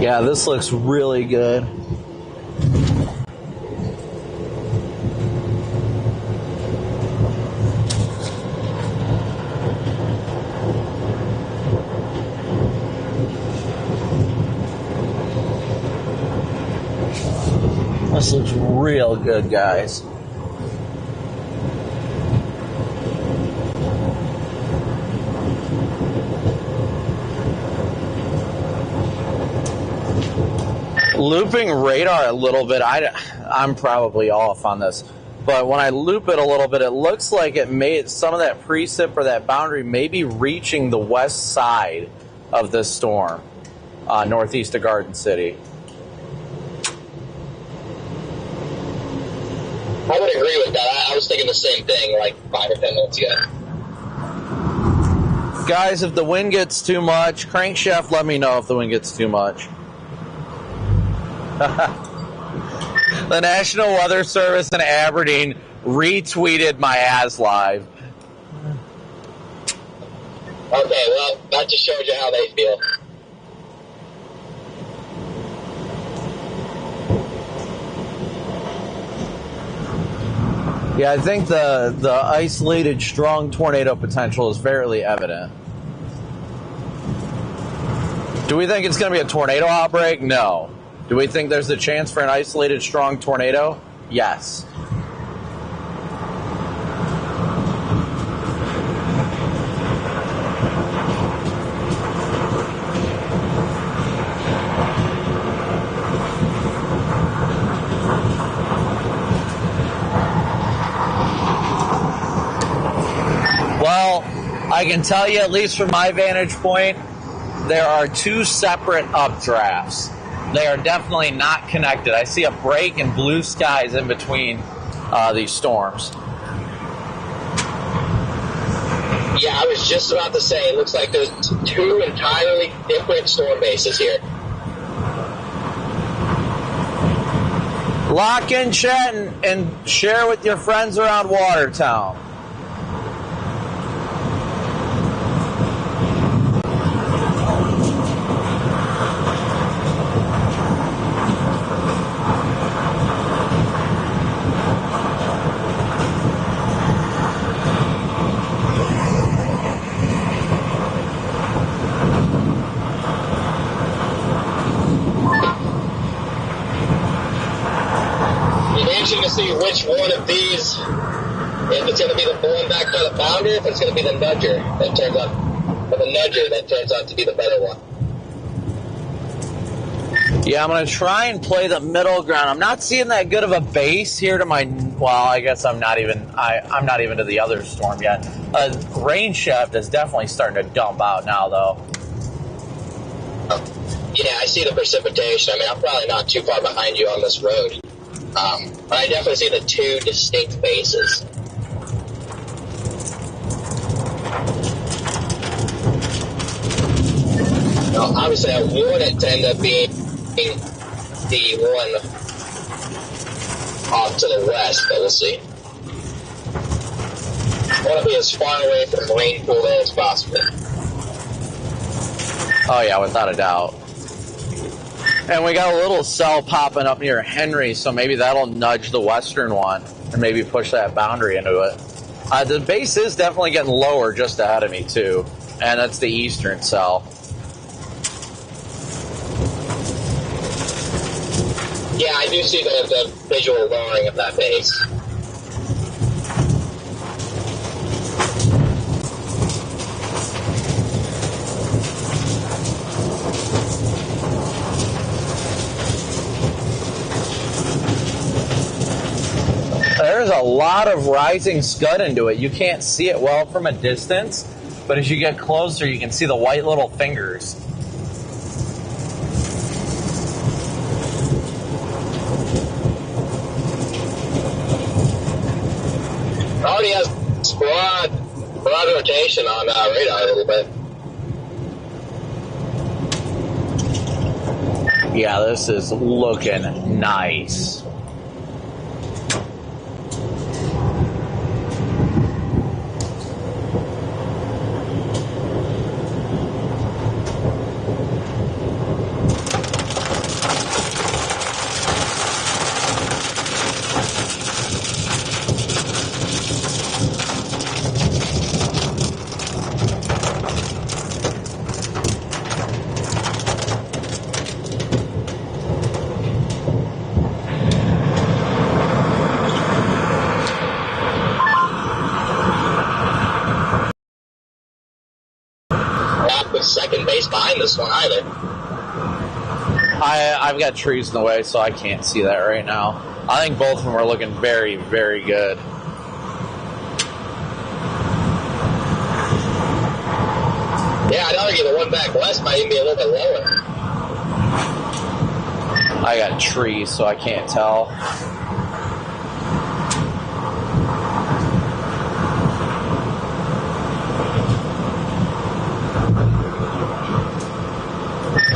Yeah, this looks really good. This looks real good, guys. Looping radar a little bit, I'm probably off on this, but when I loop it a little bit, it looks like it made some of that precip or that boundary may be reaching the west side of this storm, northeast of Garden City. I would agree with that. I was thinking the same thing like 5 or 10 minutes ago. Guys, if the wind gets too much, crankshaft, let me know if the wind gets too much. The National Weather Service in Aberdeen retweeted my as live. Okay, well, that just shows you how they feel. Yeah, I think the isolated strong tornado potential is fairly evident. Do we think it's going to be a tornado outbreak? No. Do we think there's a chance for an isolated strong tornado? Yes. Well, I can tell you, at least from my vantage point, there are two separate updrafts. They are definitely not connected. I see a break in blue skies in between these storms. Yeah, I was just about to say, it looks like there's two entirely different storm bases here. Lock in chat and share with your friends around Watertown. To see which one of these, if it's going to be the one back by the boundary, if it's going to be the nudger that turns out, or the nudger that turns out to be the better one. Yeah, I'm going to try and play the middle ground. I'm not seeing that good of a base here to my, well, I guess I'm not even to the other storm yet. Rain shaft is definitely starting to dump out now, though. Yeah, I see the precipitation. I mean, I'm probably not too far behind you on this road. But I definitely see the two distinct bases. Now, obviously, I want it to end up being the one off to the west, but we'll see. I want to be as far away from rain pool as possible. Oh, yeah, without a doubt. And we got a little cell popping up near Henry, so maybe that'll nudge the western one and maybe push that boundary into it. The base is definitely getting lower just ahead of me, too. And that's the eastern cell. Yeah, I do see the visual lowering of that base. There's a lot of rising scud into it. You can't see it well from a distance, but as you get closer, you can see the white little fingers. Already has broad rotation on radar a little bit. Yeah, this is looking nice. Second base behind this one either. I've got trees in the way, so I can't see that right now. I think both of them are looking very, very good. Yeah, I'd argue the one back west might even be a little bit lower. I got trees, so I can't tell.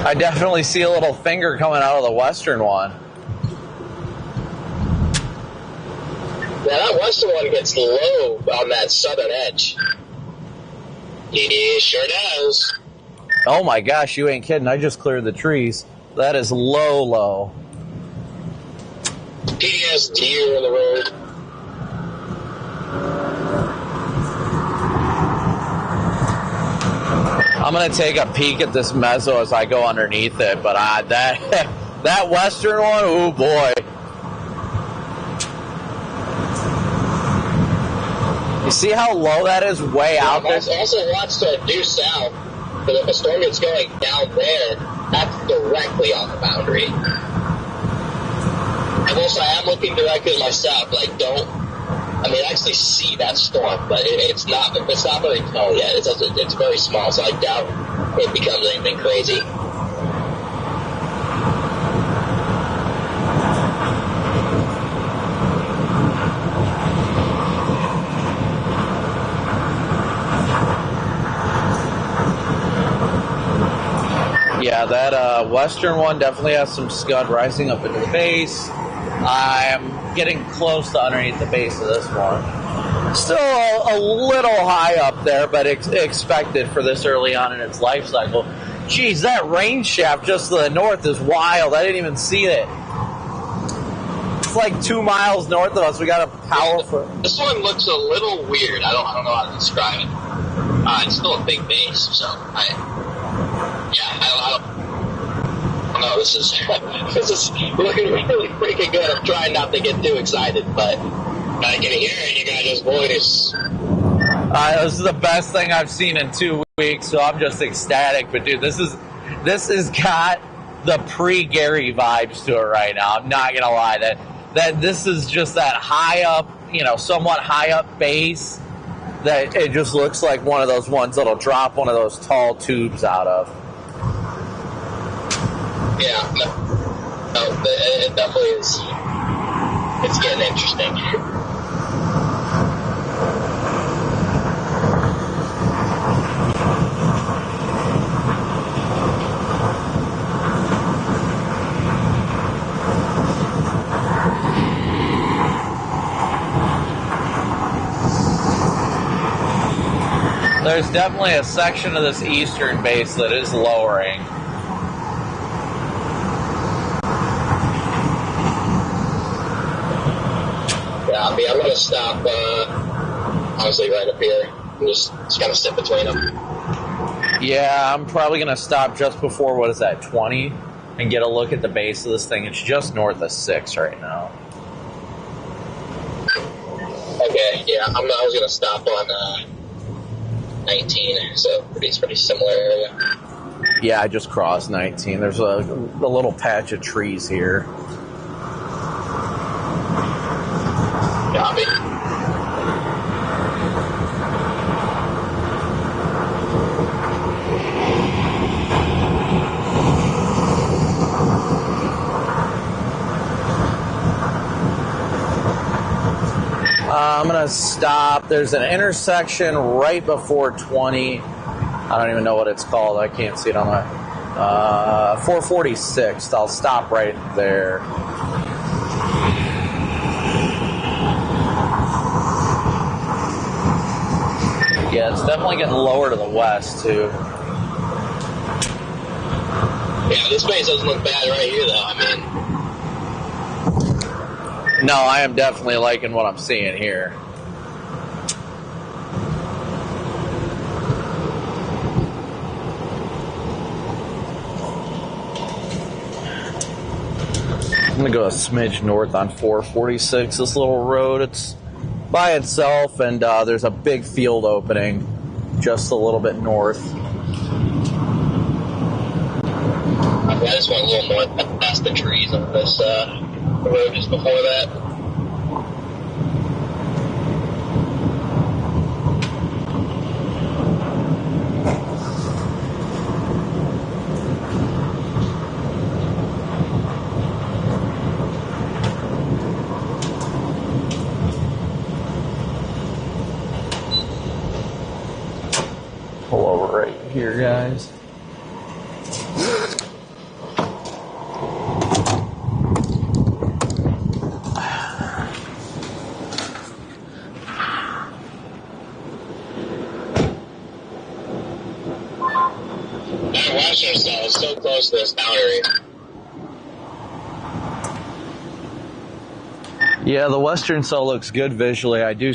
I definitely see a little finger coming out of the western one. Yeah, that western one gets low on that southern edge. It sure does. Oh my gosh, you ain't kidding. I just cleared the trees. That is low, low. PDS deer in the road. I'm going to take a peek at this mezzo as I go underneath it, but that western one, oh boy. You see how low that is way out there? Also watch due south, but if a storm gets going down there, that's directly on the boundary. And also, I am looking directly to my south, I actually see that storm, but it's not really tall yet. It's very small, so I doubt it becomes anything crazy. Yeah, that western one definitely has some scud rising up at the base. I'm getting close to underneath the base of this one. Still a little high up there, but expected for this early on in its life cycle. Geez, that rain shaft just to the north is wild. I didn't even see it. It's like 2 miles north of us. We got a powerful... This one looks a little weird. I don't know how to describe it. It's still a big base, so I don't know. This is looking really freaking good. I'm trying not to get too excited, but I can hear it in you guys' voice. This is the best thing I've seen in 2 weeks, so I'm just ecstatic. But dude, this has got the pre-Gary vibes to it right now. I'm not gonna lie, that this is just that high up, somewhat high up base that it just looks like one of those ones that'll drop one of those tall tubes out of. Yeah, no, it definitely is. It's getting interesting. There's definitely a section of this eastern base that is lowering. Yeah, I'm going to stop, honestly, right up here and just kind of sit between them. Yeah, I'm probably going to stop just before, 20, and get a look at the base of this thing. It's just north of 6 right now. Okay, yeah, I was going to stop on 19, so pretty similar area. Yeah, I just crossed 19. There's a little patch of trees here. Copy. I'm going to stop. There's an intersection right before 20. I don't even know what it's called. I can't see it on my... 446. I'll stop right there. Yeah, it's definitely getting lower to the west, too. Yeah, this place doesn't look bad right here, though. I mean... No, I am definitely liking what I'm seeing here. I'm going to go a smidge north on 446. This little road, it's by itself, and there's a big field opening just a little bit north. I just went a little north past the trees on this road just before that. Pull over right here, guys. That western cell is so close to this boundary. Yeah, the western cell looks good visually. I do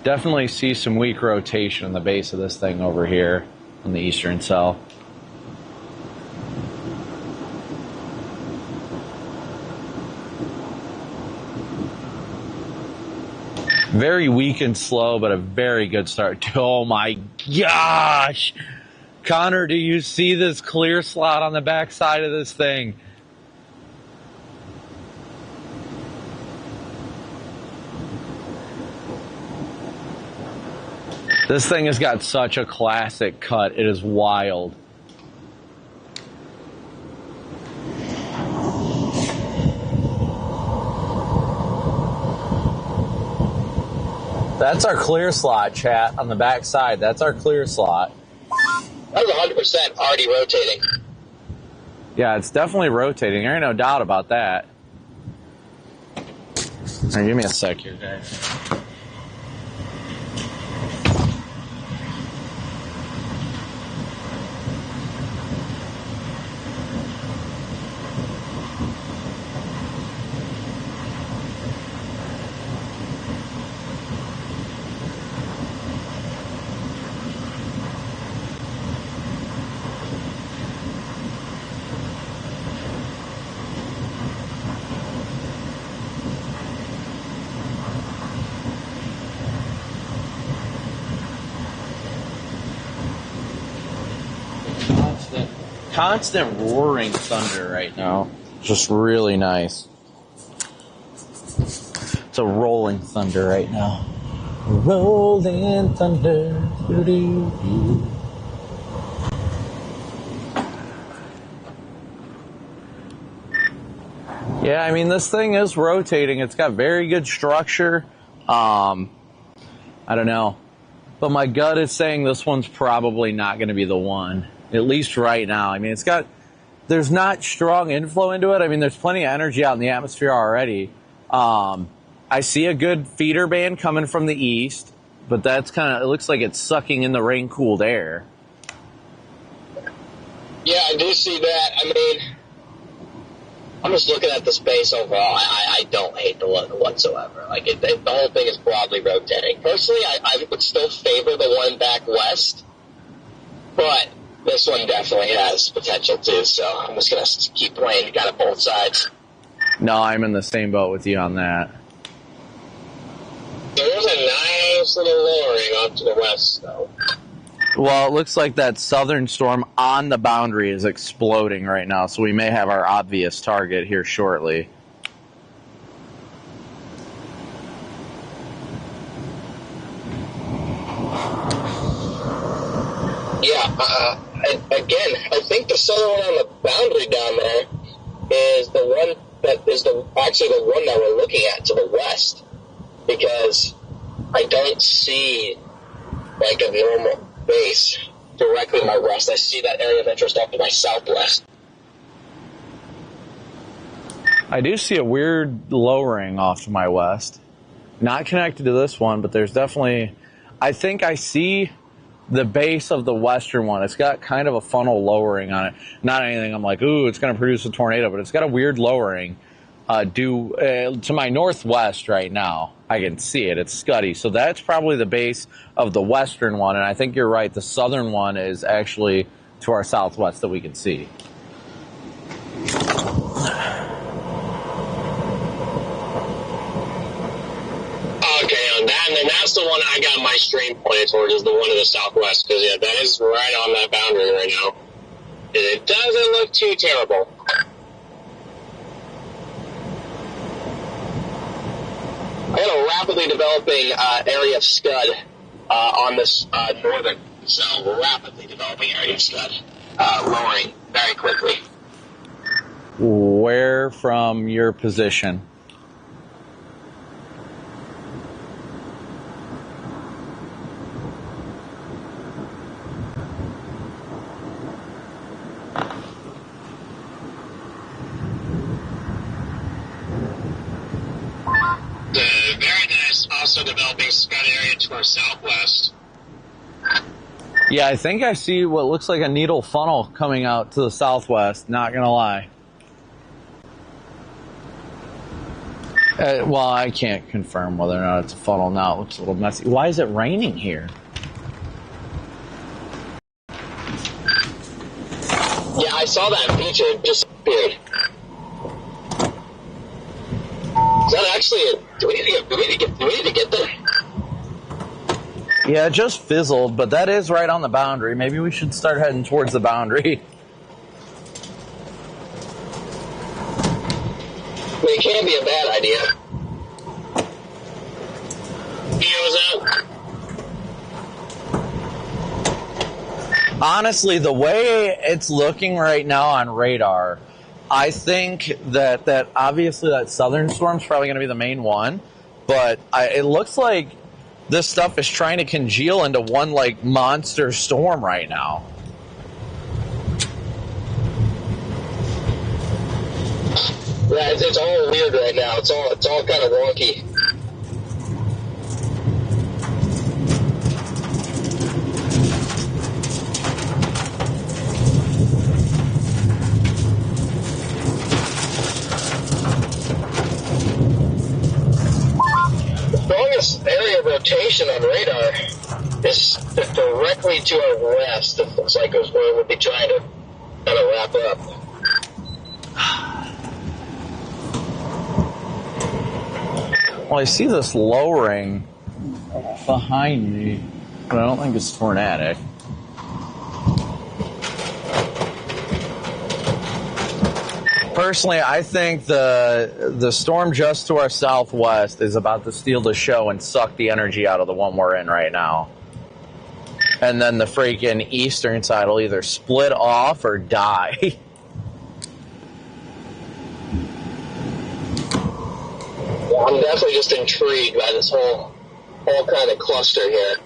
definitely see some weak rotation in the base of this thing over here on the eastern cell. Very weak and slow, but a very good start. Oh my gosh! Connor, do you see this clear slot on the back side of this thing? This thing has got such a classic cut. It is wild. That's our clear slot, chat, on the back side. That's our clear slot. That was 100% already rotating. Yeah, it's definitely rotating. There ain't no doubt about that. All right, give me a sec here, guys. Constant roaring thunder right now. Just really nice. It's a rolling thunder right now. Rolling thunder. Doo-doo-doo. Yeah, I mean, this thing is rotating. It's got very good structure. I don't know. But my gut is saying this one's probably not going to be the one. At least right now. I mean, there's not strong inflow into it. I mean, there's plenty of energy out in the atmosphere already. I see a good feeder band coming from the east, but it looks like it's sucking in the rain-cooled air. Yeah, I do see that. I mean, I'm just looking at the space overall. I don't hate the look whatsoever. Like, the whole thing is broadly rotating. Personally, I would still favor the one back west, but this one definitely has potential too, so I'm just going to keep playing kind of both sides. No, I'm in the same boat with you on that. There's a nice little lowering off to the west, though. Well, it looks like that southern storm on the boundary is exploding right now, so we may have our obvious target here shortly. Yeah, again, I think the southern one on the boundary down there is the one that is actually the one that we're looking at to the west, because I don't see like a normal base directly to my west. I see that area of interest off to my southwest. I do see a weird lowering off to my west. Not connected to this one, but there's definitely... I think I see the base of the western one. It's got kind of a funnel lowering on it. Not anything I'm like, ooh, it's going to produce a tornado, but it's got a weird lowering due to my northwest right now. I can see it. It's scuddy. So that's probably the base of the western one, and I think you're right. The southern one is actually to our southwest that we can see. Okay, on that, and then that's the one I got my stream pointed towards, is the one to the southwest, because yeah, that is right on that boundary right now. And it doesn't look too terrible. I got a rapidly developing area of scud on this northern, so rapidly developing area of scud, lowering very quickly. Where from your position? Very nice, also developing scud area to our southwest. Yeah, I think I see what looks like a needle funnel coming out to the southwest, not gonna lie. Well, I can't confirm whether or not it's a funnel now. It looks a little messy. Why is it raining here? Yeah, I saw that feature. It disappeared. Is that actually a... Do we need to get there? Yeah, it just fizzled, but that is right on the boundary. Maybe we should start heading towards the boundary. I mean, it can't be a bad idea. Honestly, the way it's looking right now on radar, I think that obviously that southern storm's probably going to be the main one, but it looks like this stuff is trying to congeal into one like monster storm right now. Yeah, it's all weird right now. It's all kind of wonky. The longest area of rotation on radar is directly to our west. It looks like it's where we'll be trying to kind of wrap up. Well, I see this lowering behind me, but I don't think it's tornadic. Personally, I think the storm just to our southwest is about to steal the show and suck the energy out of the one we're in right now. And then the freaking eastern side will either split off or die. I'm definitely just intrigued by this whole kind of cluster here.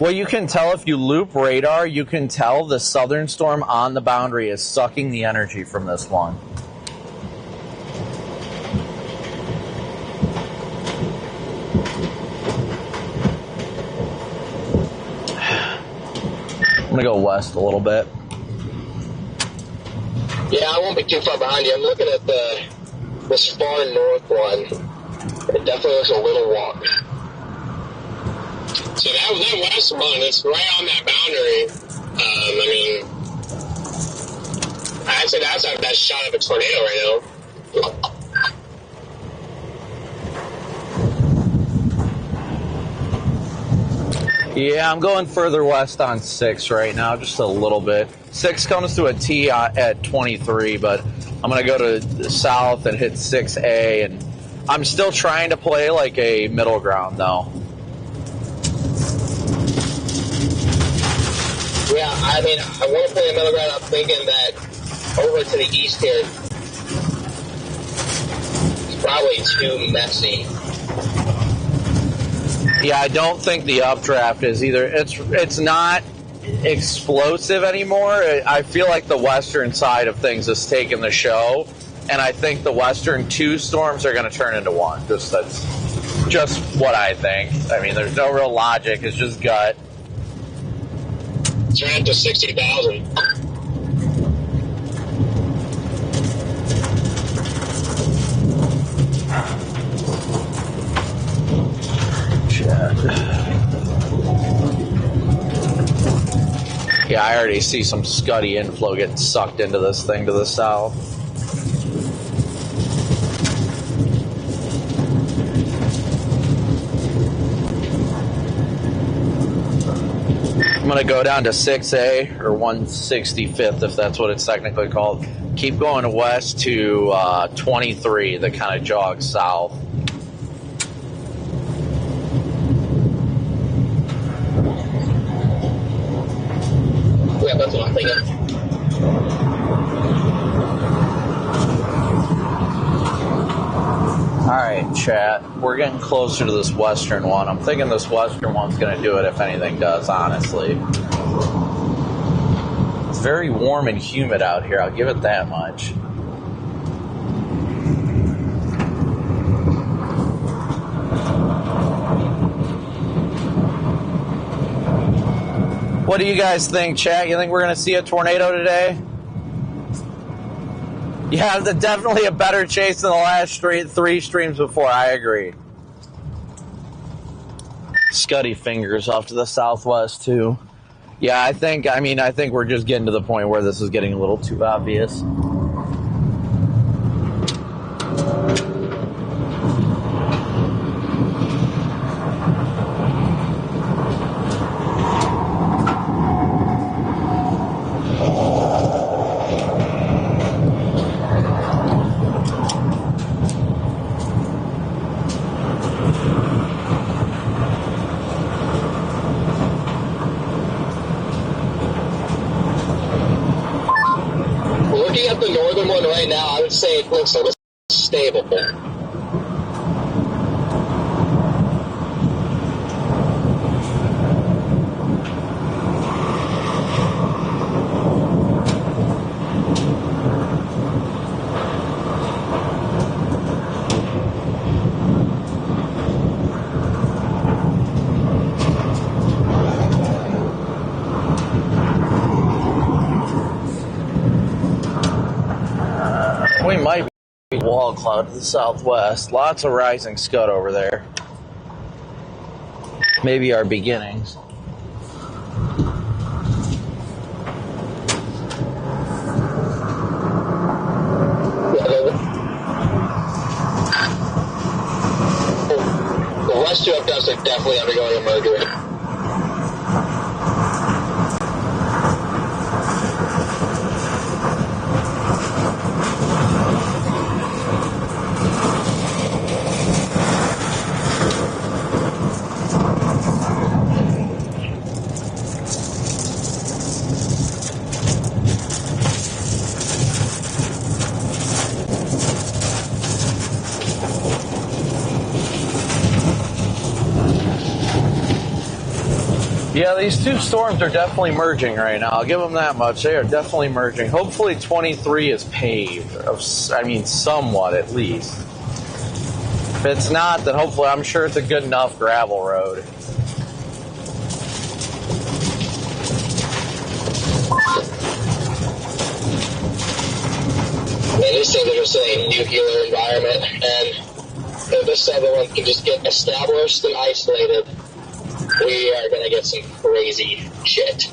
Well, you can tell if you loop radar, you can tell the southern storm on the boundary is sucking the energy from this one. I'm going to go west a little bit. Yeah, I won't be too far behind you. I'm looking at this far north one. It definitely looks a little wonky. So that west one, it's right on that boundary. I mean, I'd say that's our best shot of a tornado right now. Yeah, I'm going further west on 6 right now, just a little bit. 6 comes to a T at 23, but I'm going to go to the south and hit 6A, and I'm still trying to play like a middle ground, though. Yeah, I mean, I want to play a middle ground. I'm thinking that over to the east here, it's probably too messy. Yeah, I don't think the updraft is either. It's not explosive anymore. I feel like the western side of things has taken the show, and I think the western 2 storms are going to turn into 1. That's just what I think. I mean, there's no real logic. It's just gut. Turn it to 60,000. Yeah, I already see some scuddy inflow getting sucked into this thing to the south. I'm going to go down to 6A, or 165th, if that's what it's technically called. Keep going west to 23, that kind of jogs south. Yeah, that's what I'm thinking. Alright, chat. We're getting closer to this western one. I'm thinking this western one's going to do it if anything does, honestly. It's very warm and humid out here, I'll give it that much. What do you guys think, chat? You think we're going to see a tornado today? Yeah, definitely a better chase than the last 3 streams before. I agree. Scuddy fingers off to the southwest, too. Yeah, I think we're just getting to the point where this is getting a little too obvious. Looking at the northern one right now, I would say it looks a little stable. We might be wall cloud to the southwest. Lots of rising scud over there. Maybe our beginnings. The west two up dust are definitely undergoing a merger. Yeah, these 2 storms are definitely merging right now. I'll give them that much. They are definitely merging. Hopefully 23 is paved. I mean, somewhat at least. If it's not, then hopefully I'm sure it's a good enough gravel road. Man, these things are just in a nuclear environment, and if this other one can just get established and isolated, we are going to get some crazy shit.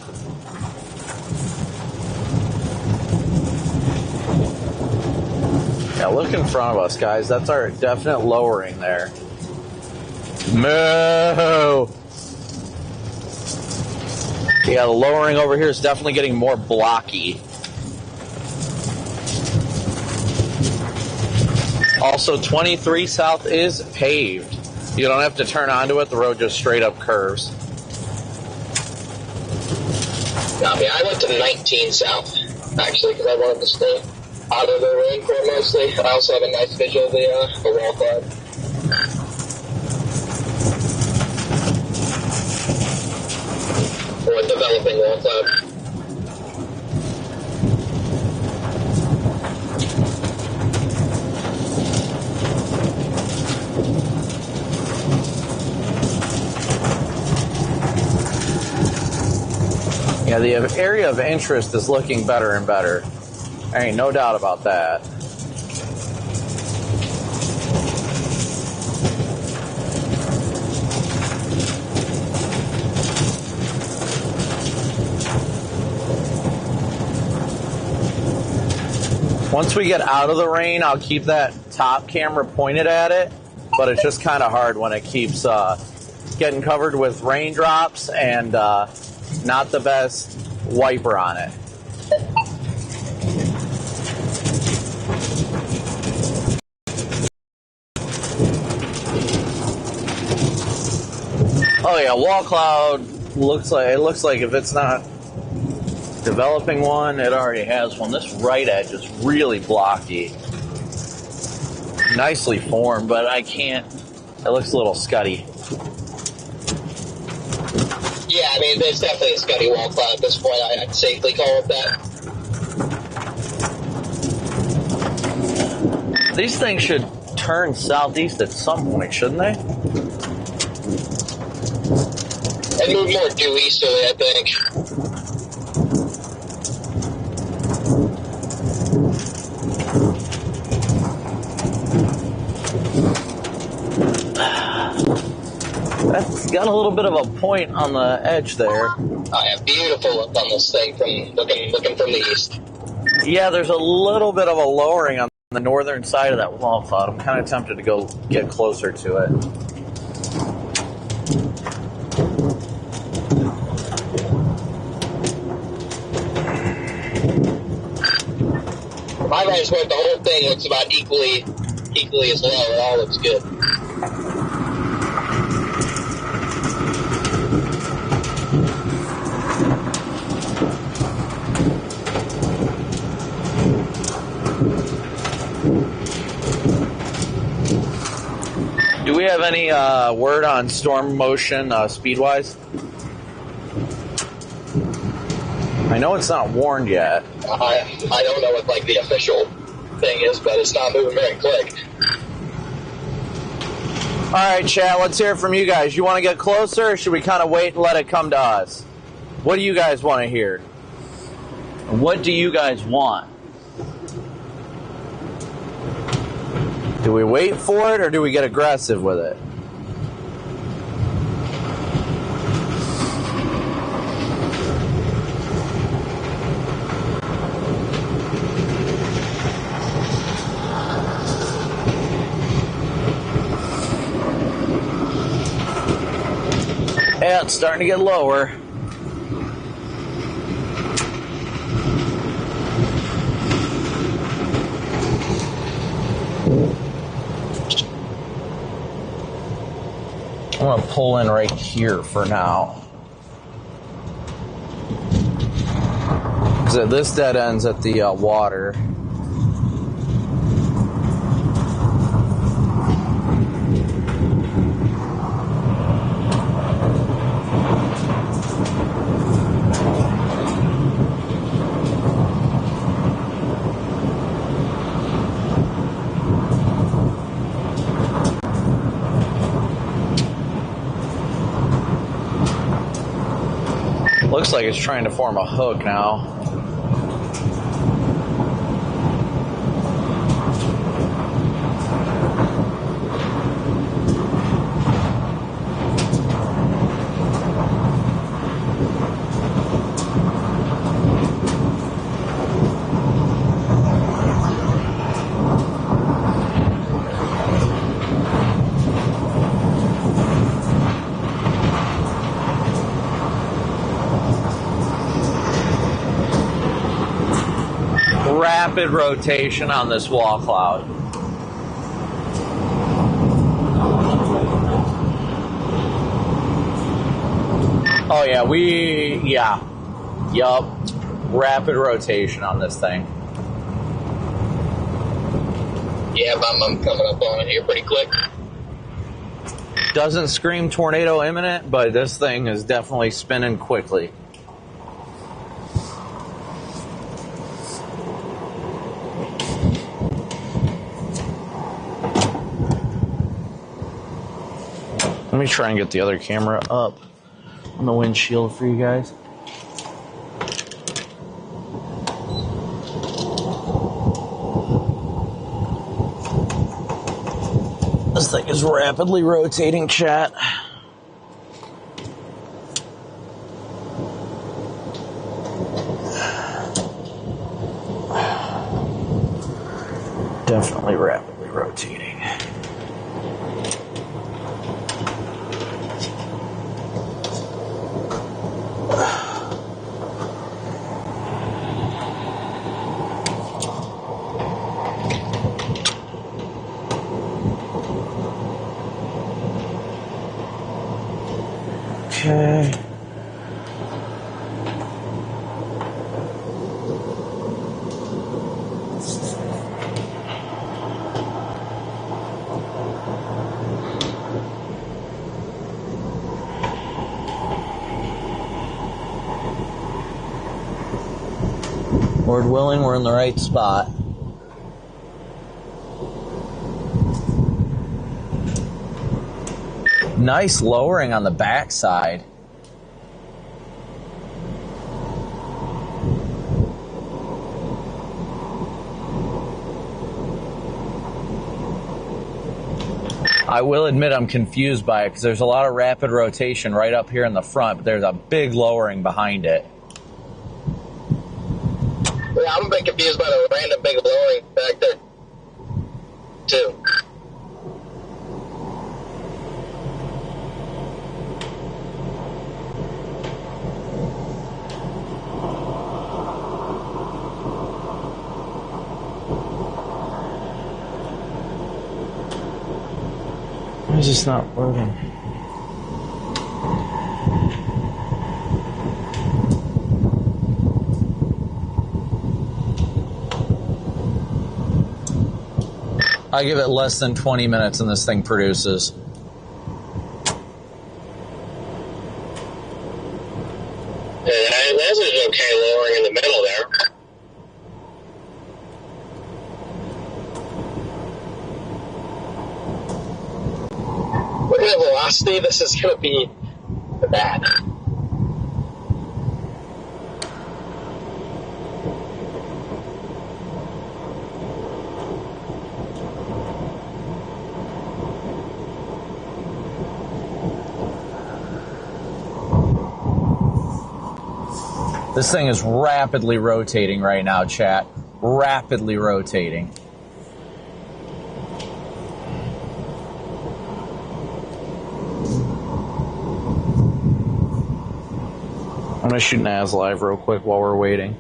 Yeah, look in front of us, guys. That's our definite lowering there. Moo! Yeah, the lowering over here is definitely getting more blocky. Also, 23 south is paved. You don't have to turn onto it. The road just straight up curves. I went to 19 south, actually, because I wanted to stay out of the rain for it mostly. I also have a nice visual of the wall cloud. Or developing wall cloud. Yeah, the area of interest is looking better and better. There ain't no doubt about that. Once we get out of the rain, I'll keep that top camera pointed at it, but it's just kind of hard when it keeps getting covered with raindrops and not the best wiper on it. Oh yeah, wall cloud looks like if it's not developing one, it already has one. This right edge is really blocky. Nicely formed, but I can't. It looks a little scuddy. Yeah, I mean, it's definitely a scuddy wall cloud at this point. I'd safely call it that. These things should turn southeast at some point, shouldn't they? And move more due easterly, I think. That's got a little bit of a point on the edge there. I have beautiful look on this thing from looking from the east. Yeah, there's a little bit of a lowering on the northern side of that wall cloud. I'm kind of tempted to go get closer to it. From my vantage point, the whole thing looks about equally as low. It all looks good. Do we have any word on storm motion speed-wise? I know it's not warned yet. I don't know what like the official thing is, but it's not moving very quick. All right, chat, let's hear it from you guys. You want to get closer, or should we kind of wait and let it come to us? What do you guys want to hear? What do you guys want? Do we wait for it, or do we get aggressive with it? Yeah, it's starting to get lower. I'm going to pull in right here for now. So this dead ends at the water. Looks like it's trying to form a hook now. Rapid rotation on this wall cloud. Oh yeah, yup. Rapid rotation on this thing. Yeah, I'm coming up on it here pretty quick. Doesn't scream tornado imminent, but this thing is definitely spinning quickly. Let me try and get the other camera up on the windshield for you guys. This thing is rapidly rotating, chat. Definitely rapidly rotating. Okay. Lord willing, we're in the right spot. Nice lowering on the backside. I will admit I'm confused by it because there's a lot of rapid rotation right up here in the front, but there's a big lowering behind it. Yeah, I'm a bit confused by the random big lowering back there, too. Why is this not loading? I give it less than 20 minutes and this thing produces. Yeah, that's an okay lowering in the middle there. Look at the velocity. This is going to be bad. This thing is rapidly rotating right now, chat. Rapidly rotating. I'm gonna shoot an as live real quick while we're waiting.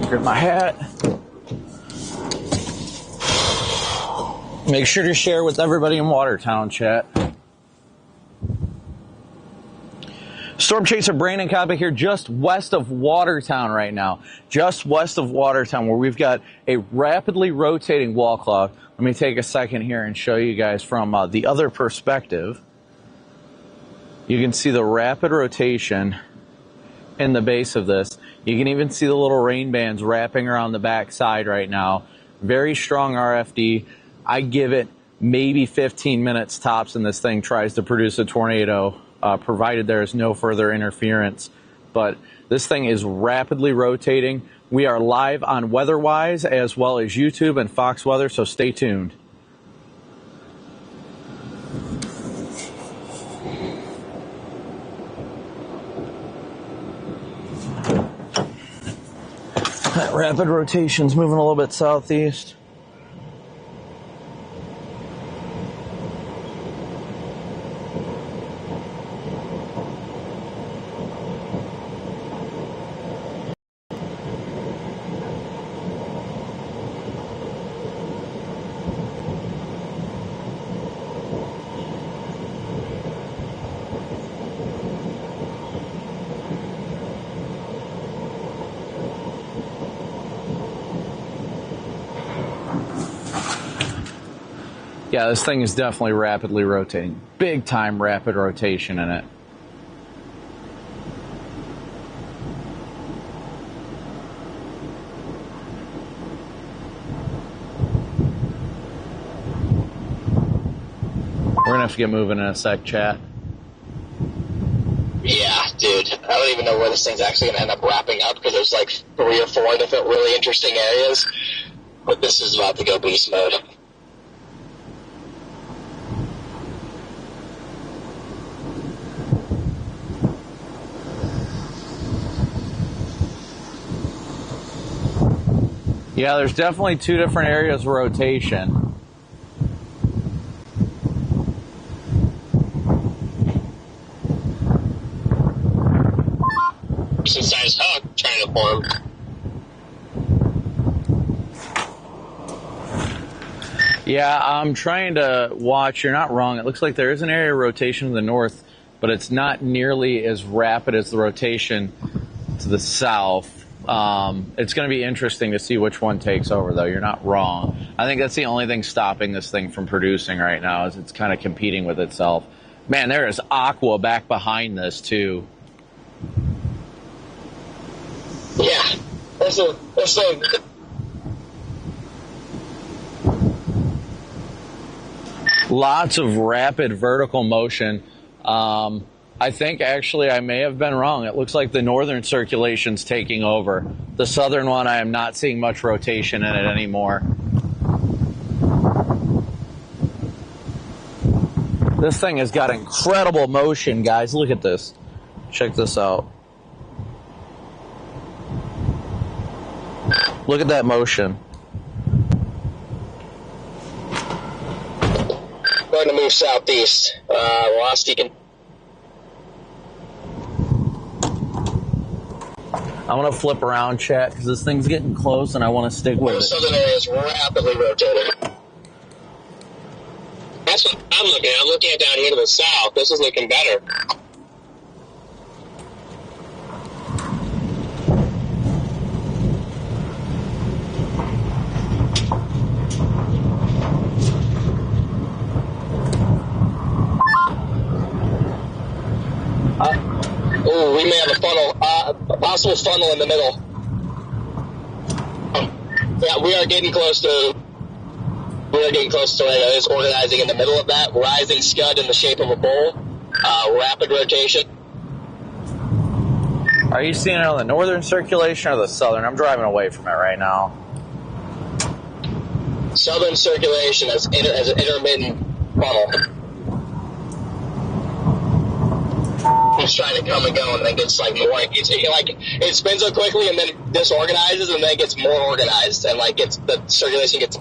Grab my hat. Make sure to share with everybody in Watertown, chat. Storm Chaser Brandon Copic here, just west of Watertown right now. Just west of Watertown, where we've got a rapidly rotating wall clock. Let me take a second here and show you guys from the other perspective. You can see the rapid rotation in the base of this. You can even see the little rain bands wrapping around the back side right now. Very strong RFD. I give it maybe 15 minutes tops and this thing tries to produce a tornado, provided there is no further interference. But this thing is rapidly rotating. We are live on WeatherWise as well as YouTube and Fox Weather, so stay tuned. That rapid rotation's moving a little bit southeast. Yeah, this thing is definitely rapidly rotating. Big time rapid rotation in it. We're gonna have to get moving in a sec, chat. Yeah, dude. I don't even know where this thing's actually going to end up wrapping up because there's like 3 or 4 different really interesting areas. But this is about to go beast mode. Yeah, there's definitely 2 different areas of rotation. Size hook trying to form. Yeah, I'm trying to watch. You're not wrong. It looks like there is an area of rotation to the north, but it's not nearly as rapid as the rotation to the south. It's going to be interesting to see which one takes over, though. You're not wrong. I think that's the only thing stopping this thing from producing right now is it's kind of competing with itself. Man, there is Aqua back behind this, too. Yeah, that's so good. Lots of rapid vertical motion. I think actually I may have been wrong. It looks like the northern circulation's taking over. The southern one, I am not seeing much rotation in it anymore. This thing has got incredible motion, guys. Look at this. Check this out. Look at that motion. Going to move southeast. Velocity can. I'm going to flip around, chat, because this thing's getting close and I want to stick with it. The southern area is rapidly rotating. That's what I'm looking at. I'm looking at down here to the south. This is looking better. We may have a funnel, a possible funnel in the middle. Yeah, we are getting close to tornado. It's organizing in the middle of that, rising scud in the shape of a bowl, rapid rotation. Are you seeing it on the northern circulation or the southern? I'm driving away from it right now. Southern circulation as an intermittent funnel. It's trying to come and go, and then gets like more. It spins so quickly, and then disorganizes, and then it gets more organized, and like the circulation gets.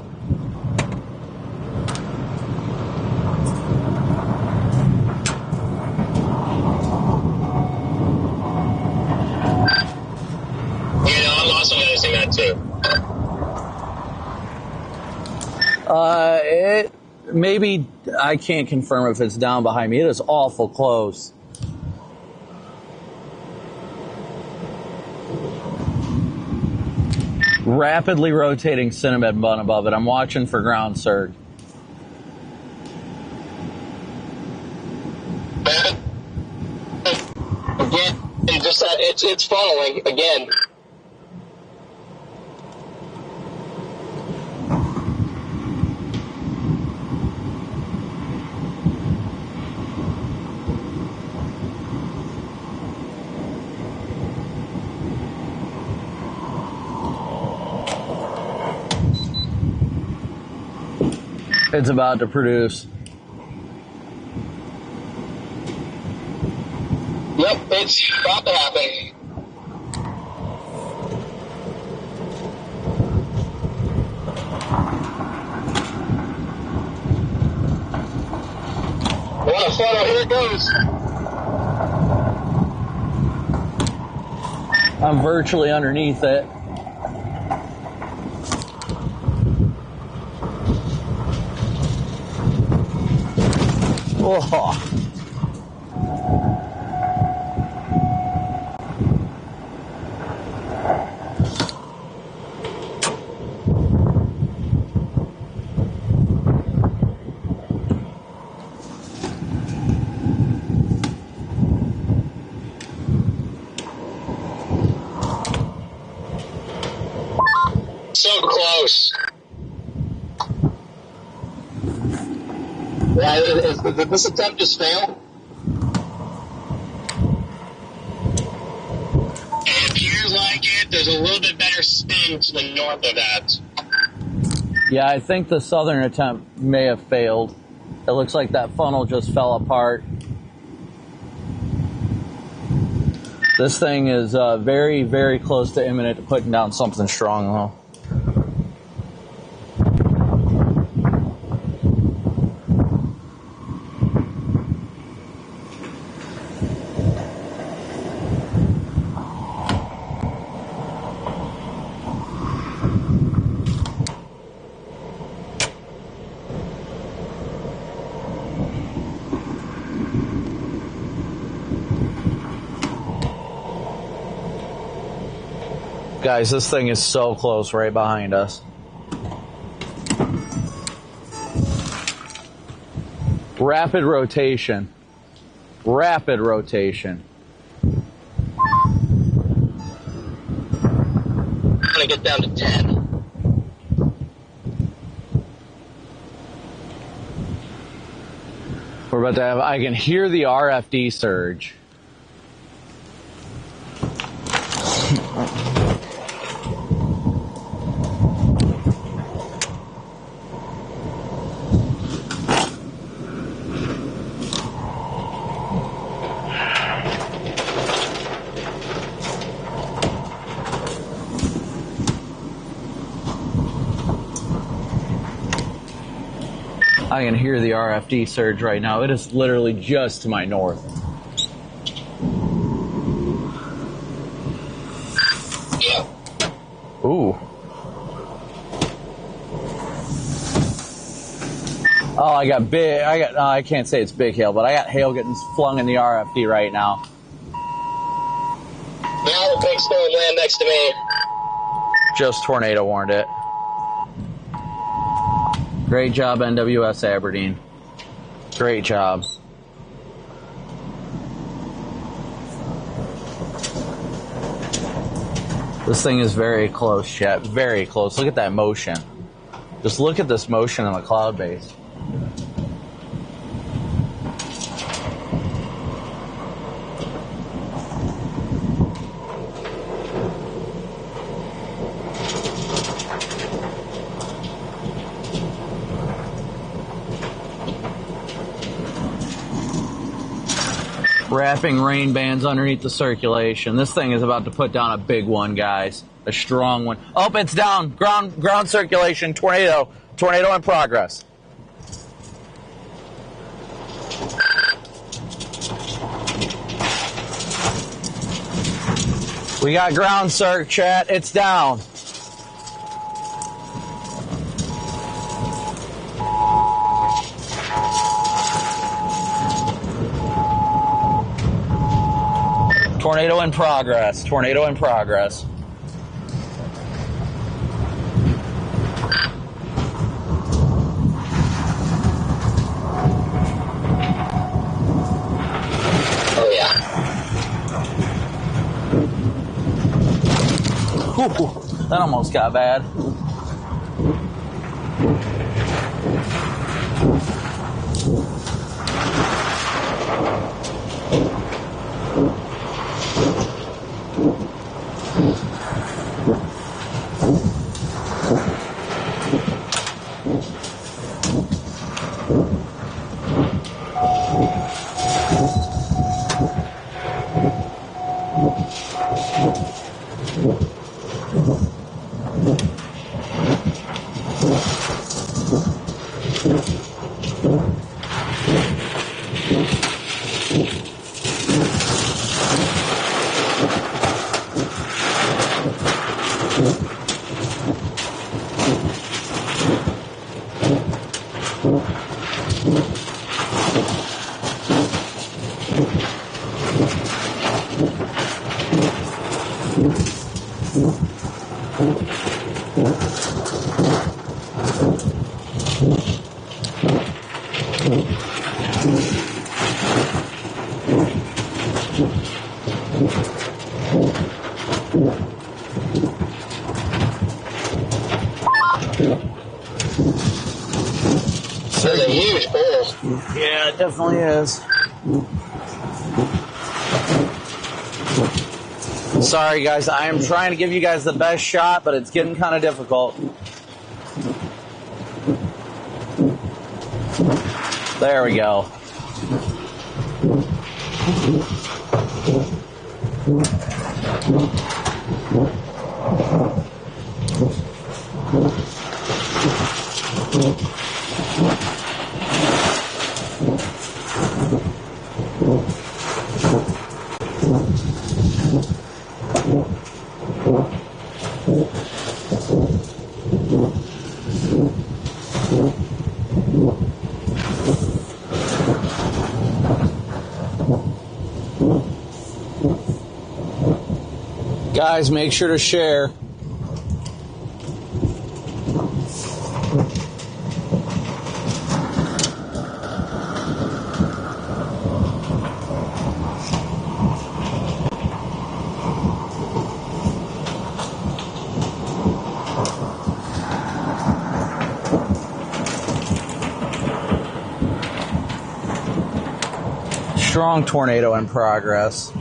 I'm also noticing that too. It maybe I can't confirm if it's down behind me. It is awful close. Rapidly rotating Cinnamon bun above it. I'm watching for ground surge. Again, it's funneling again. It's about to produce. Yep, it's about to happen. What a funnel, here it goes. I'm virtually underneath it. Oh. close. Yeah, did this attempt just fail? It appears like it. There's a little bit better spin to the north of that. Yeah, I think the southern attempt may have failed. It looks like that funnel just fell apart. This thing is very, very close to imminent to putting down something strong, though. Guys, this thing is so close right behind us. Rapid rotation. Rapid rotation. I'm gonna get down to 10. We're about to have, I can hear the RFD surge. I can hear the RFD surge right now. It is literally just to my north. Yeah. Ooh. Oh, I got big, I can't say it's big hail, but I got hail getting flung in the RFD right now. Now the big storm land next to me. Just tornado warned it. Great job, NWS Aberdeen. Great job. This thing is very close, chat. Very close. Look at that motion. Just look at this motion on the cloud base. Wrapping rain bands underneath the circulation. This thing is about to put down a big one, guys. A strong one. Oh, it's down. Ground circulation. Tornado. Tornado in progress. We got ground circ, chat. It's down. Tornado in progress. Tornado in progress. Oh, yeah. Whew, that almost got bad. Yeah, it definitely is. Sorry, guys. I am trying to give you guys the best shot, but it's getting kind of difficult. There we go. Guys, make sure to share. Strong tornado in progress.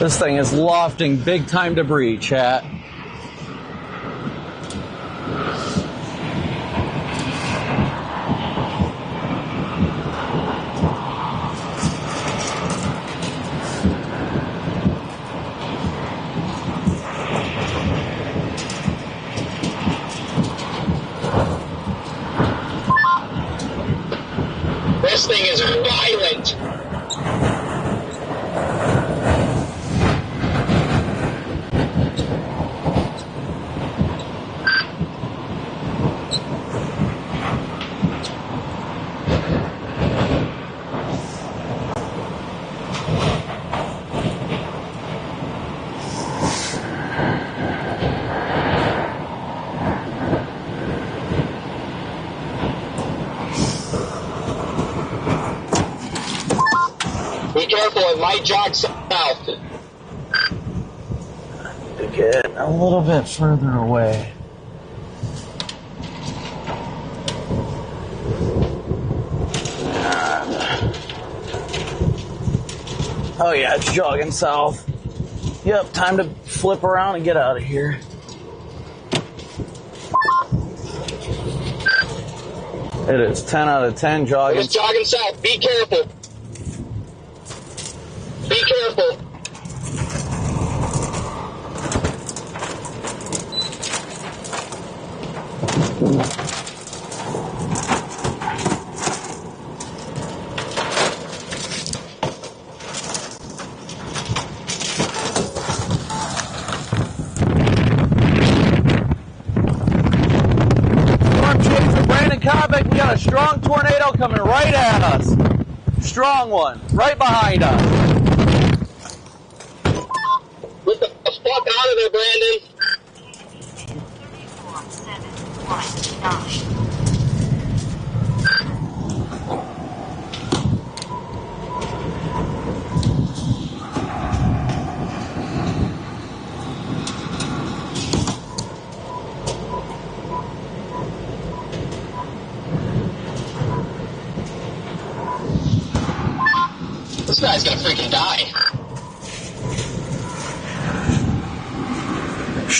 This thing is lofting big time debris, chat. This thing is violent. Be careful, it might jog south. To get a little bit further away. Oh yeah, it's jogging south. Yep, time to flip around and get out of here. It is 10 out of 10 jogging. It's jogging south. Be careful. Be careful. Storm chaser Brandon Copic, we got a strong tornado coming right at us. Strong one, right behind us. Get the fuck out of there, Brandon. This guy's gonna freaking die.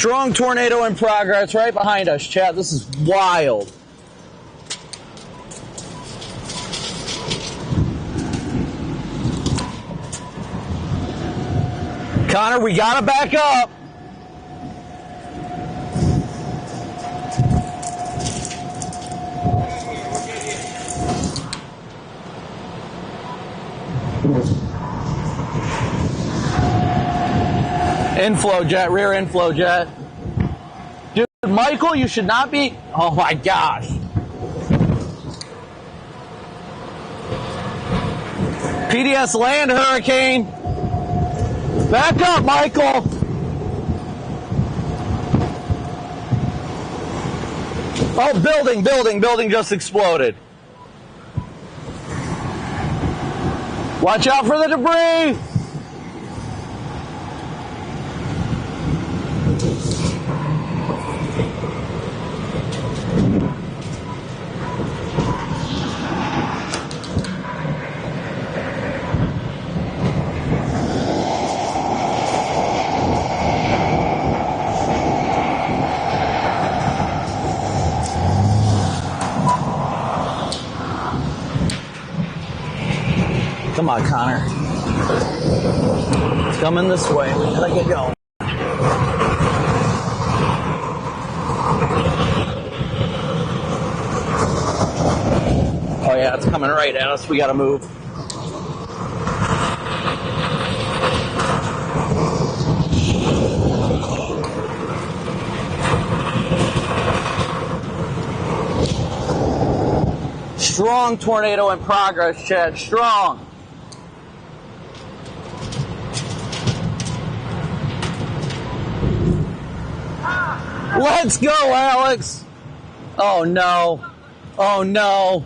Strong tornado in progress right behind us, chat. This is wild. Connor, we gotta back up. Inflow jet, rear inflow jet. Dude, Michael, you should not be. Oh my gosh. PDS land hurricane. Back up, Michael. Oh, building just exploded. Watch out for the debris. Come on, Connor. It's coming this way. We gotta get going. Oh yeah, it's coming right at us. We gotta move. Strong tornado in progress, Chad. Strong. Let's go, Alex. Oh, no. Oh, no.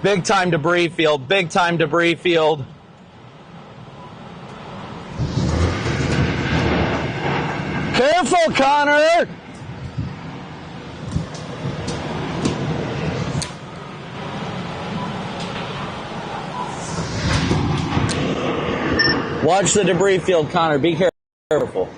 Big time debris field. Big time debris field. Careful, Connor. Watch the debris field, Connor. Be careful.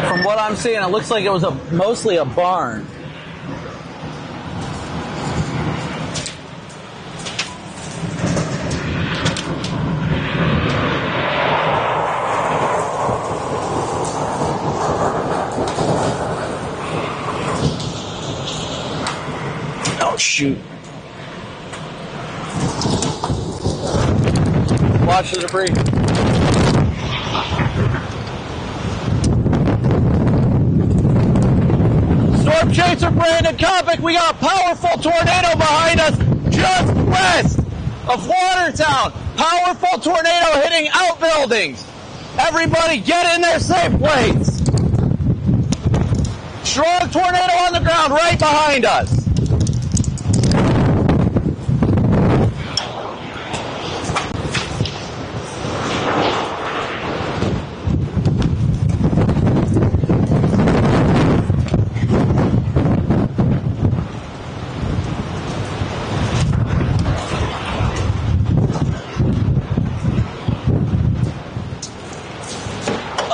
From what I'm seeing, it looks like it was mostly a barn. Oh, shoot. Watch the debris. Storm Chaser Brandon Copic, we got a powerful tornado behind us just west of Watertown. Powerful tornado hitting outbuildings. Everybody get in their safe place. Strong tornado on the ground right behind us.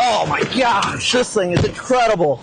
Oh my gosh, this thing is incredible.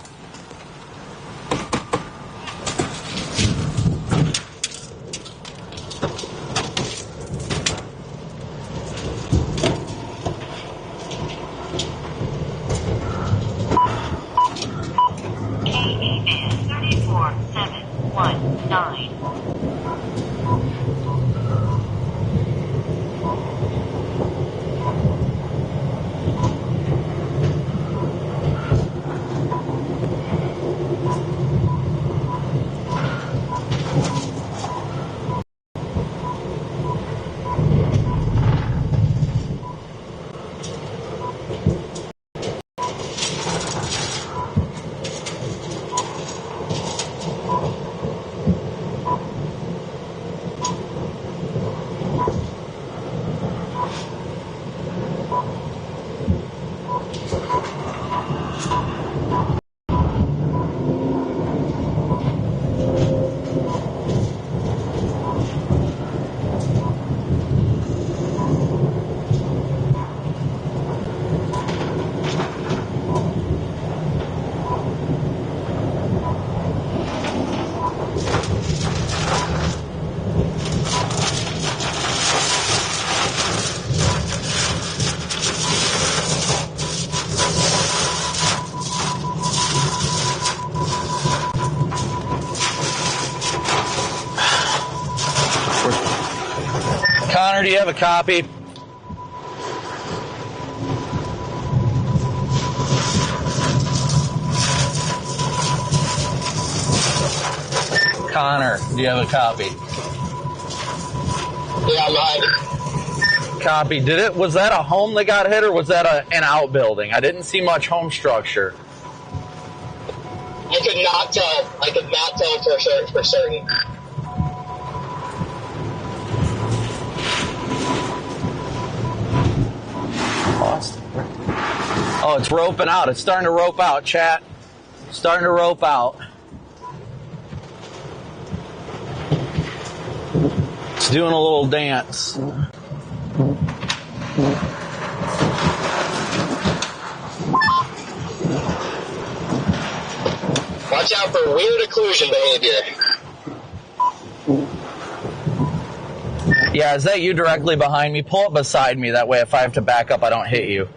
Connor, do you have a copy? Connor, do you have a copy? Yeah, I'm hiding. Copy. Was that a home that got hit, or was that an outbuilding? I didn't see much home structure. I could not tell. I could not tell for certain. Lost. Oh, it's roping out. It's starting to rope out, chat. Starting to rope out. It's doing a little dance. Watch out for weird occlusion behavior. Yeah, is that you directly behind me? Pull up beside me. That way if I have to back up, I don't hit you.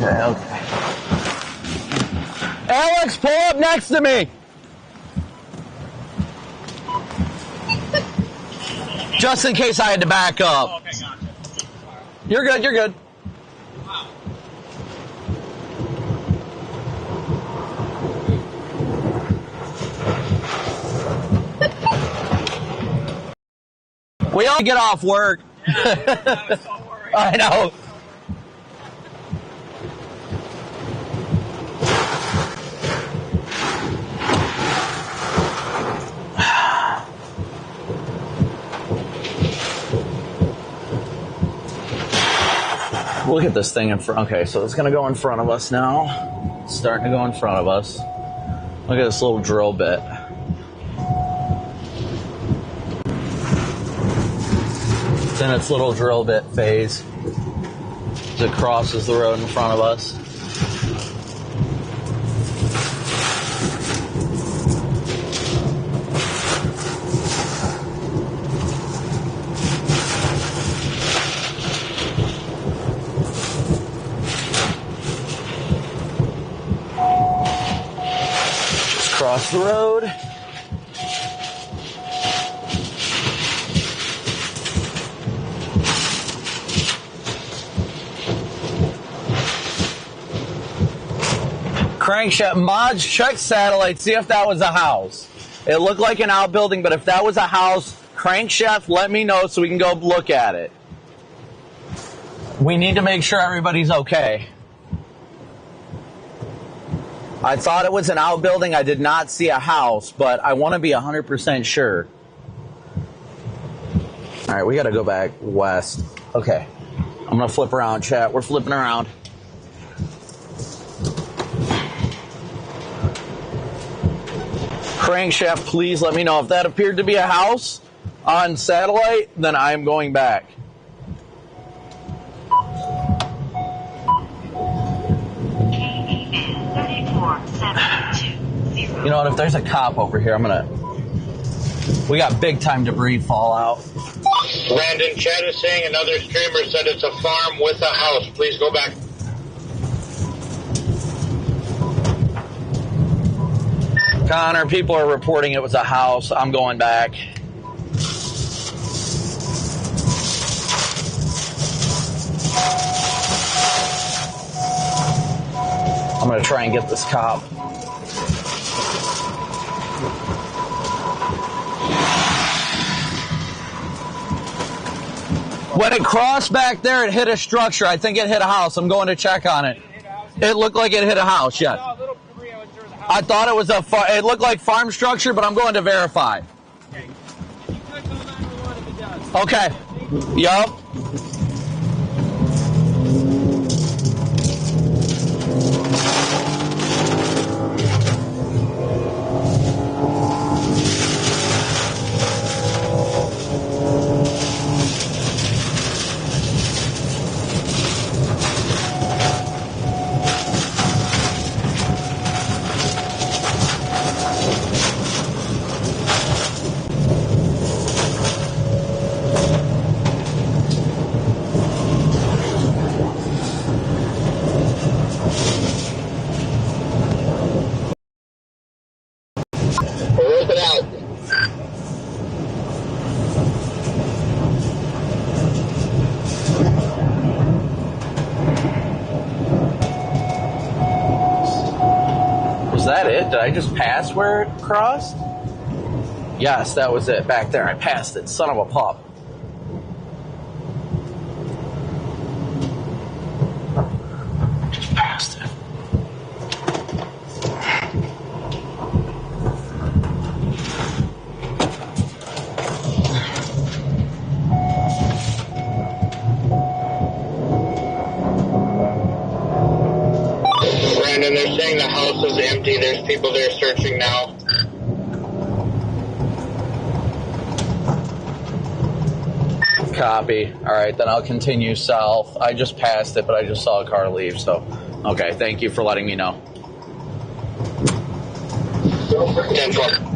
Okay. Alex, pull up next to me. Just in case I had to back up. Oh, okay, gotcha. You're good, you're good. We all get off work. Yeah, I was so worried. I know. Look at this thing in front. Okay, so it's going to go in front of us now. It's starting to go in front of us. Look at this little drill bit. It's in its little drill bit phase as it crosses the road in front of us. Cross the road. Crankshaft mods, check satellite, see if that was a house. It looked like an outbuilding, but if that was a house, crankshaft, let me know so we can go look at it. We need to make sure everybody's okay. I thought it was an outbuilding. I did not see a house, but I want to be 100% sure. All right, we got to go back west. Okay, I'm going to flip around, chat. We're flipping around. Crankshaft, please let me know. If that appeared to be a house on satellite, then I'm going back. You know what, if there's a cop over here, we got big time debris fallout. Brandon, Chad is saying another streamer said it's a farm with a house. Please go back. Connor, people are reporting it was a house. I'm going back. I'm going to try and get this cop. When it crossed back there, it hit a structure. I think it hit a house. I'm going to check on it. It looked like it hit a house, yes. I thought it was it looked like farm structure, but I'm going to verify. Okay. Yup. it. Did I just pass where it crossed? Yes, that was it. Back there. I passed it. Son of a pup. Just passed it. Brandon, they're saying the house is empty. There's people there searching now. Copy. All right, then I'll continue south. I just passed it, but I just saw a car leave, so. Okay, thank you for letting me know. 10-4.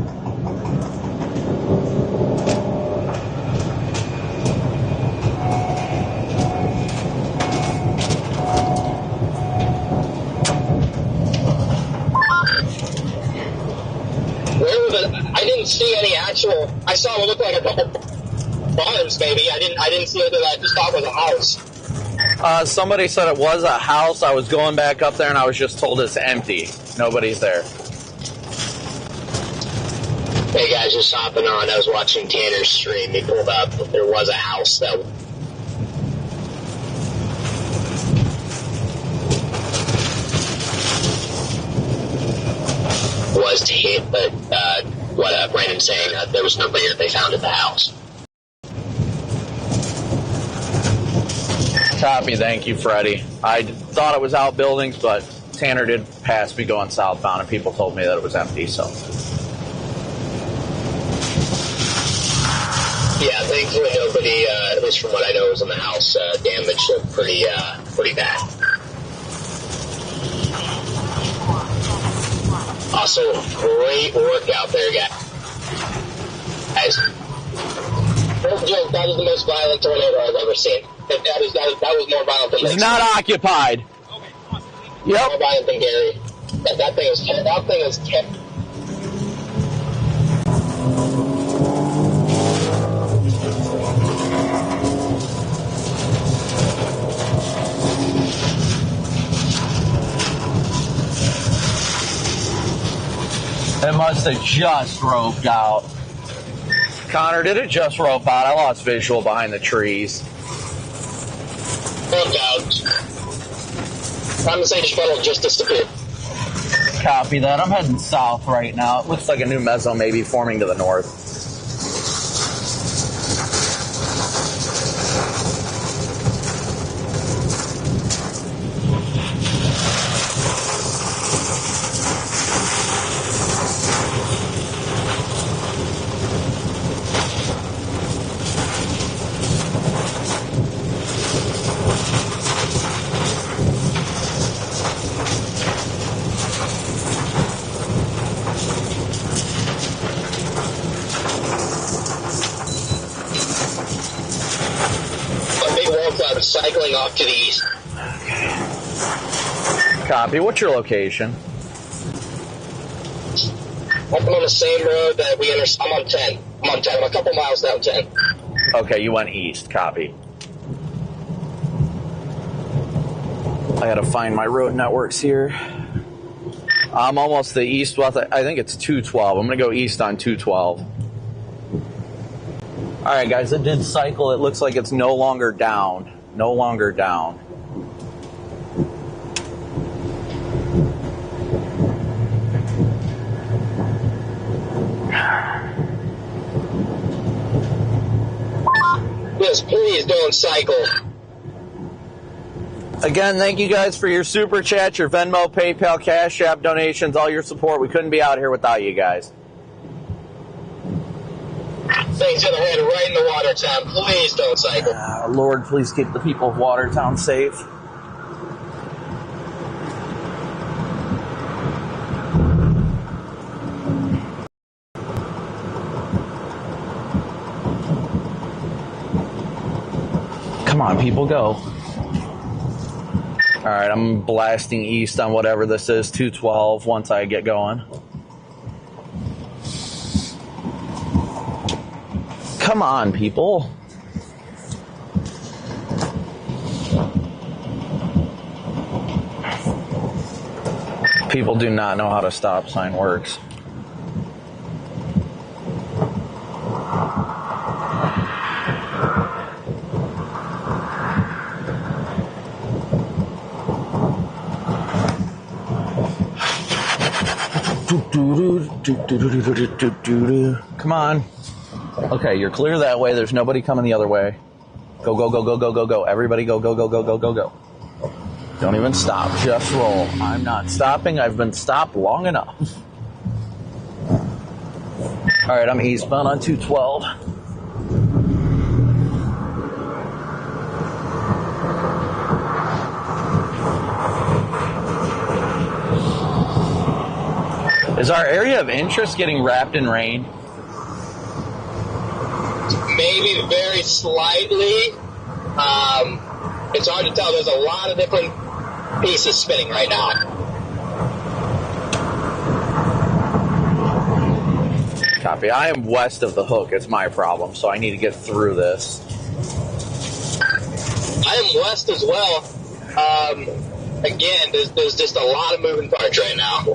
I didn't see any actual. I saw what looked like a couple barns, maybe. I didn't see anything that I just thought was a house. Somebody said it was a house. I was going back up there, and I was just told it's empty. Nobody's there. Hey guys, just hopping on. I was watching Tanner's stream. He pulled up that there was a house that was hit, but what Brandon's saying, there was nobody that they found at the house. Copy. Thank you, Freddie. I thought it was outbuildings, but Tanner did pass me going southbound, and people told me that it was empty, so. Yeah, thankfully nobody, at least from what I know, was in the house. Damage looked pretty bad. Also, great work out there, guys. No joke, that is the most violent tornado I've ever seen. That was more violent than It's not occupied. Yep. More violent than Gary. That thing is 10. It must have just roped out. Connor, did it just rope out? I lost visual behind the trees. Roped out. Condensation funnel just disappeared. Copy that. I'm heading south right now. It looks like a new meso may be forming to the north. Cycling off to the east. Okay. Copy. What's your location? I'm on the same road that we intersected. I'm on 10. I'm a couple miles down 10. Okay, you went east. Copy. I gotta find my road networks here. I'm almost the east. Well, I think it's 212. I'm gonna go east on 212. All right, guys. It did cycle. It looks like it's no longer down. No longer down. Yes, please don't cycle. Again, thank you guys for your super chat, your Venmo, PayPal, Cash App donations, all your support. We couldn't be out here without you guys. Things gonna head right into Watertown. Please don't cycle. Lord, please keep the people of Watertown safe. Come on, people, go. All right, I'm blasting east on whatever this is, 212, once I get going. Come on, people. People do not know how to stop sign works. Come on. Okay, you're clear that way. There's nobody coming the other way. Go, go, go, go, go, go, go. Everybody go, go, go, go, go, go, go. Don't even stop. Just roll. I'm not stopping. I've been stopped long enough. All right, I'm eastbound on 212. Is our area of interest getting wrapped in rain? Maybe very slightly. It's hard to tell. There's a lot of different pieces spinning right now. Copy. I am west of the hook. It's my problem, so I need to get through this. I am west as well. Again, there's just a lot of moving parts right now.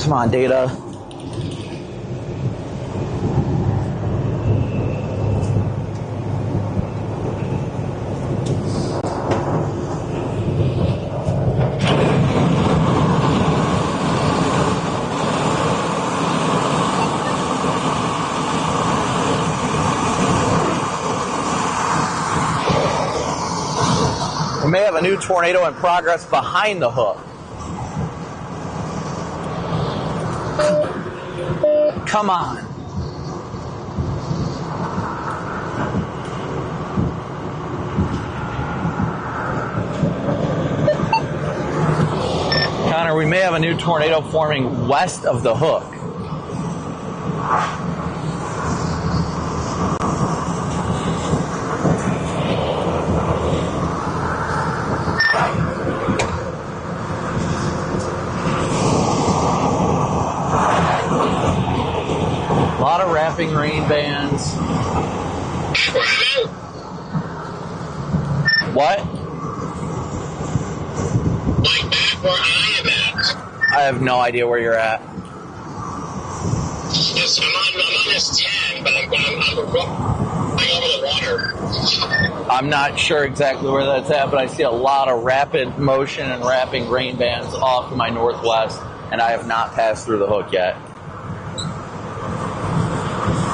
Come on, data. We may have a new tornado in progress behind the hook. Come on. Connor, we may have a new tornado forming west of the hook. A lot of wrapping rain bands. What? Like back where I am at. I have no idea where you're at. Yes, I'm on this 10, but I'm going over the water. I'm not sure exactly where that's at, but I see a lot of rapid motion and wrapping rain bands off to my northwest, and I have not passed through the hook yet.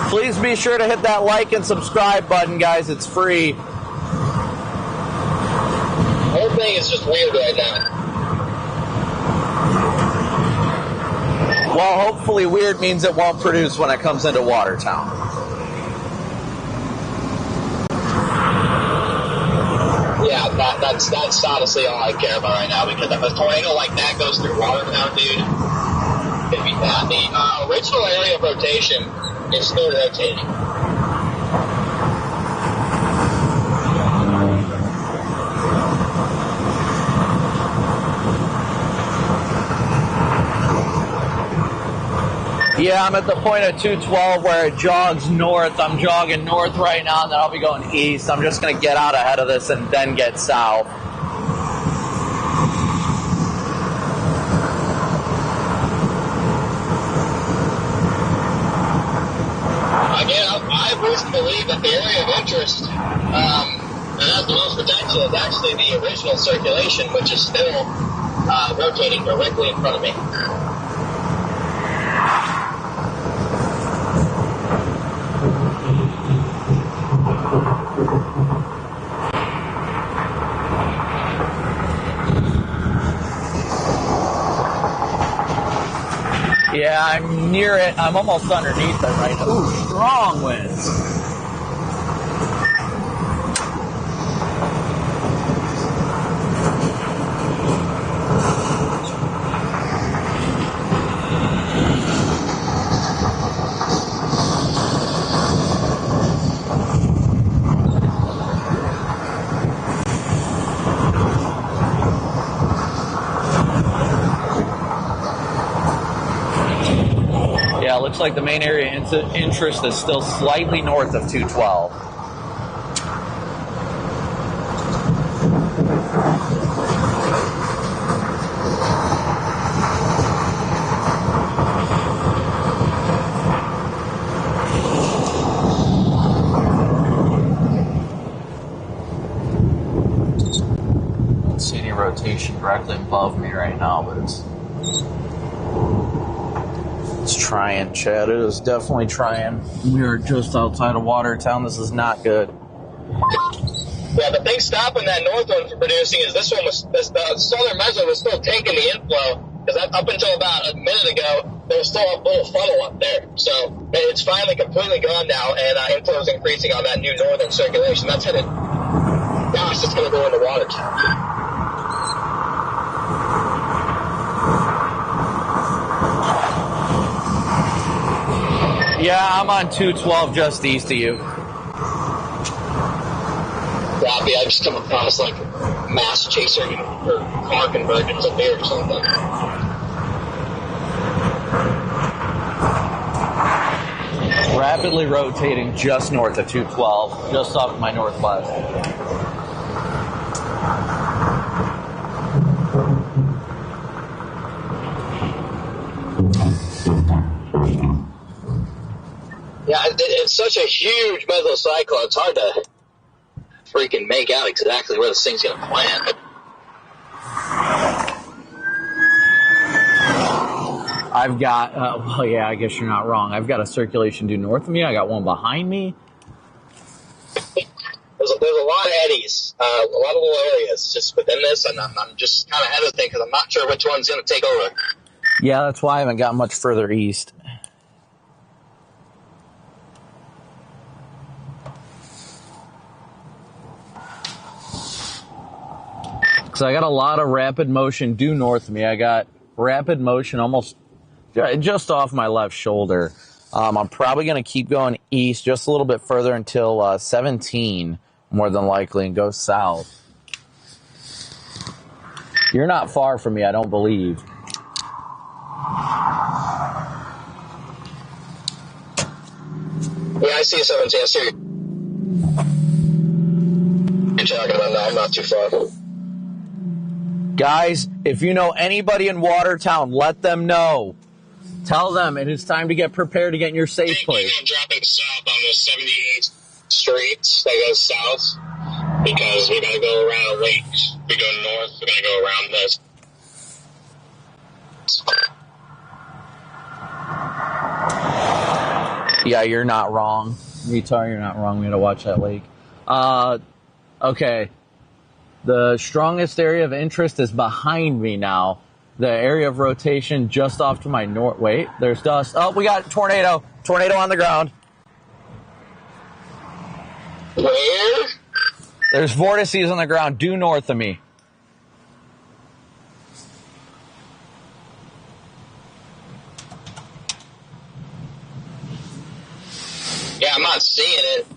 Please be sure to hit that like and subscribe button, guys. It's free. The whole thing is just weird right now. Well, hopefully weird means it won't produce when it comes into Watertown. Yeah, that's honestly all I care about right now, because if a tornado like that goes through Watertown, dude, it'd be bad. The original area of rotation is still rotating. Yeah, I'm at the point at 212 where it jogs north. I'm jogging north right now, and then I'll be going east. I'm just going to get out ahead of this and then get south. Again, I wish to believe that the area of interest that has the most potential is actually the original circulation, which is still rotating directly in front of me. Yeah, I'm near it. I'm almost underneath it right now. Ooh, strong winds. Yeah, it looks like the main area interest is still slightly north of 212. I don't see any rotation directly above me right now, but it's trying, Chad. It is definitely trying. We are just outside of Watertown. This is not good. Yeah, the big stop in that north one for producing is this one was, the southern meso was still taking the inflow, because up until about a minute ago, there was still a little funnel up there. So it's finally completely gone now, and inflow is increasing on that new northern circulation. That's headed, gosh, it's going to go into Watertown. Yeah, I'm on 212 just east of you. Robbie, I just come across like mass chaser or car convergence up there or something. Rapidly rotating just north of 212, just off to my northwest. Yeah, it's such a huge mesocyclone. It's hard to freaking make out exactly where this thing's going to plant. I've got, well, yeah, I guess you're not wrong. I've got a circulation due north of me. I got one behind me. There's a lot of eddies, a lot of little areas just within this, and I'm just kind of hesitant because I'm not sure which one's going to take over. Yeah, that's why I haven't got much further east. So I got a lot of rapid motion due north of me. I got rapid motion almost just off my left shoulder. I'm probably going to keep going east just a little bit further until 17, more than likely, and go south. You're not far from me, I don't believe. Yeah, I see 17. I see you. You're talking about now. I'm not too far. Guys, if you know anybody in Watertown, let them know. Tell them it is time to get prepared to get in your safe place. I'm dropping south on the 78th Street that goes south because we got to go around a lake. If we go north, we're going to go around this. Yeah, you're not wrong. Retard, you're not wrong. We got to watch that lake. Okay. The strongest area of interest is behind me now. The area of rotation just off to my north. Wait, there's dust. Oh, we got tornado. Tornado on the ground. Where? There's vortices on the ground due north of me. Yeah, I'm not seeing it.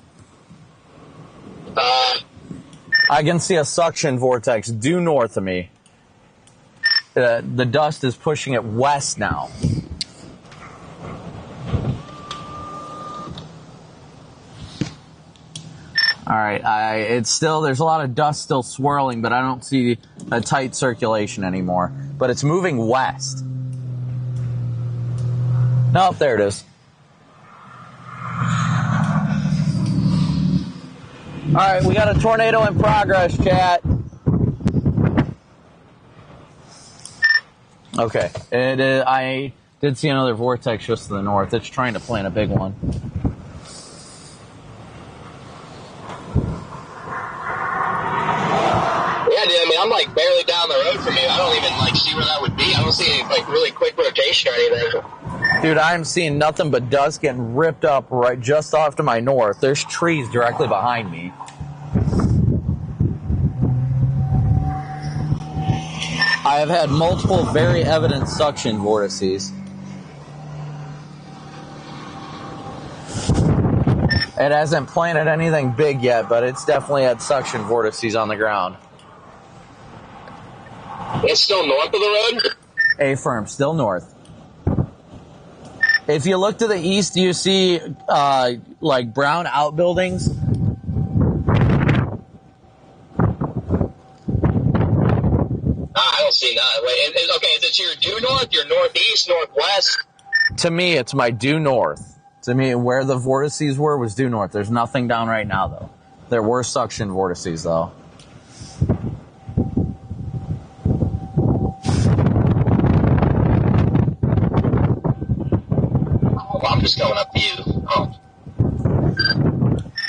I can see a suction vortex due north of me. The dust is pushing it west now. All right, it's still, there's a lot of dust still swirling, but I don't see a tight circulation anymore. But it's moving west. Nope, there it is. All right, we got a tornado in progress, chat. Okay, I did see another vortex just to the north. It's trying to plant a big one. Yeah, dude, I mean, I'm like barely down the road from you. I don't even like see where that would be. I don't see any like really quick rotation or anything. Dude, I'm seeing nothing but dust getting ripped up right just off to my north. There's trees directly behind me. I have had multiple very evident suction vortices. It hasn't planted anything big yet, but it's definitely had suction vortices on the ground. It's still north of the road? A-firm, still north. If you look to the east, you see like brown outbuildings. I don't see none. Wait, okay, is it your due north, your northeast, northwest? To me, it's my due north. To me, where the vortices were was due north. There's nothing down right now, though. There were suction vortices, though. I'm just going up to you. Oh.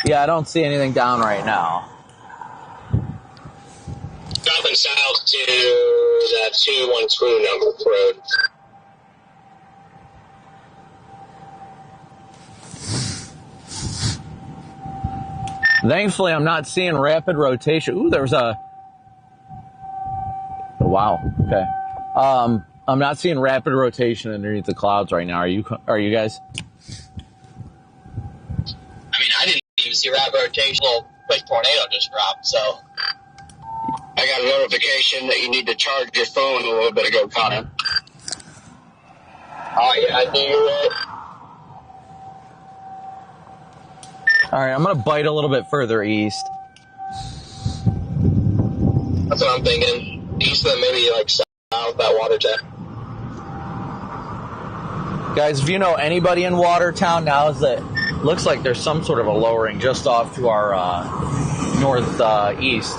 Yeah, I don't see anything down right now. Dropping south to that 212 number road. Thankfully, I'm not seeing rapid rotation. Ooh, there's a... Wow, okay. I'm not seeing rapid rotation underneath the clouds right now. Are you guys? I mean, I didn't even see rapid rotation. A little quick tornado just dropped, so... I got a notification that you need to charge your phone a little bit ago, Connor. Oh, yeah, I do. All right, I'm going to bite a little bit further east. That's what I'm thinking. East of maybe like south that Watertown. Guys, if you know anybody in Watertown now, looks like there's some sort of a lowering just off to our northeast.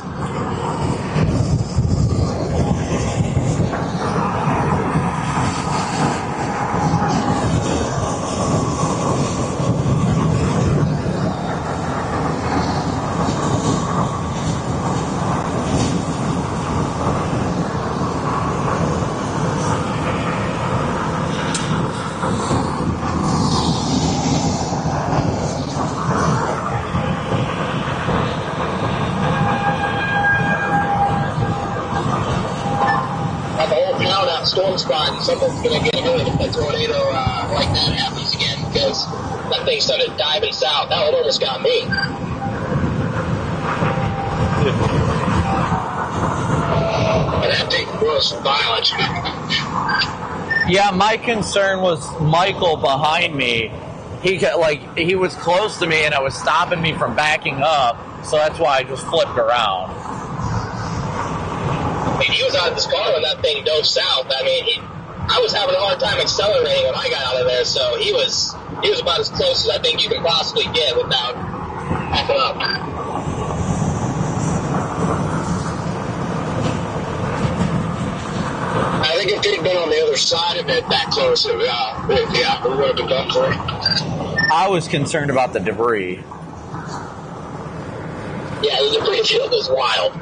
Storm spot and someone's going to get hit if a tornado like that happens again, because that thing started diving south. That one almost got me. And that thing was violent. Yeah, my concern was Michael behind me. He was close to me and it was stopping me from backing up, so that's why I just flipped around. I mean, he was out of his car when that thing dove south. I mean, I was having a hard time accelerating when I got out of there, so he was about as close as I think you can possibly get without backing up. I think if he'd been on the other side of it that close, we would have been done for it. I was concerned about the debris. Yeah, the debris field is wild.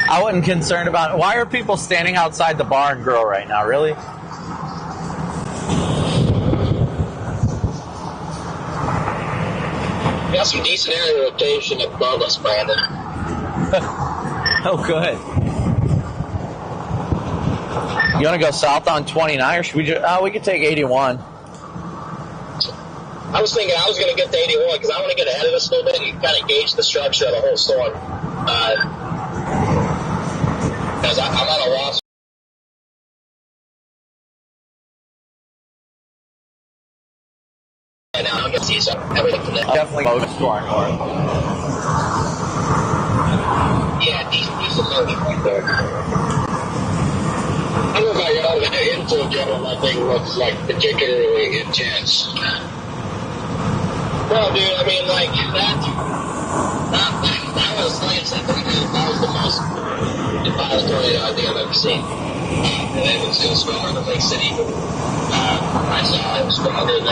I wasn't concerned about it. Why are people standing outside the bar and grill right now? Really? We got some decent area rotation above us, Brandon. Oh, good. You want to go south on 29, or should we we could take 81. I was thinking I was going to get to 81 because I want to get ahead of this a little bit and kind of gauge the structure of the whole storm. Because I'm at a loss. And now I'm going to see everything from there. Definitely go to our north. Yeah, decent motion right there. I don't know about y'all, the info jet on that thing looks like particularly intense. Well, dude, I mean, like, that was, like I said, that was the most violent tornado I think I've ever seen. And it was stronger than Lake City. I saw it was stronger than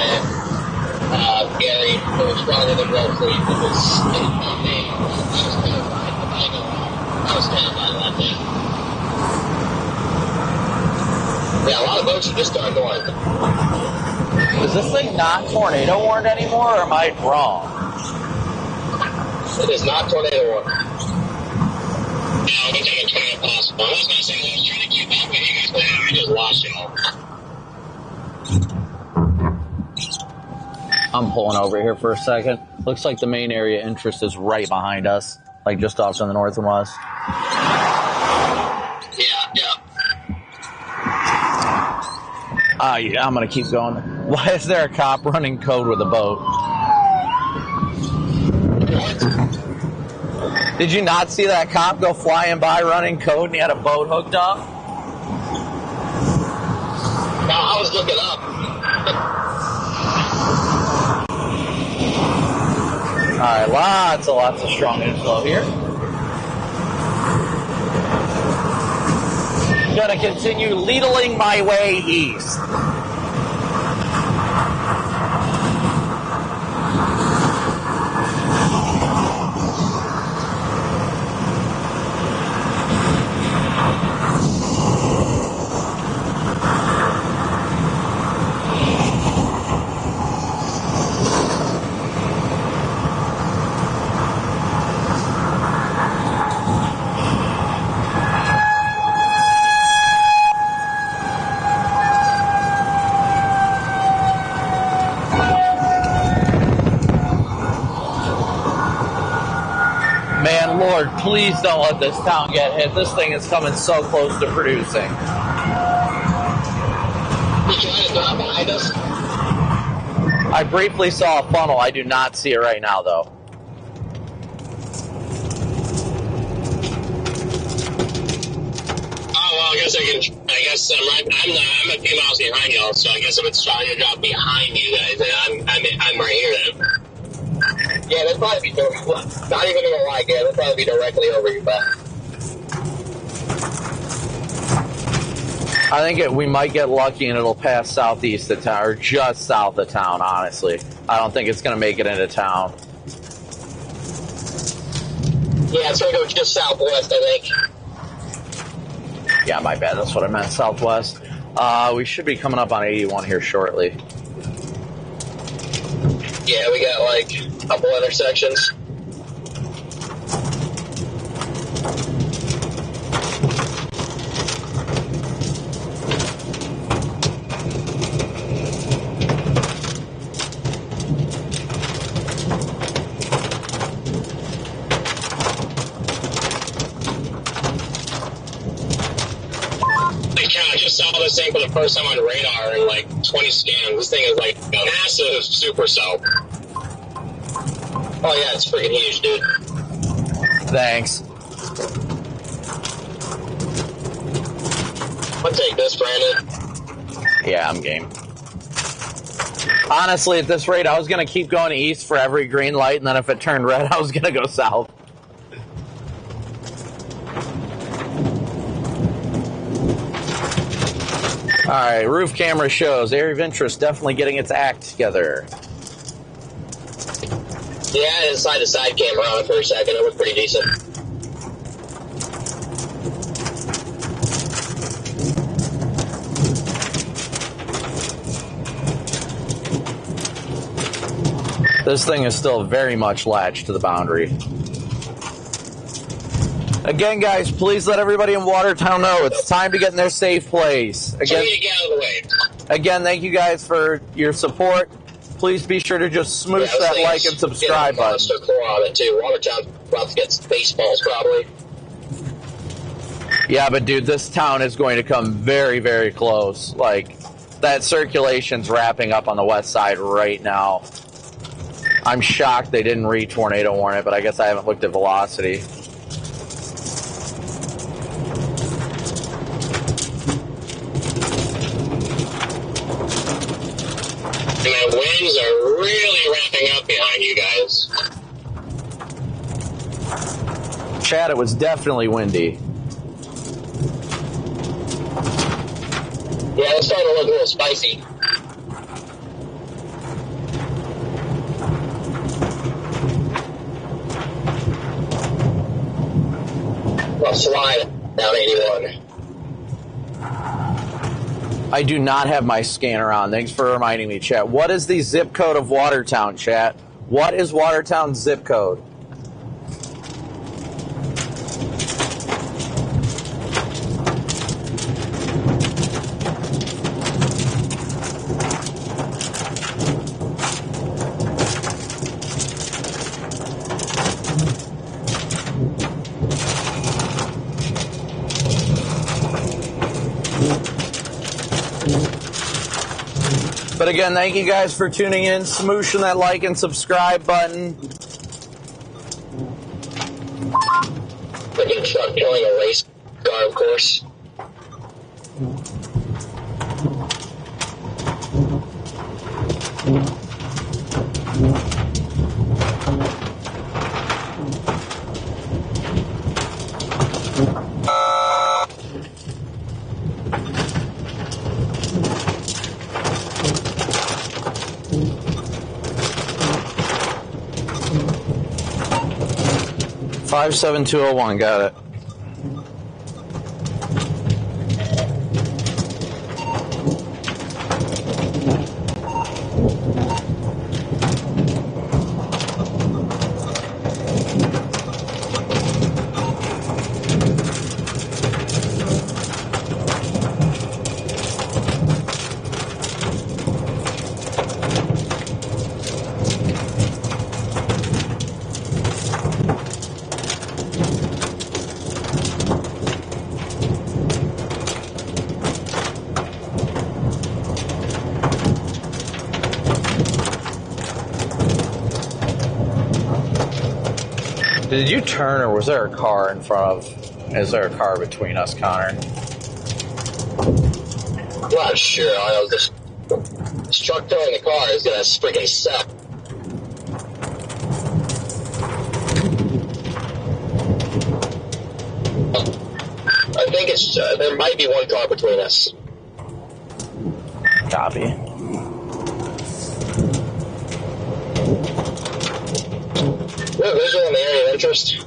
Gary. It was stronger than Roll Creek. It was insane. I was terrified of that thing. Yeah, a lot of boats are just starting going. Is this thing not tornado warned anymore, or am I wrong? It is not tornado warned. Yeah, I'm taking 20 possible. I was going to say, I was trying to keep up with you guys, but I just lost y'all. I'm pulling over here for a second. Looks like the main area interest is right behind us, like just off to the north and west. Yeah. Yeah, I'm going to keep going. Why is there a cop running code with a boat? Did you not see that cop go flying by running code and he had a boat hooked up? No, I was looking up. Alright, lots of strong inflow here. Gonna continue needling my way east. Man, Lord, please don't let this town get hit. This thing is coming so close to producing. Behind us. I briefly saw a funnel. I do not see it right now, though. Oh, well, I guess I'm a few miles behind y'all, so I guess if it's trying to drop behind you guys, then I'm right here then. Yeah, they'll probably be not even gonna lie, Gary, they'll probably be directly over your back. I think we might get lucky and it'll pass southeast of town, or just south of town, honestly. I don't think it's going to make it into town. Yeah, it's gonna go just southwest, I think. Yeah, my bad. That's what I meant, southwest. We should be coming up on 81 here shortly. Yeah, we got like a couple intersections. I just saw this thing for the first time on radar in like 20 scans. This thing is like a massive super cell. Oh yeah, it's freaking huge, dude. Thanks. I'll take this, Brandon. Yeah, I'm game. Honestly, at this rate, I was going to keep going east for every green light, and then if it turned red, I was going to go south. Alright, roof camera shows area of interest definitely getting its act together. Yeah, I had a side-to-side camera on for a second. It was pretty decent. This thing is still very much latched to the boundary. Again, guys, please let everybody in Watertown know it's time to get in their safe place. Again, Get out of the way. Again, thank you guys for your support. Please be sure to just smoosh that like and subscribe button. Monster claw on it too. Watertown about to get baseballs probably. Yeah, but dude, this town is going to come very, very close. Like, that circulation's wrapping up on the west side right now. I'm shocked they didn't re-tornado warn it, but I guess I haven't looked at velocity. And the winds are really ramping up behind you guys. Chad, it was definitely windy. Yeah, it's starting to look a little spicy. Well, slide down 81. I do not have my scanner on. Thanks for reminding me, chat. What is the zip code of Watertown, chat? What is Watertown's zip code? But again, thank you guys for tuning in. Smooshing that like and subscribe button. Freaking truck killing a race car, of course. Five 7201, got it. Did you turn, or was there a car in front of? Is there a car between us, Connor? I'm not sure. I know this truck towing the car is gonna freaking suck. I think it's there might be one car between us. Copy. We have visual in the area of interest.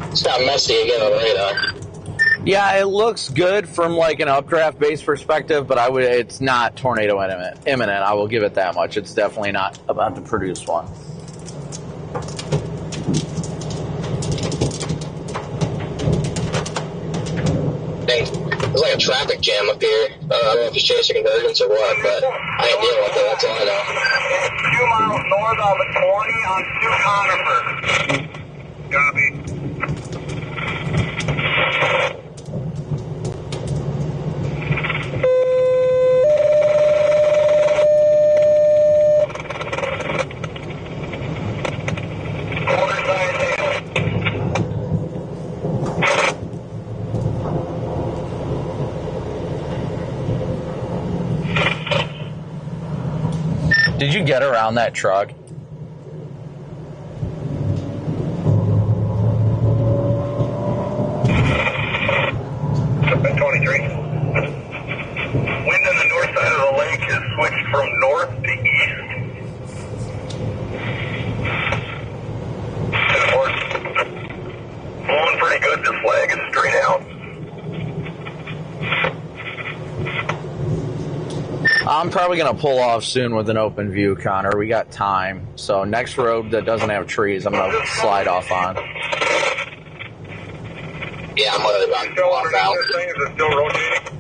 It's got messy again on the radar. Yeah, it looks good from like an updraft base perspective, but it's not tornado imminent. I will give it that much. It's definitely not about to produce one. There's like a traffic jam up here. I don't know if it's chasing convergence or what, but I ain't dealing with it. That's all I know. 2 miles north of 20 on 2 Conifer. Copy. Did you get around that truck? Up at 23. Wind on the north side of the lake has switched from north to east. And we're blowing pretty good. This flag is straight out. I'm probably going to pull off soon with an open view, Connor. We got time. So next road that doesn't have trees, I'm going to slide off on. Yeah, I'm literally about to pull off now. This thing is still rotating.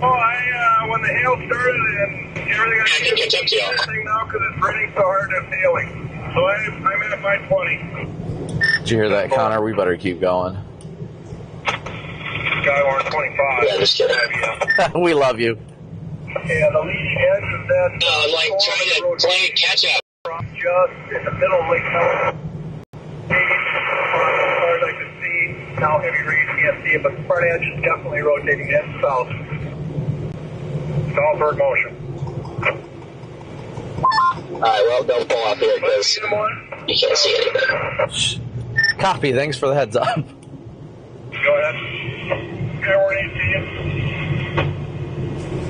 Oh, when the hail started and everything, I can't catch up to this thing now because it's raining so hard it's hailing. So I'm at my 20. Did you hear that, Connor? We better keep going. Skyward 25. Yeah, just kidding. We love you. Yeah, the leading edge is that. I'm like trying to play catch up. Just in the middle of Lake Mount. As far as I can see, now heavy rain, can't see it, but the front edge is definitely rotating in south. Southward motion. Alright, well, don't pull off here because you can't see anything. Copy, thanks for the heads up. Go ahead. Airborne 18.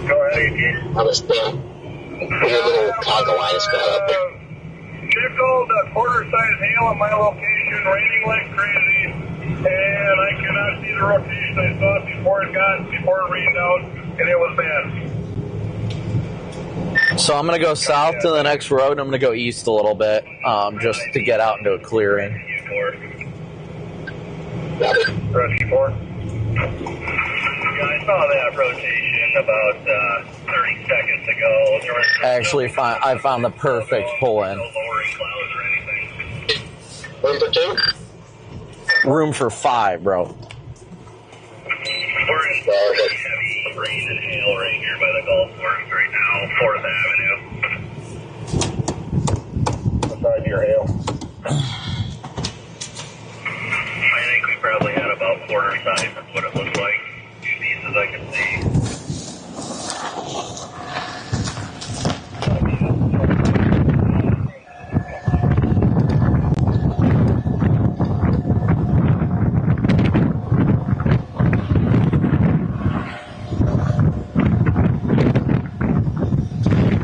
Go ahead, 18. On this weird little conga line is going up there. Nickel, the quarter size hail at my location, raining like crazy, and I cannot see the rotation I saw it before it rained out, and it was bad. So I'm going to go south to the next road, and I'm going to go east a little bit, just to get out into a clearing. Rescue 4. Yeah, I saw that rotation about 30 seconds ago. Actually, I found the perfect pull-in. Room for 2? Room for 5, bro. We're in heavy rain and hail right here by the golf course right now, 4th Avenue. What side of your hail? I think we probably had about quarter size. That's what it looked like. 2 pieces I could see.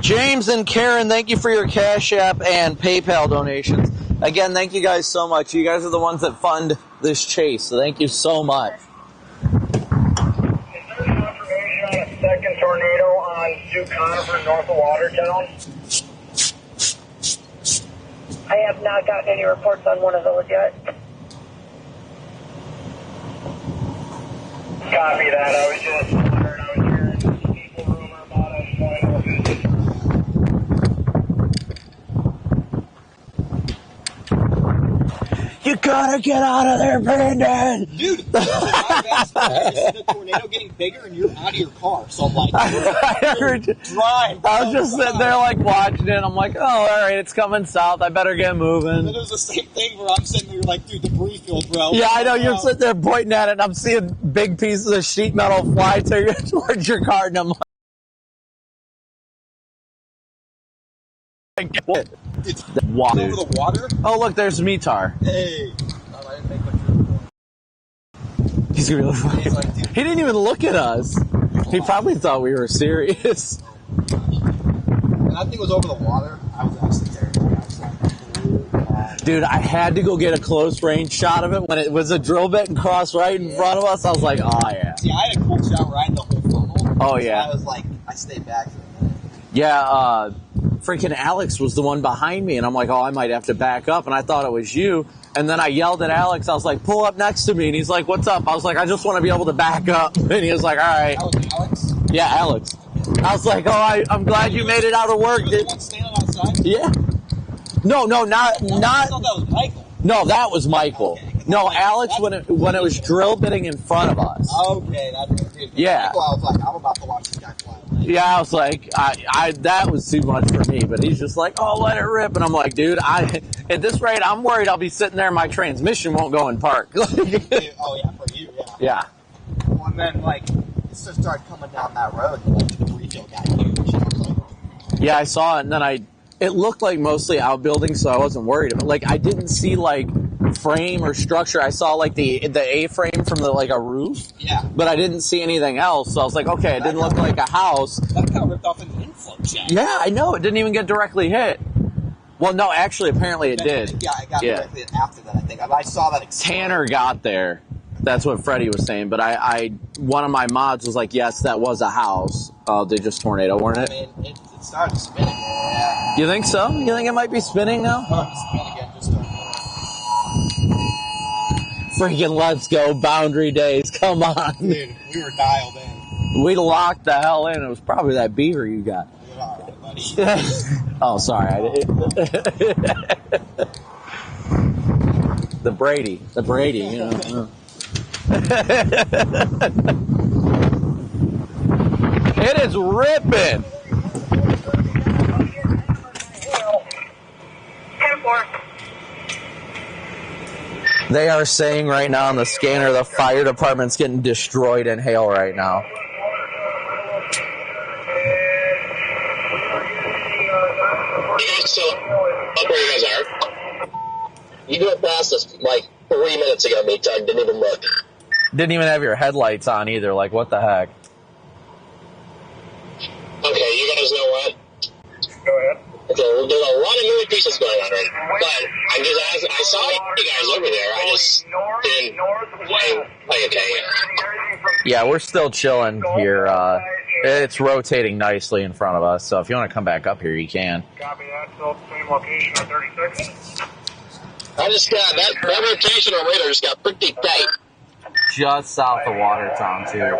James and Karen, thank you for your Cash App and PayPal donations. Again, thank you guys so much. You guys are the ones that fund this chase, so thank you so much. Is there confirmation on a second tornado on Sioux Conifer north of Watertown? I have not gotten any reports on one of those yet. Copy that. I was just wondering. I was hearing people rumor about it. So I know if it's You gotta get out of there, Brandon! Dude, the tornado getting bigger and you're out of your car. So I'm like, I was just sitting there like watching it. I'm like, oh, all right, it's coming south. I better get moving. And then it was the same thing where I'm sitting there like, dude, debris field, bro. Yeah, I know. You're sitting there pointing at it, and I'm seeing big pieces of sheet metal fly towards your car, and I'm like, what? It's water. Over the water? Oh, look, there's Mitar. Hey. I didn't make much room. He's gonna be like, he didn't even look at us. He probably thought we were serious. When that thing was over the water, I was actually terrified. I was like, dude, I had to go get a close range shot of it when it was a drill bit and crossed right in front of us. I was like, oh, yeah. See, I had a cool shot right in the whole funnel. Oh, yeah. So I was like, I stayed back for a minute. Yeah, freaking Alex was the one behind me, and I'm like, oh, I might have to back up, and I thought it was you. And then I yelled at Alex. I was like, pull up next to me. And he's like, what's up? I was like, I just want to be able to back up. And he was like, all right. That was Alex? Yeah, Alex. I was like, oh, I'm glad you made it out of work. Was the one standing outside? Yeah. No, not. I thought that was Michael. No, that was Michael. Okay. No, Alex when it was drill bitting in front of us. Okay, that's good. Yeah. Michael, I was like, I'm about to watch this guy fly. Yeah, I was like, I that was too much for me. But he's just like, oh, let it rip. And I'm like, dude, at this rate, I'm worried I'll be sitting there and my transmission won't go in park. Oh, yeah, for you, yeah. Yeah. Well, and then, like, it just started coming down that road, and, like, the debris field got huge. I was like, yeah, I saw it, and then it looked like mostly outbuildings, so I wasn't worried. But, like, I didn't see, like, frame or structure. I saw, like, the A-frame from the, like, a roof. Yeah. But I didn't see anything else, so I was like, okay, it didn't look like a house. That kind of ripped off an inflow shaft. Yeah, I know. It didn't even get directly hit. Well, no, actually, apparently it did. Yeah, it got directly after that, I think. I saw that explode. Tanner got there. That's what Freddie was saying. But one of my mods was like, yes, that was a house. They just tornado, weren't it? I mean, it started spinning. Yeah. You think so? You think it might be spinning now? Spin again, just started. Freaking let's go, boundary days. Come on. Dude, we were dialed in. We locked the hell in. It was probably that beaver you got. You're all right, buddy. Oh, sorry. The Brady, you know. It is ripping. 10-4. They are saying right now on the scanner the fire department's getting destroyed in hail right now. So, up where you guys are, you drove past us like 3 minutes ago, me, Tug. Didn't even look. Didn't even have your headlights on either. Like, what the heck? Okay, you guys know what? Go ahead. Okay, well, there's a lot of moving pieces going on right now. But I saw you guys over there. I just didn't, like Yeah, we're still chilling here. It's rotating nicely in front of us, so if you want to come back up here, you can. Copy that. Still same location on 36. I just got that rotation on radar just got pretty tight. Just south of Watertown, too.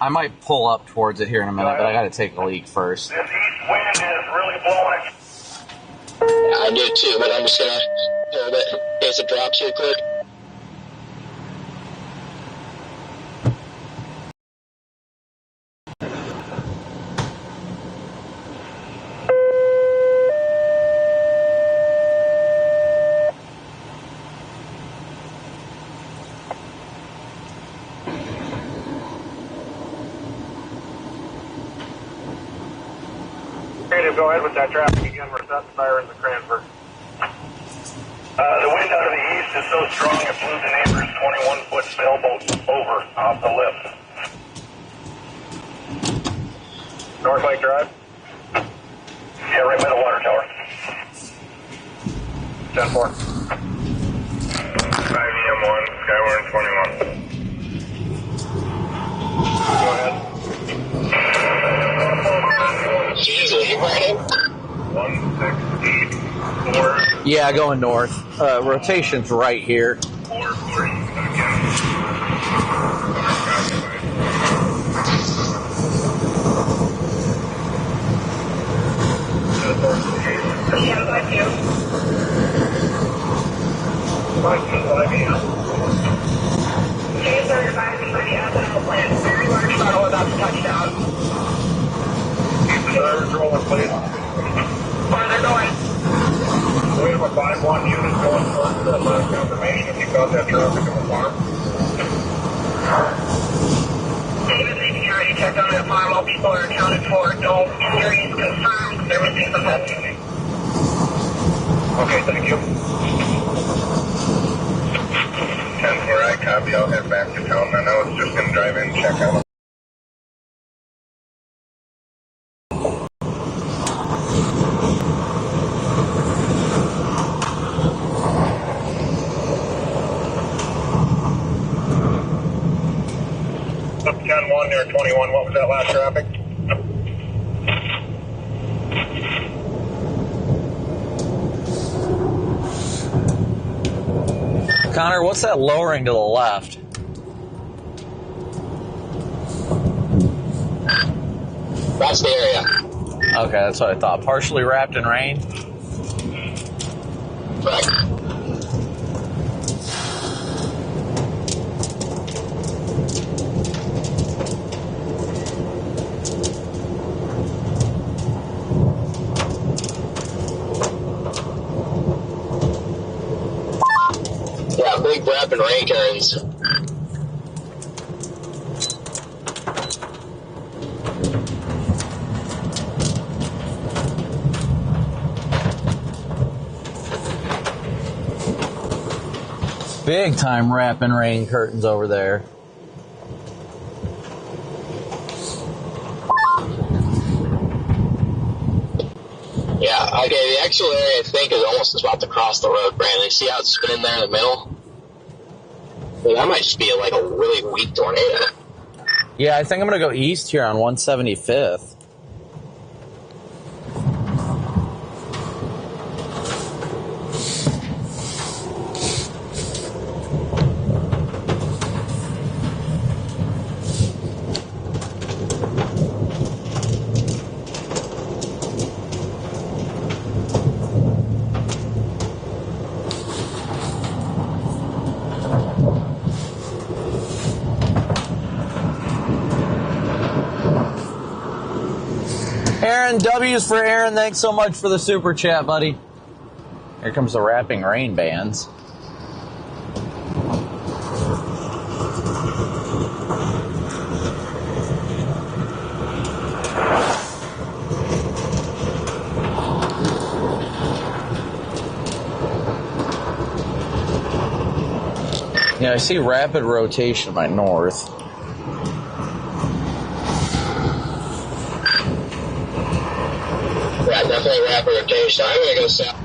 I might pull up towards it here in a minute, but I got to take a leak first. This east wind is really blowing it. Yeah, I do too, but I'm just gonna hold it in case it drops here quick. Go ahead with that traffic again. We're set sirens in Cranford. The wind out of the east is so strong it blew the neighbor's 21-foot sailboat over off the lift. North Lake Drive? Yeah, right by the water tower. 10-4. 5EM1, Skyward 21. Go ahead. Jeez, are you burning? 168. Yeah, going north. Rotation's right here. 440 rolling, please. Where they're going? We have a 5-1 unit going towards the last confirmation if you got that traffic in the farm. David, security checked on that farm. All people are accounted for. No injuries confirmed. Everything's okay. Okay, thank you. 10-4, I copy. I'll head back to town. I know it's just going to drive in and check out. Up 10-1 near 21. What was that last traffic? Connor, what's that lowering to the left? That's the area. Okay, that's what I thought. Partially wrapped in rain? Correct. Yeah, big wrap and rain curtains. Big time wrapping rain curtains over there. Yeah, okay, the actual area I think is almost about to cross the road, Brandon. You see how it's spinning there in the middle? Well, that might just be like a really weak tornado. Yeah, I think I'm going to go east here on 175th. Aaron, W's for Aaron. Thanks so much for the super chat, buddy. Here comes the wrapping rain bands. Yeah, I see rapid rotation by north. Yeah, definitely rapid rotation. I'm going to go south.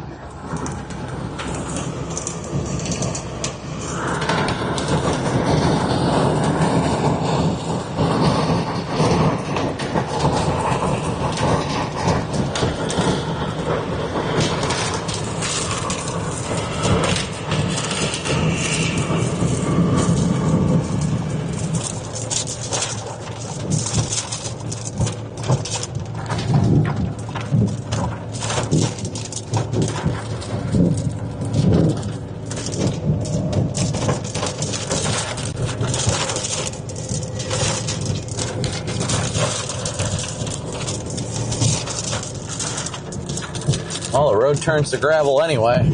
Well, the road turns to gravel anyway.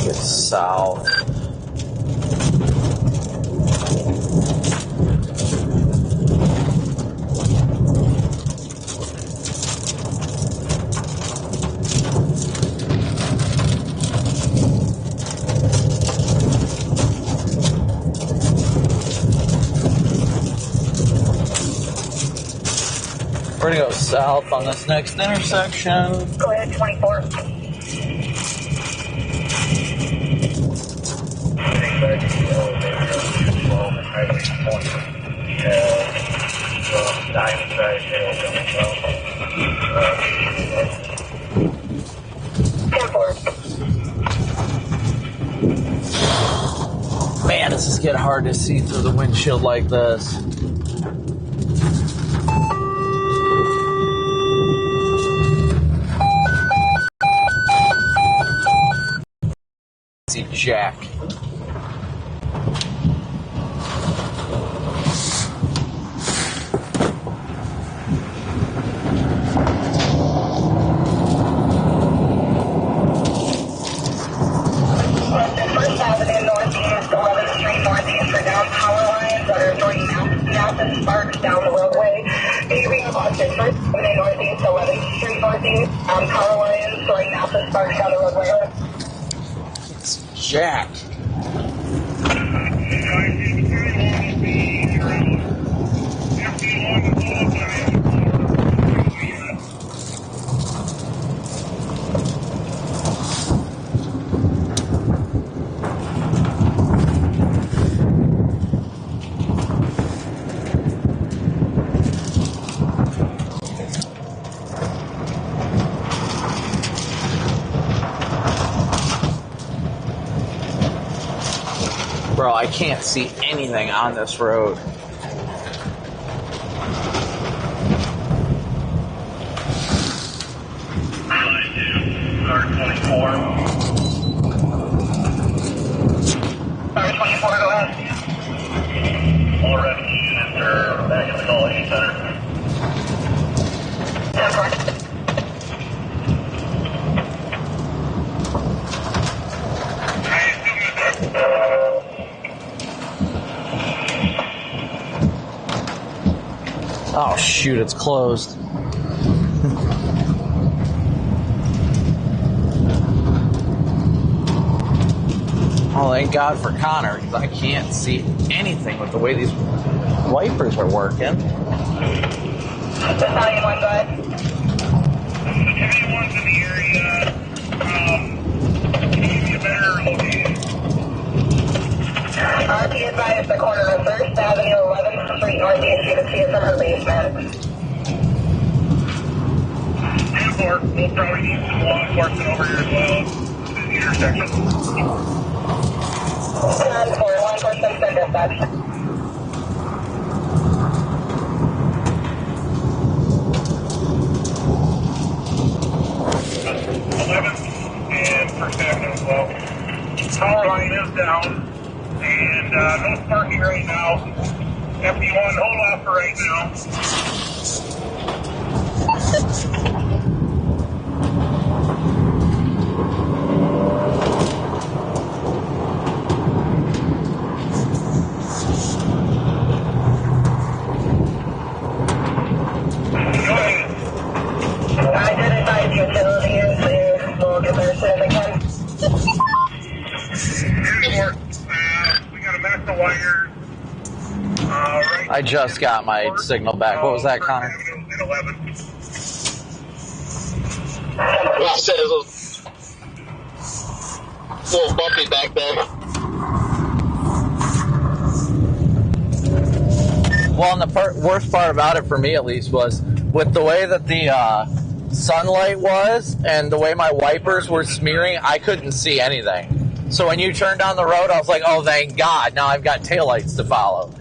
Get south. We're gonna go south on this next intersection. Go ahead, 24. Man, this is getting hard to see through the windshield like this. See Jack. Down the roadway. Leaving Austin First Avenue Northeast, 11th Street Northeast. Power lines going out the sparks down the roadway. It's Jack. Bro, I can't see anything on this road. Go ahead. All revenue units are back at the College Center. Oh shoot, it's closed. Oh, thank God for Connor, because I can't see anything with the way these wipers are working. That's how you want that. If anyone's in the area, can you give me a better location? Be advised at the corner of 1st Avenue, 11th Street Northeast. You can see it from her basement. And we'll probably need some law enforcement over here as well. This is the intersection. 10-4, law enforcement send dispatch. And First Avenue as well. Power line is down, and no parking right now. FD1, hold off for right now. I did advise utilities. We'll get there soon again. We got a mess of wires. Right I just got my signal back. What was that, Connor? Well, I said it was a little bumpy back there. Well, and the worst part about it, for me at least, was with the way that the sunlight was and the way my wipers were smearing, I couldn't see anything. So when you turned down the road, I was like, oh, thank God, now I've got taillights to follow.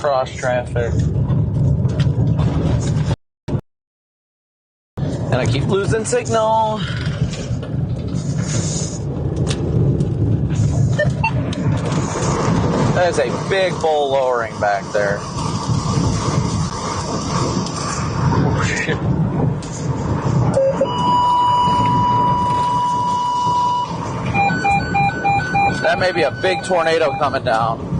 cross traffic. And I keep losing signal. There's a big bull lowering back there. Oh, shit. That may be a big tornado coming down.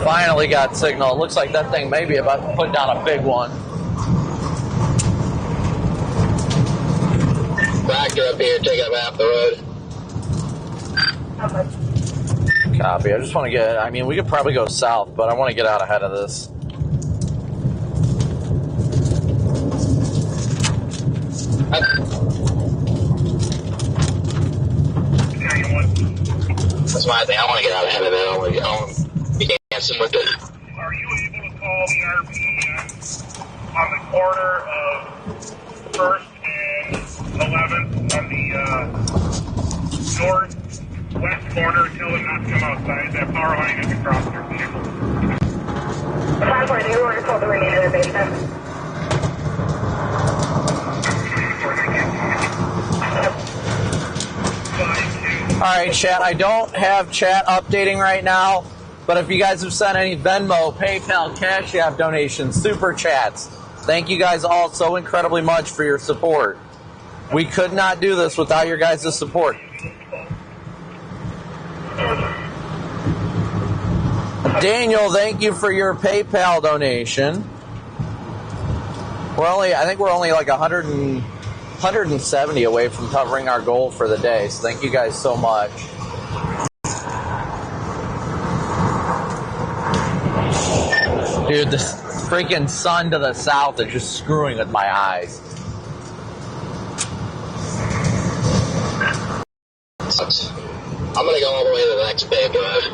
Finally got signal. It looks like that thing may be about to put down a big one. Tractor up here, take up half the road. Copy. I just want to get, I mean, we could probably go south, but I want to get out ahead of this. That's my thing. I want to get out ahead of it. I want to be dancing with it. Are you able to call the RPM on the corner of 1st and 11th on the northwest corner until it not come outside? That power line is across your vehicle. 540, we're told the remainder of the basement. Alright, chat, I don't have chat updating right now, but if you guys have sent any Venmo, PayPal, Cash App donations, Super Chats, thank you guys all so incredibly much for your support. We could not do this without your guys' support. Daniel, thank you for your PayPal donation. I think we're only like 170 away from covering our goal for the day, so thank you guys so much. Dude, this freaking sun to the south is just screwing with my eyes. Sucks. I'm gonna go all the way to the next paved road.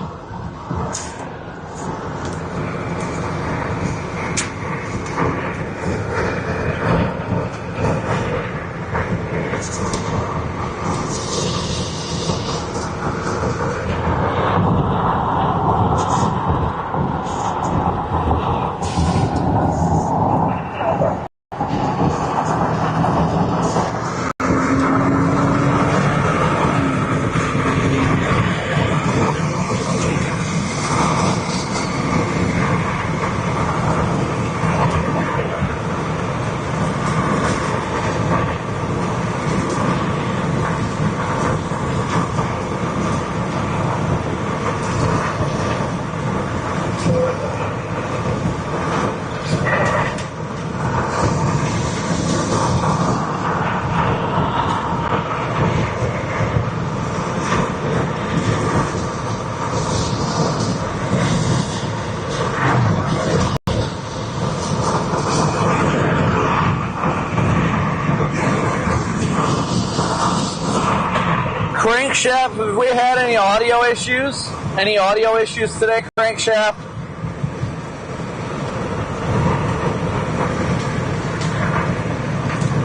Crankshaft, have we had any audio issues? Any audio issues today, Crankshaft?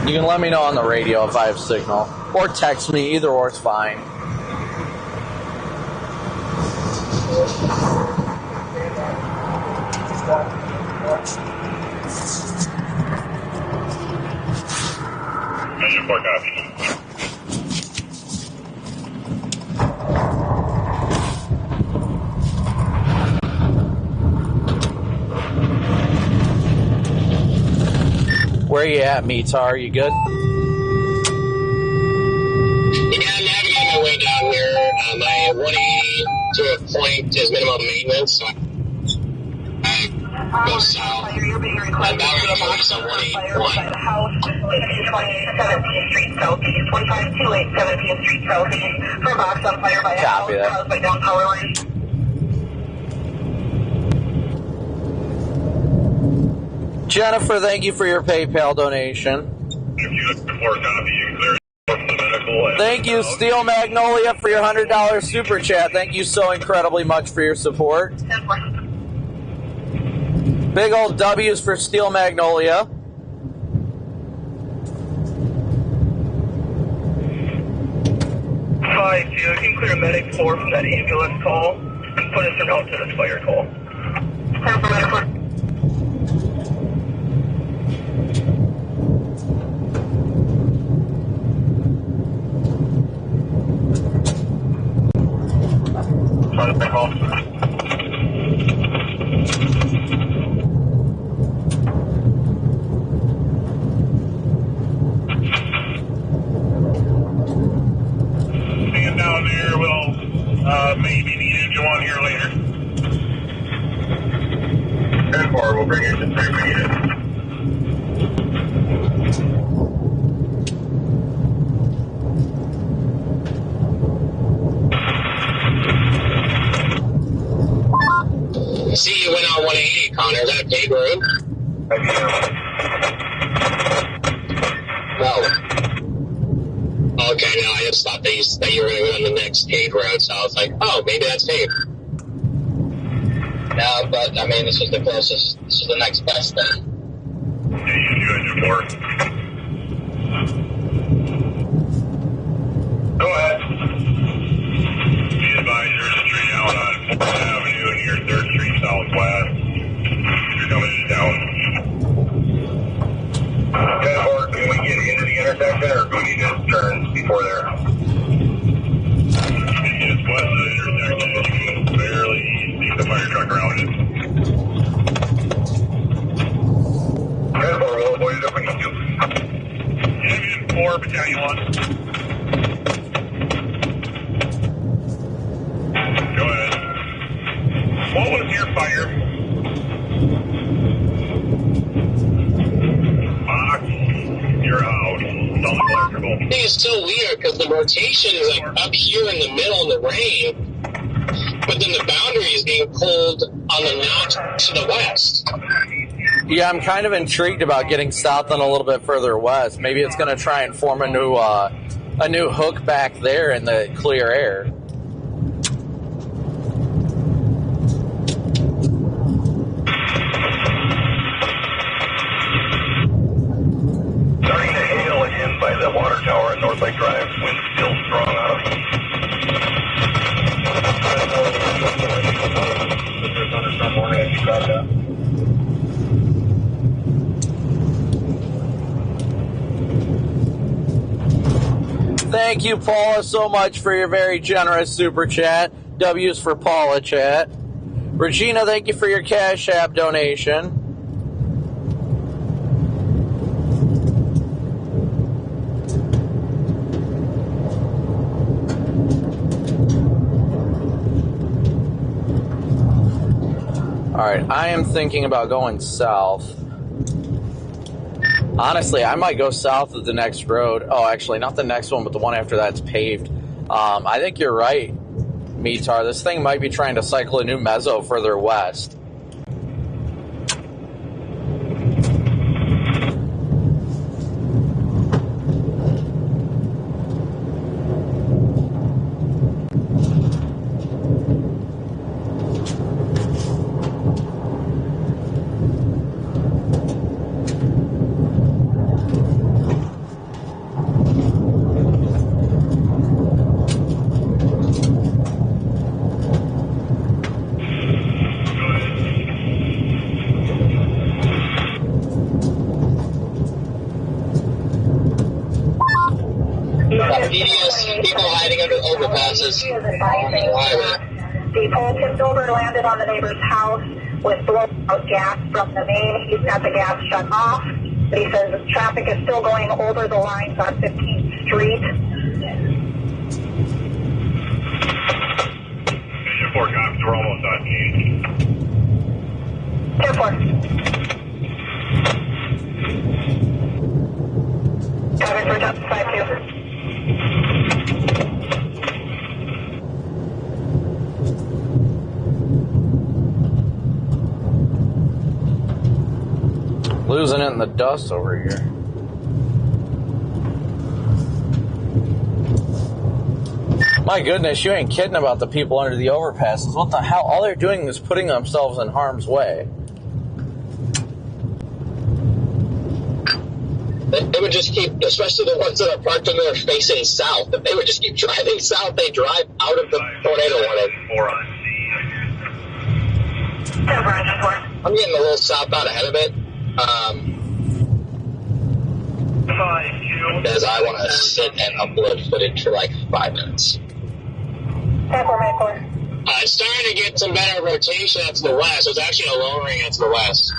You can let me know on the radio if I have signal. Or text me, either or is fine. Where you at, Meatar? You good? Yeah, I'm navigating my way down here. My 180 to a point is minimum maintenance, so I go south. I'm about to box on 181. 17th Street Southeast, 2528 17th Street Southeast, for a box on fire by a house caused by down power line. Jennifer, thank you for your PayPal donation. If you look for a copy, you can clear it from the medical. Thank you, Steel Magnolia, for your $100 super chat. Thank you so incredibly much for your support. Big old W's for Steel Magnolia. Hi, you can clear medic 4 from that ambulance call and put us around to this fire call. Stand down there. We'll maybe need engine one here later. 10-4, we'll bring engine 3 when needed. See, you went on 180, Connor. Is that a paid road? No. Okay, no, I just thought that you were going to go on the next paid road, so I was like, oh, maybe that's paid. No, but I mean, this is the closest. This is the next best thing. Yeah, you do engine 4. Go ahead. Be advised, there's a tree out on 4th Avenue near 3rd Street Southwest. You're coming into town. 10-4, can we get into the intersection, or do we need to turn before there? It's west of the intersection, and you can barely see the fire truck around it. 10-4, we'll avoid it if we need to. Division 4, Battalion 1. Go ahead. What was your fire? Fox, you're out. It's all electrical. I think it's so weird because the rotation is like up here in the middle in the rain, but then the boundary is being pulled on the notch to the west. Yeah, I'm kind of intrigued about getting south and a little bit further west. Maybe it's going to try and form a new hook back there in the clear air. Starting to hail again by the water tower at North Lake Drive. Wind still strong out of it. Thunderstorm warning as you cross out. Thank you, Paula, so much for your very generous super chat. W's for Paula chat. Regina, thank you for your Cash App donation. Alright, I am thinking about going south. Honestly, I might go south of the next road. Oh, actually, not the next one, but the one after that's paved. I think you're right, Mitar. This thing might be trying to cycle a new mezzo further west. People hiding under overpasses. The pole tipped over and landed on the neighbor's house with blown out gas from the main. He's got the gas shut off, but he says the traffic is still going over the lines on 15th Street. Vision 4 cops, we're almost on gauge. 10-4. Covering for Justice 5-2. Losing it in the dust over here. My goodness, you ain't kidding about the people under the overpasses. What the hell? All they're doing is putting themselves in harm's way. They would just keep, especially the ones that are parked in there facing south, if they would just keep driving south, they drive out of the tornado warning. I'm getting a little south out ahead of it. Because I want to sit and upload footage for like 5 minutes. It's starting to get some better rotation out to the west. There's actually a lowering out to the west.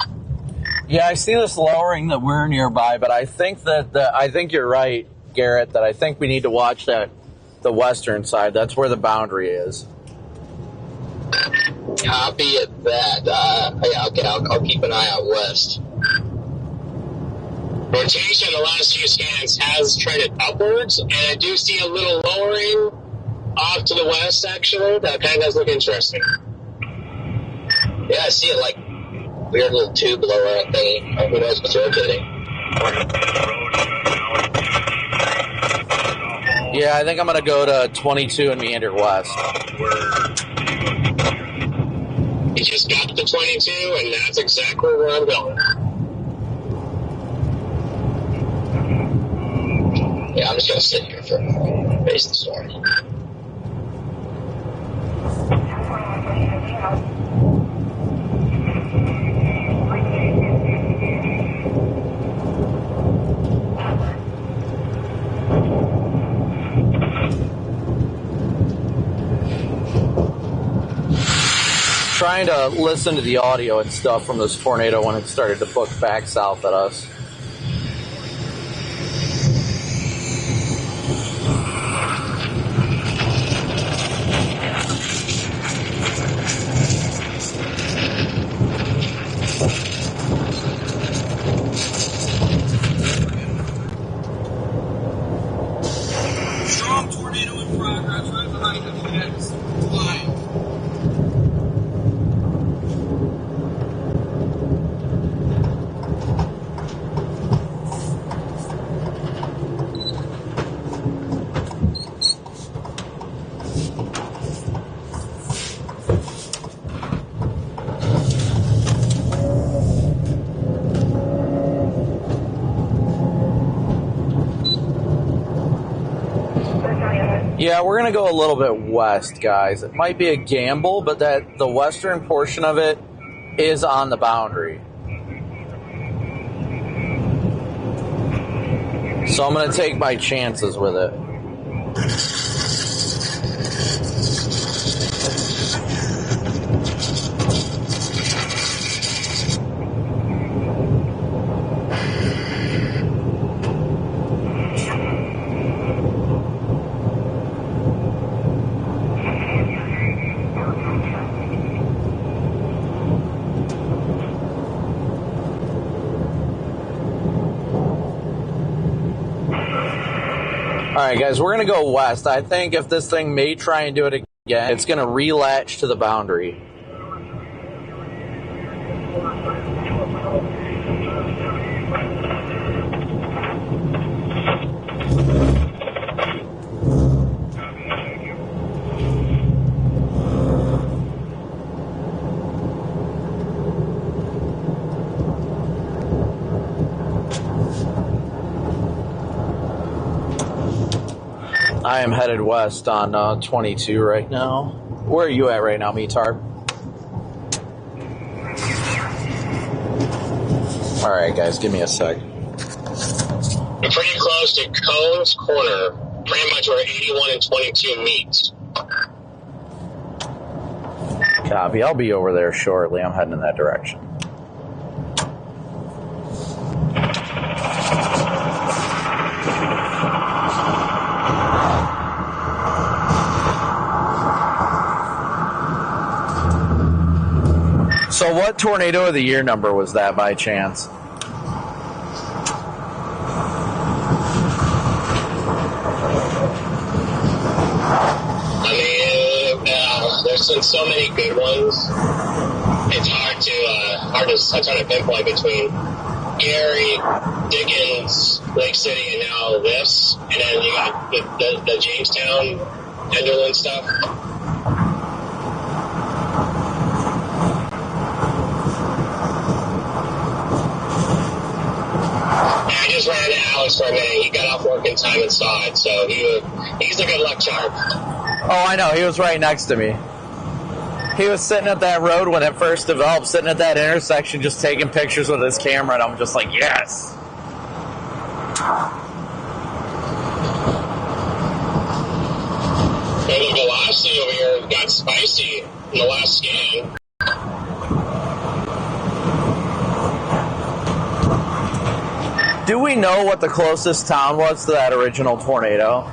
Yeah, I see this lowering that we're nearby, but I think I think you're right, Garrett, that I think we need to watch the western side. That's where the boundary is. Copy it that. Yeah, okay, I'll keep an eye out west. Rotation the last few scans has trended upwards, and I do see a little lowering off to the west, actually. That kind of does look interesting. Yeah, I see it like weird little tube lower thingy. Who knows what's rotating? Yeah, I think I'm going to go to 22 and meander west. You just got to 22, and that's exactly where I'm going. Yeah, I'm just going to sit here for face the storm. Trying to listen to the audio and stuff from this tornado when it started to book back south at us. Strong tornado in progress right behind us. Next. Flying. Yeah, we're going to go a little bit west, guys. It might be a gamble, but that the western portion of it is on the boundary. So I'm going to take my chances with it. Alright guys, we're going to go west. I think if this thing may try and do it again, it's going to relatch to the boundary. I am headed west on 22 right now. Where are you at right now, Meatard? Alright guys, give me a sec. We're pretty close to Cone's Corner, pretty much where 81 and 22 meet. Copy, I'll be over there shortly. I'm heading in that direction. So what tornado of the year number was that by chance? I mean, there's been so many good ones. It's hard to pinpoint between Gary, Dickens, Lake City, and now this. And then you got the Jamestown Enderlin stuff. I just ran into Alex for a minute. He got off work in time and saw it, so he's a good luck charm. Oh, I know. He was right next to me. He was sitting at that road when it first developed, sitting at that intersection, just taking pictures with his camera, and I'm just like, yes. The velocity over here got spicy in the last scan. Do we know what the closest town was to that original tornado?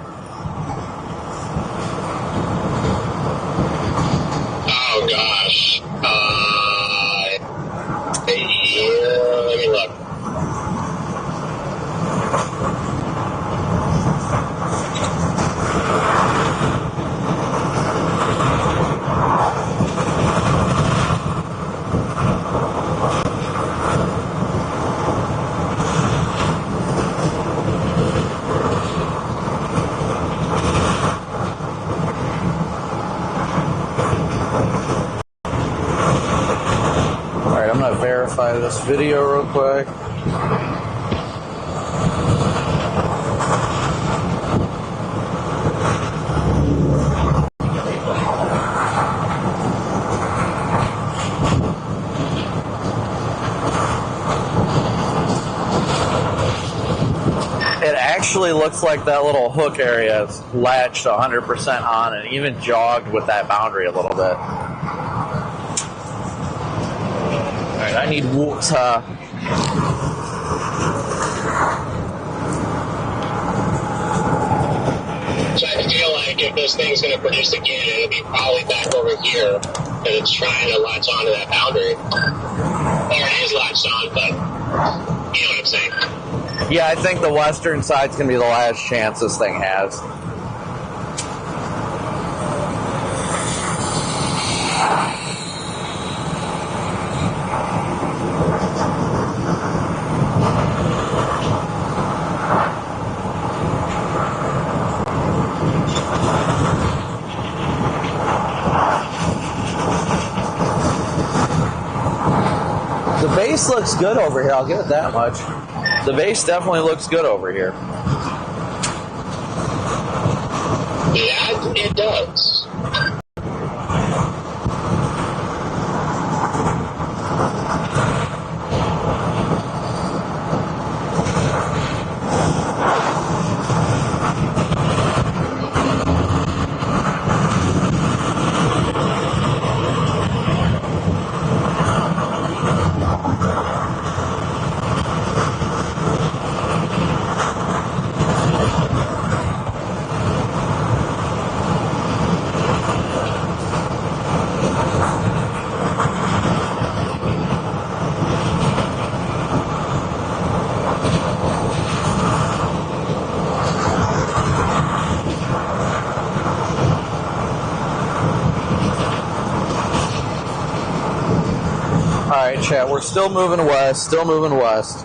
Oh gosh. Yeah, let me look. Verify this video real quick. It actually looks like that little hook area is latched 100% on and even jogged with that boundary a little bit. I need water. So I feel like if this thing's going to produce again, it'll be probably back over here because it's trying to latch onto that boundary. Or it is latched on, but you know what I'm saying. Yeah, I think the western side's going to be the last chance this thing has. The base looks good over here, I'll give it that much. The base definitely looks good over here. Yeah, it does. Alright, chat, we're still moving west, still moving west.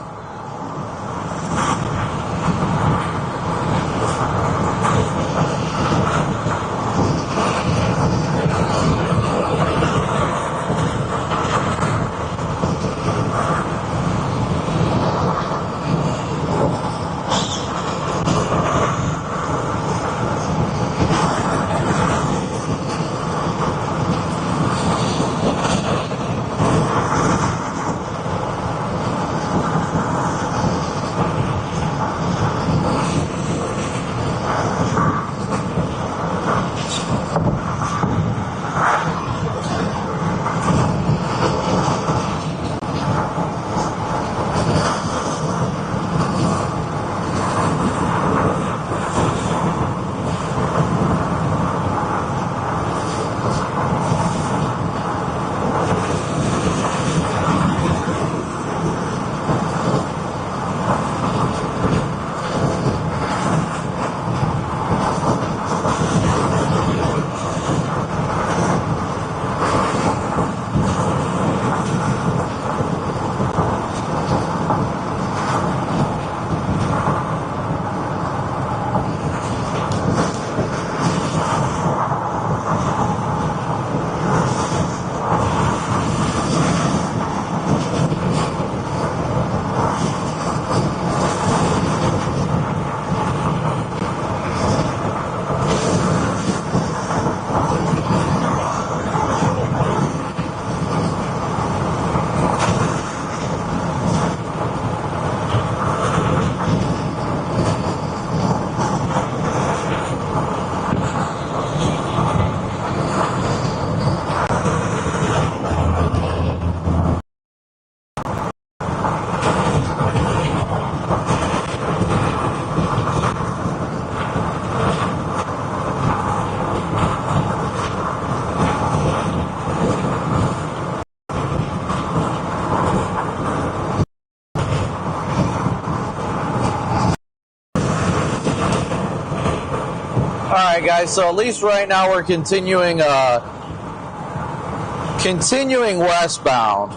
Alright guys, so at least right now we're continuing westbound.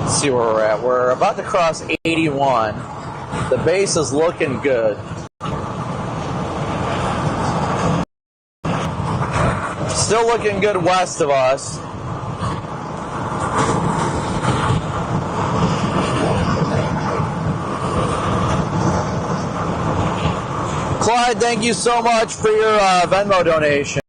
Let's see where we're at. We're about to cross 81. The base is looking good. Still looking good west of us. Clyde, thank you so much for your Venmo donation.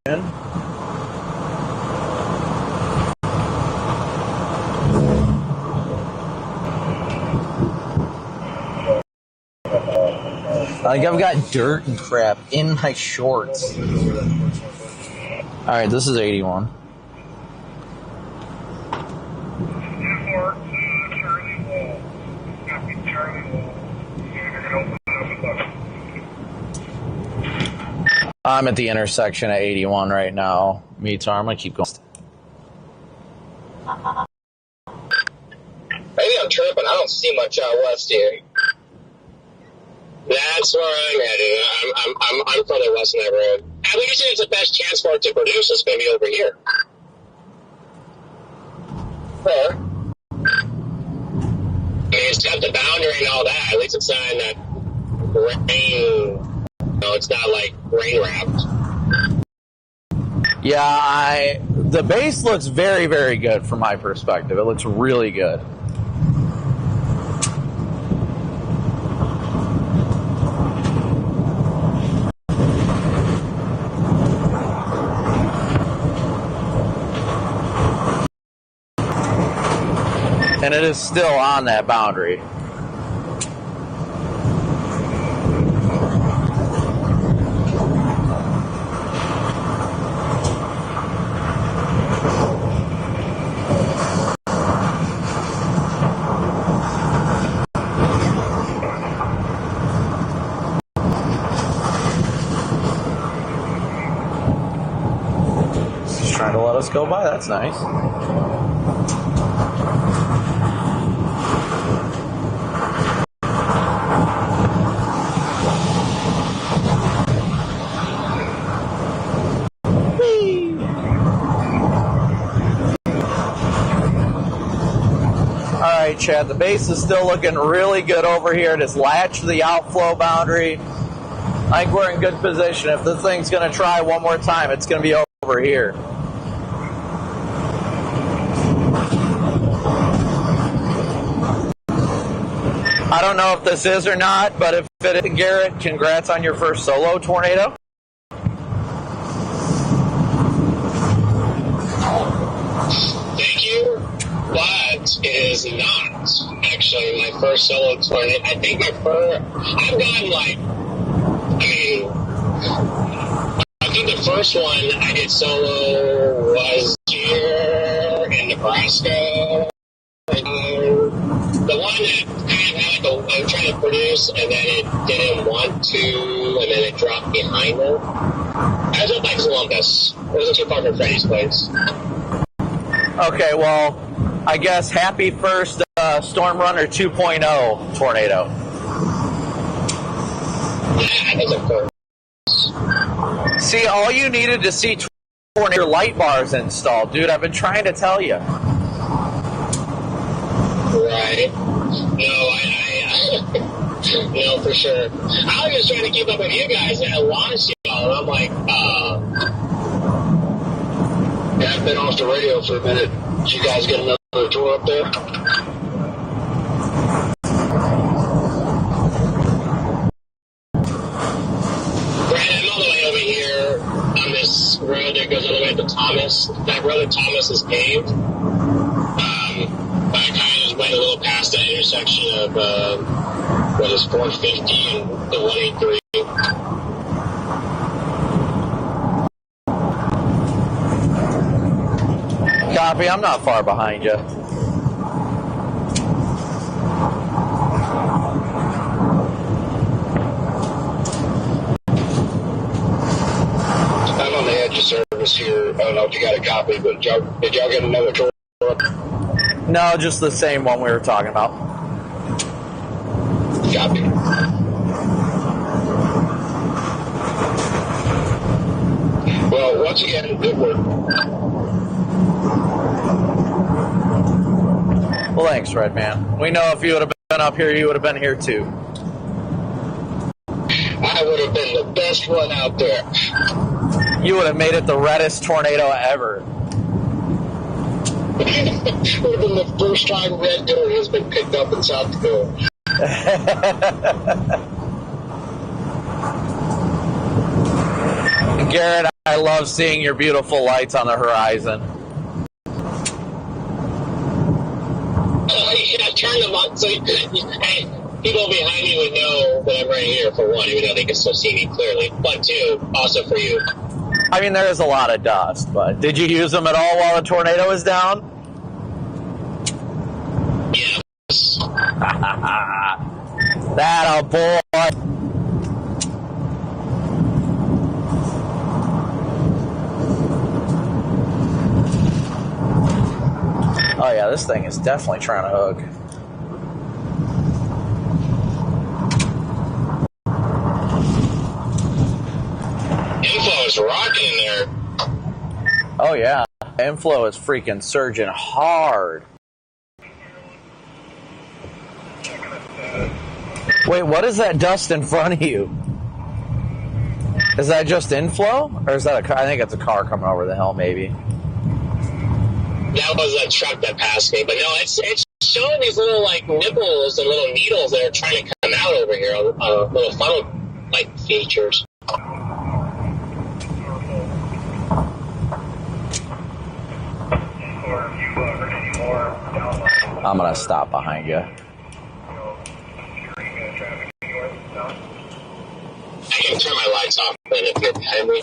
Like, I've got dirt and crap in my shorts. Alright, this is 81. I'm at the intersection at 81 right now. Me too. I'm gonna keep going. Maybe I'm tripping. I don't see much out west here. That's where I'm headed. I'm further west on that road. And usually it's the best chance for it to produce is going to be over here. Fair. I mean, it's got the boundary and all that. At least it's not in that rain. No, it's not like rain wrapped. Yeah, the base looks very, very good from my perspective. It looks really good. And it is still on that boundary. Just trying to let us go by. That's nice. Alright, Chad, the base is still looking really good over here. It has latched the outflow boundary. I think we're in good position. If this thing's going to try one more time, it's going to be over here. I don't know if this is or not, but if it is, Garrett, congrats on your first solo tornado. Thank you, but it is not actually my first solo tornado. I think I've gotten like, I think the first one I did solo was here in Nebraska. The one that kind of had like I'm trying to produce and then it didn't want to and then it dropped behind them. I was up by Columbus. It wasn't too far from Freddy's place. Okay, well, I guess happy first Storm Runner 2.0 tornado. Yeah, that's of course. See, all you needed to see tornado light bars installed, dude. I've been trying to tell you. Right. No, no, for sure. I was just trying to keep up with you guys and I launched y'all, and I'm like, Yeah, I've been off the radio for a minute. Did you guys get another tour up there? Right, I'm all the way over here on this road that goes all the way to Thomas. That road at Thomas is paved. But I kind of just went a little past that intersection of, 450 and the 183. Copy, I'm not far behind you. I'm on the edge of service here. I don't know if you got a copy, but did y'all get another tour? No, just the same one we were talking about. Copy. Well, once again, good work. Well, thanks, Red Man. We know if you would have been up here, you would have been here too. I would have been the best one out there. You would have made it the reddest tornado ever. Would have been the first time red dirt has been picked up in South Dakota. Garrett, I love seeing your beautiful lights on the horizon. I turn them on so people behind me would know that I'm right here, for one, even though they can still see me clearly. But two, also for you. I mean, there is a lot of dust, but did you use them at all while the tornado was down? Yes. That a boy. Oh yeah, this thing is definitely trying to hook. Inflow is rocking in there. Oh yeah, inflow is freaking surging hard. Wait, what is that dust in front of you? Is that just inflow? Or is that a car? I think it's a car coming over the hill, maybe. That was a truck that passed me, but no, it's showing these little like nipples and little needles that are trying to come out over here, little funnel like features. I'm gonna stop behind you. I can turn my lights off then if you're behind me.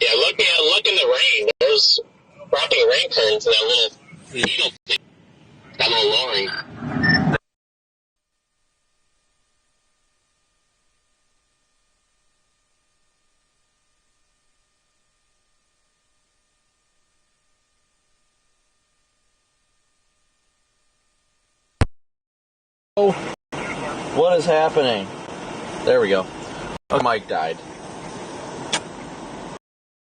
Yeah, look in the rain. There's dropping rain currents and that little needle thing, that little lowering. Oh, what is happening? There we go. Oh, Mike died.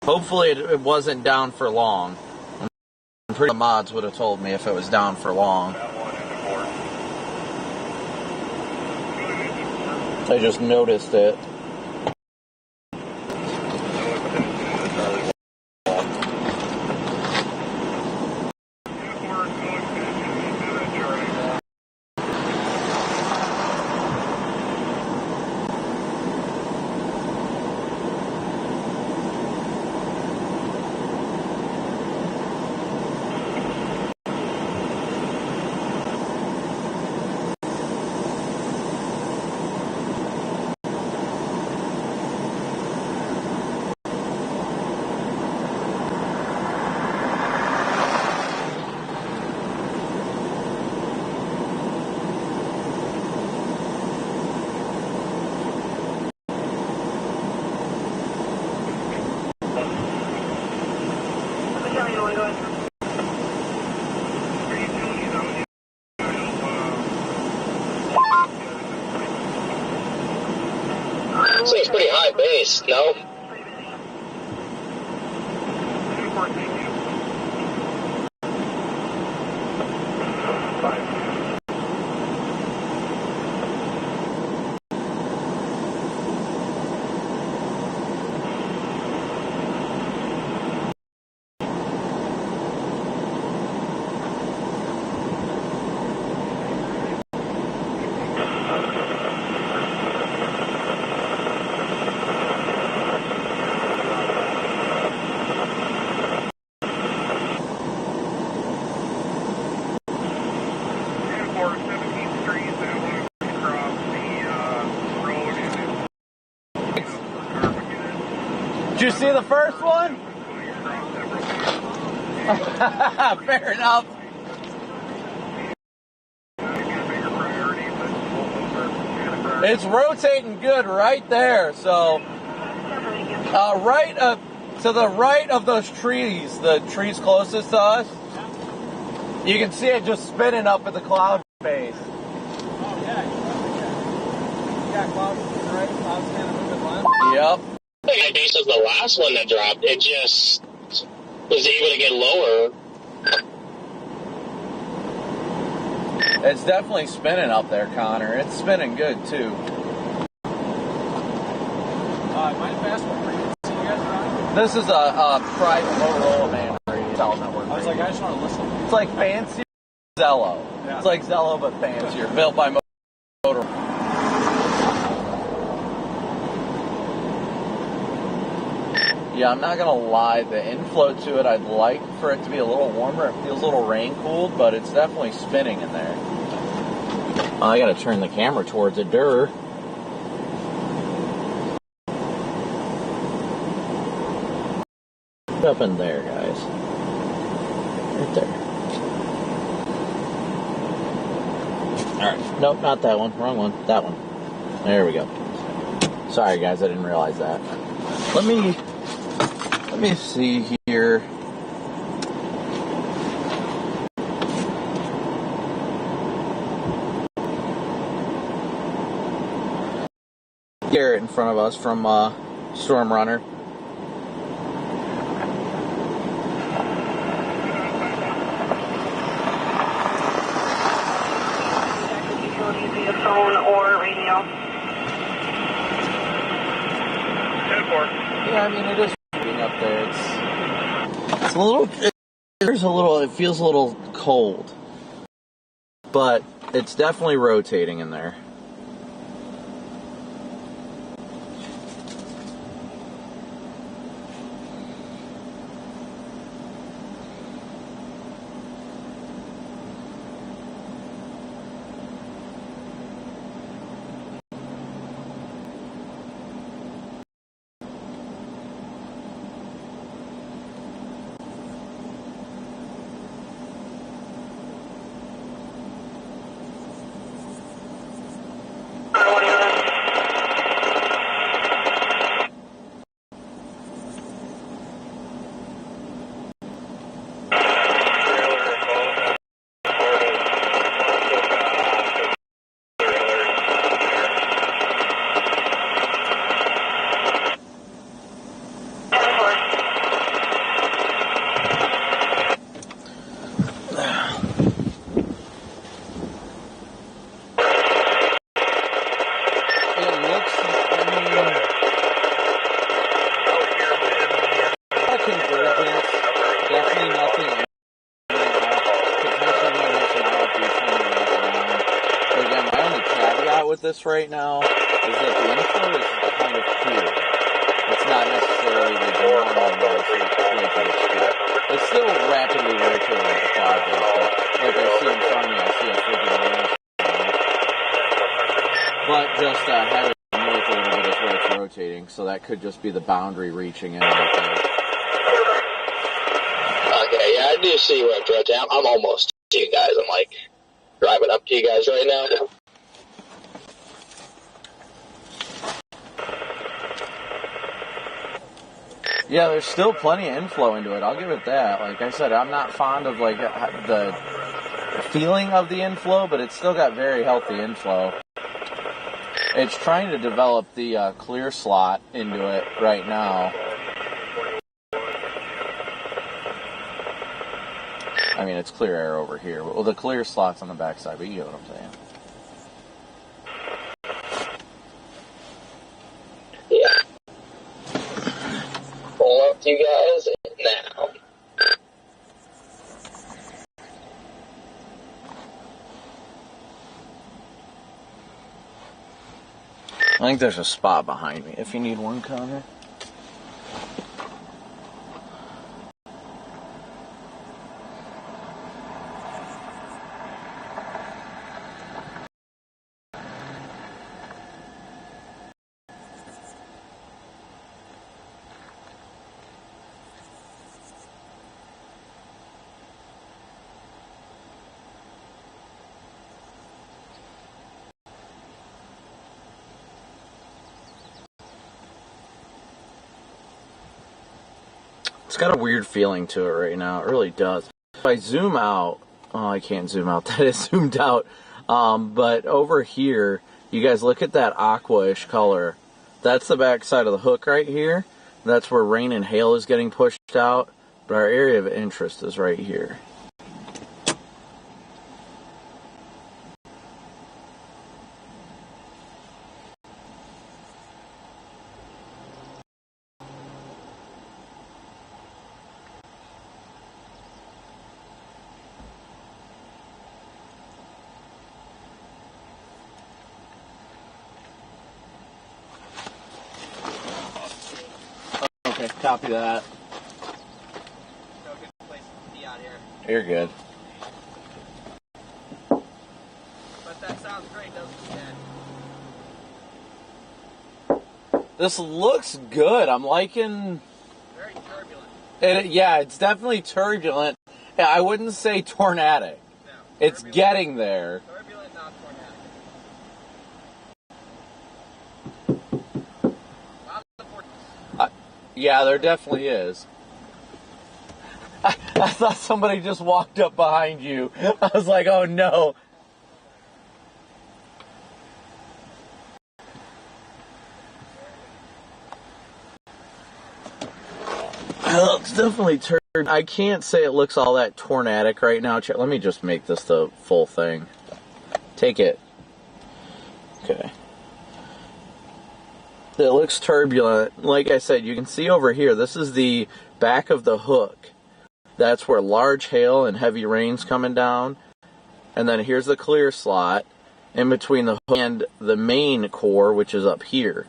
Hopefully it wasn't down for long. I'm pretty sure the mods would have told me if it was down for long. I just noticed it. Seems pretty high base, no? Did you see the first one? Fair enough. It's rotating good right there. So, to the right of those trees, the trees closest to us, you can see it just spinning up at the cloud base. got clouds to the right, clouds kind of moving left. Yep. Yeah, based on the last one that dropped, it just was able to get lower. It's definitely spinning up there, Connor. It's spinning good, too. Mind fast one for you. See you guys around? This is a private Motorola man cell network. I was like, I just want to listen. It's like fancy Zello. Yeah. It's like Zello, but fancier. Built by Motorola. Yeah, I'm not going to lie. The inflow to it, I'd like for it to be a little warmer. It feels a little rain-cooled, but it's definitely spinning in there. I got to turn the camera towards it. Durr. Up in there, guys. Right there. Alright. Nope, not that one. Wrong one. That one. There we go. Sorry, guys. I didn't realize that. Let me see here. Garrett in front of us from Storm Runner. Via phone or radio. 10-4. Yeah, I mean, it is moving up there. It's a little, it feels a little cold. But it's definitely rotating in there. This right now is that the inflow is kind of clear. It's not necessarily the normal motion that it's clear. It's still rapidly rotating like a cloud base, but like I see in front of me, I see a freaking layer. But just having it move a little bit is where it's rotating, so that could just be the boundary reaching in right there. Okay, yeah, I do see where it's rotating. I'm almost to you guys. I'm like driving up to you guys right now. Yeah, there's still plenty of inflow into it. I'll give it that. Like I said, I'm not fond of like the feeling of the inflow, but it's still got very healthy inflow. It's trying to develop the clear slot into it right now. I mean, it's clear air over here. Well, the clear slot's on the backside, but you get what I'm saying. Yeah. Pull up to you guys now. I think there's a spot behind me if you need one, Connor. It's got a weird feeling to it right now. It really does. If I zoom out, oh, I can't zoom out. That is zoomed out. But over here, You guys look at that aqua-ish color. That's the back side of the hook right here. That's where rain and hail is getting pushed out. But our area of interest is right here. Okay, copy that. So a good place to be out here. You're good. But that sounds great, doesn't it? This looks good. I'm liking... Very turbulent. Yeah, it's definitely turbulent. Yeah, I wouldn't say tornadic. No. It's getting there. Turbulent, not tornadic. Yeah, there definitely is. I thought somebody just walked up behind you. I was like, oh no. Well, it's definitely turned. I can't say it looks all that tornadic right now. Let me just make this the full thing. Take it. Okay. It looks turbulent. Like I said, you can see over here, this is the back of the hook. That's where large hail and heavy rain's coming down. And then here's the clear slot in between the hook and the main core, which is up here.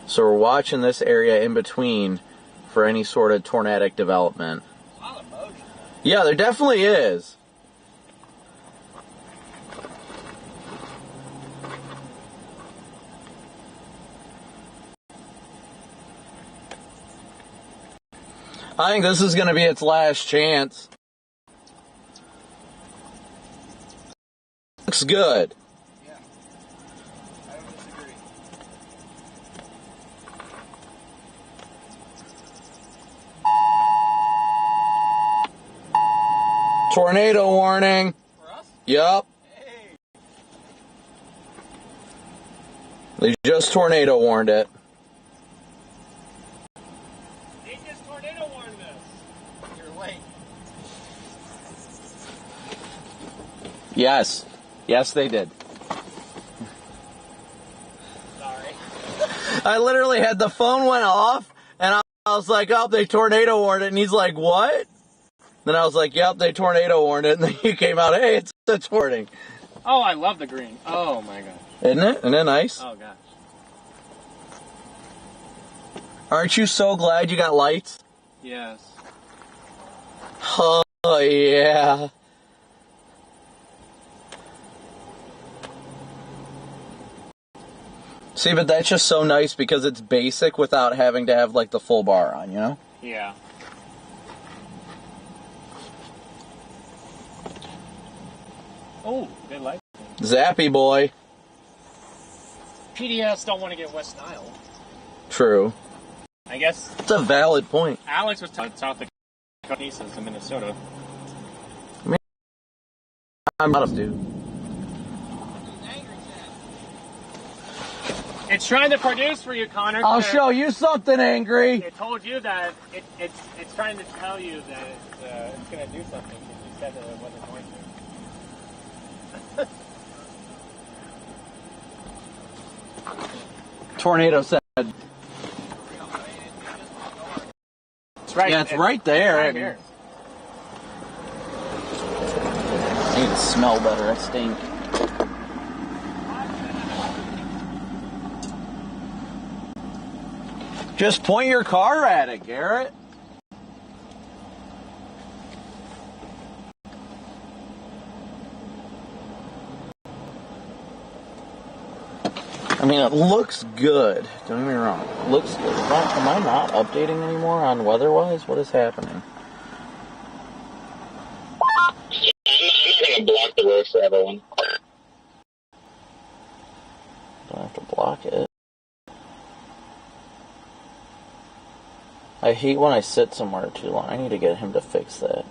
So we're watching this area in between for any sort of tornadic development. A lot of motion. Yeah, there definitely is. I think this is going to be its last chance. Looks good. Yeah. I don't disagree. Tornado warning. For us? Yup. Hey. They just tornado warned it. They just tornado warned us. You're late. Yes. Yes, they did. Sorry. I literally had the phone went off, and I was like, oh, they tornado warned it. And he's like, what? Then I was like, yep, they tornado warned it. And then he came out, hey, it's warning. Oh, I love the green. Oh my gosh. Isn't it? Isn't it nice? Oh gosh. Aren't you so glad you got lights? Yes. Oh, yeah. See, but that's just so nice because it's basic without having to have, like, the full bar on, you know? Yeah. Oh, good light. Zappy boy. PDS don't want to get West Nile. True. I guess. It's a valid point. Alex was talking South Dakota pieces in Minnesota. I mean, I'm not a dude. It's trying to produce for you, Connor. I'll show you something, Angry. It told you that it's trying to tell you that it's going to do something because you said that it wasn't going to. Tornado said. It's right. Yeah, it's right there. Right here. I need to smell better. I stink. Just point your car at it, Garrett. I mean, it looks good. Don't get me wrong. It looks good. Am I not updating anymore on weather-wise? What is happening? I'm not going to block the road for everyone. Don't have to block it. I hate when I sit somewhere too long. I need to get him to fix that.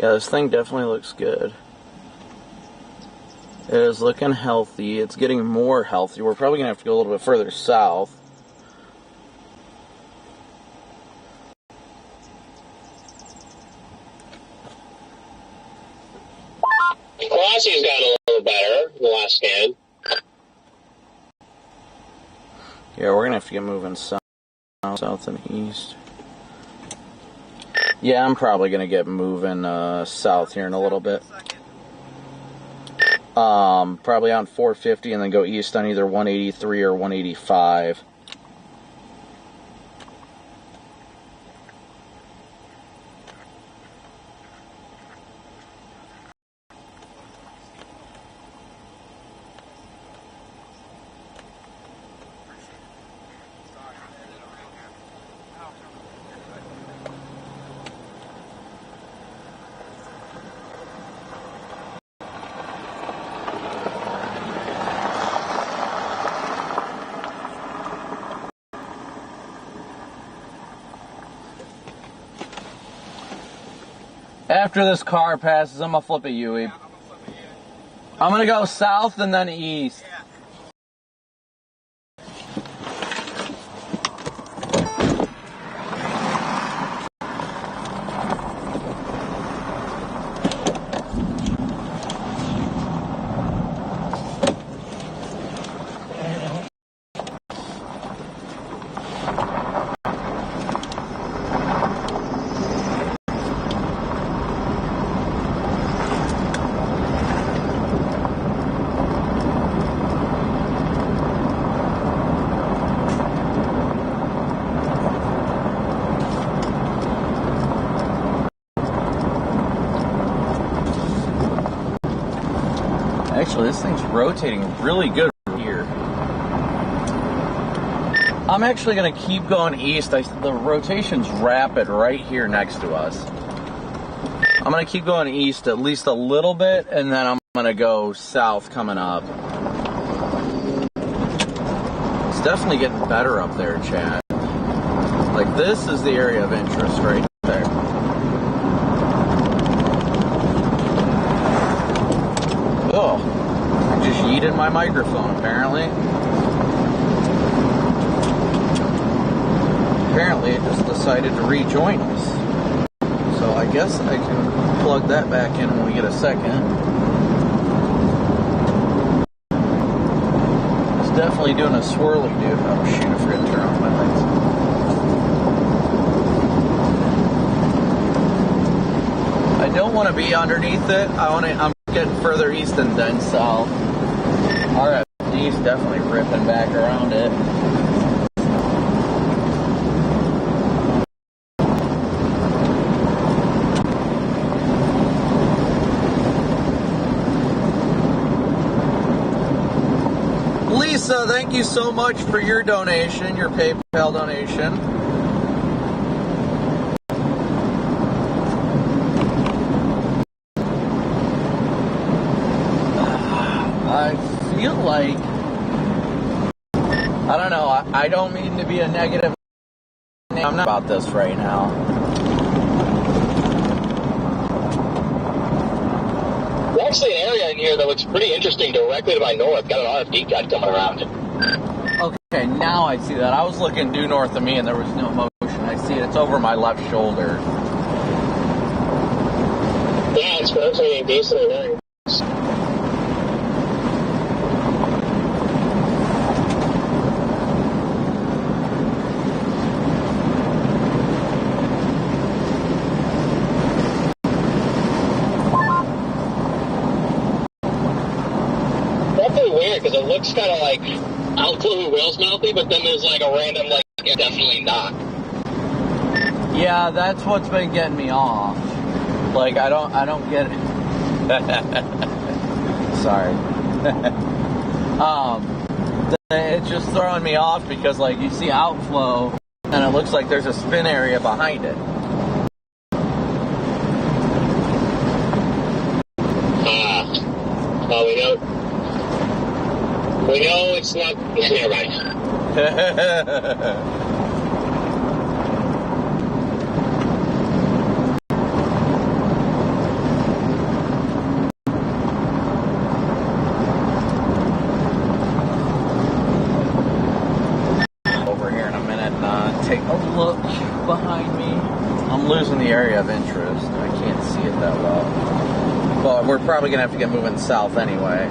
Yeah, this thing definitely looks good. It is looking healthy. It's getting more healthy. We're probably going to have to go a little bit further south. Velocity's gotten a little better the last scan. Yeah, we're going to have to get moving south and east. Yeah, I'm probably going to get moving south here in a little bit. Probably on 450 and then go east on either 183 or 185. After this car passes, I'm going to flip a U-ey. I'm going to go south and then east. Actually, this thing's rotating really good here. I'm actually going to keep going east. The rotation's rapid right here next to us. I'm going to keep going east at least a little bit, and then I'm going to go south coming up. It's definitely getting better up there, Chad. Like, this is the area of interest right there. Oh, I just yeeted my microphone, apparently. Apparently, it just decided to rejoin us. So I guess I can plug that back in when we get a second. It's definitely doing a swirly, dude. Oh, shoot, I forgot to turn off my lights. I don't want to be underneath it. I'm getting further east and then south. RFD's definitely ripping back around it. Lisa, thank you so much for your donation, your PayPal donation. I feel like, I don't know, I don't mean to be a negative. I'm not about this right now. There's actually an area in here that looks pretty interesting directly to my north. Got an RFD gun coming around it. Okay, now I see that. I was looking due north of me and there was no motion. I see it. It's over my left shoulder. Yeah, it's rotating decently there. Because it looks kind of like Outflow whale's mouthy, but then there's like a random, like, definitely not. Yeah, that's what's been getting me off. Like, I don't get it. Sorry. It's just throwing me off because, like, you see Outflow, and it looks like there's a spin area behind it. Well, we know it's not. Yeah, right. So we're probably gonna have to get moving south anyway.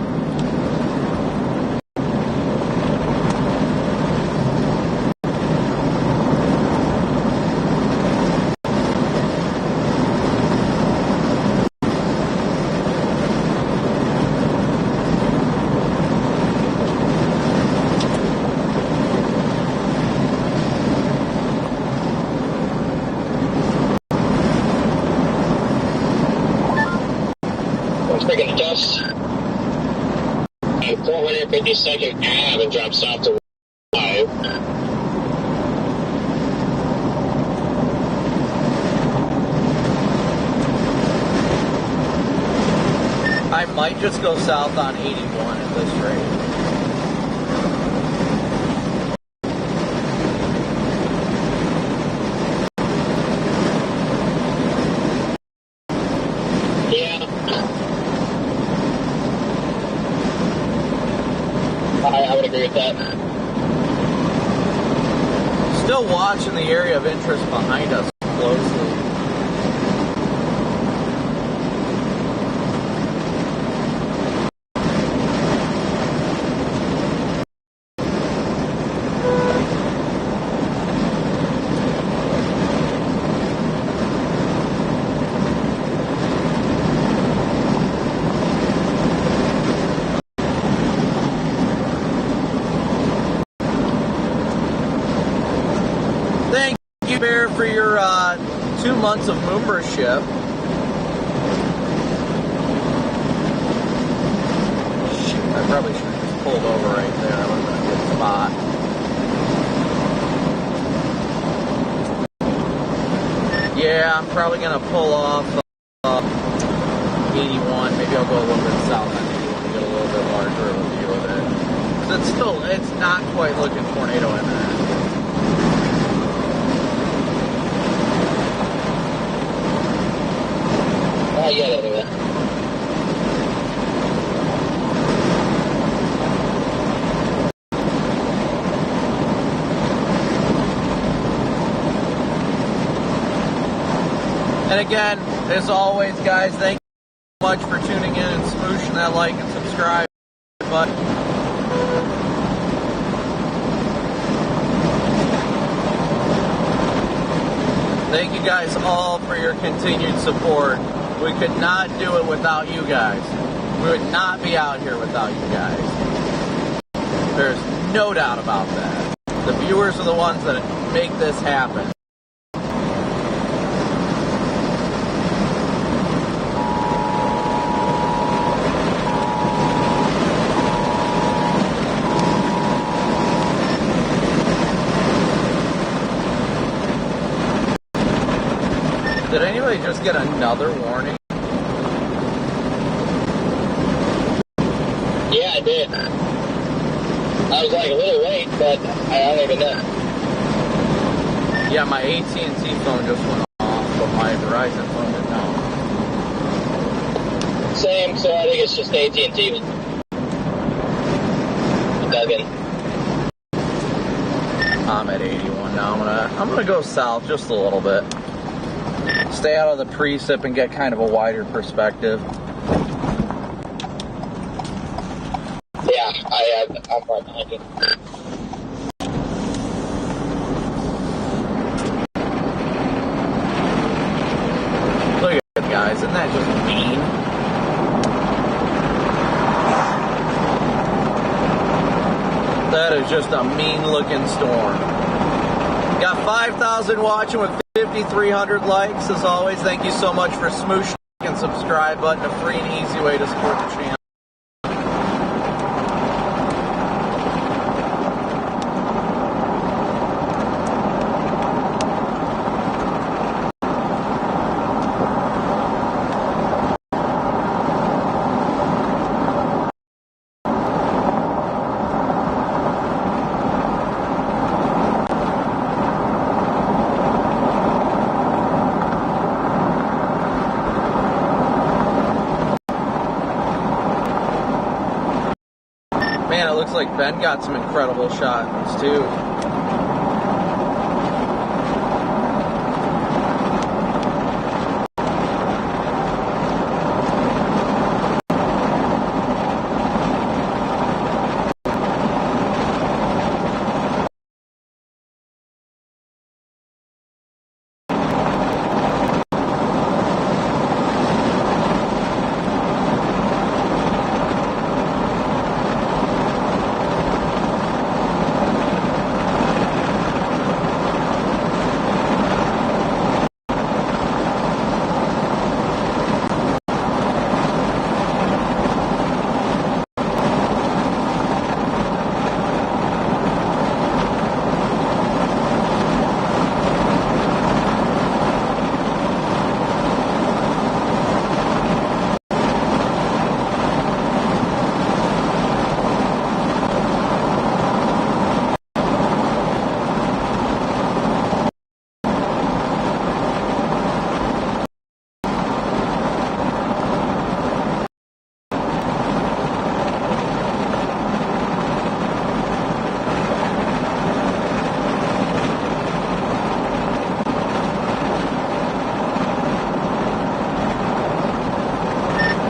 Freaking dust. 452nd Ave and drop south to 5. I might just go south on 81 at this rate. I would agree with that. Still watching the area of interest behind us closely. Bear, for your 2 months of membership. Shoot, I probably should have just pulled over right there. That would have been a good spot. Yeah, I'm probably going to pull off 81. Maybe I'll go a little bit south on 81 to get a little bit larger of a view of it. Because it's not quite looking tornado in there. Yeah, anyway. And again, as always, guys, thank you so much for tuning in and smooshing that like and subscribe button. Thank you guys all for your continued support. We could not do it without you guys. We would not be out here without you guys. There's no doubt about that. The viewers are the ones that make this happen. Did anybody just get another warning? Yeah, I did. I was like a little late, but I don't even know. Yeah, my AT&T phone just went off, but my Verizon phone did not. Same, so I think it's just AT&T dug in. I'm at 81 now. I'm gonna go south just a little bit. Stay out of the precip and get kind of a wider perspective. Yeah, I'm right behind you. Look at it, guys. Isn't that just mean? That is just a mean-looking storm. Got 5,000 watching with 5,300 likes. As always, thank you so much for smooshing and subscribe button. A free and easy way to support the channel. Man, it looks like Ben got some incredible shots too.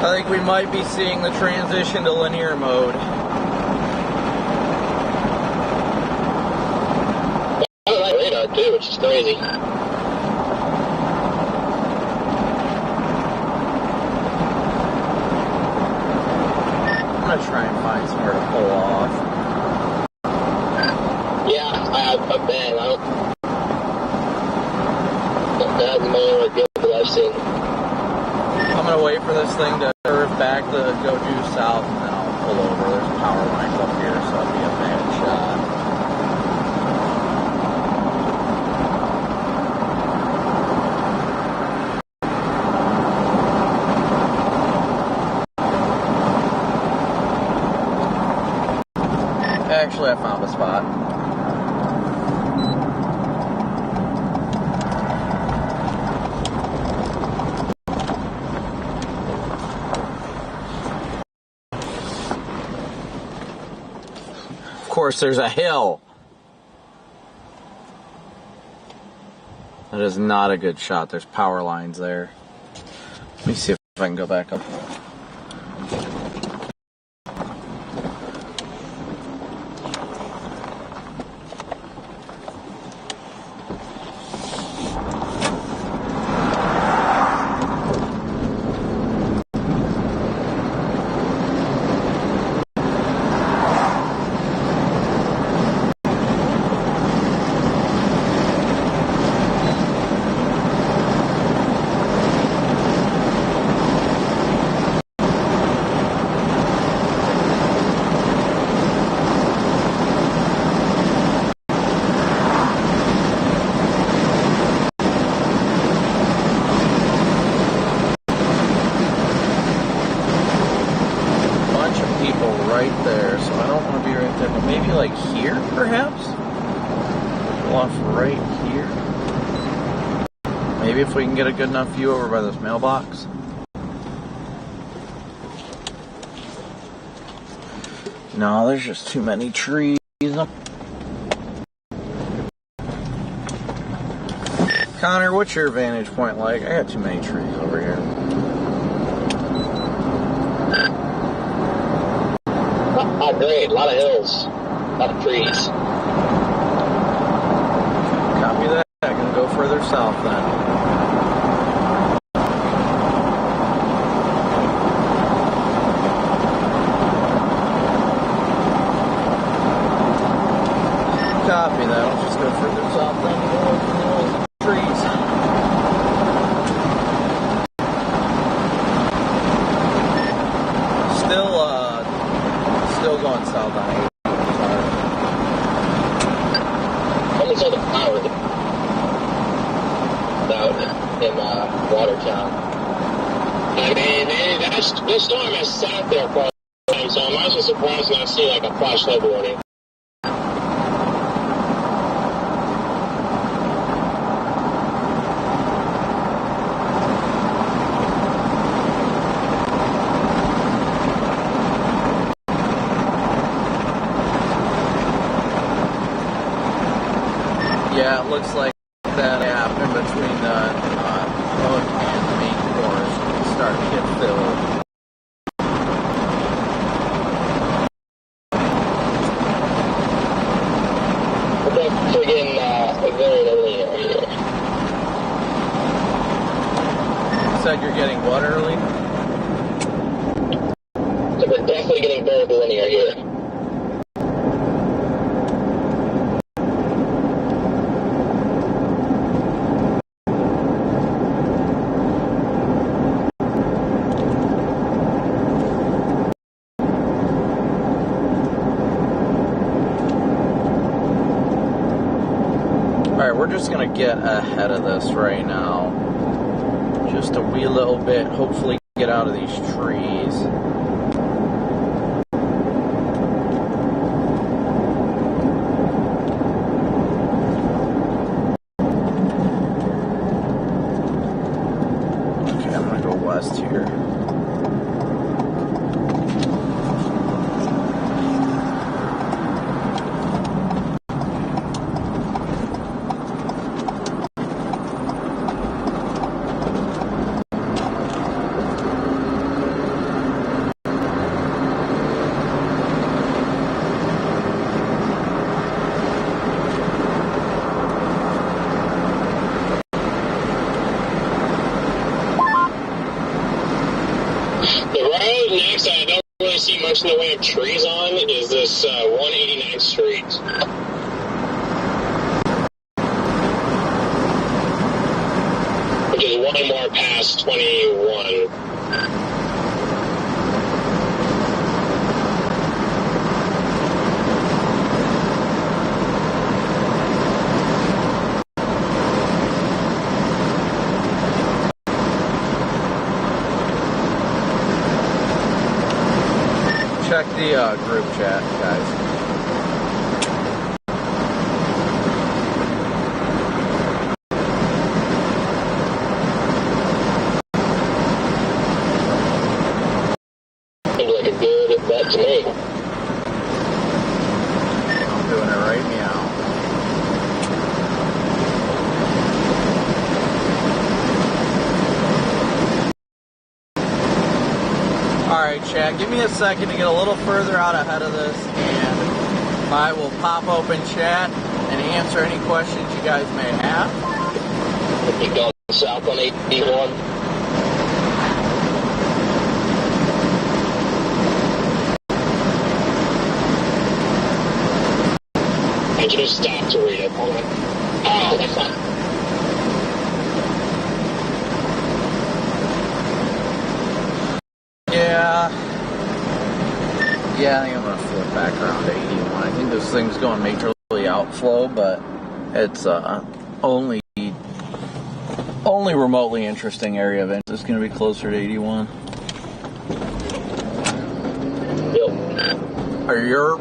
I think we might be seeing the transition to linear mode. I like radar too, which is crazy. I'm gonna try and find somewhere to pull off. Yeah, I've been. That's more good that I've seen. I'm gonna wait for this thing to curve back to go due south, and then I'll pull over. There's power lines up here, so it'll be a bad shot. Actually, I found a spot. Of course, there's a hill. That is not a good shot. There's power lines there. Let me see if I can go back up. Right there, so I don't want to be right there, but maybe like here, perhaps? Pull off right here. Maybe if we can get a good enough view over by this mailbox. No, there's just too many trees. Connor, what's your vantage point like? I got too many trees over here. Oh, great. A lot of hills. A lot of trees. Copy that. I'm going to go further south then. Copy that. I'll just go further south then. Trees. Still going south on 8. Almost all the power out in Watertown. I mean, this storm has sat there for a time, so I'm actually surprised not to see like a flash flood warning. Yeah, it looks like that happened between the hook and the main course. It's starting to get filled. We're getting very early here. You said you're getting what early? So we're definitely getting very linear here. Alright, we're just going to get ahead of this right now. Just a wee little bit. Hopefully get out of these trees. Okay, I'm going to go west here. The road next I don't really see much in the way of trees on is this 189th Street. Which is one more past 21. Check the group chat, guys. Seems like a good bet to me. I'm doing it right now. Alright, chat, give me a second to get a little further out ahead of this, and I will pop open chat and answer any questions you guys may have. We'll be going south on 81. I just stopped to read it. Hold on. Oh, that's not. Yeah, I think I'm going to flip back around to 81. I think this thing's going majorly outflow, but it's only remotely interesting area of interest. It's going to be closer to 81. Yep. Are you?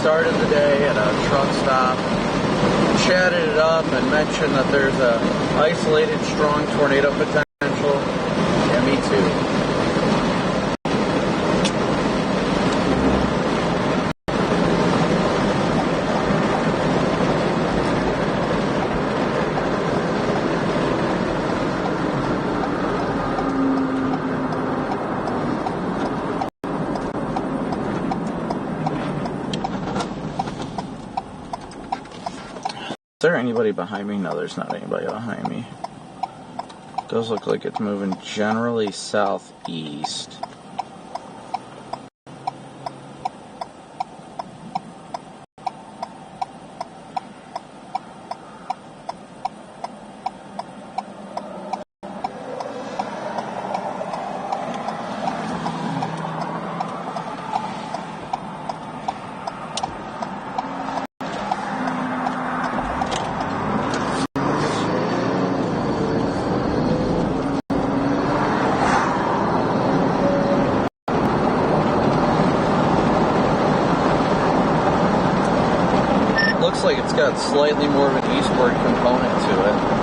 Started the day at a truck stop, chatted it up, and mentioned that there's a isolated strong tornado potential. Yeah, me too. Is there anybody behind me? No, there's not anybody behind me. It does look like it's moving generally southeast. Looks like it's got slightly more of an eastward component to it.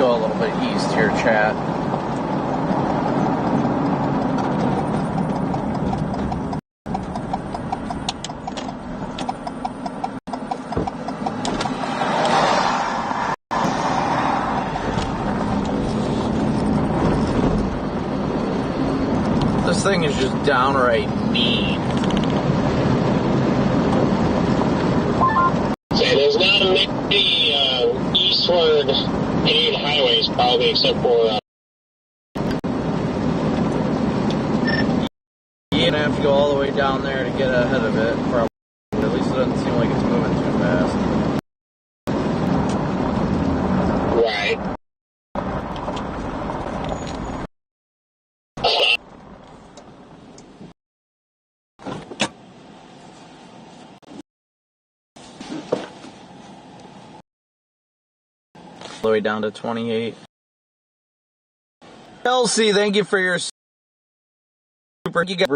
go a little bit east here, chat. This thing is just downright mean. Okay, there's not many eastward paved highways, probably, except for. You're gonna have to go all the way down there to get ahead of it. Probably. At least it doesn't seem like it's moving too fast. Right. All the way down to 28. Elsie, thank you for your super. You got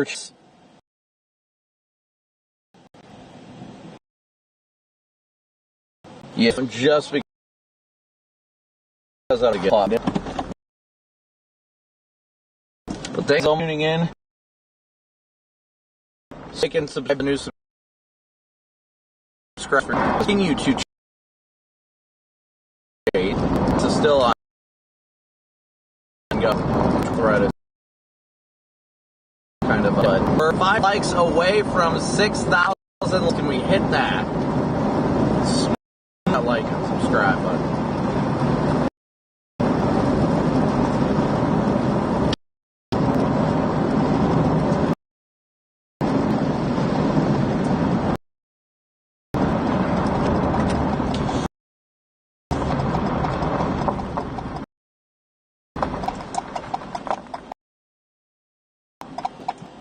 yeah, just because I get caught. But thanks for tuning in. So you can subscribe to new subscriber. Continue to trade. It's still on. Go thread. Kind of, but we're 5 likes away from 6,000. Can we hit that? Smash that like and subscribe button.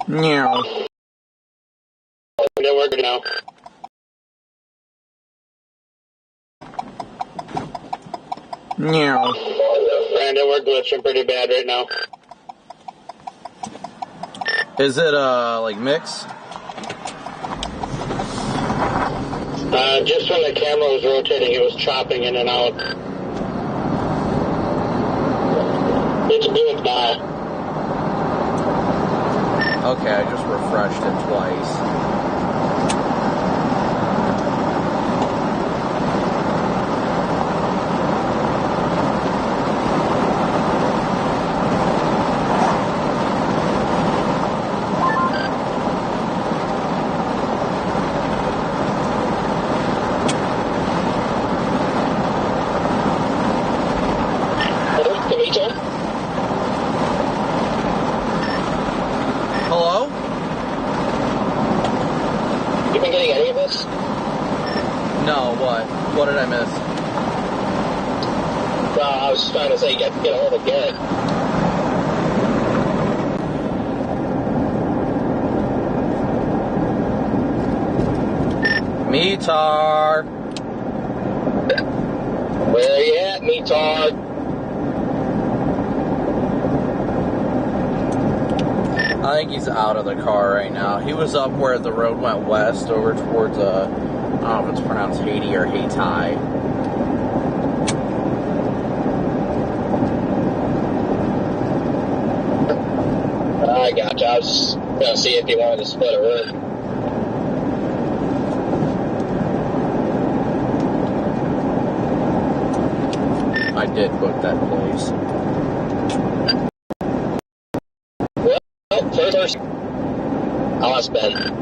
Meow. They're working now. Meow. And we're glitching pretty bad right now. Is it like mix? Just when the camera was rotating, it was chopping in and out. It's good now. Okay, I just refreshed it twice. What did I miss? I was trying to say you got to get a hold of Garrett. Metar. Where are you at, Metar? I think he's out of the car right now. He was up where the road went west over towards I don't know if it's pronounced Haiti or Haiti. I gotcha. I was going to see if you wanted to split a room. I did book that place. Well, first, I'll ask Ben.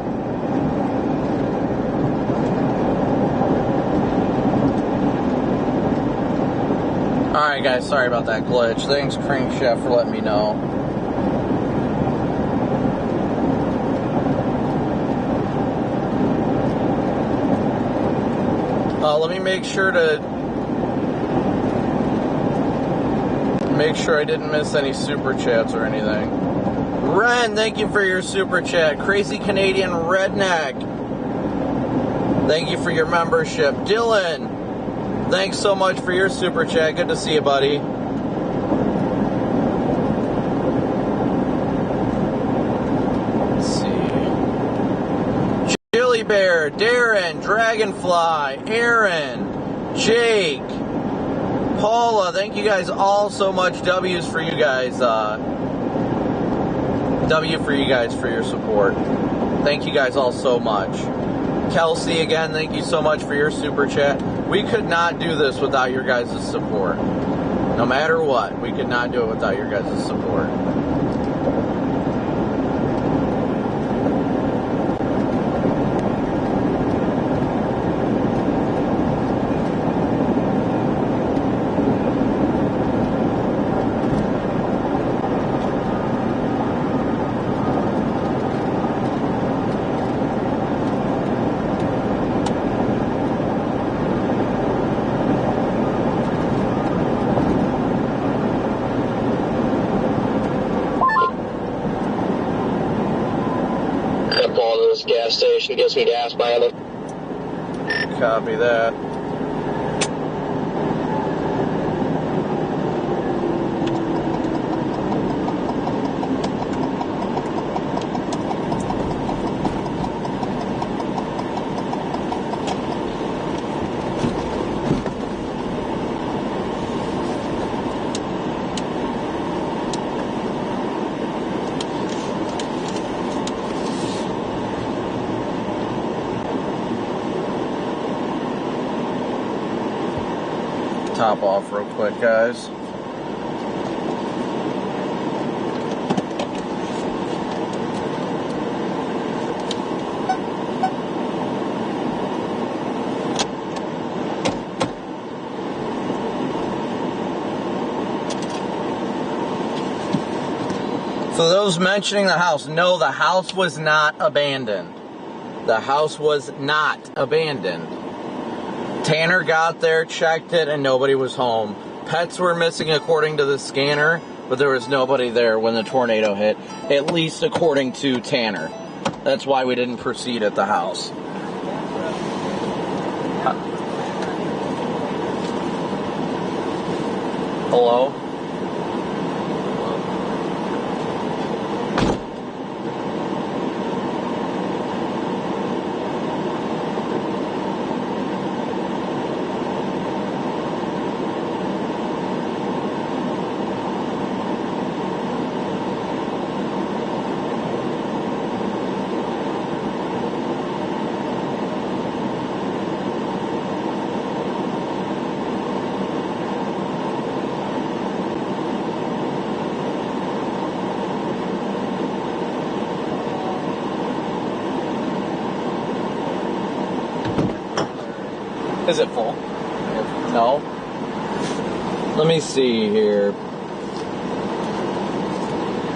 Alright guys, sorry about that glitch. Thanks Crankshaft for letting me know. Let me make sure I didn't miss any super chats or anything. Ren, thank you for your super chat. Crazy Canadian Redneck, thank you for your membership. Dylan, thanks so much for your super chat. Good to see you, buddy. Let's see. Chili Bear, Darren, Dragonfly, Aaron, Jake, Paula, thank you guys all so much. W's for you guys. W for you guys for your support. Thank you guys all so much. Kelsey, again, thank you so much for your super chat. We could not do this without your guys' support. No matter what, we could not do it without your guys' support. Gas station gets me gas by it. Copy that. Top off real quick, guys. So those mentioning the house, no, the house was not abandoned. The house was not abandoned. Tanner got there, checked it, and nobody was home. Pets were missing according to the scanner, but there was nobody there when the tornado hit, at least according to Tanner. That's why we didn't proceed at the house. Hello? Is it full? No. Let me see here.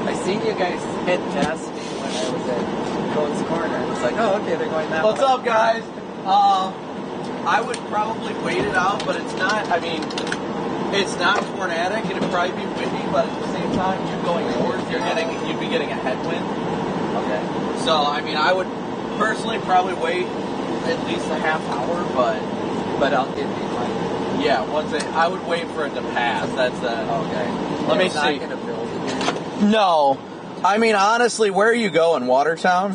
I seen you guys hit past me when I was at Cohen's Corner. It's like, oh, okay, they're going that way. What's up, guys? I would probably wait it out, but it's not, I mean, it's not tornadic. It'd probably be windy, but at the same time, you're going north, you'd be getting a headwind. Okay. So, I mean, I would personally probably wait at least a half hour, but I'll give you my... Yeah, I would wait for it to pass. That's okay. Let me see. see. Not gonna build it here. No. I mean, honestly, where are you going? Watertown?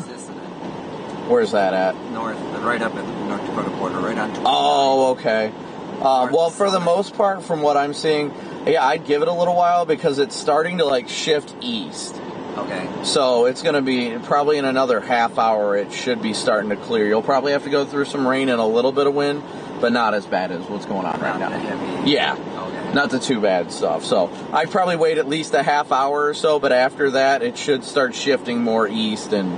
Where's that at? North, right up at the North Dakota border, right on. Oh, okay. Well, for the most part, from what I'm seeing, yeah, I'd give it a little while because it's starting to, like, shift east. Okay. So it's going to be probably in another half hour, it should be starting to clear. You'll probably have to go through some rain and a little bit of wind, but not as bad as what's going on right now. Heavy. Yeah. Okay. Not the too bad stuff. So I'd probably wait at least a half hour or so, but after that, it should start shifting more east, and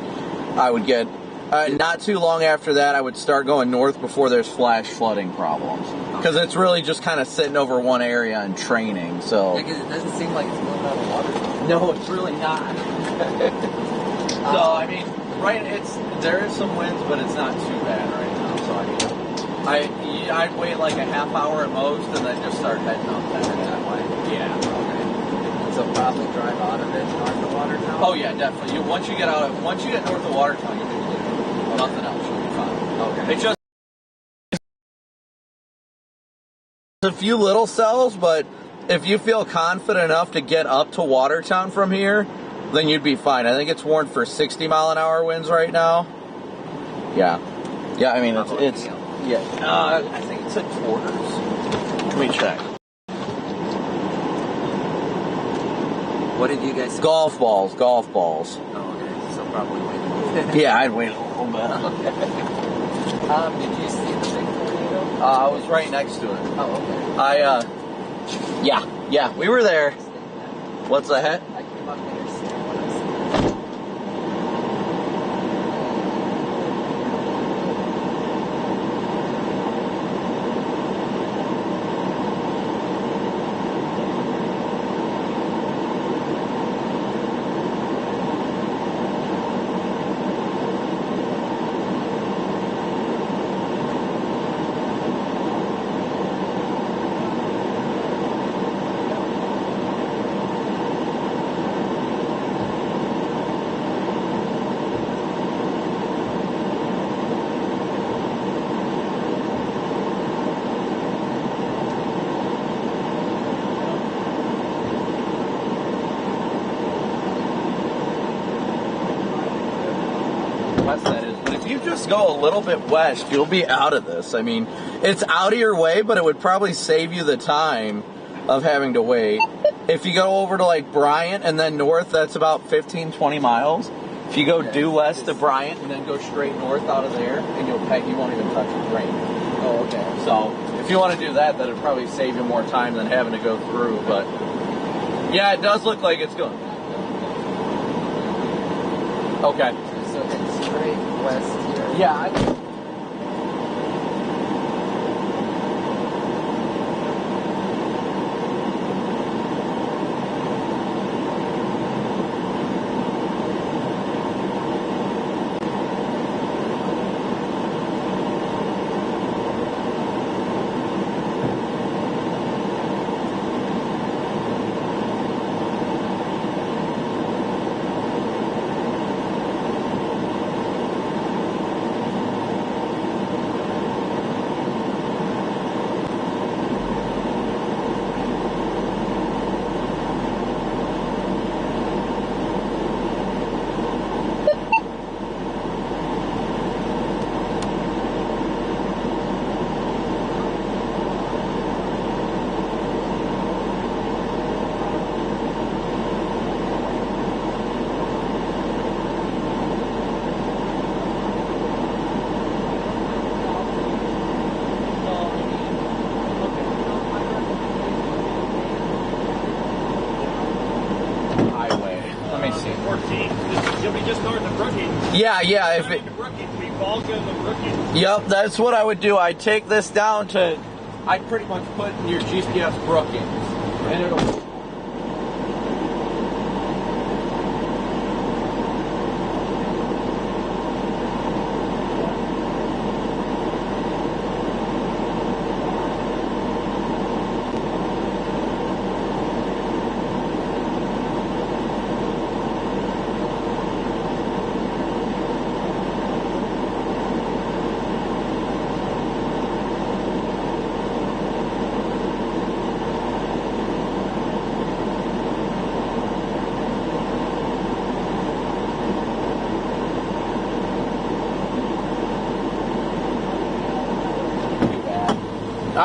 I would get... not too long after that, I would start going north before there's flash flooding problems. Because it's really just kind of sitting over one area and training, so... Yeah, because it doesn't seem like it's going out of water. No, it's really not. So, I mean, there is some winds, but it's not too bad right now. So, I mean, I'd wait like a half hour at most, and then just start heading up that way. Yeah. Okay. So probably drive out of it north of Watertown? Oh, yeah, definitely. Once you get north of Watertown, you'll be clear. Nothing else, you'll be fine. Okay. It's just a few little cells, but if you feel confident enough to get up to Watertown from here, then you'd be fine. I think it's warned for 60 mile an hour winds right now. Yeah. Yeah, I mean, it's yeah. I think it's at quarters. Let me check. What did you guys? Golf balls. Golf balls. Oh, okay. So probably wait. Yeah, I'd wait a little bit. Okay. Did you see the big tornado? I was right next to it. Oh, okay. Yeah, we were there. What's that? I came up there. West that is, but if you just go a little bit west, you'll be out of this. I mean, it's out of your way, but it would probably save you the time of having to wait. If you go over to like Bryant and then north, that's about 15, 20 miles. If you go due west to Bryant and then go straight north out of there, and you won't even touch the drain. Oh, okay. So if you want to do that, that'd probably save you more time than having to go through. But yeah, it does look like it's going. Okay. So it's straight west here. Yeah. Yeah, if it... Yep, that's what I would do. I'd take this down to... I'd pretty much put in your GPS Brookings, and it'll...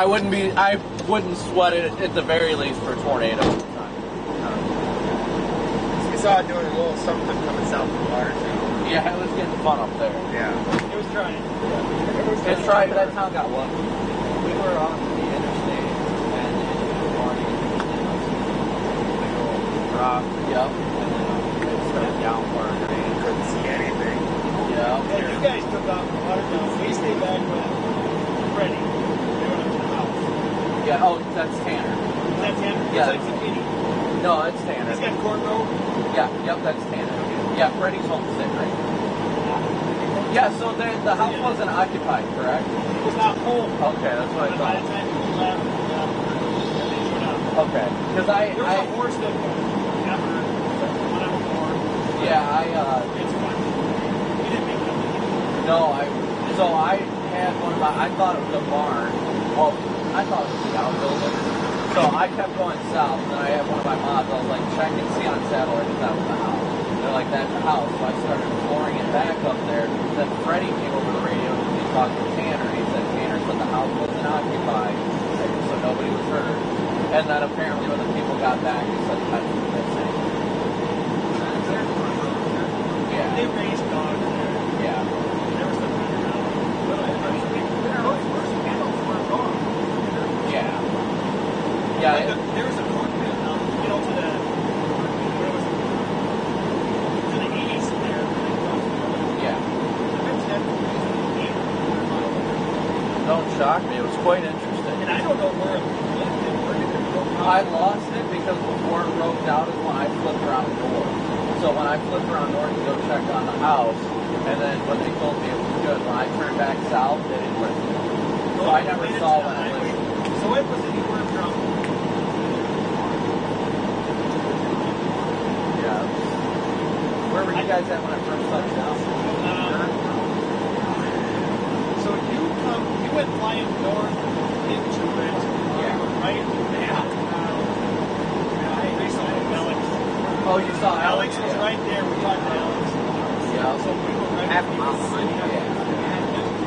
I wouldn't sweat it at the very least for a tornado. We saw it doing a little something coming south from Watertown. Yeah, it was getting fun up there. Yeah. It was trying. It's trying, but that town got one. We were on the interstate and in the morning, big old drop. Yep. And then it started downpour rain. Couldn't see anything. Yeah. And you guys took off from Watertown. We stayed back with Freddie. Yeah, oh, that's Tanner. Is that Tanner? Yeah. It's like zucchini. No, it's Tanner. He's got cornrow? Yeah, yep, that's Tanner. Yeah, Freddie's homestead, right? Yeah, so the house wasn't occupied, correct? It was not home. Okay, that's what I But by thought. the time we left, they showed up. Okay, because There was a horse that never went on before. Yeah, It's fine. You didn't make it. No, so I had one of I thought it was a barn. Well, I thought it was the outbuilding. So I kept going south, and then I had one of my mods. I was like, check and see on satellite if that was the house. They're like, that's the house. So I started pouring it back up there. Then Freddie came over the radio and he talked to Tanner. He said Tanner said the house wasn't occupied, so nobody was hurt. And then apparently when the people got back, they said the pets were missing. they raised dogs there. Yeah. There was some Yeah. Yeah. There was a corn pit, you know, to the where was it? To the east there. Yeah. Don't shock me. It was quite interesting. And I don't know where it went. I lost it because before it roped out is when I flipped around north. So when I flipped around north to go check on the house, and then when they told me it was good, when I turned back south, they didn't listen. So I never saw when it listened. So it was anywhere from. Yeah. Where were you guys at when I first touched down? So you went flying north into it. Yeah. Right? Yeah. Alex. Oh, you saw Alex was right there. We talked to Alex. Yeah. So we were right after the city.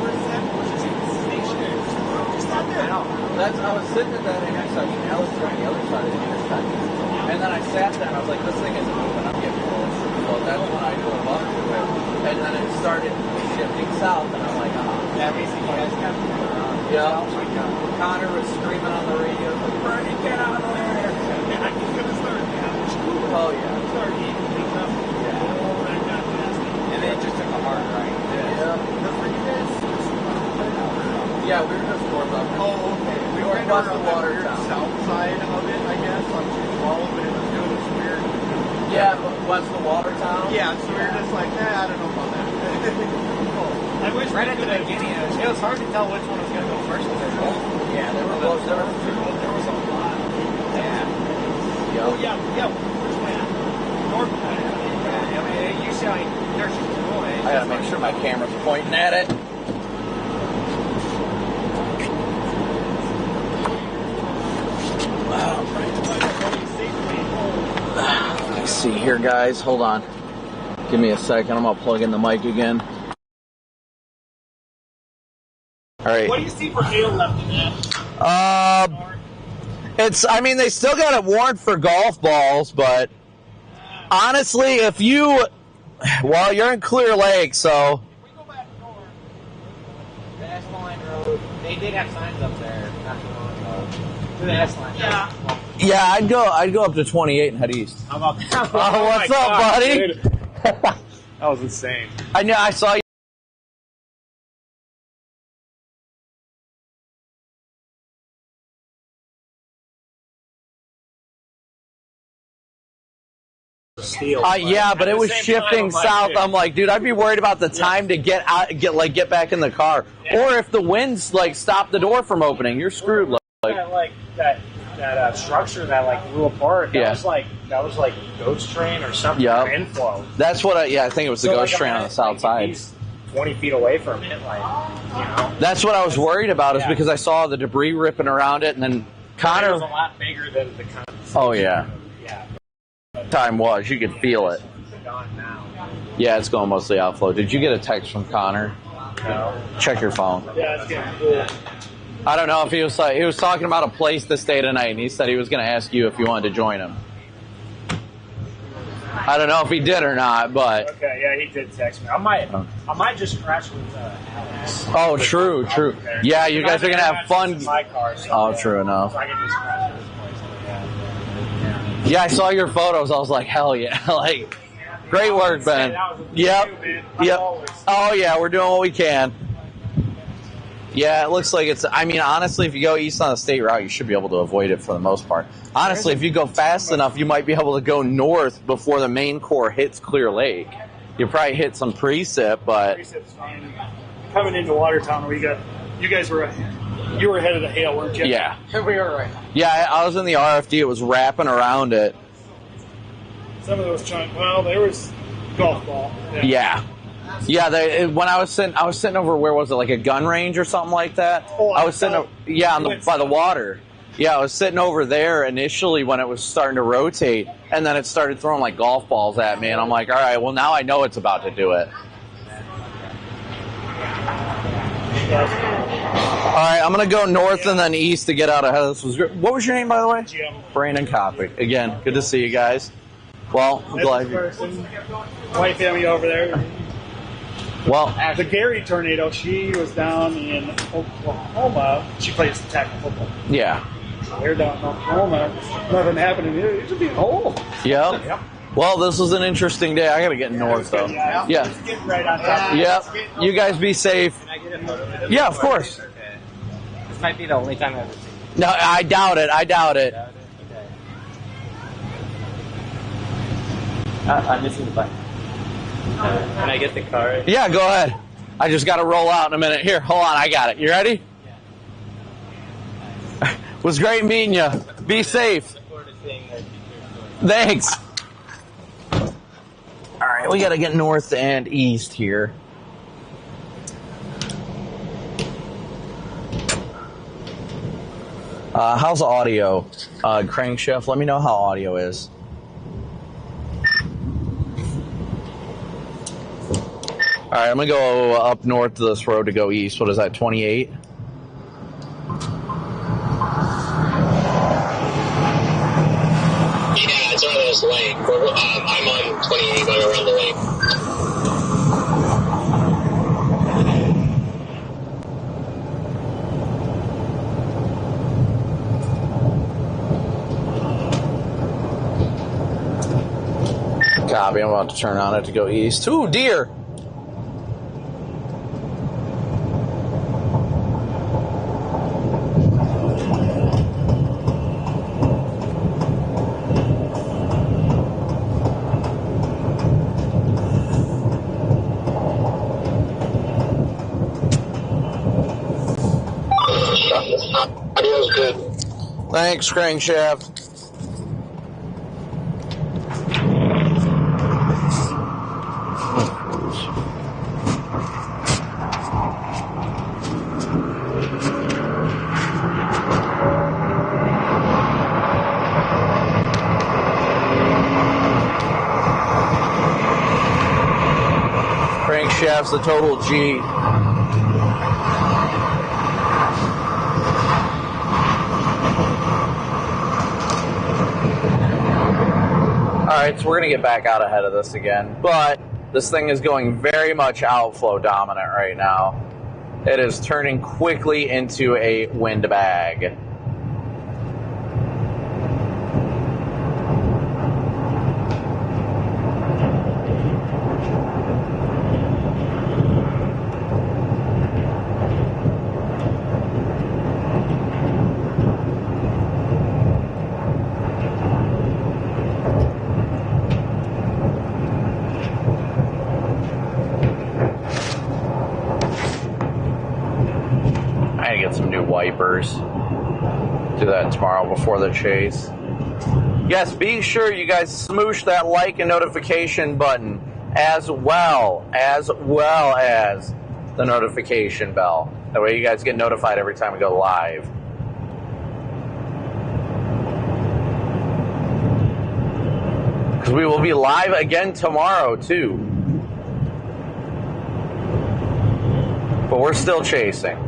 Where's that? Was it stationary? Just out there. I was sitting at that intersection. Alex was on the other side of the intersection. And then I sat there and I was like, this thing isn't moving. I'm getting close. So that's when I drove up to it. And then it started shifting south. And I'm like, That means you guys got to turn around. Yeah. Connor was screaming on the radio, like, Bernie, get out of there. And I was going to start Oh, yeah. Start eating things up. And then it just took a hard right. Yeah. Yeah, we were just north of it. Oh, okay. We were across the on Watertown. the south side of it, I guess, on 212, but it was doing this weird. Yeah, but west of Watertown? Yeah, so we were just like, I don't know about that. I wish right at the beginning, it was hard to tell which one was going to go first. Yeah, they were close. There was a lot. Yeah. Oh, yeah. Which way? North. Yeah, I mean, usually there's just two ways. I gotta make sure my camera's pointing at it. Let's see here, guys. Hold on. Give me a second. I'm gonna plug in the mic again. All right. What do you see for hail left in that? I mean, they still got it warned for golf balls, but honestly, well, you're in Clear Lake, so. If we go back north, the S-Line Road, they did have signs up there not too long ago. To the S-Line. Yeah. Yeah, I'd go up to 28 and head east. How about that? Oh, what's up, buddy? Dude. That was insane. I know. I saw you. Yeah, but it was shifting south. I'm like, dude, I'd be worried about the time to get back in the car, or if the winds stop the door from opening, you're screwed. That structure that blew apart. That was like ghost train or something. Yep. Inflow. That's what I think it was the ghost train on the south side. He's 20 feet away from it, That's what I was worried about, is because I saw the debris ripping around it, and then Connor. It was a lot bigger than the kind of. Oh yeah. Yeah. Time was, you could feel it. Yeah, it's going mostly outflow. Did you get a text from Connor? No. Check your phone. Yeah, it's getting cool. I don't know if he was talking about a place to stay tonight, and he said he was going to ask you if you wanted to join him. I don't know if he did or not, but. Okay, yeah, he did text me. I might just crash with Alex. Oh, true. Yeah, you guys are going to have fun. My car, so oh, true enough. So I can just crash with his place. Yeah, I saw your photos. I was like, hell yeah. Great work, Ben. Yep. Oh, yeah, we're doing what we can. Yeah, it looks like it's. I mean, honestly, if you go east on the state route, you should be able to avoid it for the most part. Honestly, if you go fast enough, you might be able to go north before the main core hits Clear Lake. You probably hit some precip, but. Precip's fine. Coming into Watertown, you guys were ahead of the hail, weren't you? Yeah. We were right. Yeah, I was in the RFD. It was wrapping around it. Some of those there was golf ball. Yeah. Yeah, when I was sitting over, where was it, like a gun range or something like that? Oh, I was sitting, by the water. Yeah, I was sitting over there initially when it was starting to rotate, and then it started throwing golf balls at me, and I'm like, all right, well now I know it's about to do it. All right, I'm gonna go north and then east to get out ahead of this. What was your name, by the way? Jim. Brandon Copic. Again, good to see you guys. Well, I'm glad you. Person, white family over there. Well, the Gary tornado, she was down in Oklahoma. She plays tackle football. Yeah. They're down in Oklahoma. Nothing happening here. It should be whole. Yep. Well, this was an interesting day. I got to get north, though. Yeah. Yeah. Get right on top. Yep. You guys be safe. Can I get a photo of it? Yeah, of course. Okay. This might be the only time I've ever seen it. No, I doubt it. I doubt it. Okay. I'm missing the button. Can I get the card? Yeah, go ahead. I just got to roll out in a minute. Here, hold on. I got it. You ready? Yeah. It was great meeting you. Be safe. Thanks. All right, we got to get north and east here. How's the audio? Crankshaft, let me know how audio is. All right, I'm going to go up north to this road to go east. What is that, 28? Yeah, it's around this lake. I'm on 28 going around the lake. Copy, I'm about to turn on it to go east. Ooh, deer! Audio's good. Thanks, Crankshaft. Crankshaft's the total G. Alright, so we're going to get back out ahead of this again. But this thing is going very much outflow dominant right now. It is turning quickly into a wind bag. Wipers. Do that tomorrow before the chase. Yes, be sure you guys smoosh that like and notification button as well as the notification bell. That way you guys get notified every time we go live. Because we will be live again tomorrow too. But we're still chasing.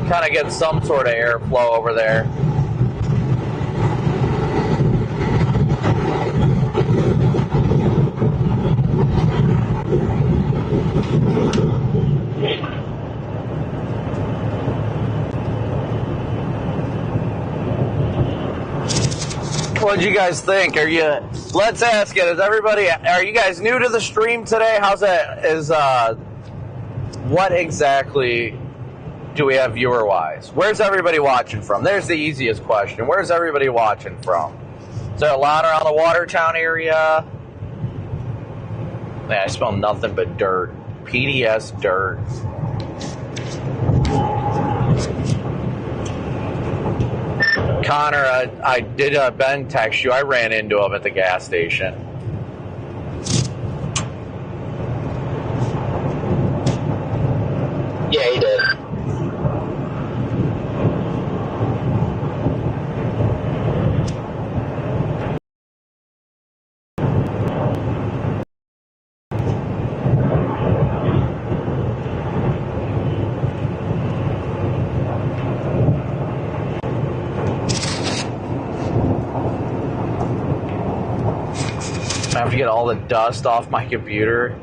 Kind of get some sort of airflow over there. What'd you guys think? Let's ask it. Are you guys new to the stream today? How's that? What exactly do we have viewer-wise? Where's everybody watching from? There's the easiest question. Where's everybody watching from? Is there a lot around the Watertown area? Yeah, I smell nothing but dirt. PDS dirt. Connor, I did Ben text you. I ran into him at the gas station. Yeah, he did. have to get all the dust off my computer.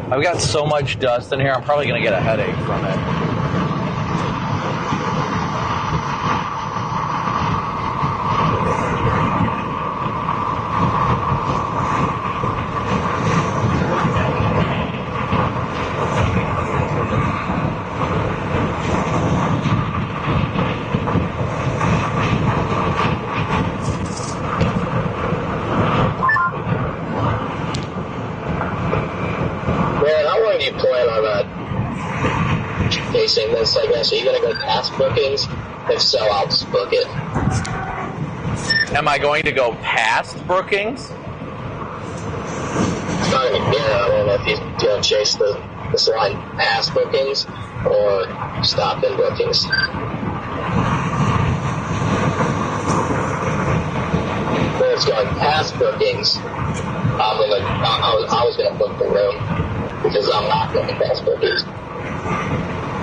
I've got so much dust in here, I'm probably going to get a headache from it. Chasing this, I guess. Are you going to go past bookings? If so, I'll just book it. Am I going to go past Brookings? I don't know if he's going to chase this line past bookings or stop in bookings. When it's going past bookings, I was going to book the room because I'm not going past bookings.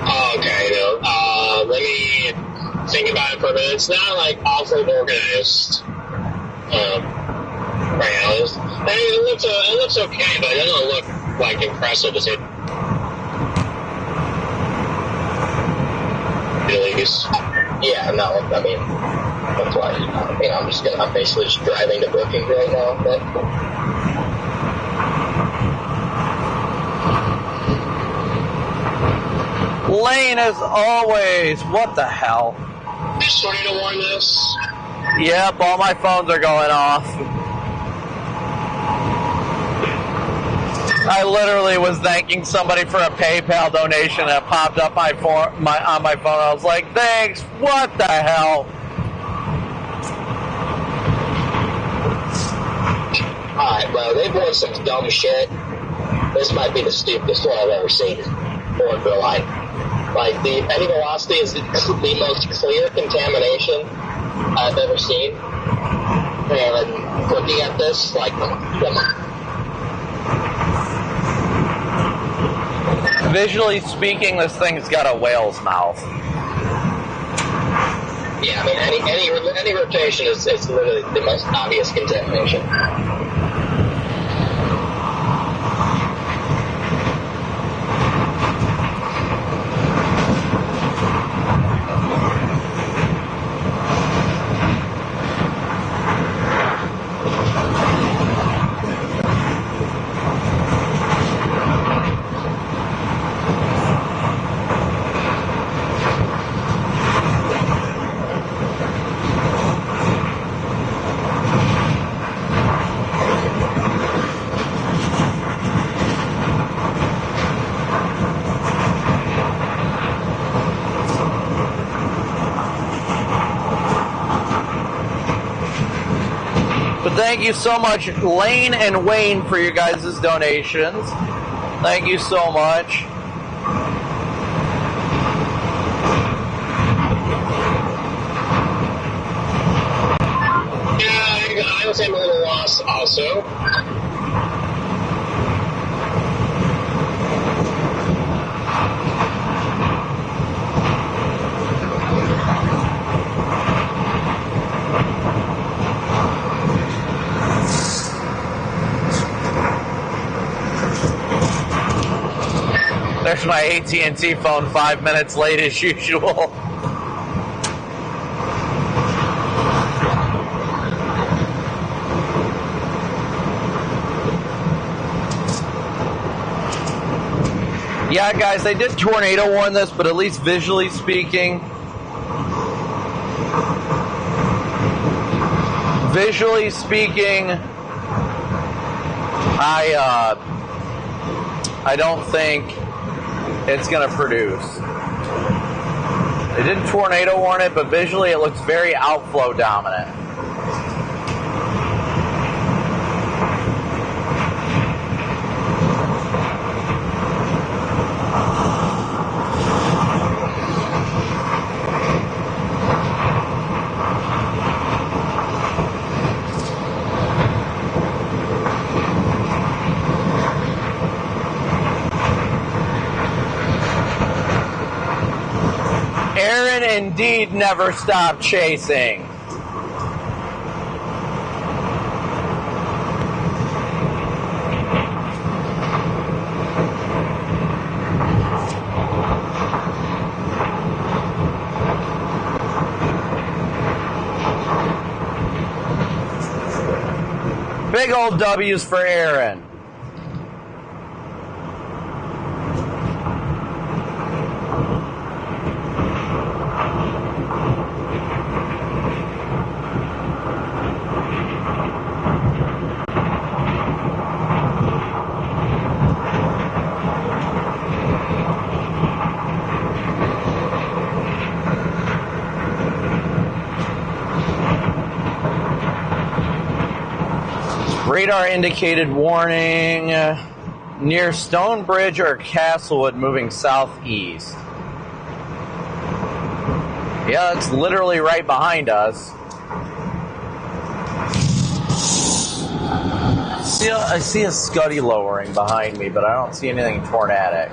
Okay, no. Let me think about it for a minute. It's not like awful organized right now. It looks okay, but it doesn't look like impressive to say the least. Yeah, no, I mean, that's why. I'm basically just driving to bookings right now, but. Lane as always. What the hell? Just wanted to warn this. Yep, all my phones are going off. I literally was thanking somebody for a PayPal donation that popped up on my phone. I was like, thanks. What the hell? Alright, well, they've won some dumb shit. This might be the stupidest one I've ever seen. Going for a line. Like, the eddy velocity is the most clear contamination I've ever seen. And looking at this, like, come on. Visually speaking, this thing's got a whale's mouth. Yeah, I mean, any rotation is literally the most obvious contamination. Thank you so much, Lane and Wayne, for your guys' donations. Thank you so much. Yeah, I would say I'm a little lost also. There's my AT&T phone 5 minutes late as usual. Yeah, guys, they did tornado warn this, but at least visually speaking, I don't think it's going to produce. They didn't tornado warn it, but visually it looks very outflow dominant. Aaron indeed never stopped chasing. Big old W's for Aaron. Radar indicated warning near Stonebridge or Castlewood moving southeast. Yeah, it's literally right behind us. I see a Scuddy lowering behind me, but I don't see anything tornadic.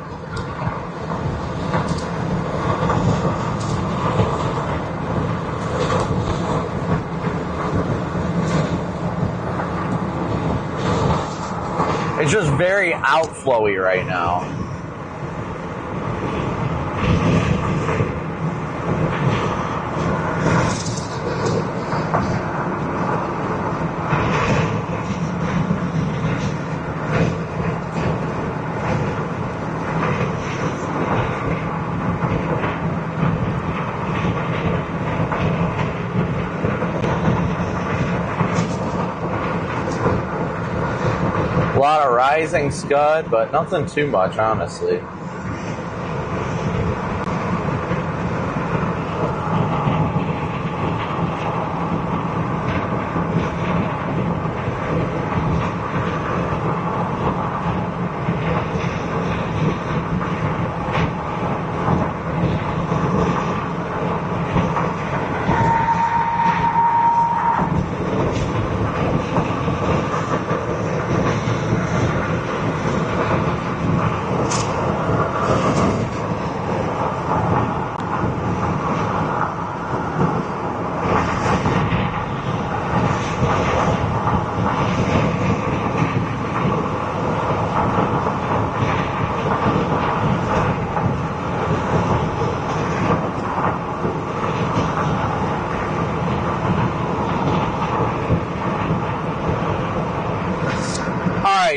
It's just very outflowy right now. A lot of rising scud, but nothing too much, honestly.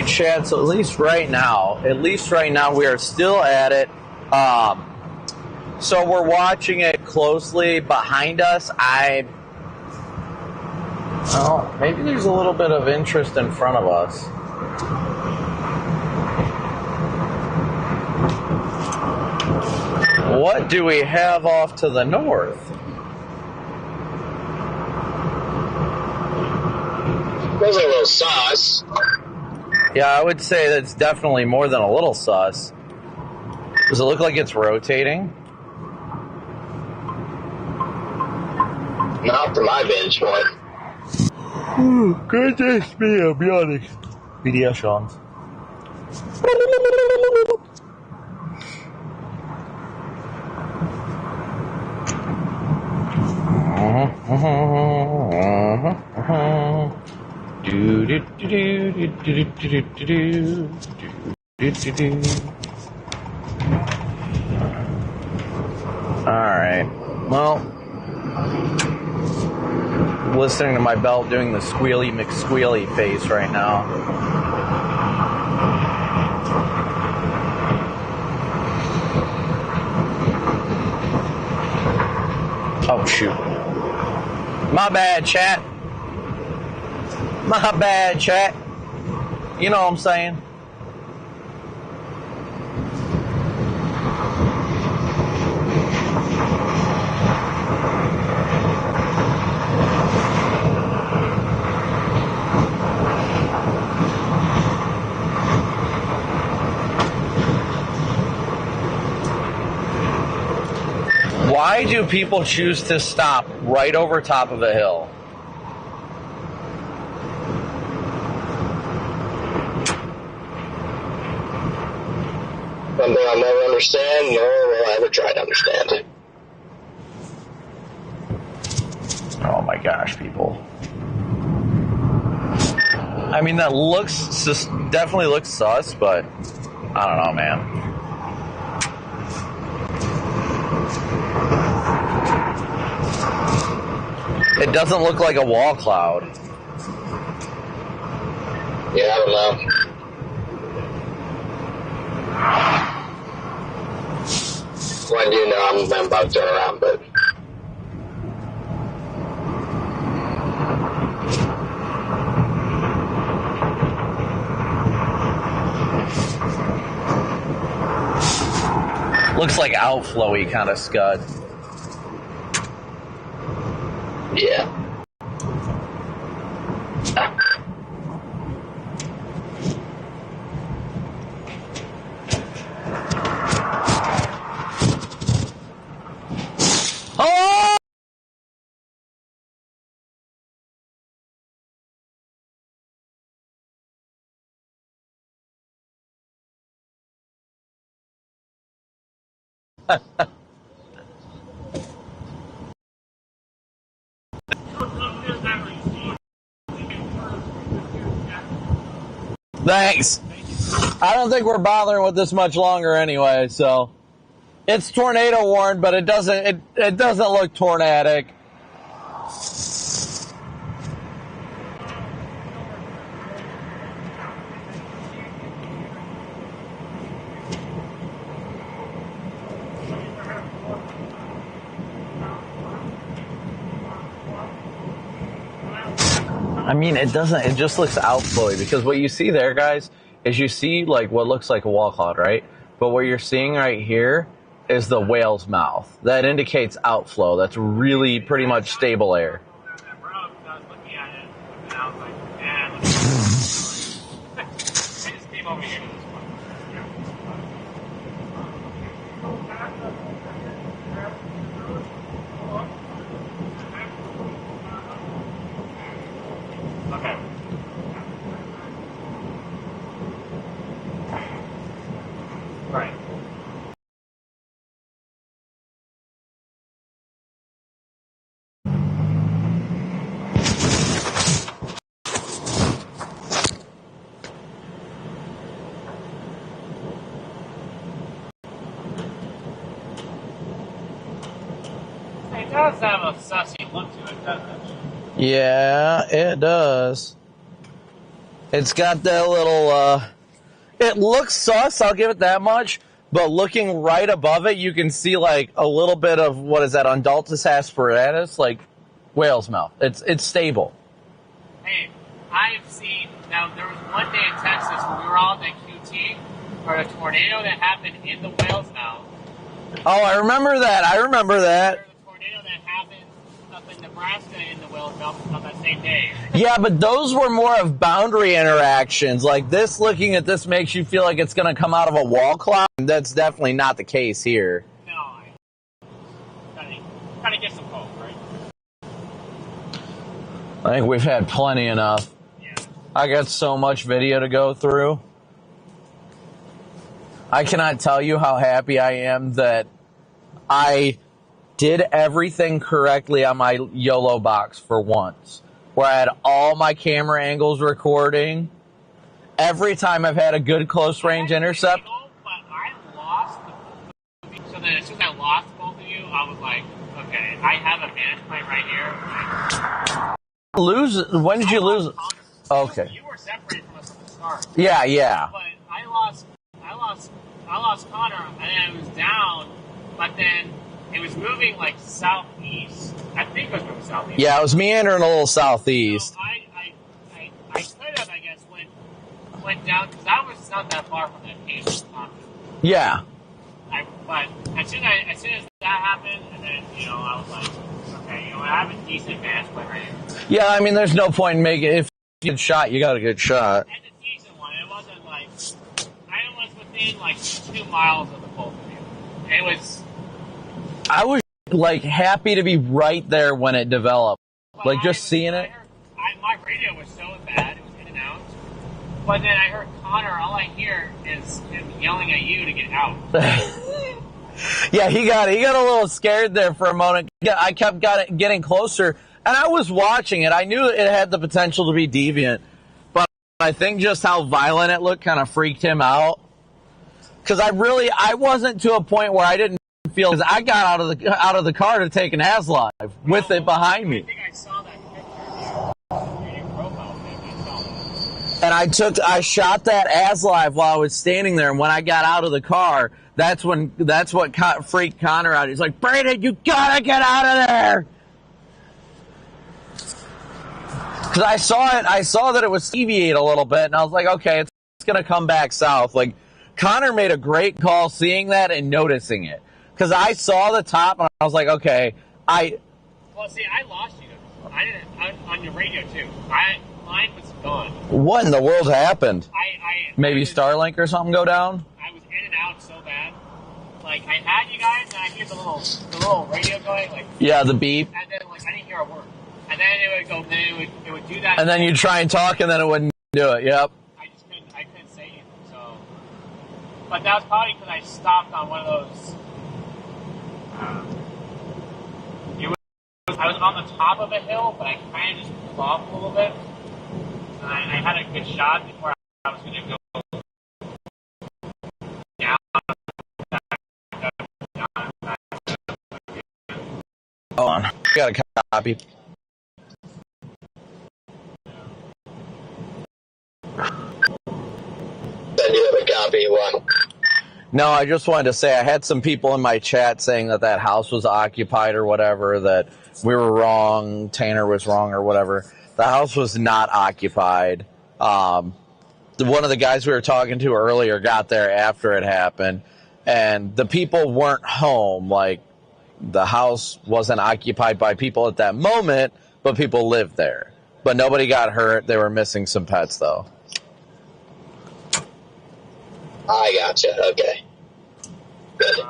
Chad, so at least right now we are still at it. So we're watching it closely behind us. Maybe there's a little bit of interest in front of us. What do we have off to the north? There's a little sauce. Yeah, I would say that's definitely more than a little sus. Does it look like it's rotating? Not for my bench one. Goodness me, I'm yawning. BDS Sean's. Alright, well, listening to my belt doing the squealy McSquealy face right now. Oh shoot. My bad, chat. My bad, chat. You know what I'm saying? Why do people choose to stop right over top of a hill? Something I'll never understand, nor will I ever try to understand. my gosh, people. I mean, that looks just definitely looks sus, but I don't know, man. It doesn't look like a wall cloud. Yeah, I don't know. When do you know I'm about to turn around, but... Looks like outflowy kind of scud. Yeah. Oh! Thanks. I don't think we're bothering with this much longer anyway, so it's tornado warned, but it doesn't look tornadic. I mean, it doesn't, it just looks outflowy, because what you see there, guys, is you see like what looks like a wall cloud, right? But what you're seeing right here is the whale's mouth. That indicates outflow. That's really pretty much stable air. Okay. Right. It does have a sussy look to it, doesn't it? Yeah, it does. It's got that little, it looks sus, I'll give it that much, but looking right above it, you can see like a little bit of, what is that, Undultus asperatus, like whale's mouth. It's stable. Hey, I've seen, now there was one day in Texas when we were all at QT, where a tornado that happened in the whale's mouth. Oh, I remember that. I remember that. There's a tornado that happened up in Nebraska in the whale's mouth on that same day. Yeah, but those were more of boundary interactions. Like this, looking at this makes you feel like it's going to come out of a wall cloud. That's definitely not the case here. No, gotta get some hope, right? I think we've had plenty enough. Yeah. I got so much video to go through. I cannot tell you how happy I am that I did everything correctly on my YOLO box for once, where I had all my camera angles recording. Every time I've had a good close range intercept. But I lost the, so then as soon as I lost both of you, I was like, okay, I have a vantage point right here. Lose? When did you lose? Okay. You were separated from us at the start. Yeah, yeah. But I lost Connor, and then I was down, but then it was moving like southeast. I think it was moving southeast. Yeah, it was meandering a little southeast. So I could have, I guess, went down, because I was not that far from that case. Yeah. But as soon as that happened, and then, I was like, okay, I have a decent vantage point right here. Yeah, I mean, there's no point in making, if you get a shot, you got a good shot. And a decent one. It wasn't like, I was within like 2 miles of the both of you. It was... I was like happy to be right there when it developed. Well, like just seeing it. My radio was so bad, it was in and out. But then I heard Connor, all I hear is him yelling at you to get out. Yeah, he got a little scared there for a moment. I kept getting closer, And I was watching it. I knew it had the potential to be deviant, but I think just how violent it looked kind of freaked him out. Because I wasn't to a point where I didn't feel, because I got out of the car to take an ASLive with it behind me. I think I saw that picture in your profile pic. And I shot that ASLive while I was standing there, and when I got out of the car, that's what freaked Connor out. He's like, Brandon, you gotta get out of there! Because I saw that it was deviate a little bit, and I was like, okay, it's gonna come back south. Like, Connor made a great call seeing that and noticing it. Because I saw the top, and I was like, okay, Well, see, I lost you. I didn't, on your radio, too. Mine was gone. What in the world happened? Maybe was, Starlink or something go down? I was in and out so bad. Like, I had you guys, and I hear the little radio going, like... Yeah, the beep. And then, like, I didn't hear a word. And then it would go, then it would do that. And then you'd try and talk, and then it wouldn't do it, yep. I couldn't say anything, so... But that was probably because I stopped on one of those... I was on the top of a hill, but I kind of just pulled off a little bit. And I had a good shot before I was going to go down. Hold on. Got a copy. Then you have a copy one. No, I just wanted to say I had some people in my chat saying that house was occupied or whatever, that we were wrong, Tanner was wrong or whatever. The house was not occupied. One of the guys we were talking to earlier got there after it happened, and the people weren't home. Like, the house wasn't occupied by people at that moment, but people lived there. But nobody got hurt. They were missing some pets, though. I gotcha. Okay. Good.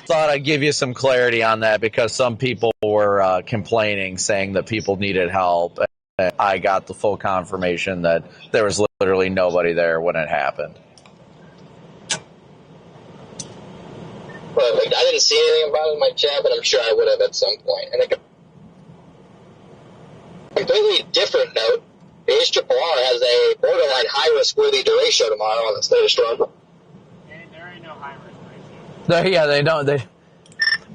Thought I'd give you some clarity on that because some people were complaining, saying that people needed help. And I got the full confirmation that there was literally nobody there when it happened. Perfect. I didn't see anything about it in my chat, but I'm sure I would have at some point. And a completely different note. The HRRR has a borderline high-risk worthy derecho tomorrow on its latest run. There ain't no high-risk ratio. Yeah, they don't. They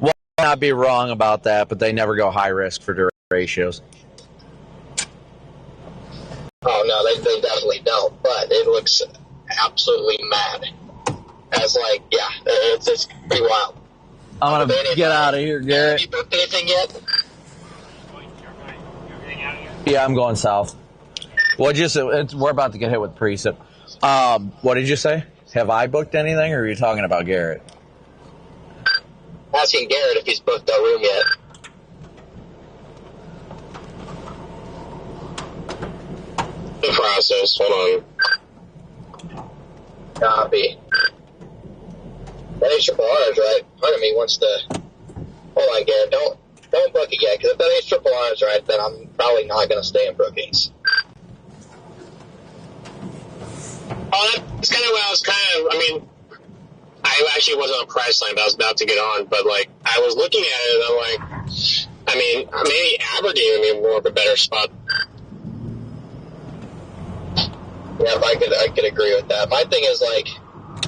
will not be wrong about that, but they never go high risk for derechos. Oh, no, they definitely don't, but it looks absolutely mad. As like, yeah, it's pretty wild. I'm going to get out of here, Garrett. Have you booked anything yet? Yeah, I'm going south. What'd you say? We're about to get hit with precip. What did you say? Have I booked anything, or are you talking about Garrett? Asking Garrett if he's booked a room yet. The process. Hold on. Copy. That HRRR is right. Part of me wants to. Hold on, Garrett. Don't book it yet, because if that HRRR is right, then I'm probably not going to stay in Brookings. Oh, that's kind of what I was I mean, I actually wasn't on Priceline, but I was about to get on, but, like, I was looking at it, and I'm like, I mean, maybe Aberdeen would be more of a better spot. Yeah, I could agree with that. My thing is, like,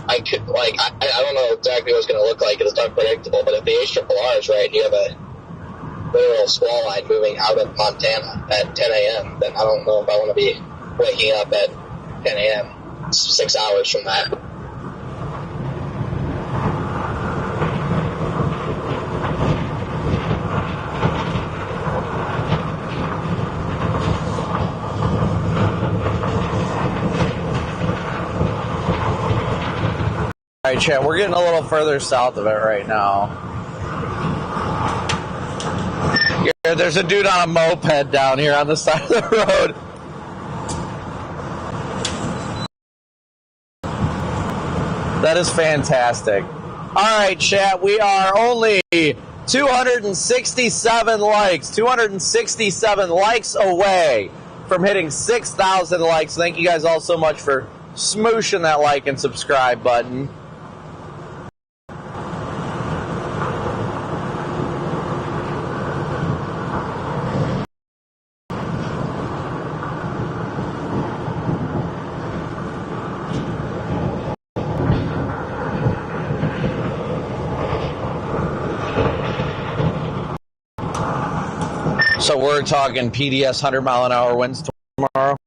I don't know exactly what it's going to look like, because it's unpredictable, but if the HRRR is right, and you have a literal squall line moving out of Montana at 10 a.m., then I don't know if I want to be waking up at 10 a.m. 6 hours from that. All right, chat, we're getting a little further south of it right now. Yeah, there's a dude on a moped down here on the side of the road. That is fantastic. All right, chat, we are only 267 likes, 267 likes away from hitting 6,000 likes. Thank you guys all so much for smooshing that like and subscribe button. So we're talking PDS 100-mile-an-hour winds tomorrow?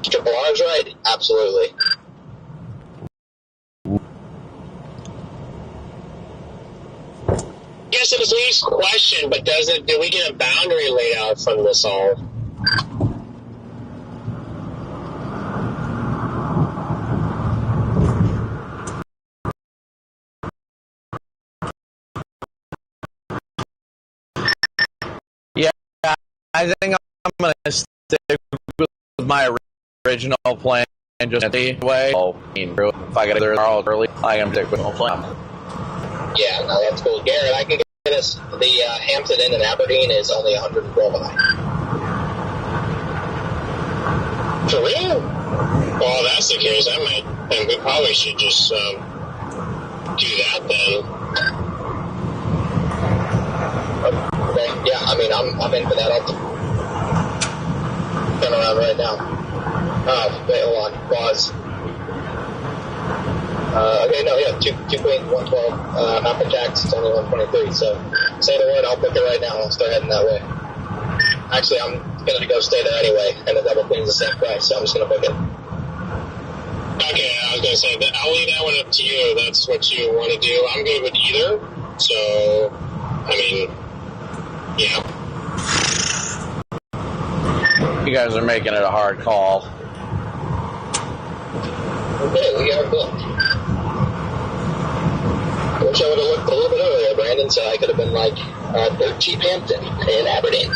Triple R's right? Absolutely. Yes, it was Lee's question, but do we get a boundary laid out from this all? Yeah, I think I'm going to stick with my original plan and just anyway. If I get there early, I am stick with my plan. Yeah, no, that's cool. Garrett, I can get us the Hampton Inn in Aberdeen is only 112 a night. For real? Well, if that's the case, then we probably should just do that then. Okay, yeah, I mean, I'm in for that. I'll turn around right now. Wait, hold on. Pause. Okay, no, yeah, 2 Queens, 112. Mountain Jacks, it's only 123, so say the word, I'll book it right now, I'll start heading that way. Actually, I'm going to go stay there anyway, and the Double Queen's the same price, so I'm just going to book it. Okay, I was going to say, I'll leave that one up to you. That's what you want to do. I'm good with either, so, I mean, yeah. You guys are making it a hard call. Okay, we are booked. Wish I would have looked a little bit earlier, Brandon, so I could have been like, cheap Hampton in Aberdeen.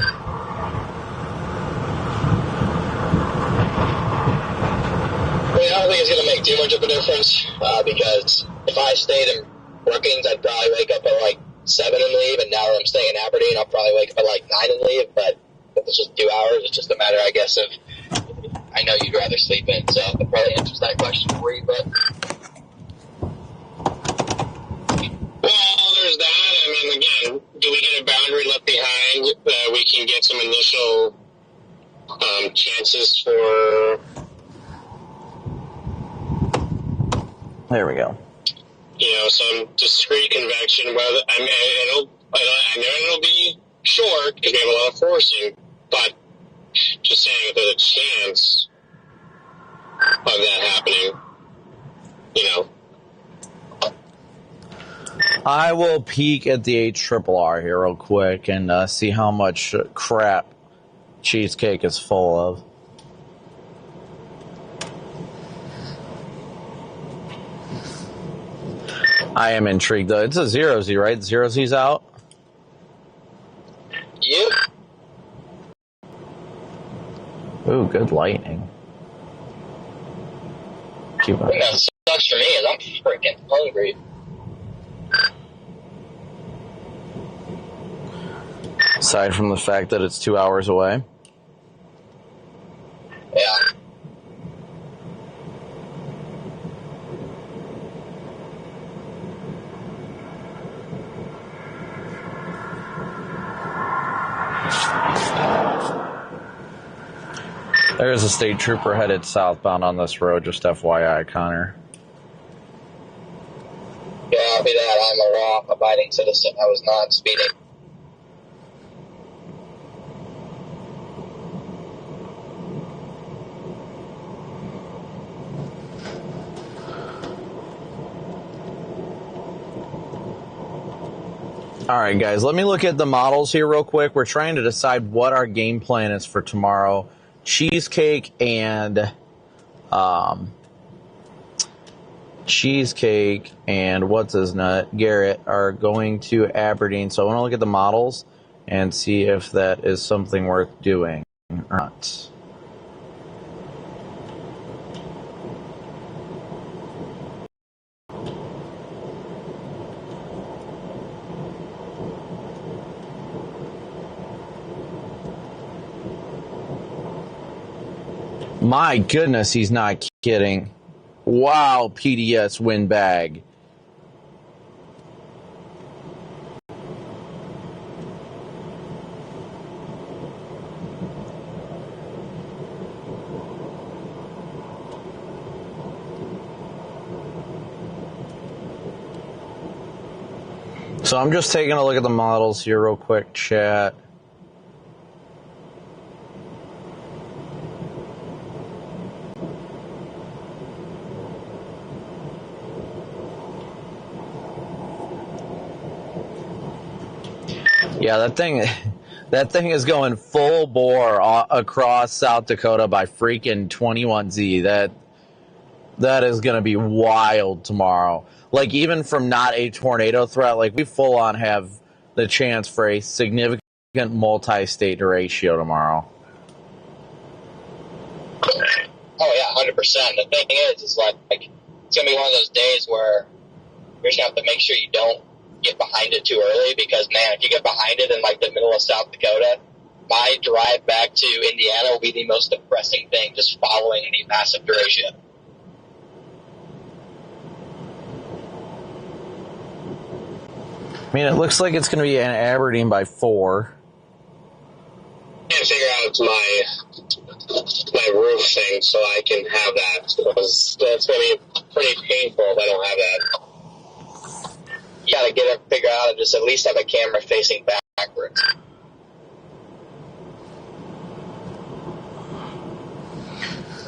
I mean, I don't think it's going to make too much of a difference, because if I stayed in Brookings, I'd probably wake up at like 7 and leave, and now that I'm staying in Aberdeen, I'll probably wake up at like 9 and leave, but if it's just 2 hours, it's just a matter, I guess, of, I know you'd rather sleep in, so that probably answers that question for you, but... Well, there's that. I mean, again, do we get a boundary left behind that we can get some initial chances for... There we go. You know, some discrete convection. Whether I know it'll be short because we have a lot of forcing, but just saying if there's a chance of that happening, you know. I will peek at the HRRR here real quick and see how much crap Cheesecake is full of. I am intrigued though. It's a 0Z, right? 0Z's out? Yep. Ooh, good lightning. Keep I think that sucks for me is I'm freaking hungry. Aside from the fact that it's 2 hours away. Yeah. There's a state trooper headed southbound on this road, just FYI, Connor. Yeah, I'll be that. I'm a law-abiding citizen. I was not speeding. All right, guys, let me look at the models here real quick. We're trying to decide what our game plan is for tomorrow. Cheesecake and what's his nut, Garrett, are going to Aberdeen. So I want to look at the models and see if that is something worth doing or not. My goodness, he's not kidding. Wow, PDS windbag. So I'm just taking a look at the models here real quick, chat. Yeah, that thing is going full bore across South Dakota by freaking 21Z. That is going to be wild tomorrow. Like, even from not a tornado threat, like, we full on have the chance for a significant multi-state derecho tomorrow. Oh yeah, 100%. The thing is like it's gonna be one of those days where you're just gonna have to make sure you don't get behind it too early, because man, if you get behind it in like the middle of South Dakota, my drive back to Indiana will be the most depressing thing, just following the massive derecho. I mean, it looks like it's going to be in Aberdeen by 4. Can't figure out my roof thing so I can have that, because that's going to be pretty painful if I don't have that. You gotta get it figured out and just at least have a camera facing backwards.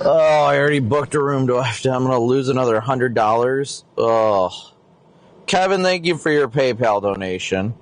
Oh, I already booked a room. I'm going to lose another $100. Oh. Kevin, thank you for your PayPal donation.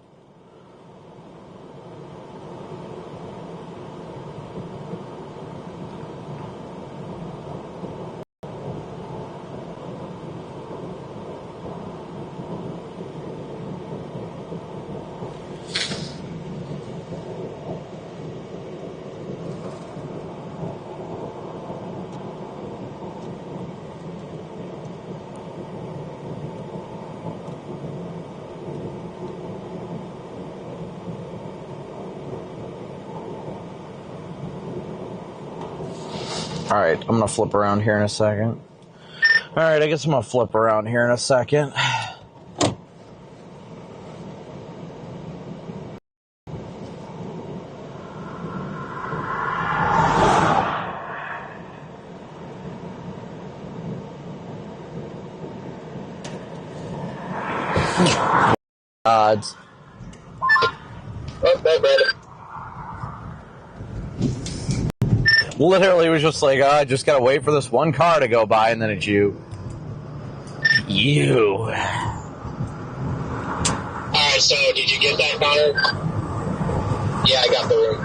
Alright, I'm going to flip around here in a second. Alright, I guess I'm going to flip around here in a second. Odds. Oh, hey, Brandon. Literally was just like, I just gotta wait for this one car to go by, and then it's you. You. Alright, so did you get that, Connor? Yeah, I got the room.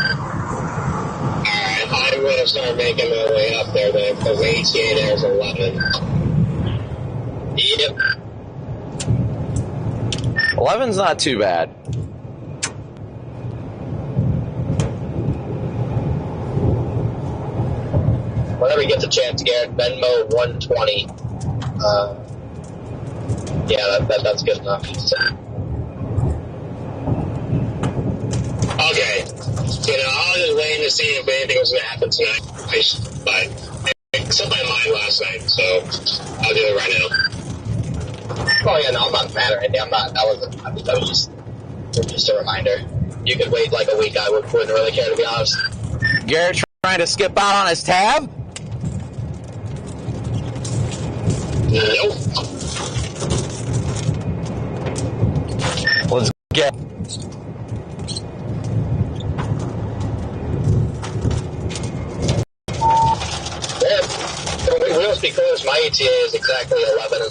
Alright, I'm gonna start making my way up there then, because ATA there's 11. Yep. 11's not too bad. Whenever you get the chance, Garrett, Venmo 120. Yeah, that's good enough. Okay. You know, I was just waiting to see if anything was going to happen tonight. But it slipped my mind last night, so I'll do it right now. Oh yeah, no, I'm not mad or anything. That was just a reminder. You could wait like a week. I wouldn't really care, to be honest. Garrett trying to skip out on his tab? Nope. Let's get. Yeah, we must be close. My ETA is exactly 11.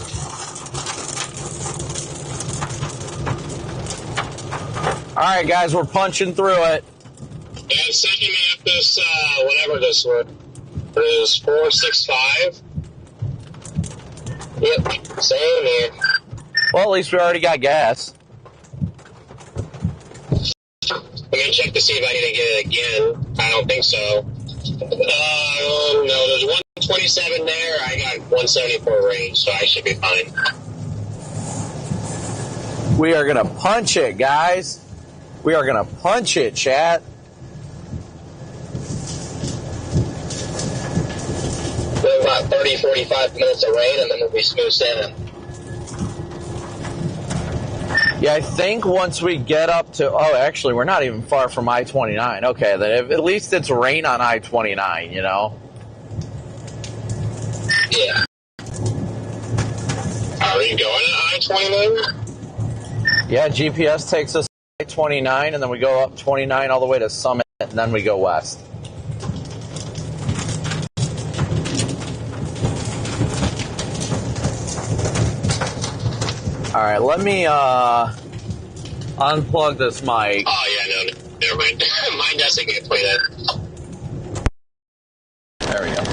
Alright, guys, we're punching through it. Yeah, second me up this, whatever this was. It is 465. Yep, same here. Well, at least we already got gas. I'm gonna check to see if I need to get it again. I don't think so. No, there's 127 there. I got 174 range, so I should be fine. We are going to punch it, guys. We are going to punch it, chat. We have about 30, 45 minutes of rain, and then we'll be smooth sailing. Yeah, I think once we get up to... Oh, actually, we're not even far from I-29. Okay, then at least it's rain on I-29, you know? Yeah. Are we going to I-29? Yeah, GPS takes us to 29, and then we go up 29 all the way to Summit, and then we go west. All right, let me unplug this mic. Oh, yeah, no, never mind. Mine doesn't get played at. There we go.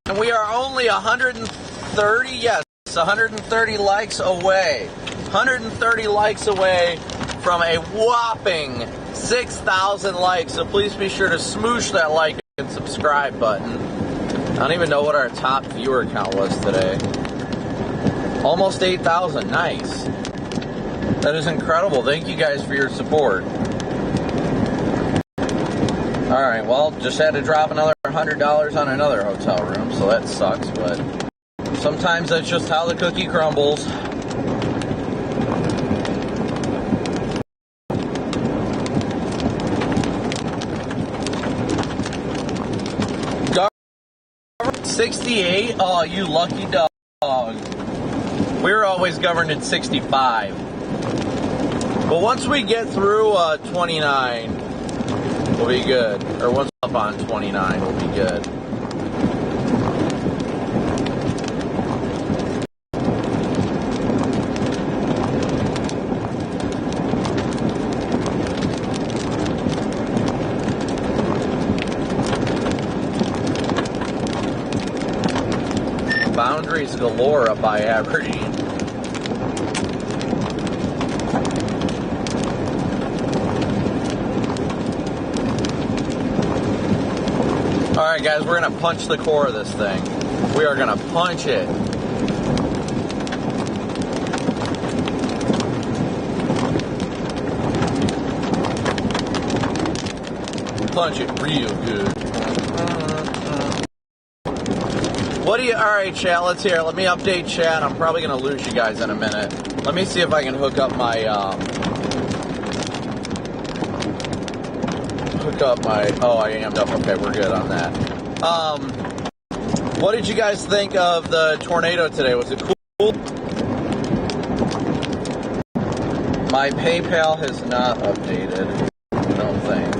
And we are only 130, yes, 130 likes away. 130 likes away from a whopping 6,000 likes. So please be sure to smoosh that like and subscribe button. I don't even know what our top viewer count was today. Almost 8,000. Nice. That is incredible. Thank you guys for your support. Alright, well, just had to drop another $100 on another hotel room, so that sucks, but sometimes that's just how the cookie crumbles. Government 68? Oh, you lucky dog. We were always governed at 65. But once we get through 29, we'll be good. Or once up on 29, we'll be good. Boundaries galore up by Aberdeen. Alright guys, we're going to punch the core of this thing. We are going to punch it. Punch it real good. What do you... Alright chat, let's hear it. Let me update chat. I'm probably going to lose you guys in a minute. Let me see if I can hook up my... Oh, I amped up. Okay, we're good on that. What did you guys think of the tornado today? Was it cool? My PayPal has not updated. I don't think.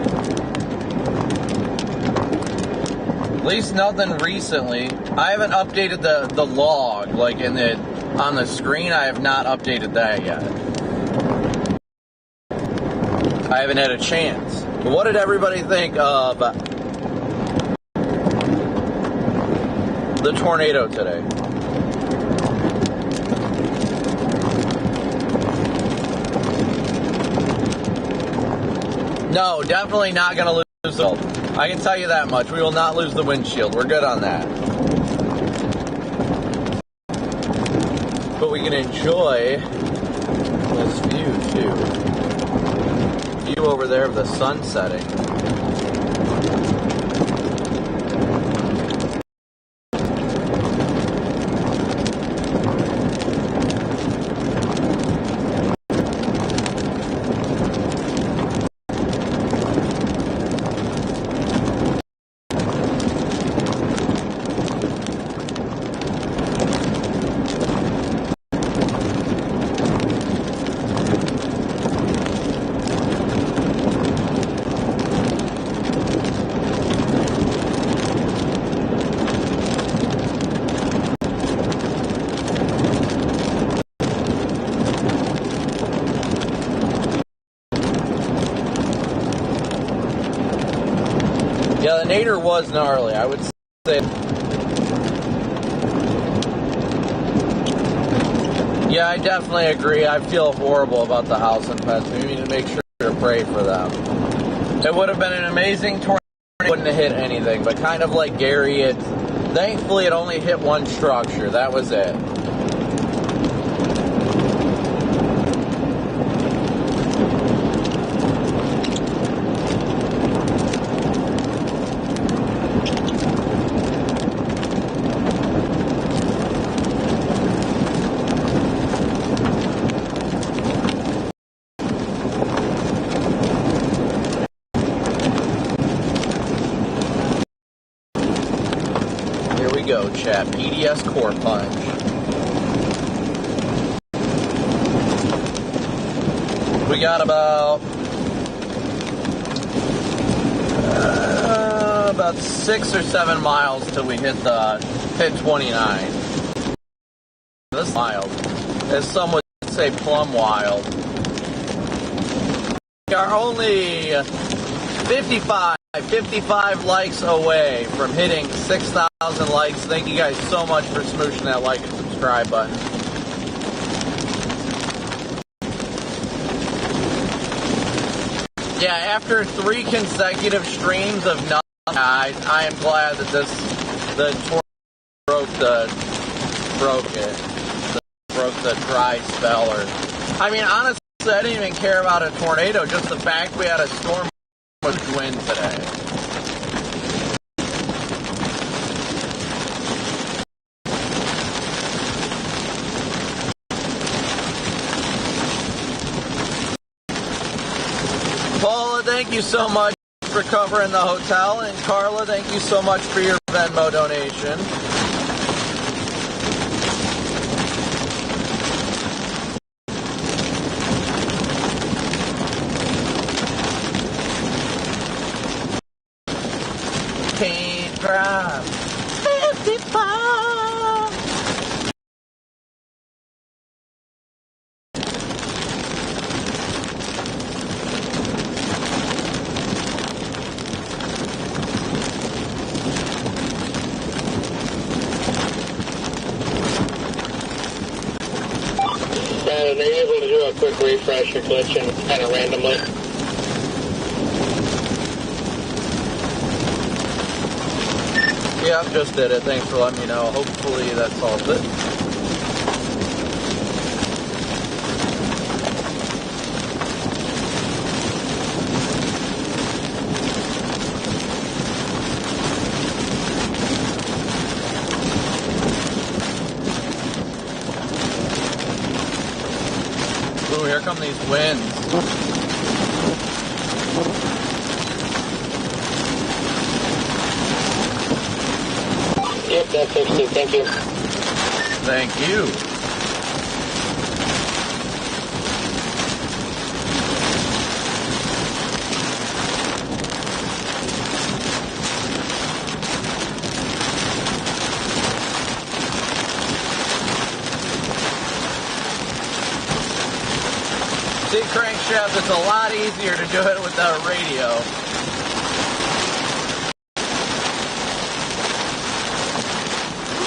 At least nothing recently. I haven't updated the log, like on the screen. I have not updated that yet. I haven't had a chance. What did everybody think of the tornado today? No, definitely not going to lose the... I can tell you that much. We will not lose the windshield. We're good on that. But we can enjoy this view, too. View over there of the sun setting. Yeah, the nadir was gnarly, I would say. Yeah, I definitely agree. I feel horrible about the house in pets. We need to make sure to pray for them. It would have been an amazing tornado. It wouldn't have hit anything, but kind of like Gary, thankfully it only hit one structure. That was it. Chat, PDS core punch. got about 6 or 7 miles till we hit 29. This is wild, as some would say, plum wild. We are only 55 likes away from hitting 6,000 likes. Thank you guys so much for smooshing that like and subscribe button. Yeah, after 3 consecutive streams of nothing, I am glad that the tornado broke the dry spell. Or, I mean, honestly, I didn't even care about a tornado. Just the fact we had a storm with wind today. Paula, thank you so much for covering the hotel, and Carla, thank you so much for your Venmo donation. Can't drive 55. They're able to do a quick refresh or glitch and kind of randomly. Yeah, just did it. Thanks for letting me know. Hopefully that solves it. Ooh, here come these winds. Yep, that fixed it. Thank you. Thank you. See, crankshaft, it's a lot easier to do it without a radio.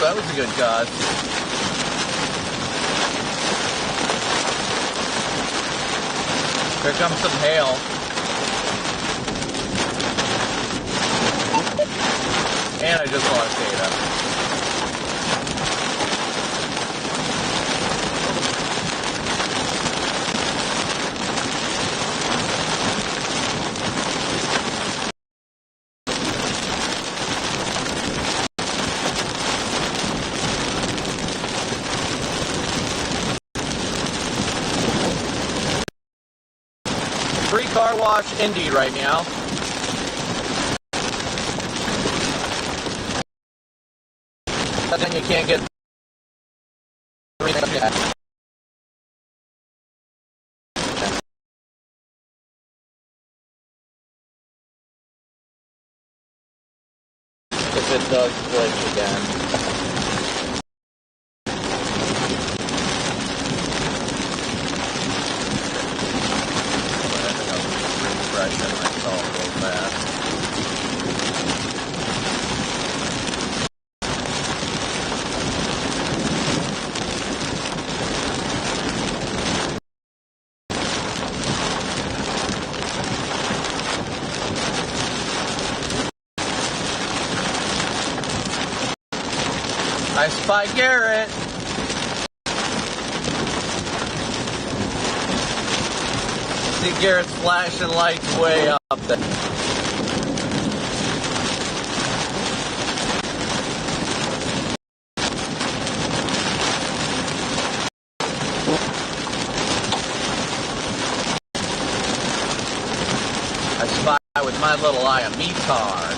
That was a good cause. Here comes some hail. And I just lost data. Free car wash Indy right now. But then you can't get if it does glitch again. I spy Garrett. See Garrett's flashing lights way up there. I spy with my little eye a metard.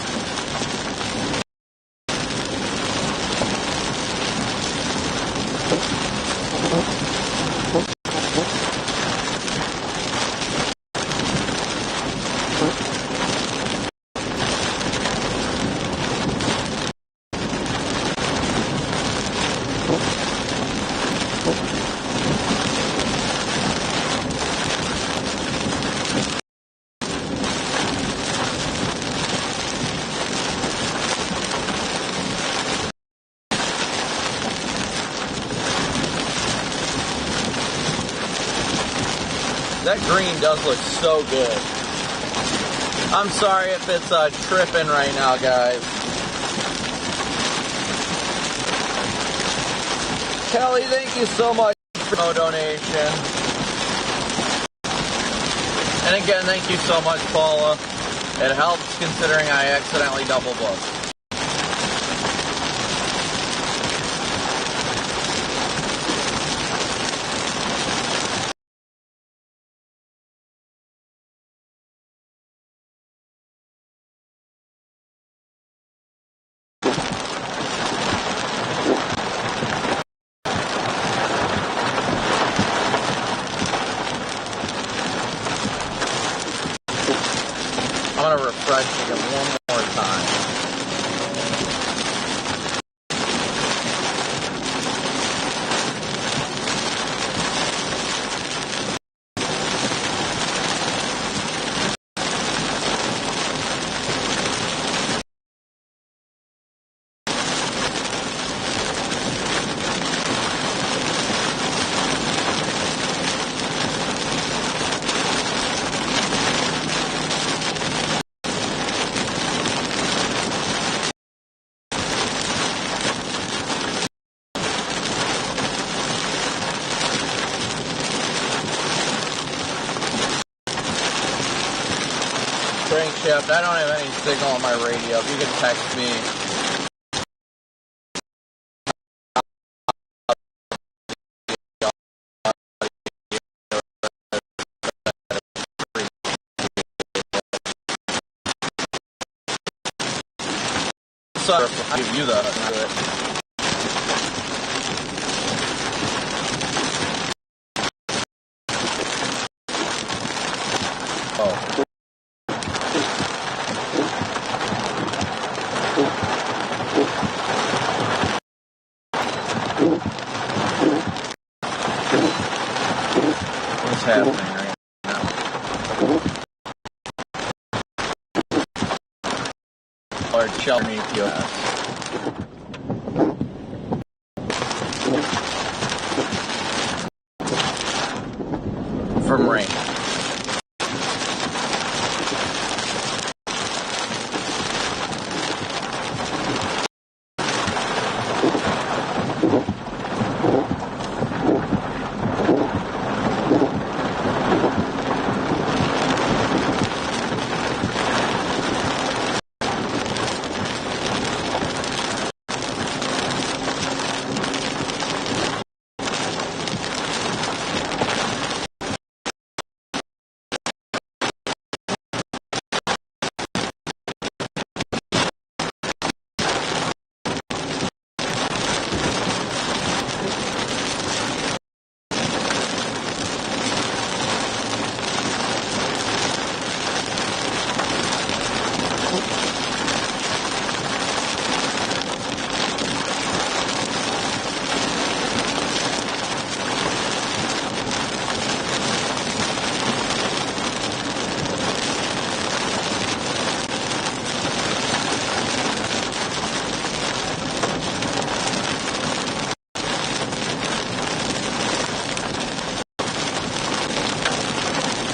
That green does look so good. I'm sorry if it's tripping right now, guys. Kelly, thank you so much for the donation. And again, thank you so much, Paula. It helps considering I accidentally double booked. I'm going to refresh it one more time. Crankshaft, I don't have any signal on my radio. If you can text me. Sorry, I'll give you the Oh. What's happening right now? Or shell me POS. From rain.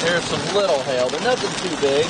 There's some little hail, but nothing too big.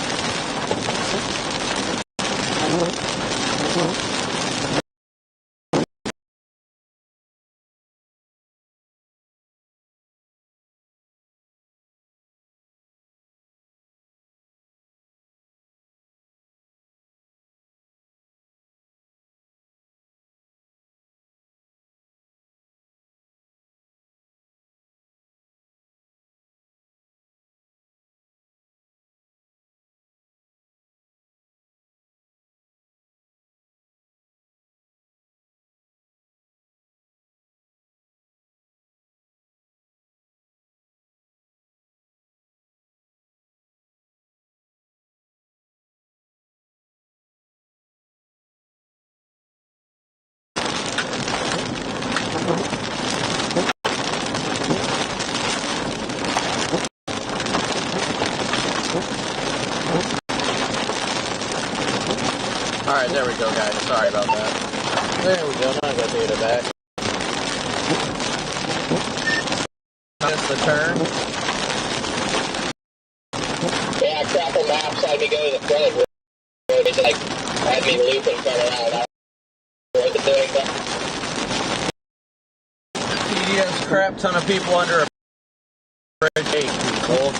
Alright, there we go, guys. Sorry about that. There we go. Now I got data back. Just the turn. maps let me go to the front, where they just like had me loop and turn around. I don't know what they're doing, but TDS crap ton of people under a bridge. Hey, people.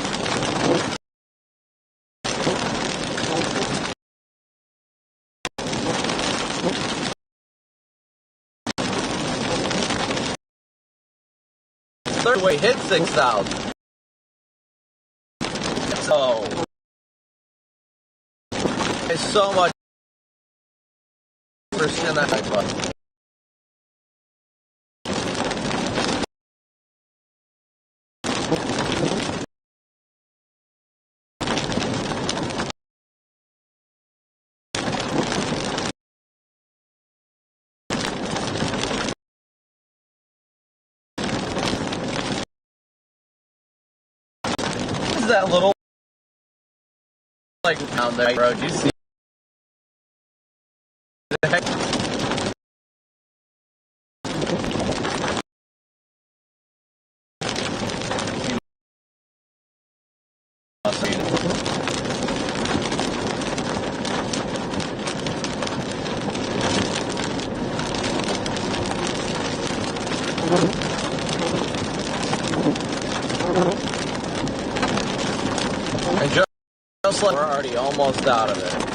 Third way hit 6,000. So, there's so much for seeing that button. What is that little like down there road? You see the heck? And just like we're already almost out of it.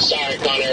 sorry, Connor.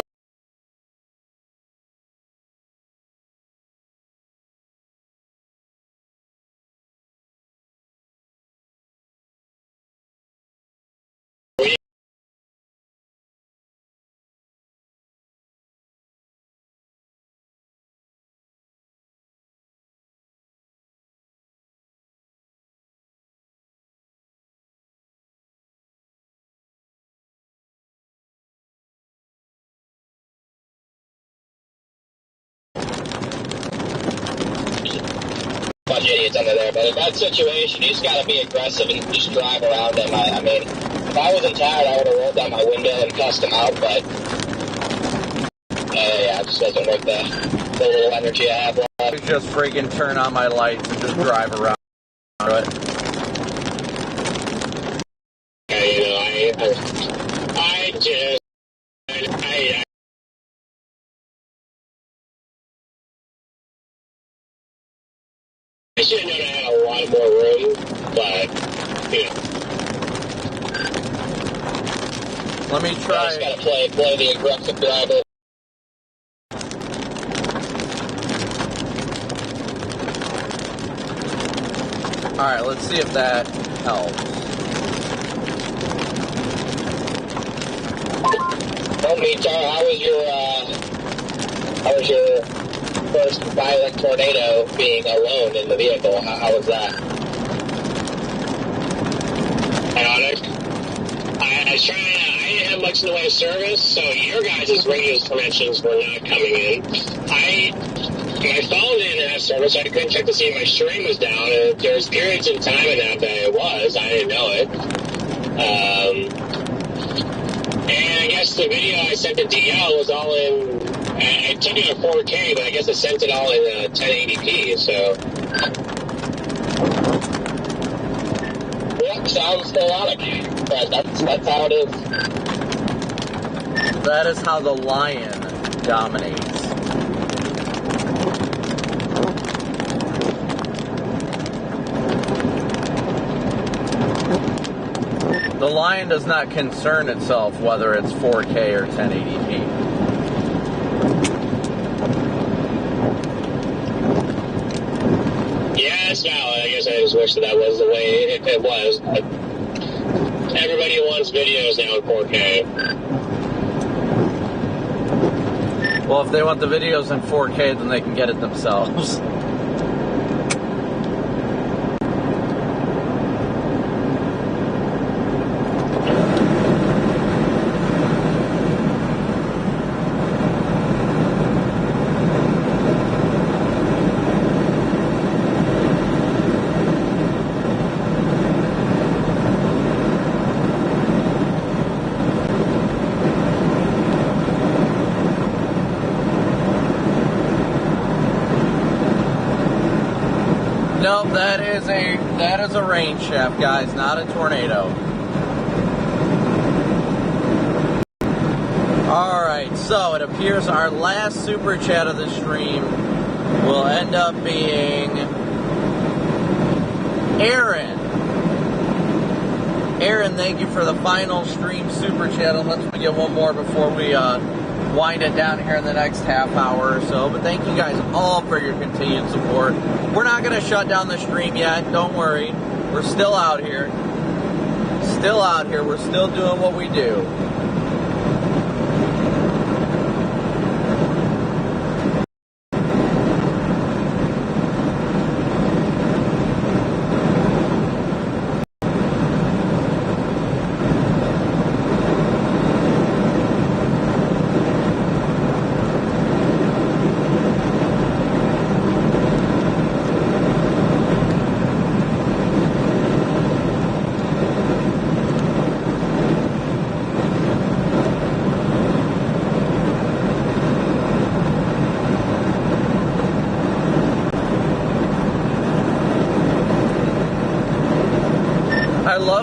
Bunch of idiots under there, but in that situation, you just gotta be aggressive and just drive around them. I mean, if I wasn't tired, I would have rolled down my window and cussed them out, but yeah, it just doesn't work the little energy I have left. Just freaking turn on my lights and just drive around it. Yeah, you know, I should have known I had a lot more room, but, you know. Let me try. I just gotta play the aggressive driver. Alright, let's see if that helps. Well, Meetar, how was your first violent tornado being alone in the vehicle? How was that? Chaotic. I didn't have much in the way of service, so your guys' radio connections were not coming in. My phone didn't have service, so I couldn't check to see if my stream was down, and there was periods in time in that it was. I didn't know it. And I guess the video I sent to DL was all in, I took it in 4K, but I guess I sent it all in 1080p, so. Yeah, sounds chaotic, but that's how it is. That is how the lion dominates. The lion does not concern itself whether it's 4K or 1080p. Yeah, it's valid. I guess I just wish that was the way it was. But everybody wants videos now in 4K. Well, if they want the videos in 4K, then they can get it themselves. Nope, that is a rain shaft, guys, not a tornado. Alright, so it appears our last super chat of the stream will end up being Aaron. Aaron, thank you for the final stream super chat. Unless we get one more before we wind it down here in the next half hour or so. But thank you guys all for your continued support. We're not going to shut down the stream yet. Don't worry. We're still out here. Still out here. We're still doing what we do.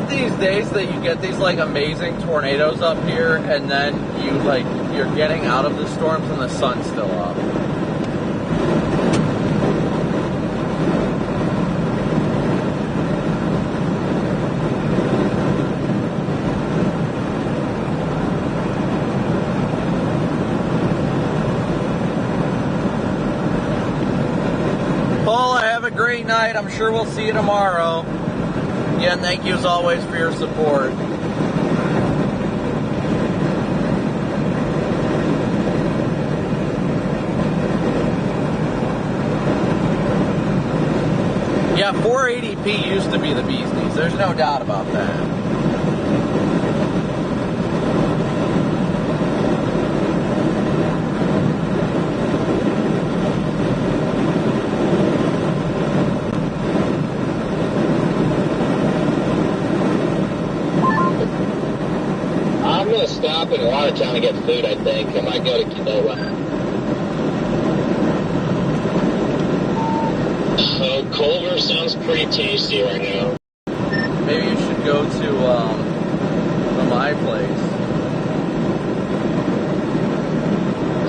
These days that you get these like amazing tornadoes up here, and then you're getting out of the storms and the sun's still up. Paula, have a great night. I'm sure we'll see you tomorrow. Again, thank you as always for your support. Yeah, 480p used to be the bee's knees. There's no doubt about that. Stop in Watertown to get food, I think. I might go to Qdoba. Oh, Culver sounds pretty tasty right now. Maybe you should go to my place.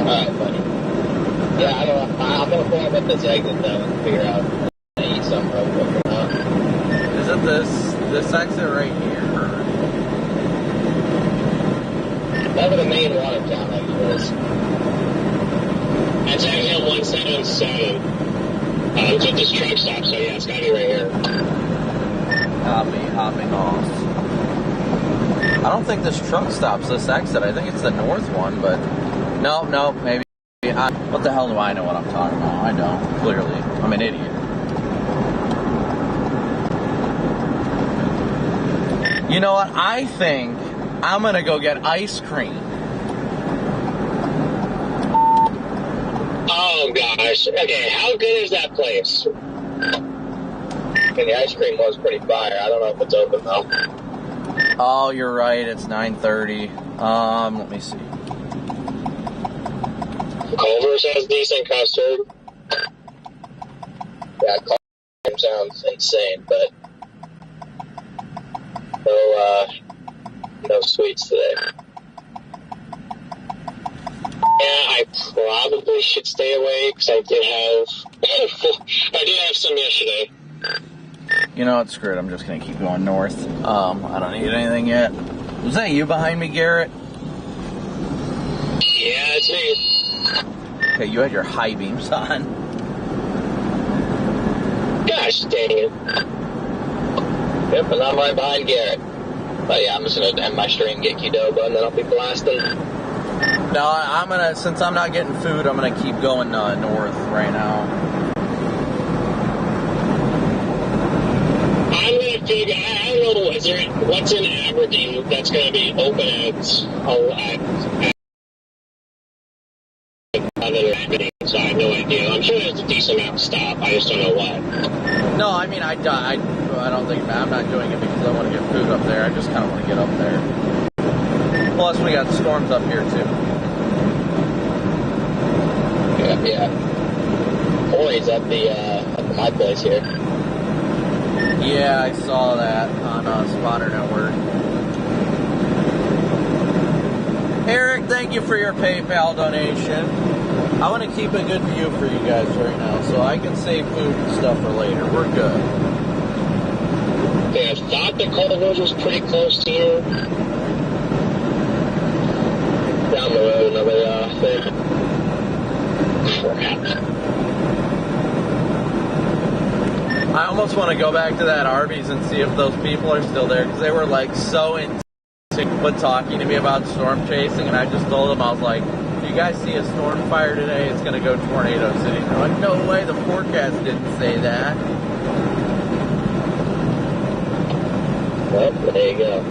Alright, buddy. Yeah, I don't know. I'm gonna pull up at this exit though and figure out if I eat something real quick or not. Is it this exit right here? Over the main Watertown exit is. That's actually on 177. It's at this truck stop, so yeah, it's gotta be right here. Hopping off. I don't think this truck stops this exit. I think it's the north one, but no, maybe. What the hell do I know what I'm talking about? I don't. Clearly, I'm an idiot. You know what? I think I'm gonna go get ice cream. Oh gosh. Okay, how good is that place? And the ice cream was pretty fire. I don't know if it's open though. Oh, you're right. It's 9:30. Let me see. Culver's has decent custard. Yeah, Culver sounds insane, but no sweets today. Yeah, I probably should stay away because I did have some yesterday. You know what? Screw it. I'm just gonna keep going north. I don't need anything yet. Was that you behind me, Garrett? Yeah, it's me. Okay, you had your high beams on. Gosh dang it. Yep, and I'm right behind Garrett. But yeah, I'm just gonna end my stream, get Qdoba, and then I'll be blasting. No, I'm gonna, since I'm not getting food, I'm gonna keep going north right now. I'm gonna figure, I don't know, what's in Aberdeen that's gonna be open at other than Aberdeen, so I have no idea. I'm sure there's a decent amount of stop, I just don't know what. No, I mean, I don't think, I'm not doing it because I want to get food up there. I just kind of want to get up there. Plus, we got storms up here, too. Yeah. Corey's at my place here. Yeah, I saw that on Spotter Network. Eric, thank you for your PayPal donation. I want to keep a good view for you guys right now so I can save food and stuff for later. We're good. Yeah, I thought the Culver's was pretty close to you. Down the road another thing. Crap. I almost want to go back to that Arby's and see if those people are still there because they were like so into talking to me about storm chasing, and I just told them, I was like, do you guys see a storm fire today? It's going to go Tornado City. They're like, no way, the forecast didn't say that. Well, there you go.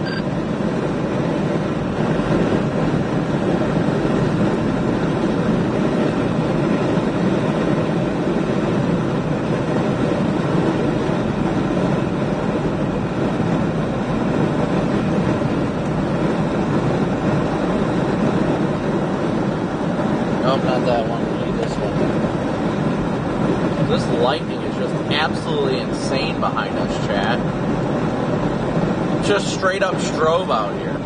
Nope, not that one. We need this one. This lightning is just absolutely insane behind us, chat. Just straight up strobe out here.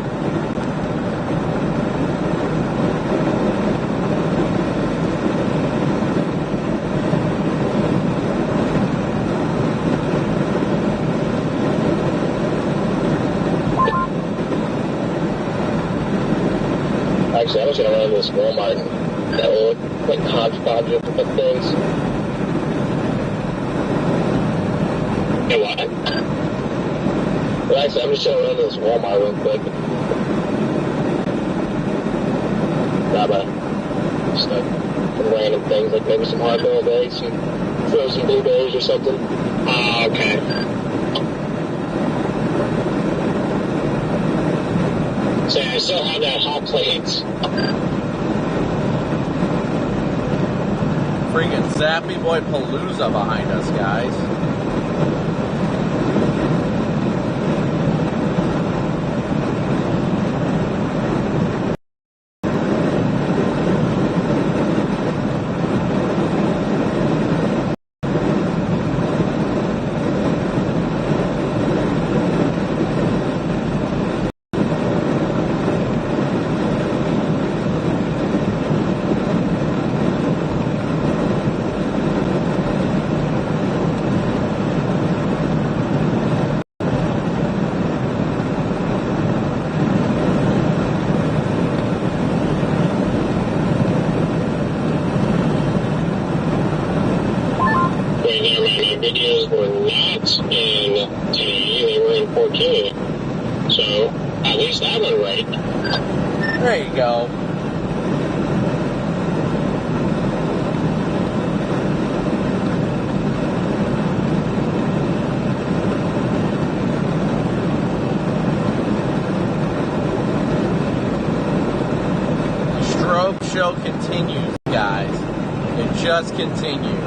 Actually, I was going to run this Walmart that will look like hodgepodge of things. Hey, what? Well, actually, I'm just going to run this Walmart real quick. Grab just like some random things, like maybe some hard-boiled eggs, some frozen blueberries or something. Okay. So I still have that hot plate. Freaking Zappy Boy Palooza behind us, guys. Videos were not in 1080, they were in 4K. So, at least that one right. There you go. Strobe show continues, guys. It just continues.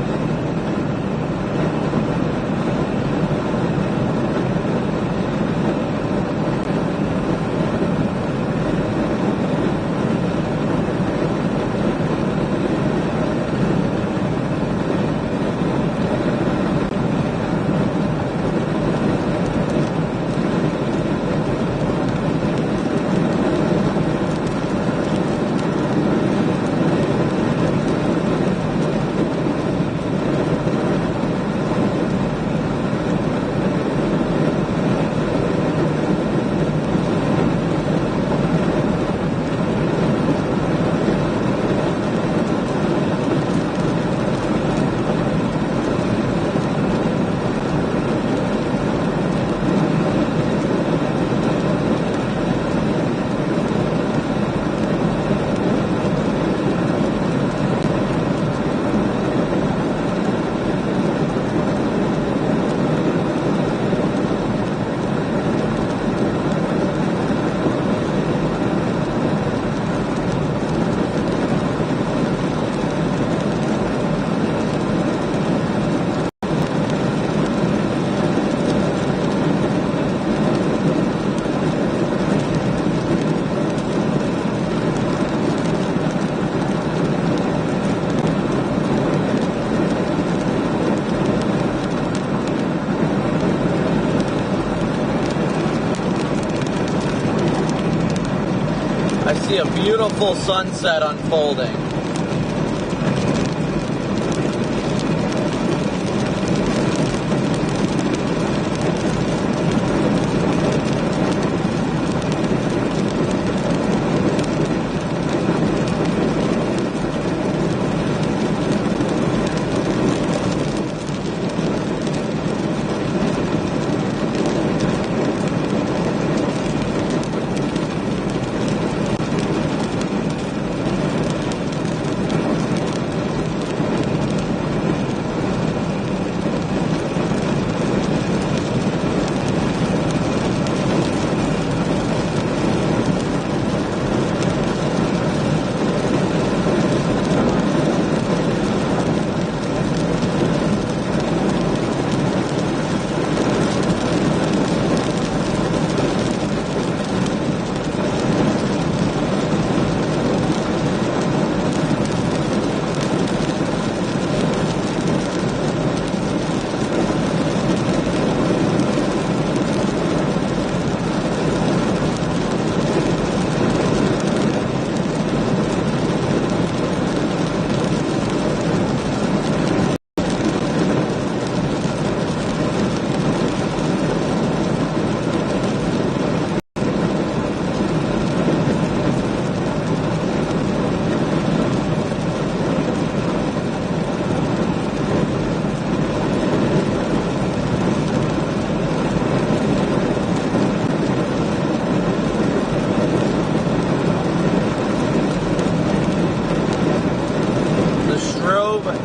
I see a beautiful sunset unfolding.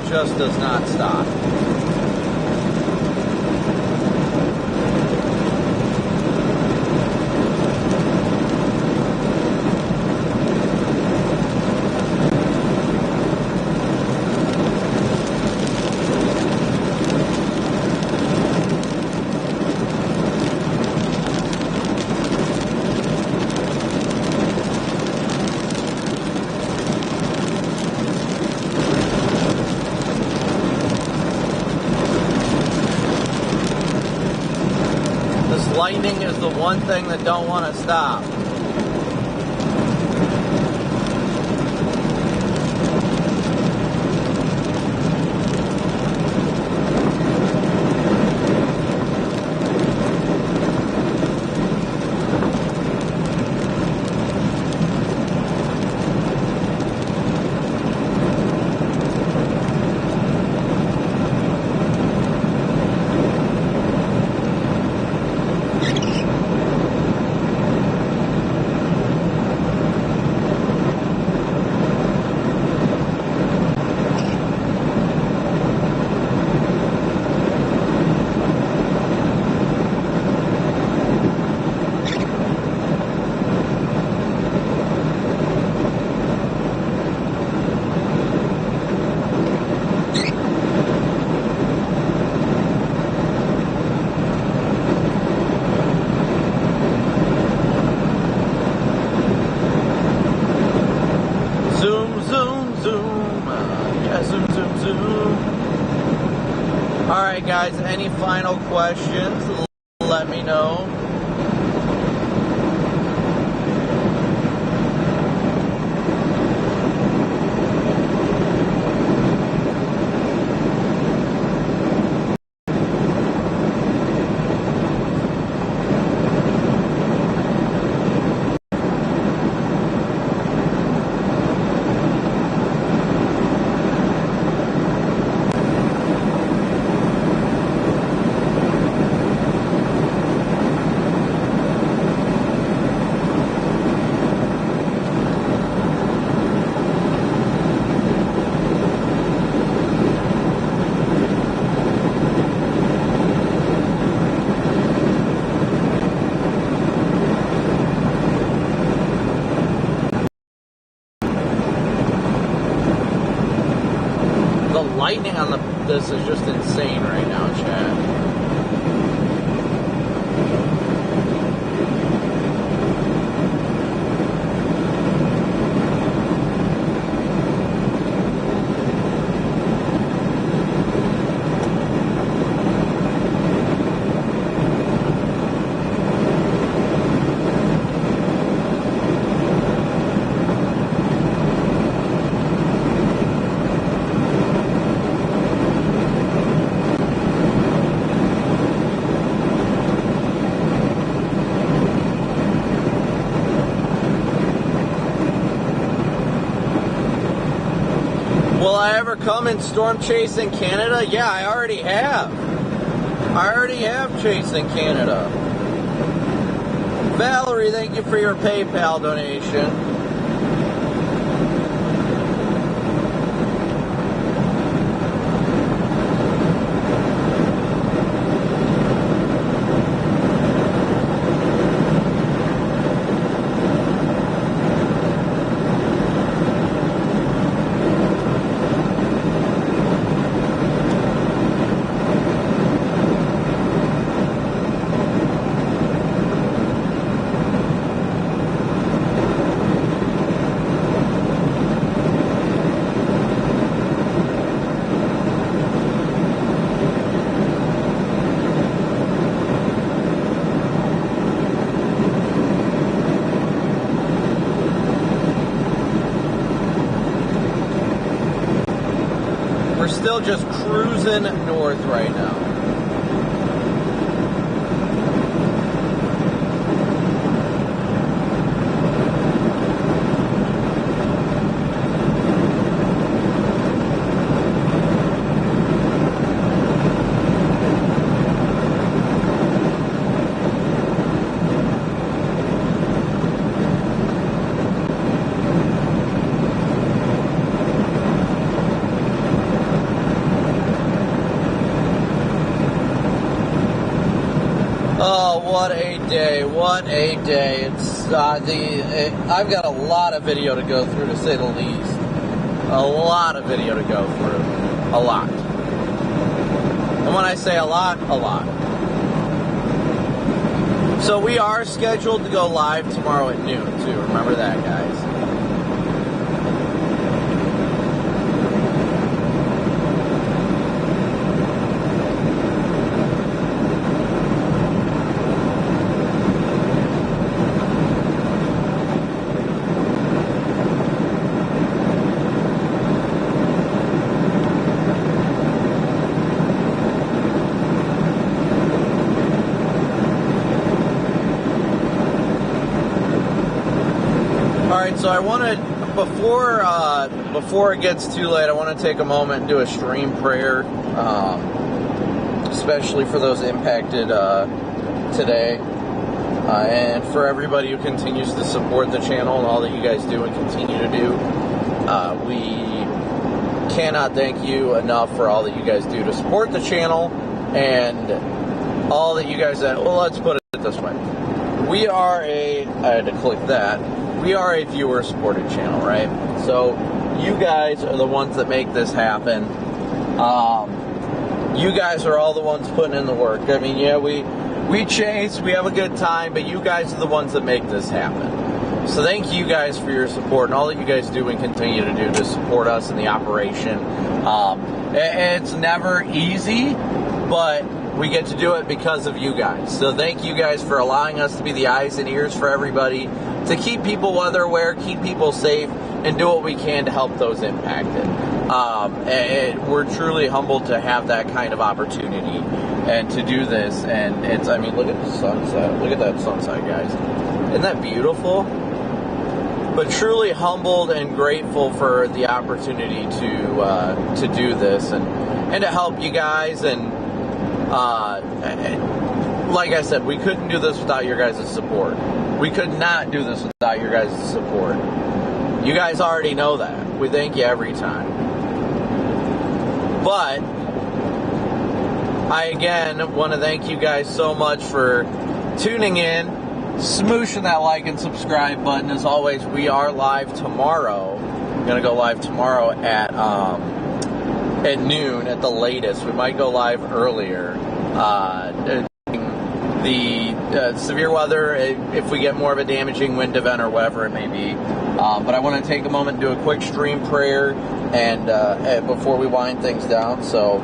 Just does not stop. Lightning is the one thing that don't want to stop. Alright guys, any final questions? Let me know. Lightning on this is just insane right now, chat. Will I ever come and storm chase in Canada? Yeah, I already have. I already have chased in Canada. Valerie, thank you for your PayPal donation. Still just cruising north right now. What a day, what a day. It's I've got a lot of video to go through, to say the least. A lot of video to go through. A lot. And when I say a lot, a lot. So we are scheduled to go live tomorrow at noon, too. Remember that, guys. So I want to, before it gets too late, I want to take a moment and do a stream prayer, especially for those impacted today, and for everybody who continues to support the channel and all that you guys do and continue to do. We cannot thank you enough for all that you guys do to support the channel and all that you guys, well, let's put it this way. We are I had to click that. We are a viewer-supported channel, right? So you guys are the ones that make this happen. You guys are all the ones putting in the work. I mean, yeah, we chase, we have a good time, but you guys are the ones that make this happen. So thank you guys for your support and all that you guys do and continue to do to support us in the operation. It's never easy, but we get to do it because of you guys. So thank you guys for allowing us to be the eyes and ears for everybody, to keep people weather aware, keep people safe, and do what we can to help those impacted. And we're truly humbled to have that kind of opportunity and to do this. And it's, I mean, look at the sunset. Look at that sunset, guys. Isn't that beautiful? But truly humbled and grateful for the opportunity to do this and to help you guys. And like I said, we couldn't do this without your guys' support. We could not do this without your guys' support. You guys already know that. We thank you every time. But I again want to thank you guys so much for tuning in, smooshing that like and subscribe button. As always, we are live tomorrow. We're going to go live tomorrow at noon at the latest. We might go live earlier. The severe weather, if we get more of a damaging wind event or whatever it may be. But I want to take a moment and do a quick stream prayer and before we wind things down. So,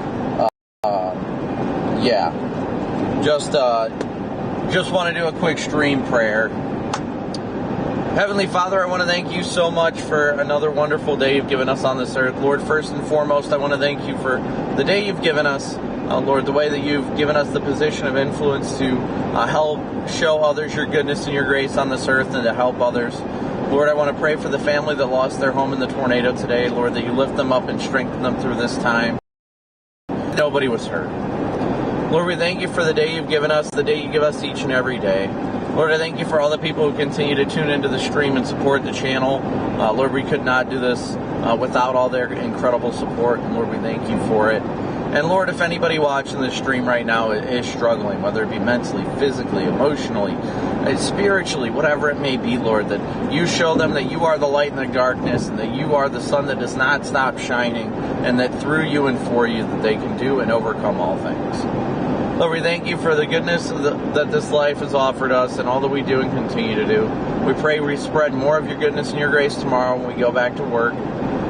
yeah, just want to do a quick stream prayer. Heavenly Father, I want to thank you so much for another wonderful day you've given us on this earth. Lord, first and foremost, I want to thank you for the day you've given us. Lord, the way that you've given us the position of influence to help show others your goodness and your grace on this earth and to help others Lord, I want to pray for the family that lost their home in the tornado today. Lord, that you lift them up and strengthen them through this time. Nobody was hurt. Lord, we thank you for the day you've given us, the day you give us each and every day. Lord, I thank you for all the people who continue to tune into the stream and support the channel. Lord, we could not do this without all their incredible support. And Lord, we thank you for it. And Lord, if anybody watching this stream right now is struggling, whether it be mentally, physically, emotionally, spiritually, whatever it may be, Lord, that you show them that you are the light in the darkness and that you are the sun that does not stop shining, and that through you and for you that they can do and overcome all things. Lord, we thank you for the goodness that this life has offered us and all that we do and continue to do. We pray we spread more of your goodness and your grace tomorrow when we go back to work.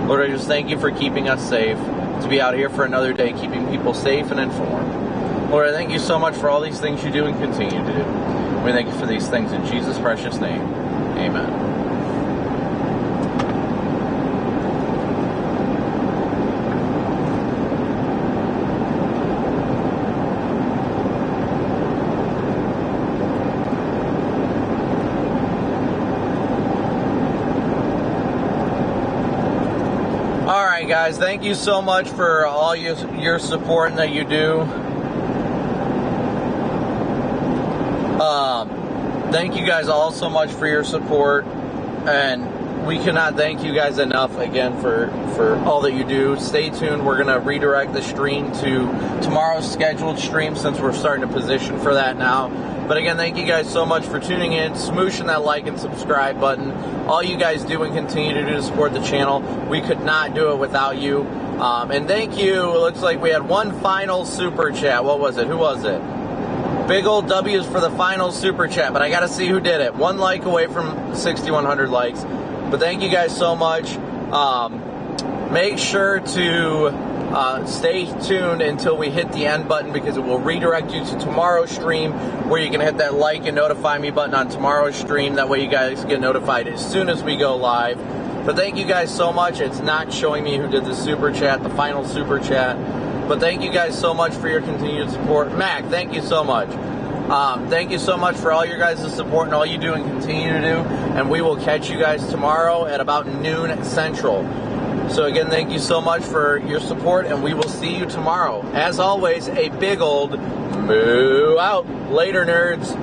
Lord, I just thank you for keeping us safe, to be out here for another day, keeping people safe and informed. Lord, I thank you so much for all these things you do and continue to do. We thank you for these things in Jesus' precious name. Amen. Guys, thank you so much for all your support that you do. Thank you guys all so much for your support, and we cannot thank you guys enough again for all that you do. Stay tuned. We're going to redirect the stream to tomorrow's scheduled stream since we're starting to position for that now. But again, thank you guys so much for tuning in, smooshing that like and subscribe button. All you guys do and continue to do to support the channel. We could not do it without you. And thank you. It looks like we had one final super chat. What was it? Who was it? Big old W's for the final super chat, but I got to see who did it. 1 like away from 6,100 likes. But thank you guys so much. Make sure to stay tuned until we hit the end button, because it will redirect you to tomorrow's stream, where you can hit that like and notify me button on tomorrow's stream. That way you guys get notified as soon as we go live. But thank you guys so much. It's not showing me who did the super chat, the final super chat. But thank you guys so much for your continued support. Mac, thank you so much. Thank you so much for all your guys' support and all you do and continue to do. And we will catch you guys tomorrow at about noon Central. So again, thank you so much for your support, and we will see you tomorrow. As always, a big old moo out. Later, nerds.